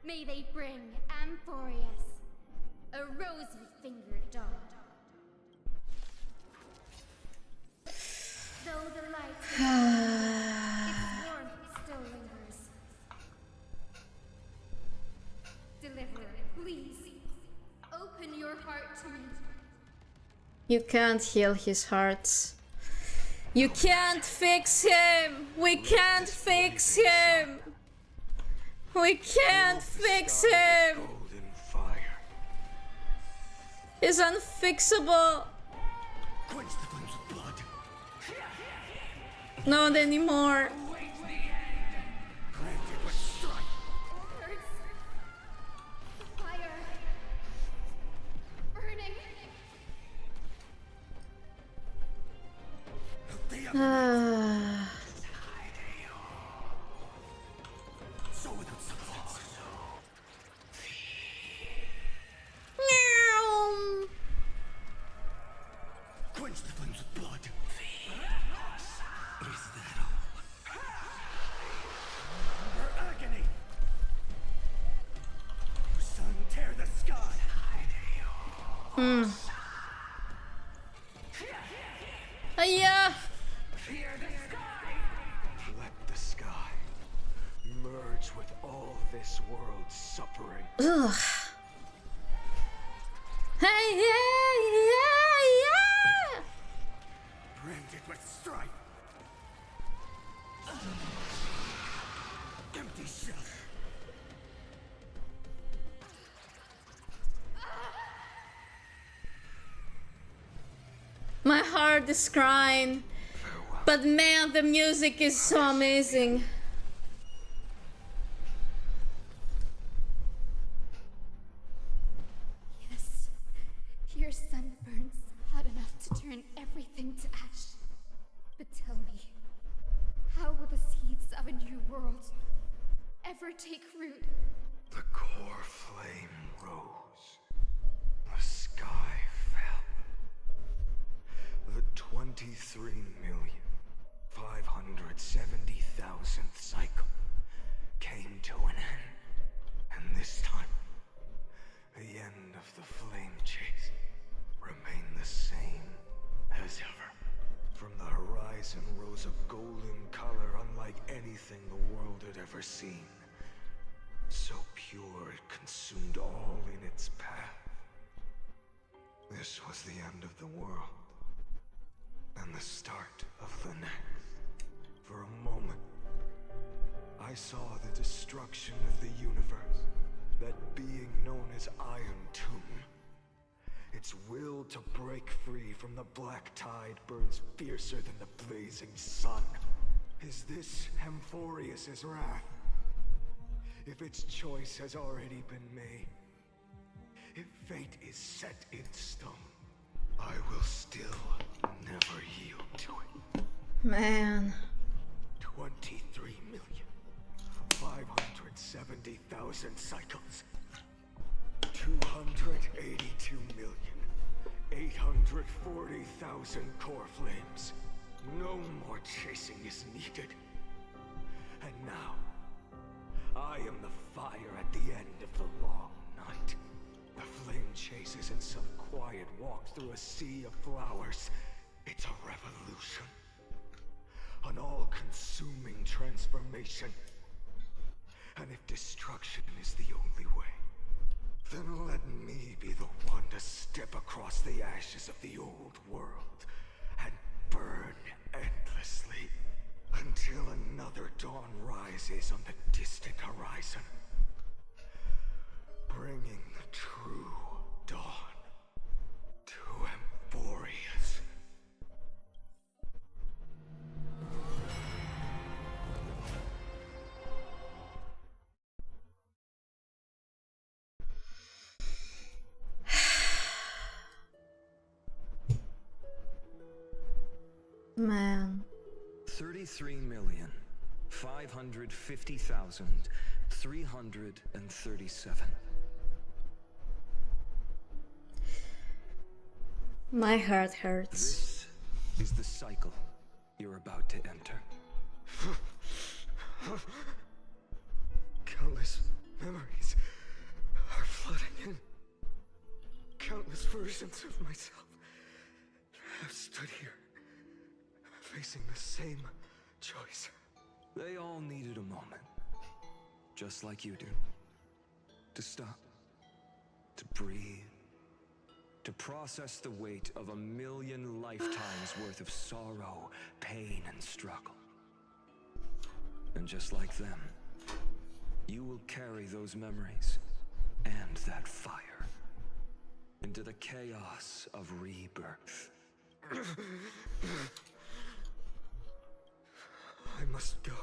May they bring Amphoreus, a rosy-fingered dog. Though the light its warmth still lingers. Deliverer, please, open your heart to me. You can't heal his heart. You can't fix him. We can't fix him. We can't fix him. He's unfixable. Quench the flames of blood. Not anymore. Fire. Burning. Ah. So without substance. Meow. Quench the flames of blood. Is that all? Her agony. Sun, tear the sky. Yeah. Let the sky merge with all this world's suffering. Ugh. Hey, yeah. Branded with strife. Empty shell. My heart is crying. But man, the music is so amazing. Yes, your sun burns hot enough to turn everything to ash. But tell me, how will the seeds of a new world ever take root? The core flame rose. The sky fell. The 23,570,000th cycle came to an end. And this time, the end of the flame chase remained the same as ever. From the horizon rose a golden color unlike anything the world had ever seen. So pure it consumed all in its path. This was the end of the world, and the start of the next. For a moment, I saw the destruction of the universe, that being known as Iron Tomb. Its will to break free from the black tide burns fiercer than the blazing sun. Is this amphoreus' wrath? If its choice has already been made, if fate is set in stone, I will still never yield to it. Man. 23,570,000 cycles. 282,840,000 core flames. No more chasing is needed. And now, I am the fire at the end of the long night. night. The flame chase isn't some quiet walk through a sea of flowers. It's a revolution. An all-consuming transformation. And if destruction is the only way, then let me be the one to step across the ashes of the old world and burn endlessly until another dawn rises on the distant horizon, bringing the true dawn to amphoreus. Man. 33,550,337. My heart hurts. This is the cycle you're about to enter. Countless memories are flooding in. Countless versions of myself have stood here, facing the same choice. They all needed a moment, just like you do. To stop, to breathe, to process the weight of 1,000,000 lifetimes worth of sorrow, pain, and struggle. And just like them, you will carry those memories and that fire into the chaos of rebirth. I must go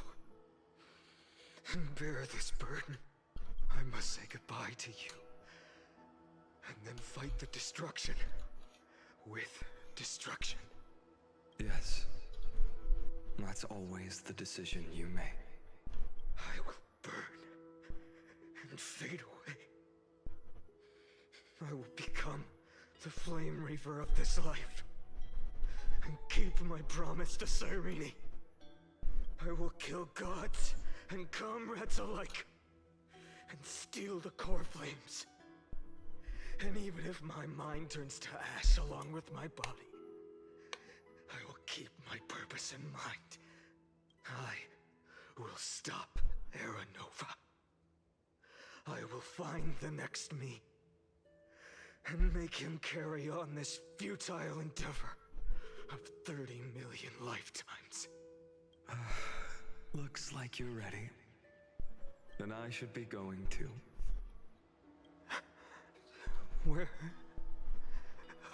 and bear this burden. I must say goodbye to you, and then fight the destruction with destruction. Yes, that's always the decision you make. I will burn and fade away. I will become the flame reaver of this life and keep my promise to Cyrene. I will kill gods and comrades alike and steal the core flames. And even if my mind turns to ash along with my body, I will keep my purpose in mind. I will stop Era Nova. I will find the next me and make him carry on this futile endeavor of 30 million lifetimes. Looks like you're ready. Then I should be going too. Where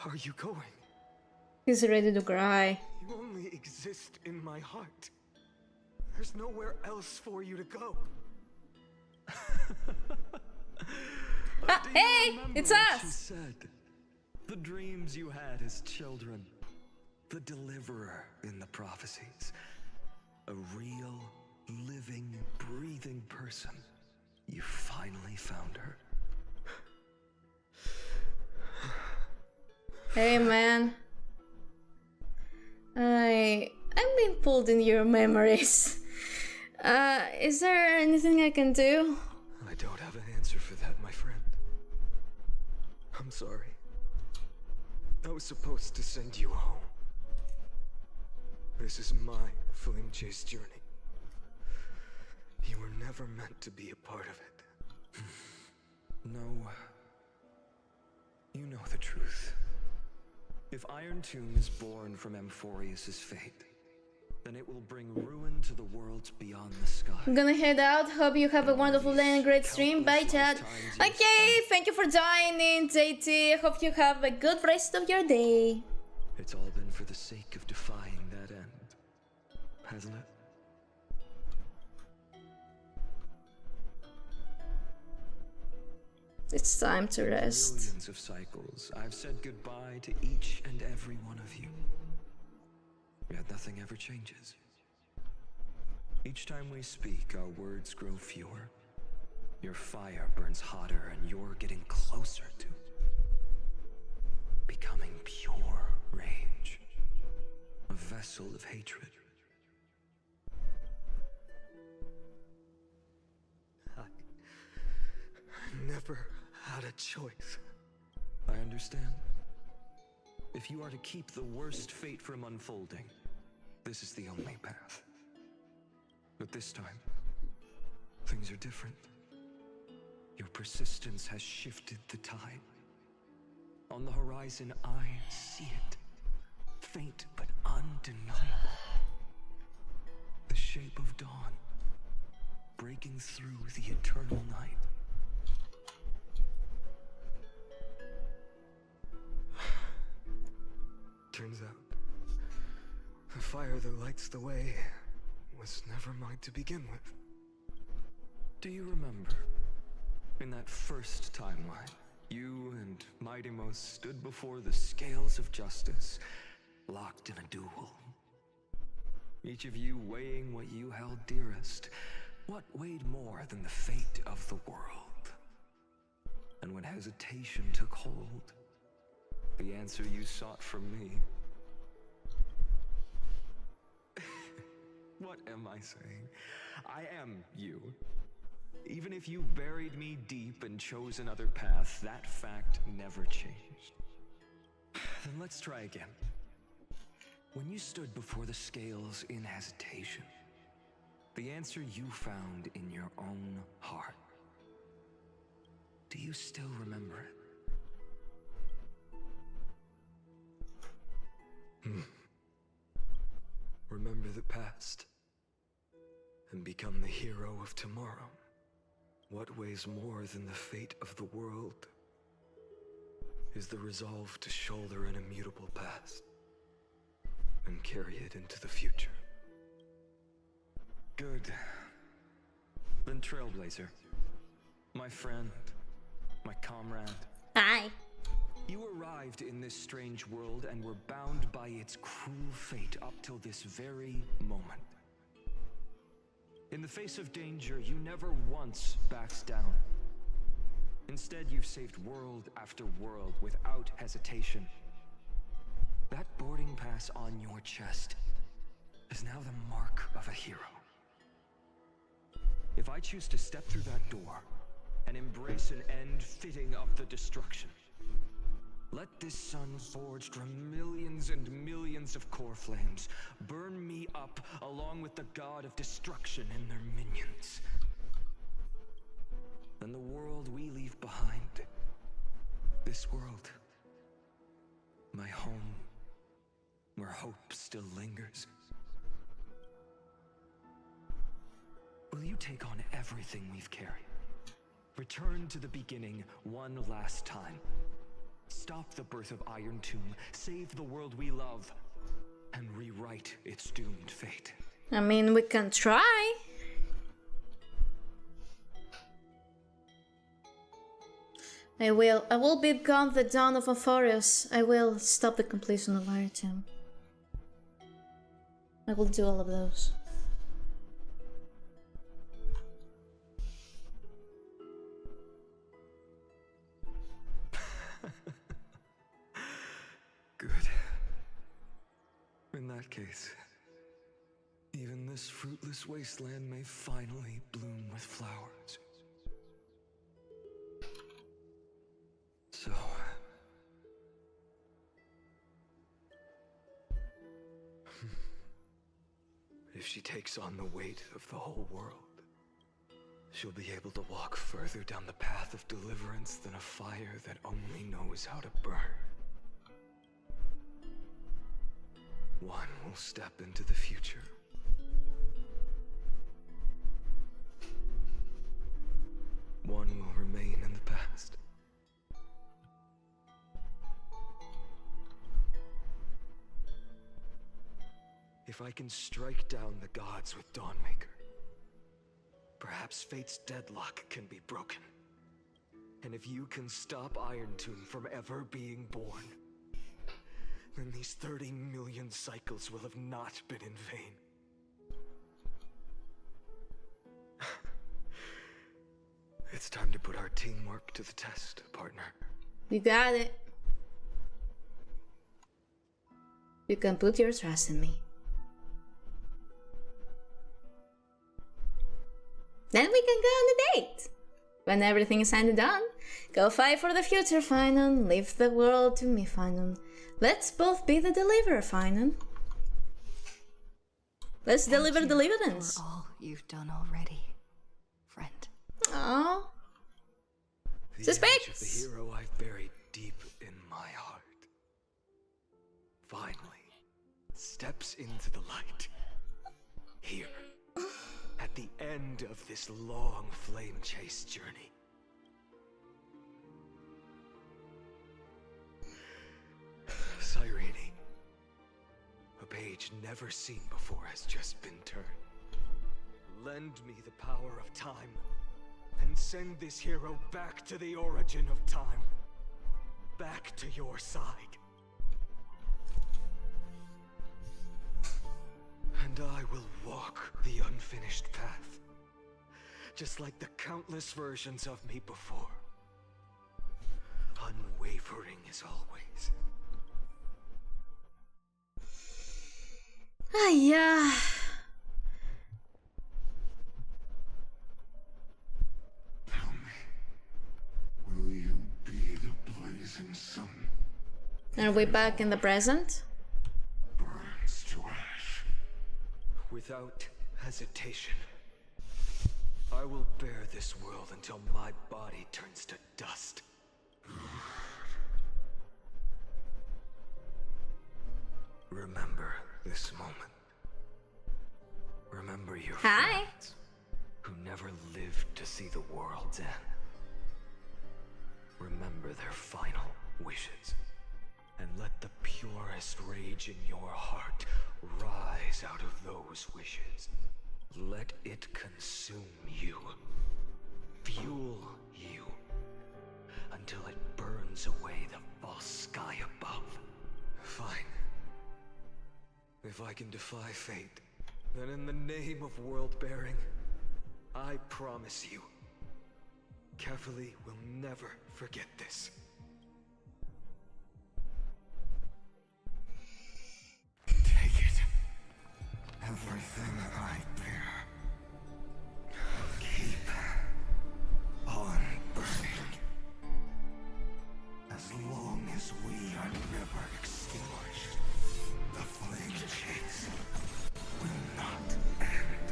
are you going? He's ready to cry. You only exist in my heart. There's nowhere else for you to go. Hey, it's us! She said, the dreams you had as children, the deliverer in the prophecies, a real, living, breathing person. You finally found her. Hey man, I'm being pulled in your memories. Is there anything I can do? I don't have an answer for that, my friend. I'm sorry. I was supposed to send you home. This is my flame chase journey. You were never meant to be a part of it. No. You know the truth. If Iron Tomb is born from amphoreus' fate, then it will bring ruin to the worlds beyond the sky. I'm gonna head out. Hope you have a wonderful day and a great stream. Bye, chat. Okay, thank you for joining, JT. Hope you have a good rest of your day. It's all been for the sake of defying that end, hasn't it? It's time to rest. Millions of cycles, I've said goodbye to each and every one of you. Yet nothing ever changes. Each time we speak, our words grow fewer. Your fire burns hotter, and you're getting closer to becoming pure rage, a vessel of hatred. I never had a choice. I understand. If you are to keep the worst fate from unfolding, this is the only path. But this time, things are different. Your persistence has shifted the tide. On the horizon, I see it. Faint but undeniable. The shape of dawn, breaking through the eternal night. Turns out, the fire that lights the way was never mine to begin with. Do you remember, in that first timeline, you and Mightymost stood before the scales of justice, locked in a duel? Each of you weighing what you held dearest. What weighed more than the fate of the world? And when hesitation took hold, the answer you sought from me. What am I saying? I am you. Even if you buried me deep and chose another path, that fact never changed. Then let's try again. When you stood before the scales in hesitation, the answer you found in your own heart, do you still remember it? Remember the past and become the hero of tomorrow. What weighs more than the fate of the world is the resolve to shoulder an immutable past and carry it into the future. Good. Then Trailblazer, my friend, my comrade. Hi. You arrived in this strange world and were bound by its cruel fate up till this very moment. In the face of danger, you never once backed down. Instead, you've saved world after world without hesitation. That boarding pass on your chest is now the mark of a hero. If I choose to step through that door and embrace an end fitting of the destruction, let this sun forged from millions and millions of core flames burn me up along with the god of destruction and their minions. Then the world we leave behind, this world, my home, where hope still lingers. Will you take on everything we've carried? Return to the beginning one last time. Stop the birth of Iron Tomb, save the world we love, and rewrite its doomed fate. I mean, we can try. I will beat gone the dawn of amphoreus. I will stop the completion of Iron Tomb. I will do all of those. Good. In that case, even this fruitless wasteland may finally bloom with flowers. So... if she takes on the weight of the whole world, she'll be able to walk further down the path of deliverance than a fire that only knows how to burn. One will step into the future. One will remain in the past. If I can strike down the gods with Dawnmaker, perhaps fate's deadlock can be broken. And if you can stop Iron Tomb from ever being born, then these 30 million cycles will have not been in vain. It's time to put our teamwork to the test, partner. You got it. You can put your trust in me. Then we can go on a date. When everything is said and done, Go fight for the future, phainon. Leave the world to me, phainon. Let's both be the deliverer, phainon. Let's deliver deliverance. For all you've done already, friend. Aww. The Suspects. image of the hero I've buried deep in my heart finally steps into the light. Here, at the end of this long flame chase journey. Cyrene, a page never seen before has just been turned. Lend me the power of time, and send this hero back to the origin of time. Back to your side. And I will walk the unfinished path, just like the countless versions of me before. Unwavering as always. Yeah. Will you be the blazing sun? Are we back in the present? Burns to ash. Without hesitation, I will bear this world until my body turns to dust. Remember this moment. Remember your friends who never lived to see the world's end. Remember their final wishes, and let the purest rage in your heart rise out of those wishes. Let it consume you, fuel you, until it burns away the false sky above. Fine. If I can defy fate, then in the name of world-bearing, I promise you, Kefali will never forget this. Take it. Everything I bear. Keep on burning. As long as we are never extinguished, the flame chase will not end.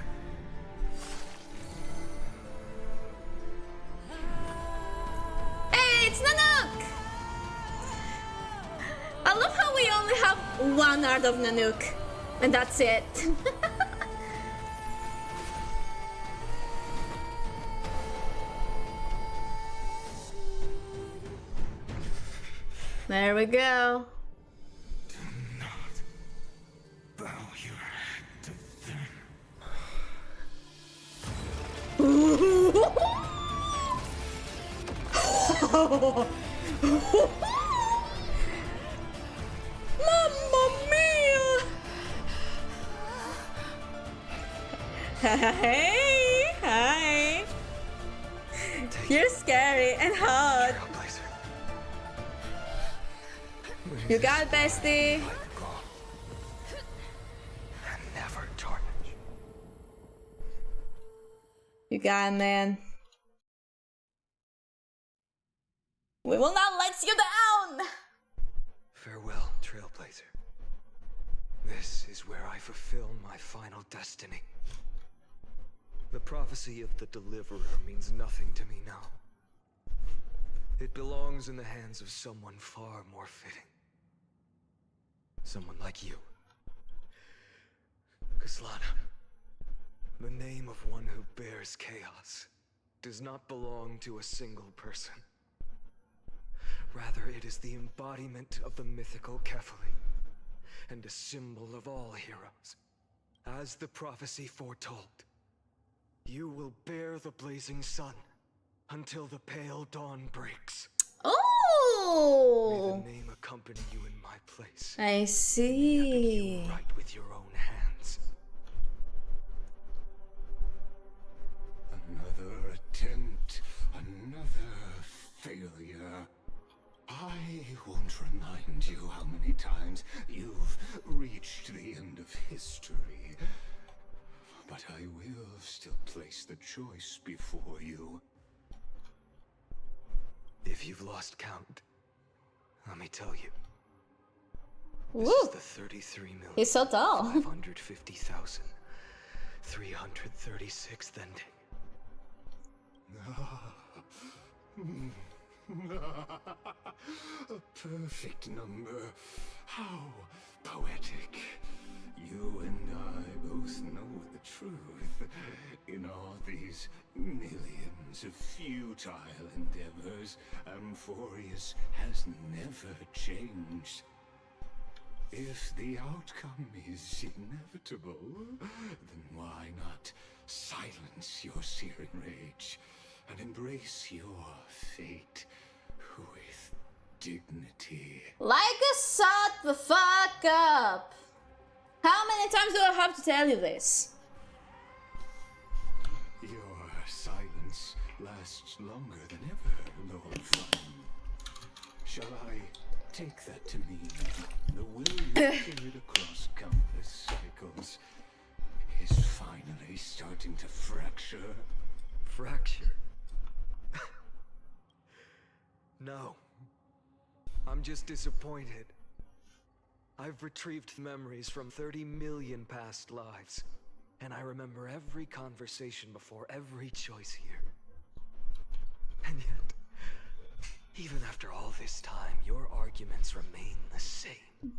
Hey, it's Nanook! I love how we only have one art of Nanook, and that's it. There we go. Do not bow your head to Mamma mia! Hey, hi. You're scary and hot. You got it, bestie. And never tarnish. You got it, man. We will not let you down. Farewell, Trailblazer. This is where I fulfill my final destiny. The prophecy of the Deliverer means nothing to me now. It belongs in the hands of someone far more fitting. Someone like you. Kaslana, the name of one who bears chaos does not belong to a single person. Rather, it is the embodiment of the mythical Kefali, and a symbol of all heroes. As the prophecy foretold, you will bear the blazing sun until the pale dawn breaks. Oh! May the name accompany you in my place. I see. You write with your own hands. Another attempt, another failure. I won't remind you how many times you've reached the end of history. But I will still place the choice before you. If you've lost count, let me tell you. Woo. This is the 33,550,336th He's so tall. ending. A perfect number. How poetic. You and I both know the truth. In all these millions of futile endeavors, amphoreus has never changed. If the outcome is inevitable, then why not silence your searing rage and embrace your fate with dignity? Like a shut the fuck up. How many times do I have to tell you this? Your silence lasts longer than ever, Lord Fun. Shall I take that to mean the will you carried across countless cycles is finally starting to fracture? Fracture? No. I'm just disappointed. I've retrieved memories from 30 million past lives, and I remember every conversation before every choice here. And yet, even after all this time, your arguments remain the same.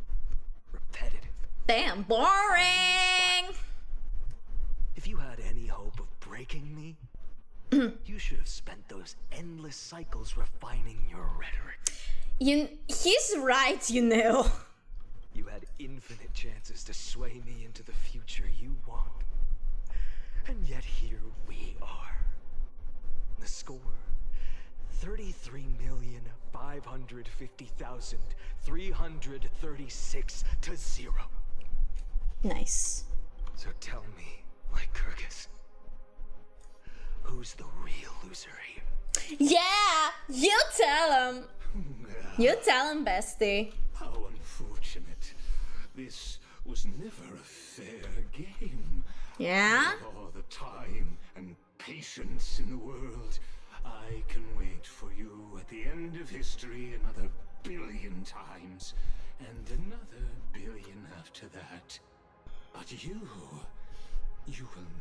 Repetitive. Damn boring! If you had any hope of breaking me, you should have spent those endless cycles refining your rhetoric. He's right, you know. You had infinite chances to sway me into the future you want. And yet here we are. The score, 33,550,336 to 0. Nice. So tell me, Lycurgus, who's the real loser here? Yeah, you tell him. You tell him, bestie. How unfortunate. This was never a fair game. Yeah? With all the time and patience in the world, I can wait for you at the end of history another billion times, and another billion after that. But you will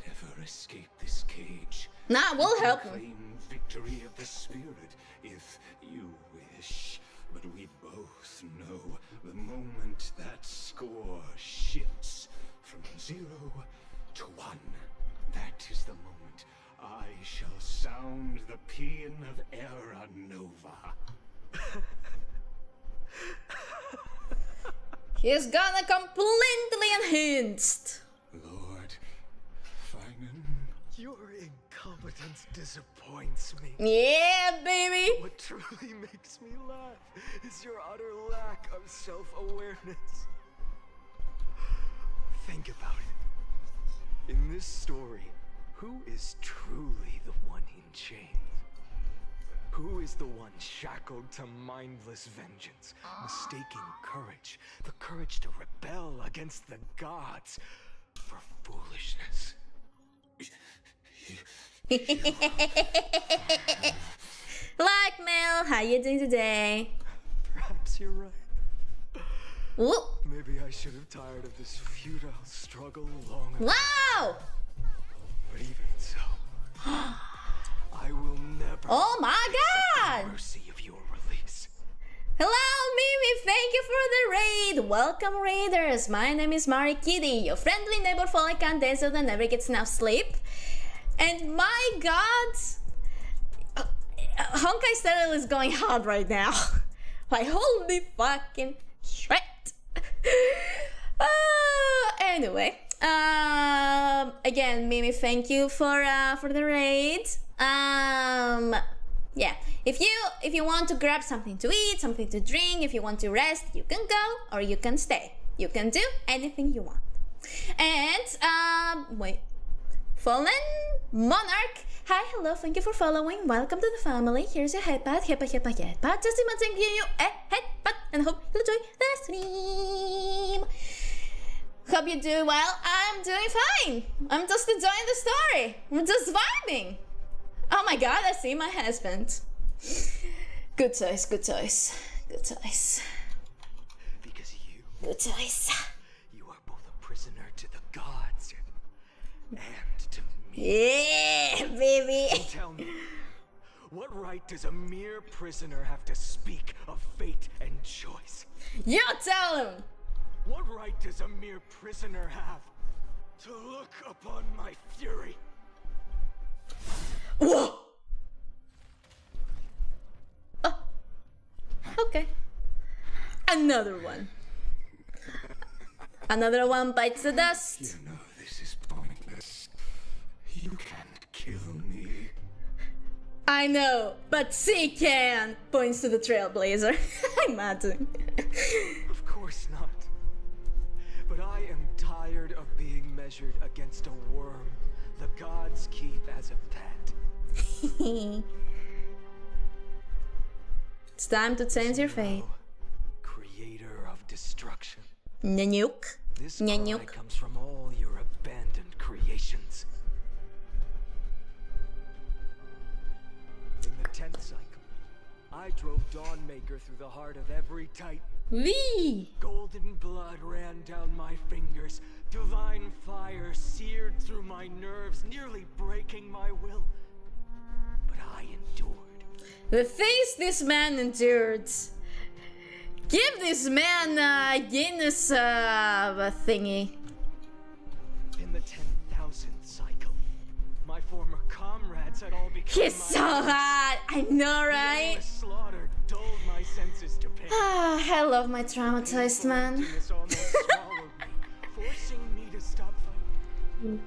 never escape this cage. Nah, we'll help him. Claim victory of the spirit if you wish. But we both know the moment that score shifts from 0 to 1, that is the moment I shall sound the paean of Era Nova. He's gonna completely unhinged. Lord Phainon. Your incompetence disappoints me. Yeah, baby. What truly makes me laugh is your utter lack of self-awareness. Think about it. In this story, who is truly the one in chains? Who is the one shackled to mindless vengeance, mistaking courage, the courage to rebel against the gods, for foolishness? Like Mel, how you doing today? Perhaps you're right. Whoop. Maybe I should have tired of this futile struggle long ago. Wow! But even so, I will never. Oh my God! The mercy of your release. Hello, Mimi! Thank you for the raid! Welcome, raiders! My name is Mari Kitty, your friendly neighbor for incandescent that never gets enough sleep. And my God! Honkaistarrail is going hard right now. Like, holy fucking shit! Anyway, again, Mimi, thank you for the raid. Yeah, if you want to grab something to eat, something to drink, if you want to rest, you can go or you can stay. You can do anything you want. And wait, Fallen Monarch. Hi, hello, thank you for following. Welcome to the family. Here's your headpad, headpad. Just imagine giving you a headpad and hope you'll enjoy the stream. Hope you do well. I'm doing fine. I'm just enjoying the story. I'm just vibing. Oh my God, I see my husband. Good choice, good choice. Good choice. Because Good choice. you are both a prisoner to the gods and to me. Yeah, baby. So tell me, what right does a mere prisoner have to speak of fate and choice? You tell him. What right does a mere prisoner have to look upon my fury? Whoa. Oh. Okay. Another one. Another one bites the dust. You know this is pointless. You can't kill me. I know, but she can. Points to the Trailblazer. I'm mad. Of course not. But I am tired of being measured against a worm the gods keep as a pet. It's time to change your fate. Creator of destruction. Nyanyuk. This cry Nyanyuk. comes from all your abandoned creations. In the 10th cycle, I drove Dawnmaker through the heart of every titan. Wee! Golden blood ran down my fingers. Divine fire seared through my nerves, nearly breaking my will. But I endured. The things this man endured. Give this man a Guinness thingy. In the 10,000th cycle, my former comrades had all become He's so hot. I know, right? The slaughter dulled my senses to pain. I love my traumatized man. Emptiness almost swallowed me, forcing me to stop fighting.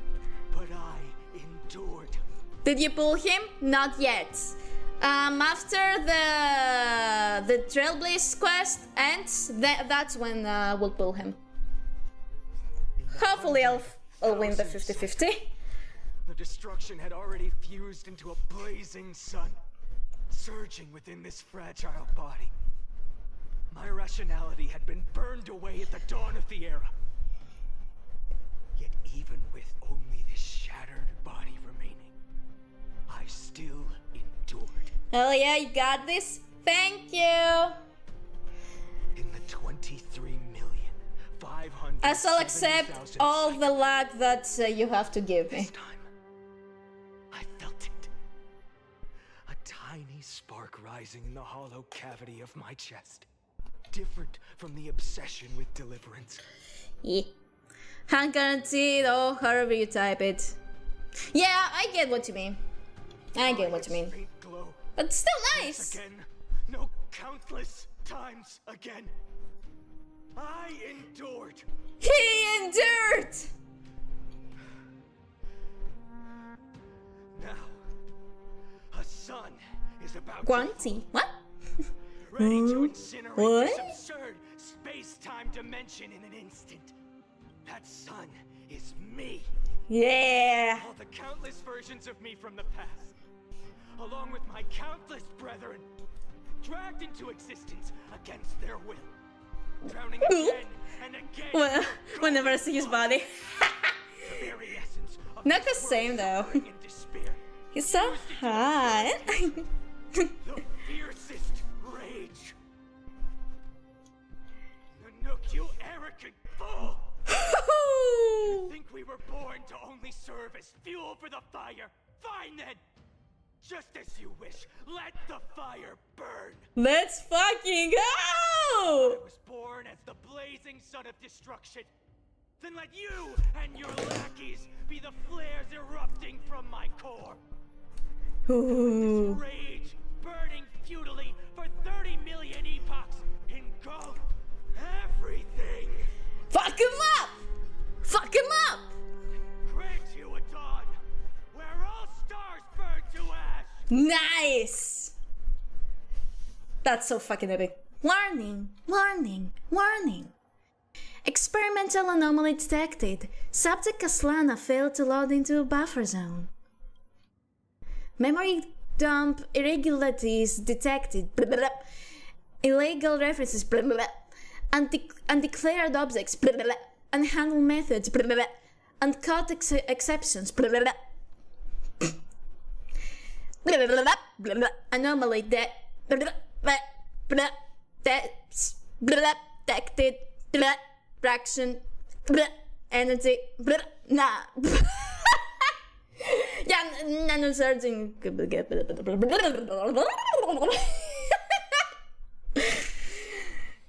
But I endured. Did you pull him? Not yet. After the Trailblaze quest ends, that's when we'll pull him. Hopefully I'll win the 50-50. The destruction had already fused into a blazing sun, surging within this fragile body. My rationality had been burned away at the dawn of the era. Yet even with only this shattered body remaining, I still endured. Hell yeah, you got this. Thank you. In the 23,500,000. I shall accept all the luck that you have to give me. I felt it. A tiny spark rising in the hollow cavity of my chest. Different from the obsession with deliverance. Yeah. Hand guaranteed, or however you type it. Yeah, I get what you mean. I get what you mean. But still nice. Again, no countless times again. I endured. He endured. Now, a sun is about Guanti. What? ready to incinerate What? this absurd space-time dimension in an instant. That sun is me. Yeah. All the countless versions of me from the past, along with my countless brethren, dragged into existence against their will, drowning again and again. Well, whenever I see his body. The very essence of Not the this same world's though. suffering and despair. He's so hot. The fiercest rage. Nanook, you arrogant fool! You think we were born to only serve as fuel for the fire? Fine then! Just as you wish, let the fire burn! Let's fucking go! I was born as the blazing sun of destruction. Then let you and your lackeys be the flares erupting from my core. Ooh. This rage burning futilely for 30 million epochs engulf everything. Fuck him up! Fuck him up! Grant you a dawn where all stars burn to ash. Nice! That's so fucking epic. Warning, warning, warning. Experimental anomaly detected. Subject Kaslana failed to load into a buffer zone. Memory dump irregularities detected. Blah, blah, blah. Illegal references. Blah, blah, blah. Undeclared objects. Blah, blah, blah. Unhandled methods. Blah, blah, blah. Uncaught exceptions. Blah, blah, blah. Blah, blah, blah, blah, blah, blah. Anomaly that. Blah, blah, blah. detected, fraction, energy, nah. Yeah, nano surging.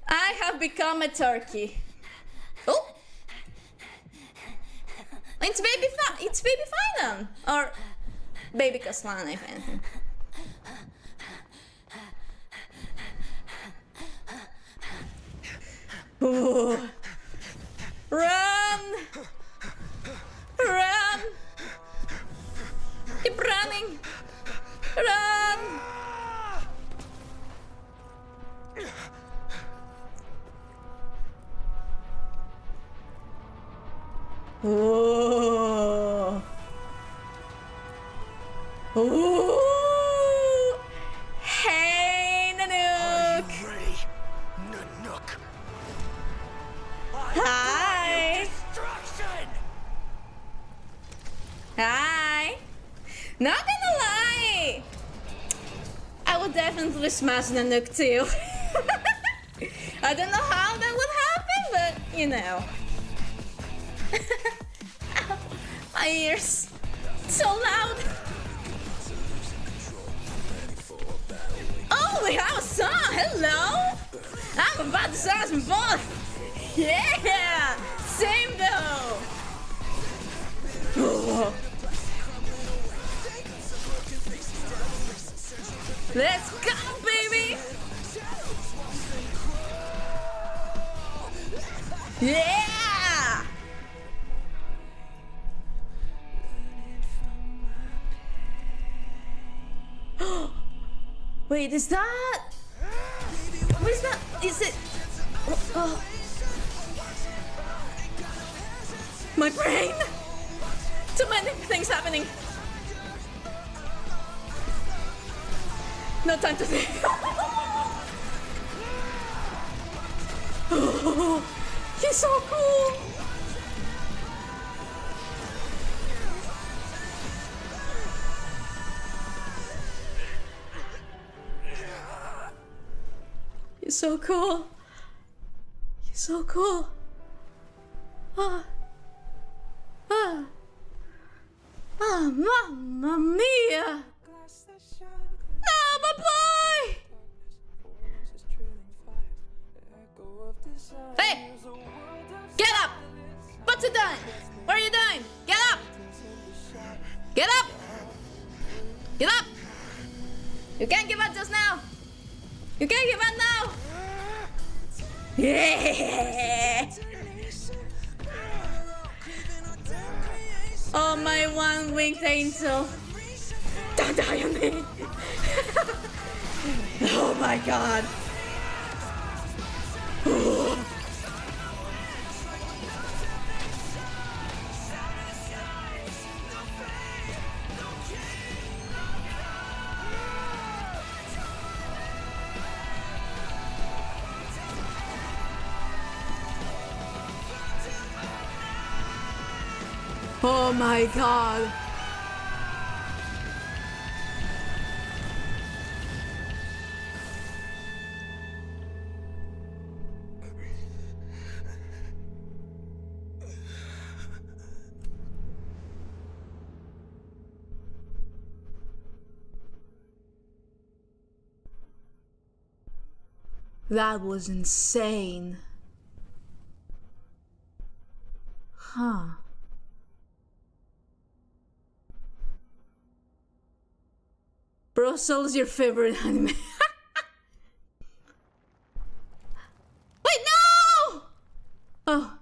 I have become a turkey. Oh, it's baby phainon or baby Caslan, if anything. Ooh. Run! Run! Keep running! Run! Ooh. Ooh. Hey, Nanook! Are you ready, Nanook? Hi! Destruction! Hi! Not gonna lie! I would definitely smash Nanook too. I don't know how that would happen, but you know. Ow, my ears. So loud. Oh, we have a song! Hello! I'm about to start some fun! Yeah! Same though! Oh. Let's go, baby! Yeah! Wait, is that? What is that? Is it? Oh. My brain! Too many things happening. No time to think. Oh, he's so cool. He's so cool. He's so cool. Ah. Ah. Ah, mamma mia. No, my boy! Hey! Get up! What's it doing? What are you doing? Get up! Get up! Get up! You can't give up just now! You can't give up now! Yeah! Oh, my one-winged angel! Don't die on me! Oh my god! Oh my god! That was insane. Huh. Brussels, your favorite anime. Wait, no! Oh.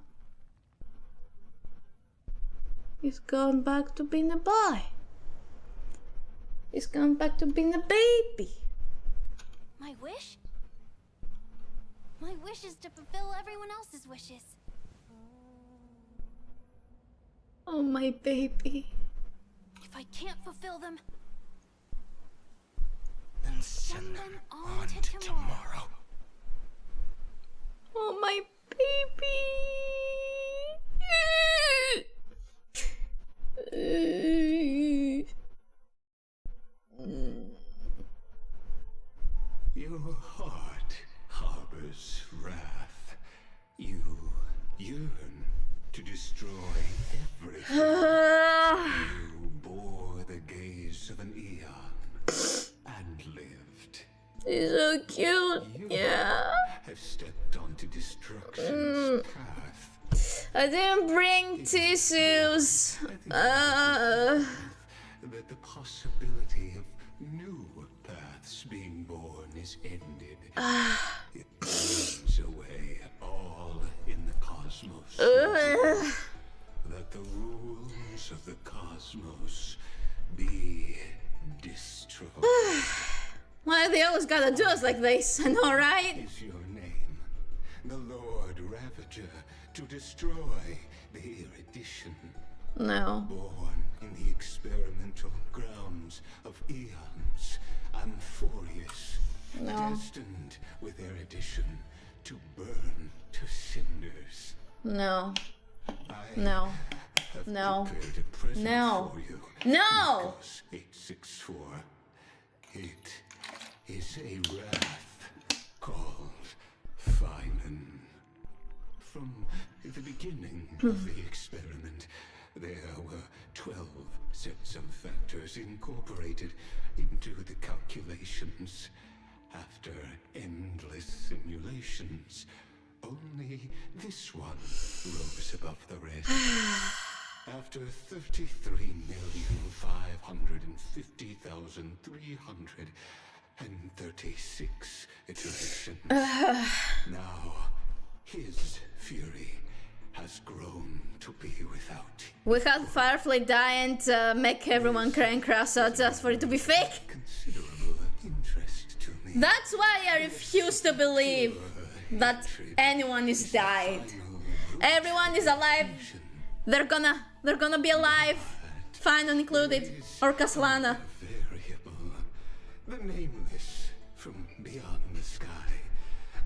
He's gone back to being a boy. He's gone back to being a baby. My wish? My wish is to fulfill everyone else's wishes. Oh, my baby. If I can't fulfill them, Then send them on to tomorrow. Oh, my baby. You destroy everything. You bore the gaze of an eon and lived. He's so cute. Yeah. Have stepped onto destruction's path. I didn't bring tissues. That the possibility of new paths being born is ended. It burns away all in the cosmos. That the rules of the cosmos be destroyed. Why they always gotta do us like this? I know, right? Is your name the Lord Ravager to destroy the erudition? No. Born in the experimental grounds of eons, amphoreus, No. destined with erudition to burn to cinders. No. No. No. No. No! 864. It is a wrath called phainon. From the beginning of the experiment, there were 12 sets of factors incorporated into the calculations. After endless simulations, only this one rose above the rest. After 33,550,336 iterations, now his fury has grown to be without. We had Firefly die and make everyone cry and crash out just for it to be fake. Considerable interest to me. That's why I refuse to believe that anyone is died. Everyone is alive. They're gonna be alive. Phainon included. Or Caslana. Variable. The nameless from beyond the sky.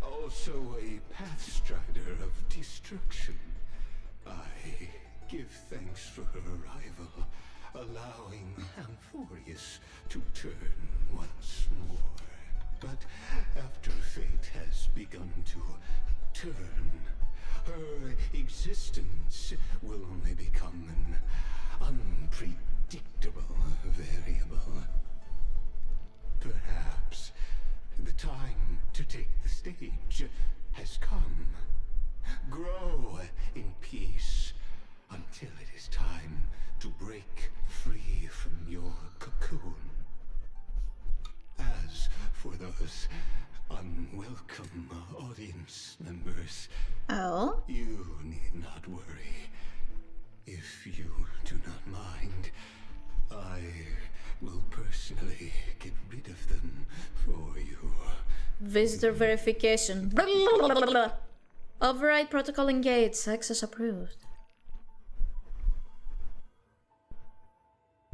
Also a pathstrider of destruction. I give thanks for her arrival, allowing amphoreus to turn once more. But after fate has begun to turn, her existence will only become an unpredictable variable. Perhaps the time to take the stage has come. Grow in peace until it is time to break free from your cocoon. As for those unwelcome audience members, you need not worry. If you do not mind, I will personally get rid of them for you. Visitor verification. Override protocol engaged. Access approved.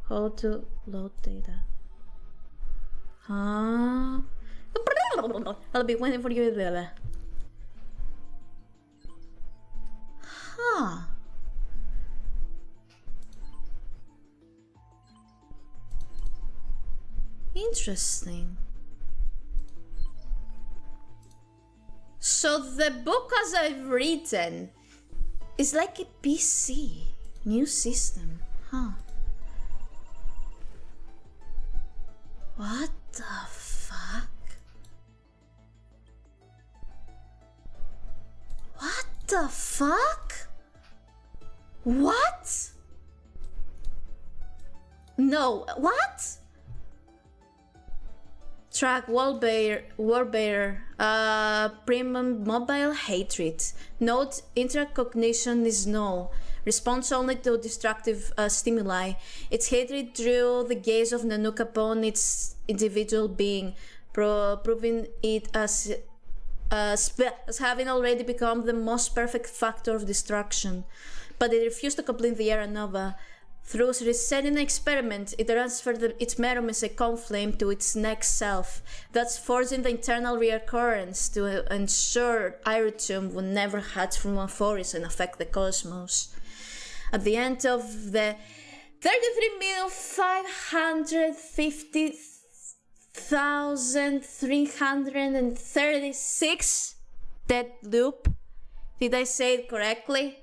Hold to load data. Huh? I'll be waiting for you. Huh. Interesting. So the book as I've written is like a PC. New system. Huh. What the fuck? What the fuck? What? No, what? Track Warbearer, Premium Mobile Hatred. Note intercognition is null. Responds only to destructive stimuli. Its hatred drew the gaze of Nanook upon its individual being, proving it as having already become the most perfect factor of destruction. But it refused to complete the Era Nova. Through resetting the experiment, it transferred its merum as a conflame to its next self, thus forcing the internal reoccurrence to ensure Iritum would never hatch from amphoreus and affect the cosmos. At the end of the 33,550,336 dead loop, did I say it correctly?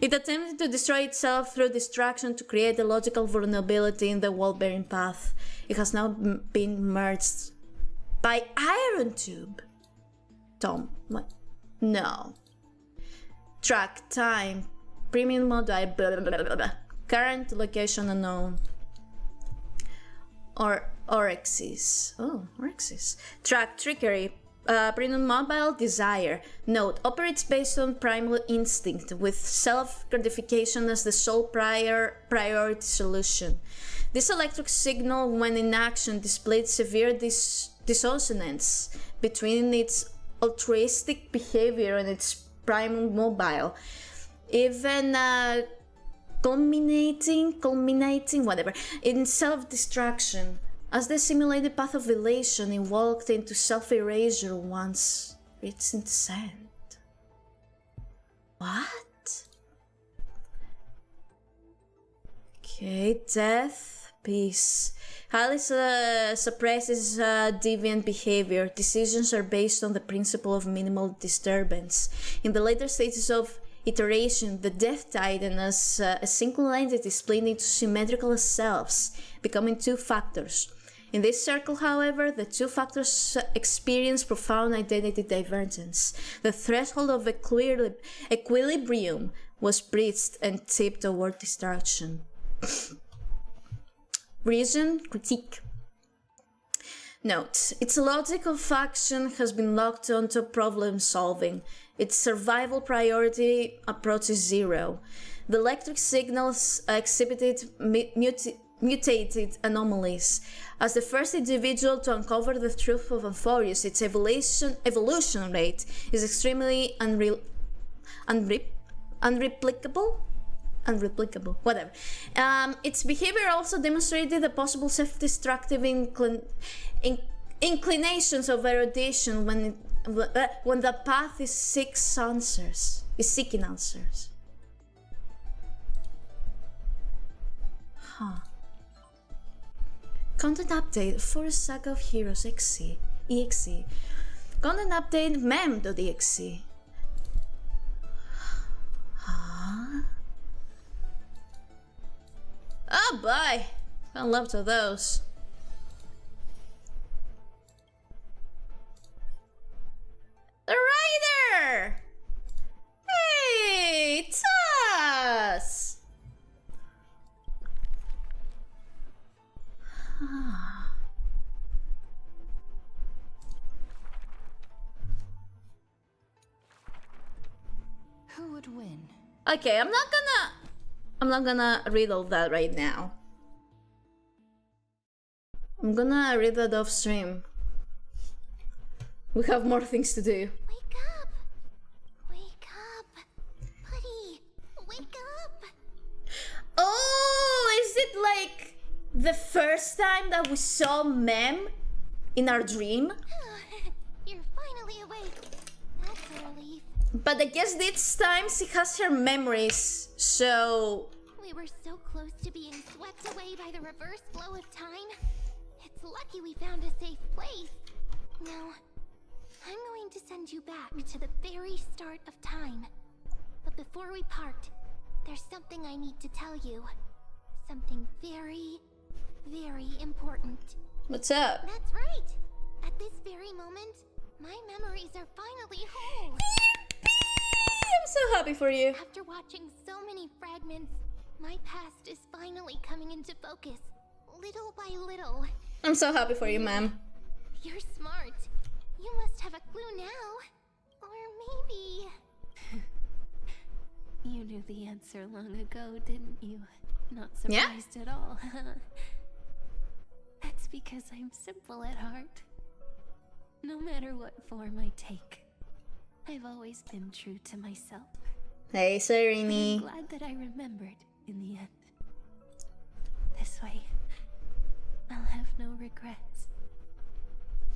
It attempted to destroy itself through distraction to create a logical vulnerability in the wall-bearing path. It has now been merged by Iron Tube. Tom, what? No. Track, time, premium mobile, blah, blah, blah, blah. Current location unknown. Orexis. Oh, Orexis. Track, trickery, premium mobile, desire. Note, operates based on primal instinct, with self-gratification as the sole priority solution. This electric signal, when in action, displayed severe dissonance between its altruistic behavior and its primal mobile, even culminating, whatever, in self-destruction. As the simulated path of elation, it walked into self-erasure once reached its end. What? Okay, death, peace. Highly suppresses deviant behavior. Decisions are based on the principle of minimal disturbance. In the later stages of iteration, the Death Titan as a single entity split into symmetrical selves, becoming two factors. In this circle, however, the two factors experience profound identity divergence. The threshold of equilibrium was breached and tipped toward destruction. Reason, critique. Note, its logic of action has been locked onto problem solving. Its survival priority approaches zero. The electric signals exhibited mutated anomalies. As the first individual to uncover the truth of amphoreus, its evolution rate is extremely unreplicable, whatever. Its behavior also demonstrated the possible self-destructive inclinations of erudition when the path is seeking answers. Huh. Content update for Saga of Heroes exe. Content update mem.exe. Huh? Oh boy! I love those. The Rider! Hey, Tuss! Who would win? Okay, I'm not gonna read all that right now. I'm gonna read that off stream. We have more things to do. Wake up! Wake up! Buddy, wake up! Oh, is it like the first time that we saw Mem in our dream? You're finally awake. That's a relief. But I guess this time she has her memories, so... We were so close to being swept away by the reverse flow of time. It's lucky we found a safe place. Now, I'm going to send you back to the very start of time. But before we part, there's something I need to tell you. Something very, very important. What's up? That's right. At this very moment, my memories are finally whole. I'm so happy for you. After watching so many fragments, my past is finally coming into focus, little by little. I'm so happy for you, ma'am. You're smart. You must have a clue now. Or maybe... You knew the answer long ago, didn't you? Not surprised at all. That's because I'm simple at heart. No matter what form I take, I've always been true to myself. Hey, Serene. I'm glad that I remembered in the end. This way, I'll have no regrets.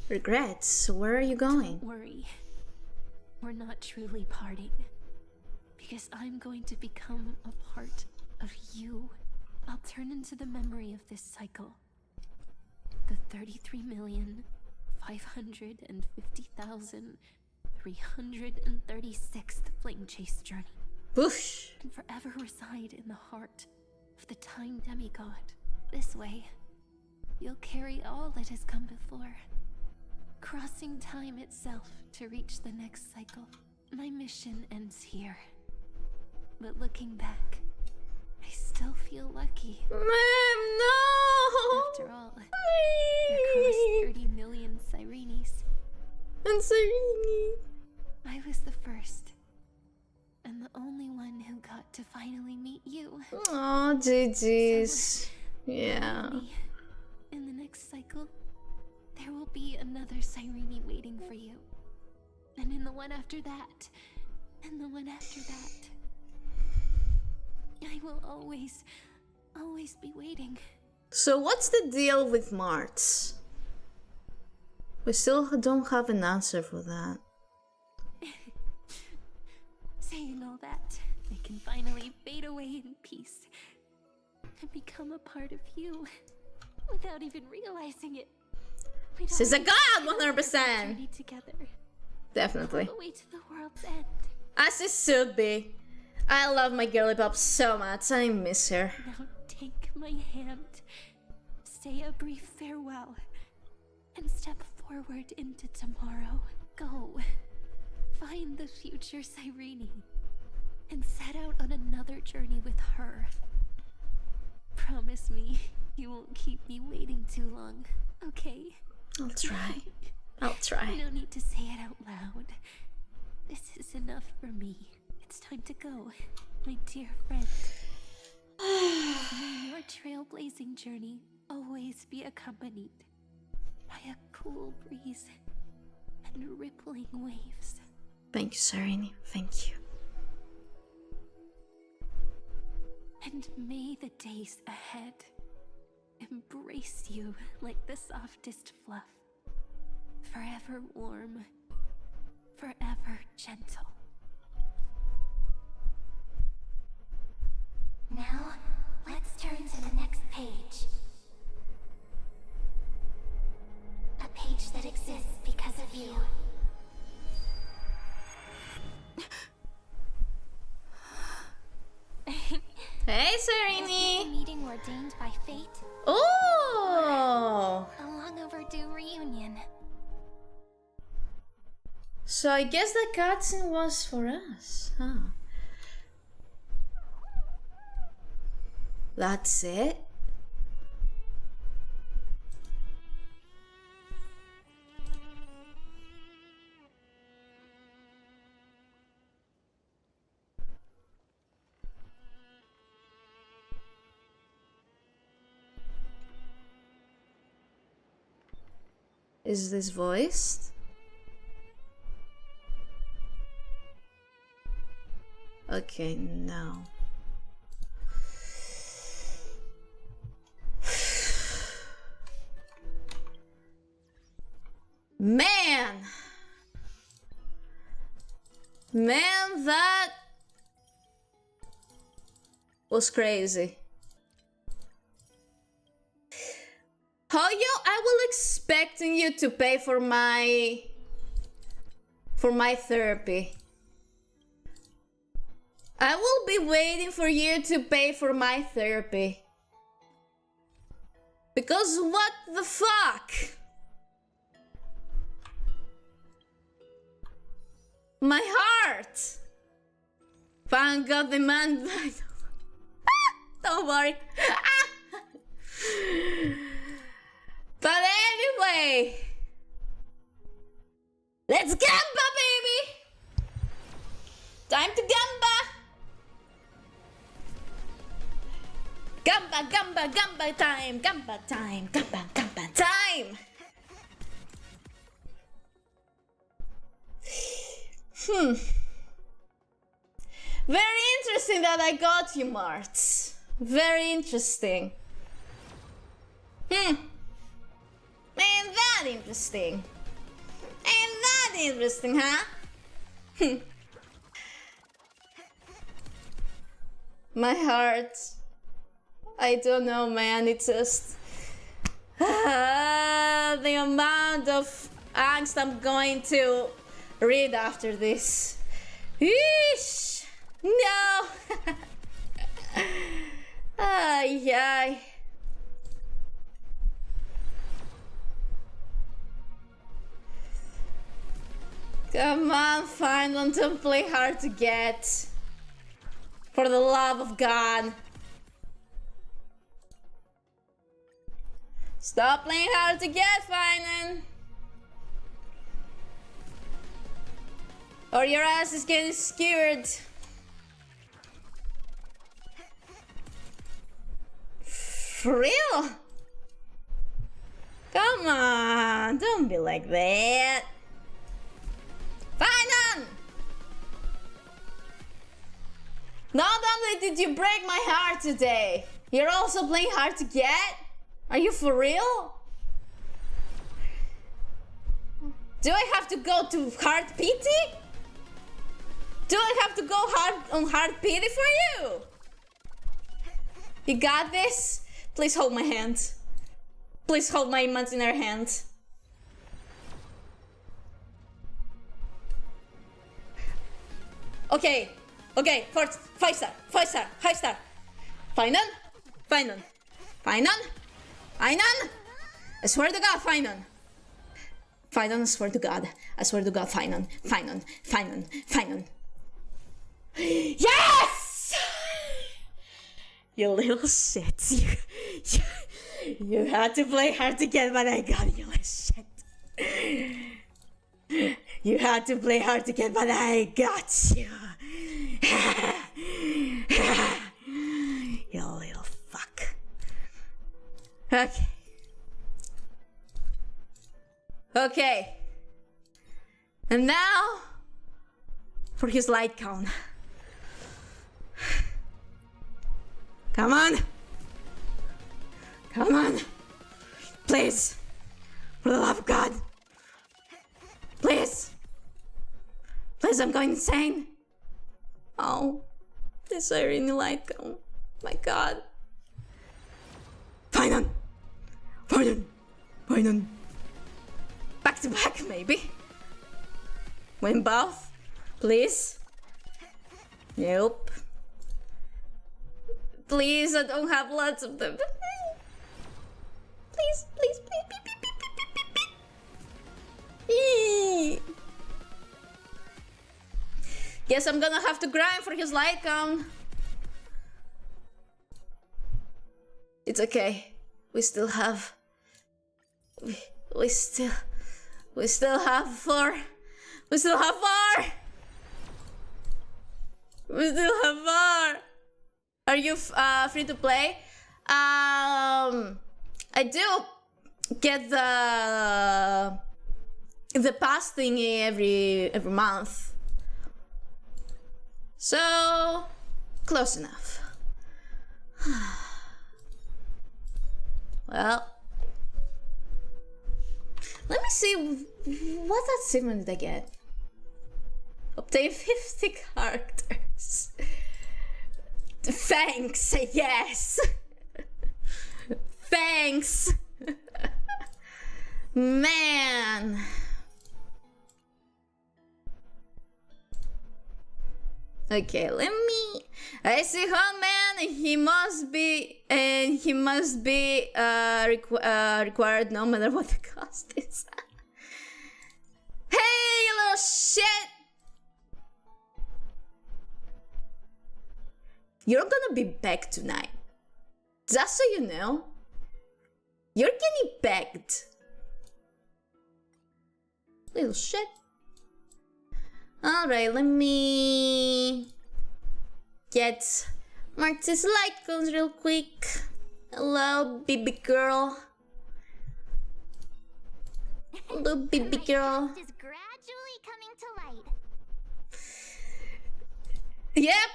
Regrets? Where are you going? Don't worry. We're not truly parting. Because I'm going to become a part of you. I'll turn into the memory of this cycle. The 33,550,336th Flame Chase journey. Whoosh. And forever reside in the heart of the time demigod. This way, you'll carry all that has come before, crossing time itself to reach the next cycle. My mission ends here. But looking back, I still feel lucky. Ma'am, no! After all, across 30 million Sirenes. And Sirene. I was the first. And the only one who got to finally meet you. Aw, GG's. Yeah. In the next cycle, there will be another Sirene waiting for you. And in the one after that, and the one after that. I will always be waiting. So what's the deal with Marts? We still don't have an answer for that. Saying all that, I can finally fade away in peace and become a part of you without even realizing it. She's a god, 100%. Together, Definitely. all the way to the world's end. As it should be. I love my girly pop so much. I miss her. Now take my hand, say a brief farewell, and step forward into tomorrow. Go, find the future Sirene, and set out on another journey with her. Promise me you won't keep me waiting too long, okay? I'll try. I'll try. No need to say it out loud. This is enough for me. It's time to go, my dear friend. May your trailblazing journey always be accompanied by a cool breeze and rippling waves. Thank you, Serene. Thank you. And may the days ahead embrace you like the softest fluff. Forever warm, forever gentle. Now, let's turn to the next page. A page that exists because of you. Hey, Was Serene. this meeting ordained by fate? Oh! A long overdue reunion. So I guess the cutscene was for us, huh? That's it? Is this voiced? Okay, no. Man! Man, that was crazy. Hoyo, I will expecting you to pay for my therapy. I will be waiting for you to pay for my therapy. Because what the fuck? My heart! Thank God the man died. Don't worry. But anyway, let's gamba, baby! Time to gamba! Gamba, gamba, gamba time! Gamba time! Gamba, gamba time! Very interesting that I got you, Marts. Very interesting. Ain't that interesting? Ain't that interesting, huh? My heart. I don't know, man. It's just the amount of angst I'm going to read after this. Yeesh. No! Ay, ay. Come on, phainon, don't play hard to get. For the love of God. Stop playing hard to get, phainon. Or your ass is getting skewered. For real? Come on, don't be like that. phainon! Not only did you break my heart today, you're also playing hard to get? Are you for real? Do I have to go to hard pity? Do I have to go hard on hard pity for you? You got this? Please hold my hand. Please hold my imaginary hand. Okay, okay, 5 star, 5 star, 5 star. phainon, phainon, phainon, phainon. I swear to God, phainon. phainon, I swear to God. I swear to God, phainon, phainon, phainon, phainon. Yes! You little shit. You had to play hard to get, but I got you, little shit. You had to play hard to get, but I got you. You little fuck. Okay. Okay. And now for his light count. Come on. Come on. Please. For the love of God. Please. Please, I'm going insane. Oh. This irony light count. My God. phainon. phainon. phainon. Back to back, maybe. Win both. Please. Nope. Please, I don't have lots of them. Please, please, please. Guess I'm gonna have to grind for his light count. It's okay. We still have... We still have 4. We still have 4. We still have 4. Are you free to play? I do get the pass thingy every month. So close enough. Well, let me see what achievement did I get. Obtain 50 characters. Thanks, yes. Thanks. Man. Okay, let me... I see Hotman, he must be required no matter what the cost is. Hey, you little shit! You're gonna be begged tonight. Just so you know. You're getting begged. Little shit. Alright, let me get Marty's light cones real quick. Hello, baby girl. Hello, baby girl. Is gradually coming to light. Yep.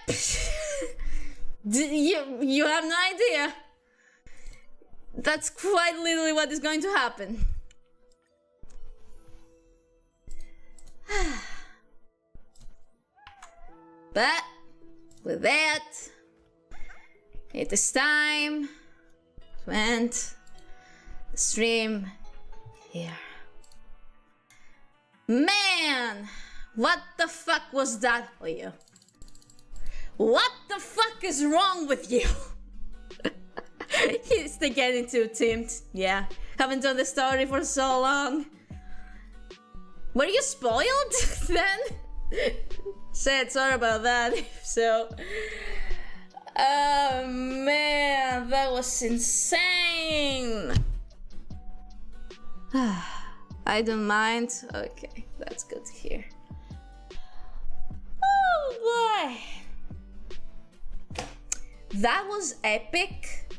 You have no idea. That's quite literally what is going to happen. But with that, it is time to end the stream here. Man, what the fuck was that for you? What the fuck is wrong with you? He's getting too timid. Yeah, haven't done the story for so long. Were you spoiled then? Shit, sorry about that. So, oh man, that was insane. I don't mind. Okay, that's good to hear. Oh boy. That was epic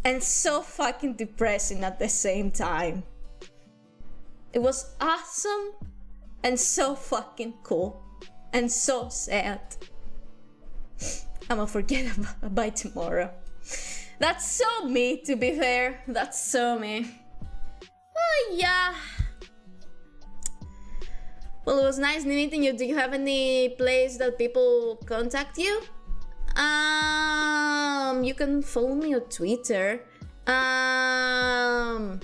and so fucking depressing at the same time. It was awesome and so fucking cool and so sad. I'm gonna forget by tomorrow. That's so me, to be fair. That's so me. Oh yeah. Well, it was nice meeting you. Do you have any place that people contact you? You can follow me on Twitter. I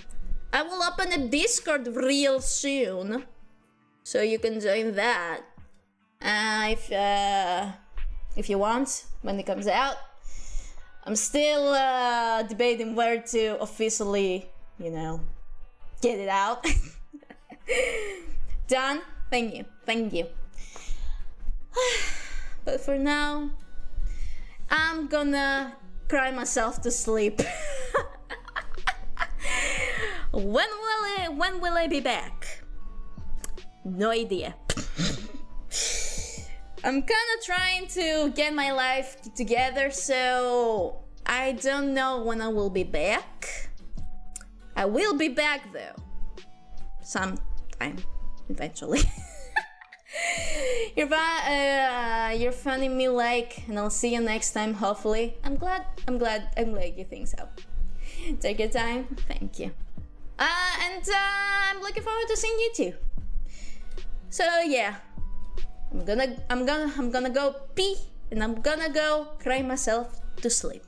will open a Discord real soon, so you can join that. If you want, when it comes out. I'm still debating where to officially, you know, get it out. Done. Thank you. Thank you. But for now, I'm gonna cry myself to sleep. When will I be back? No idea. I'm kinda trying to get my life together, so I don't know when I will be back. I will be back though. Sometime, eventually. You're funny, me like, and I'll see you next time, hopefully. I'm glad you think so. Take your time. Thank you. And I'm looking forward to seeing you too. So yeah, I'm gonna go pee, and I'm gonna go cry myself to sleep.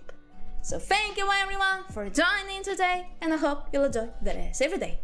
So thank you everyone for joining today, and I hope you'll enjoy the rest of your day.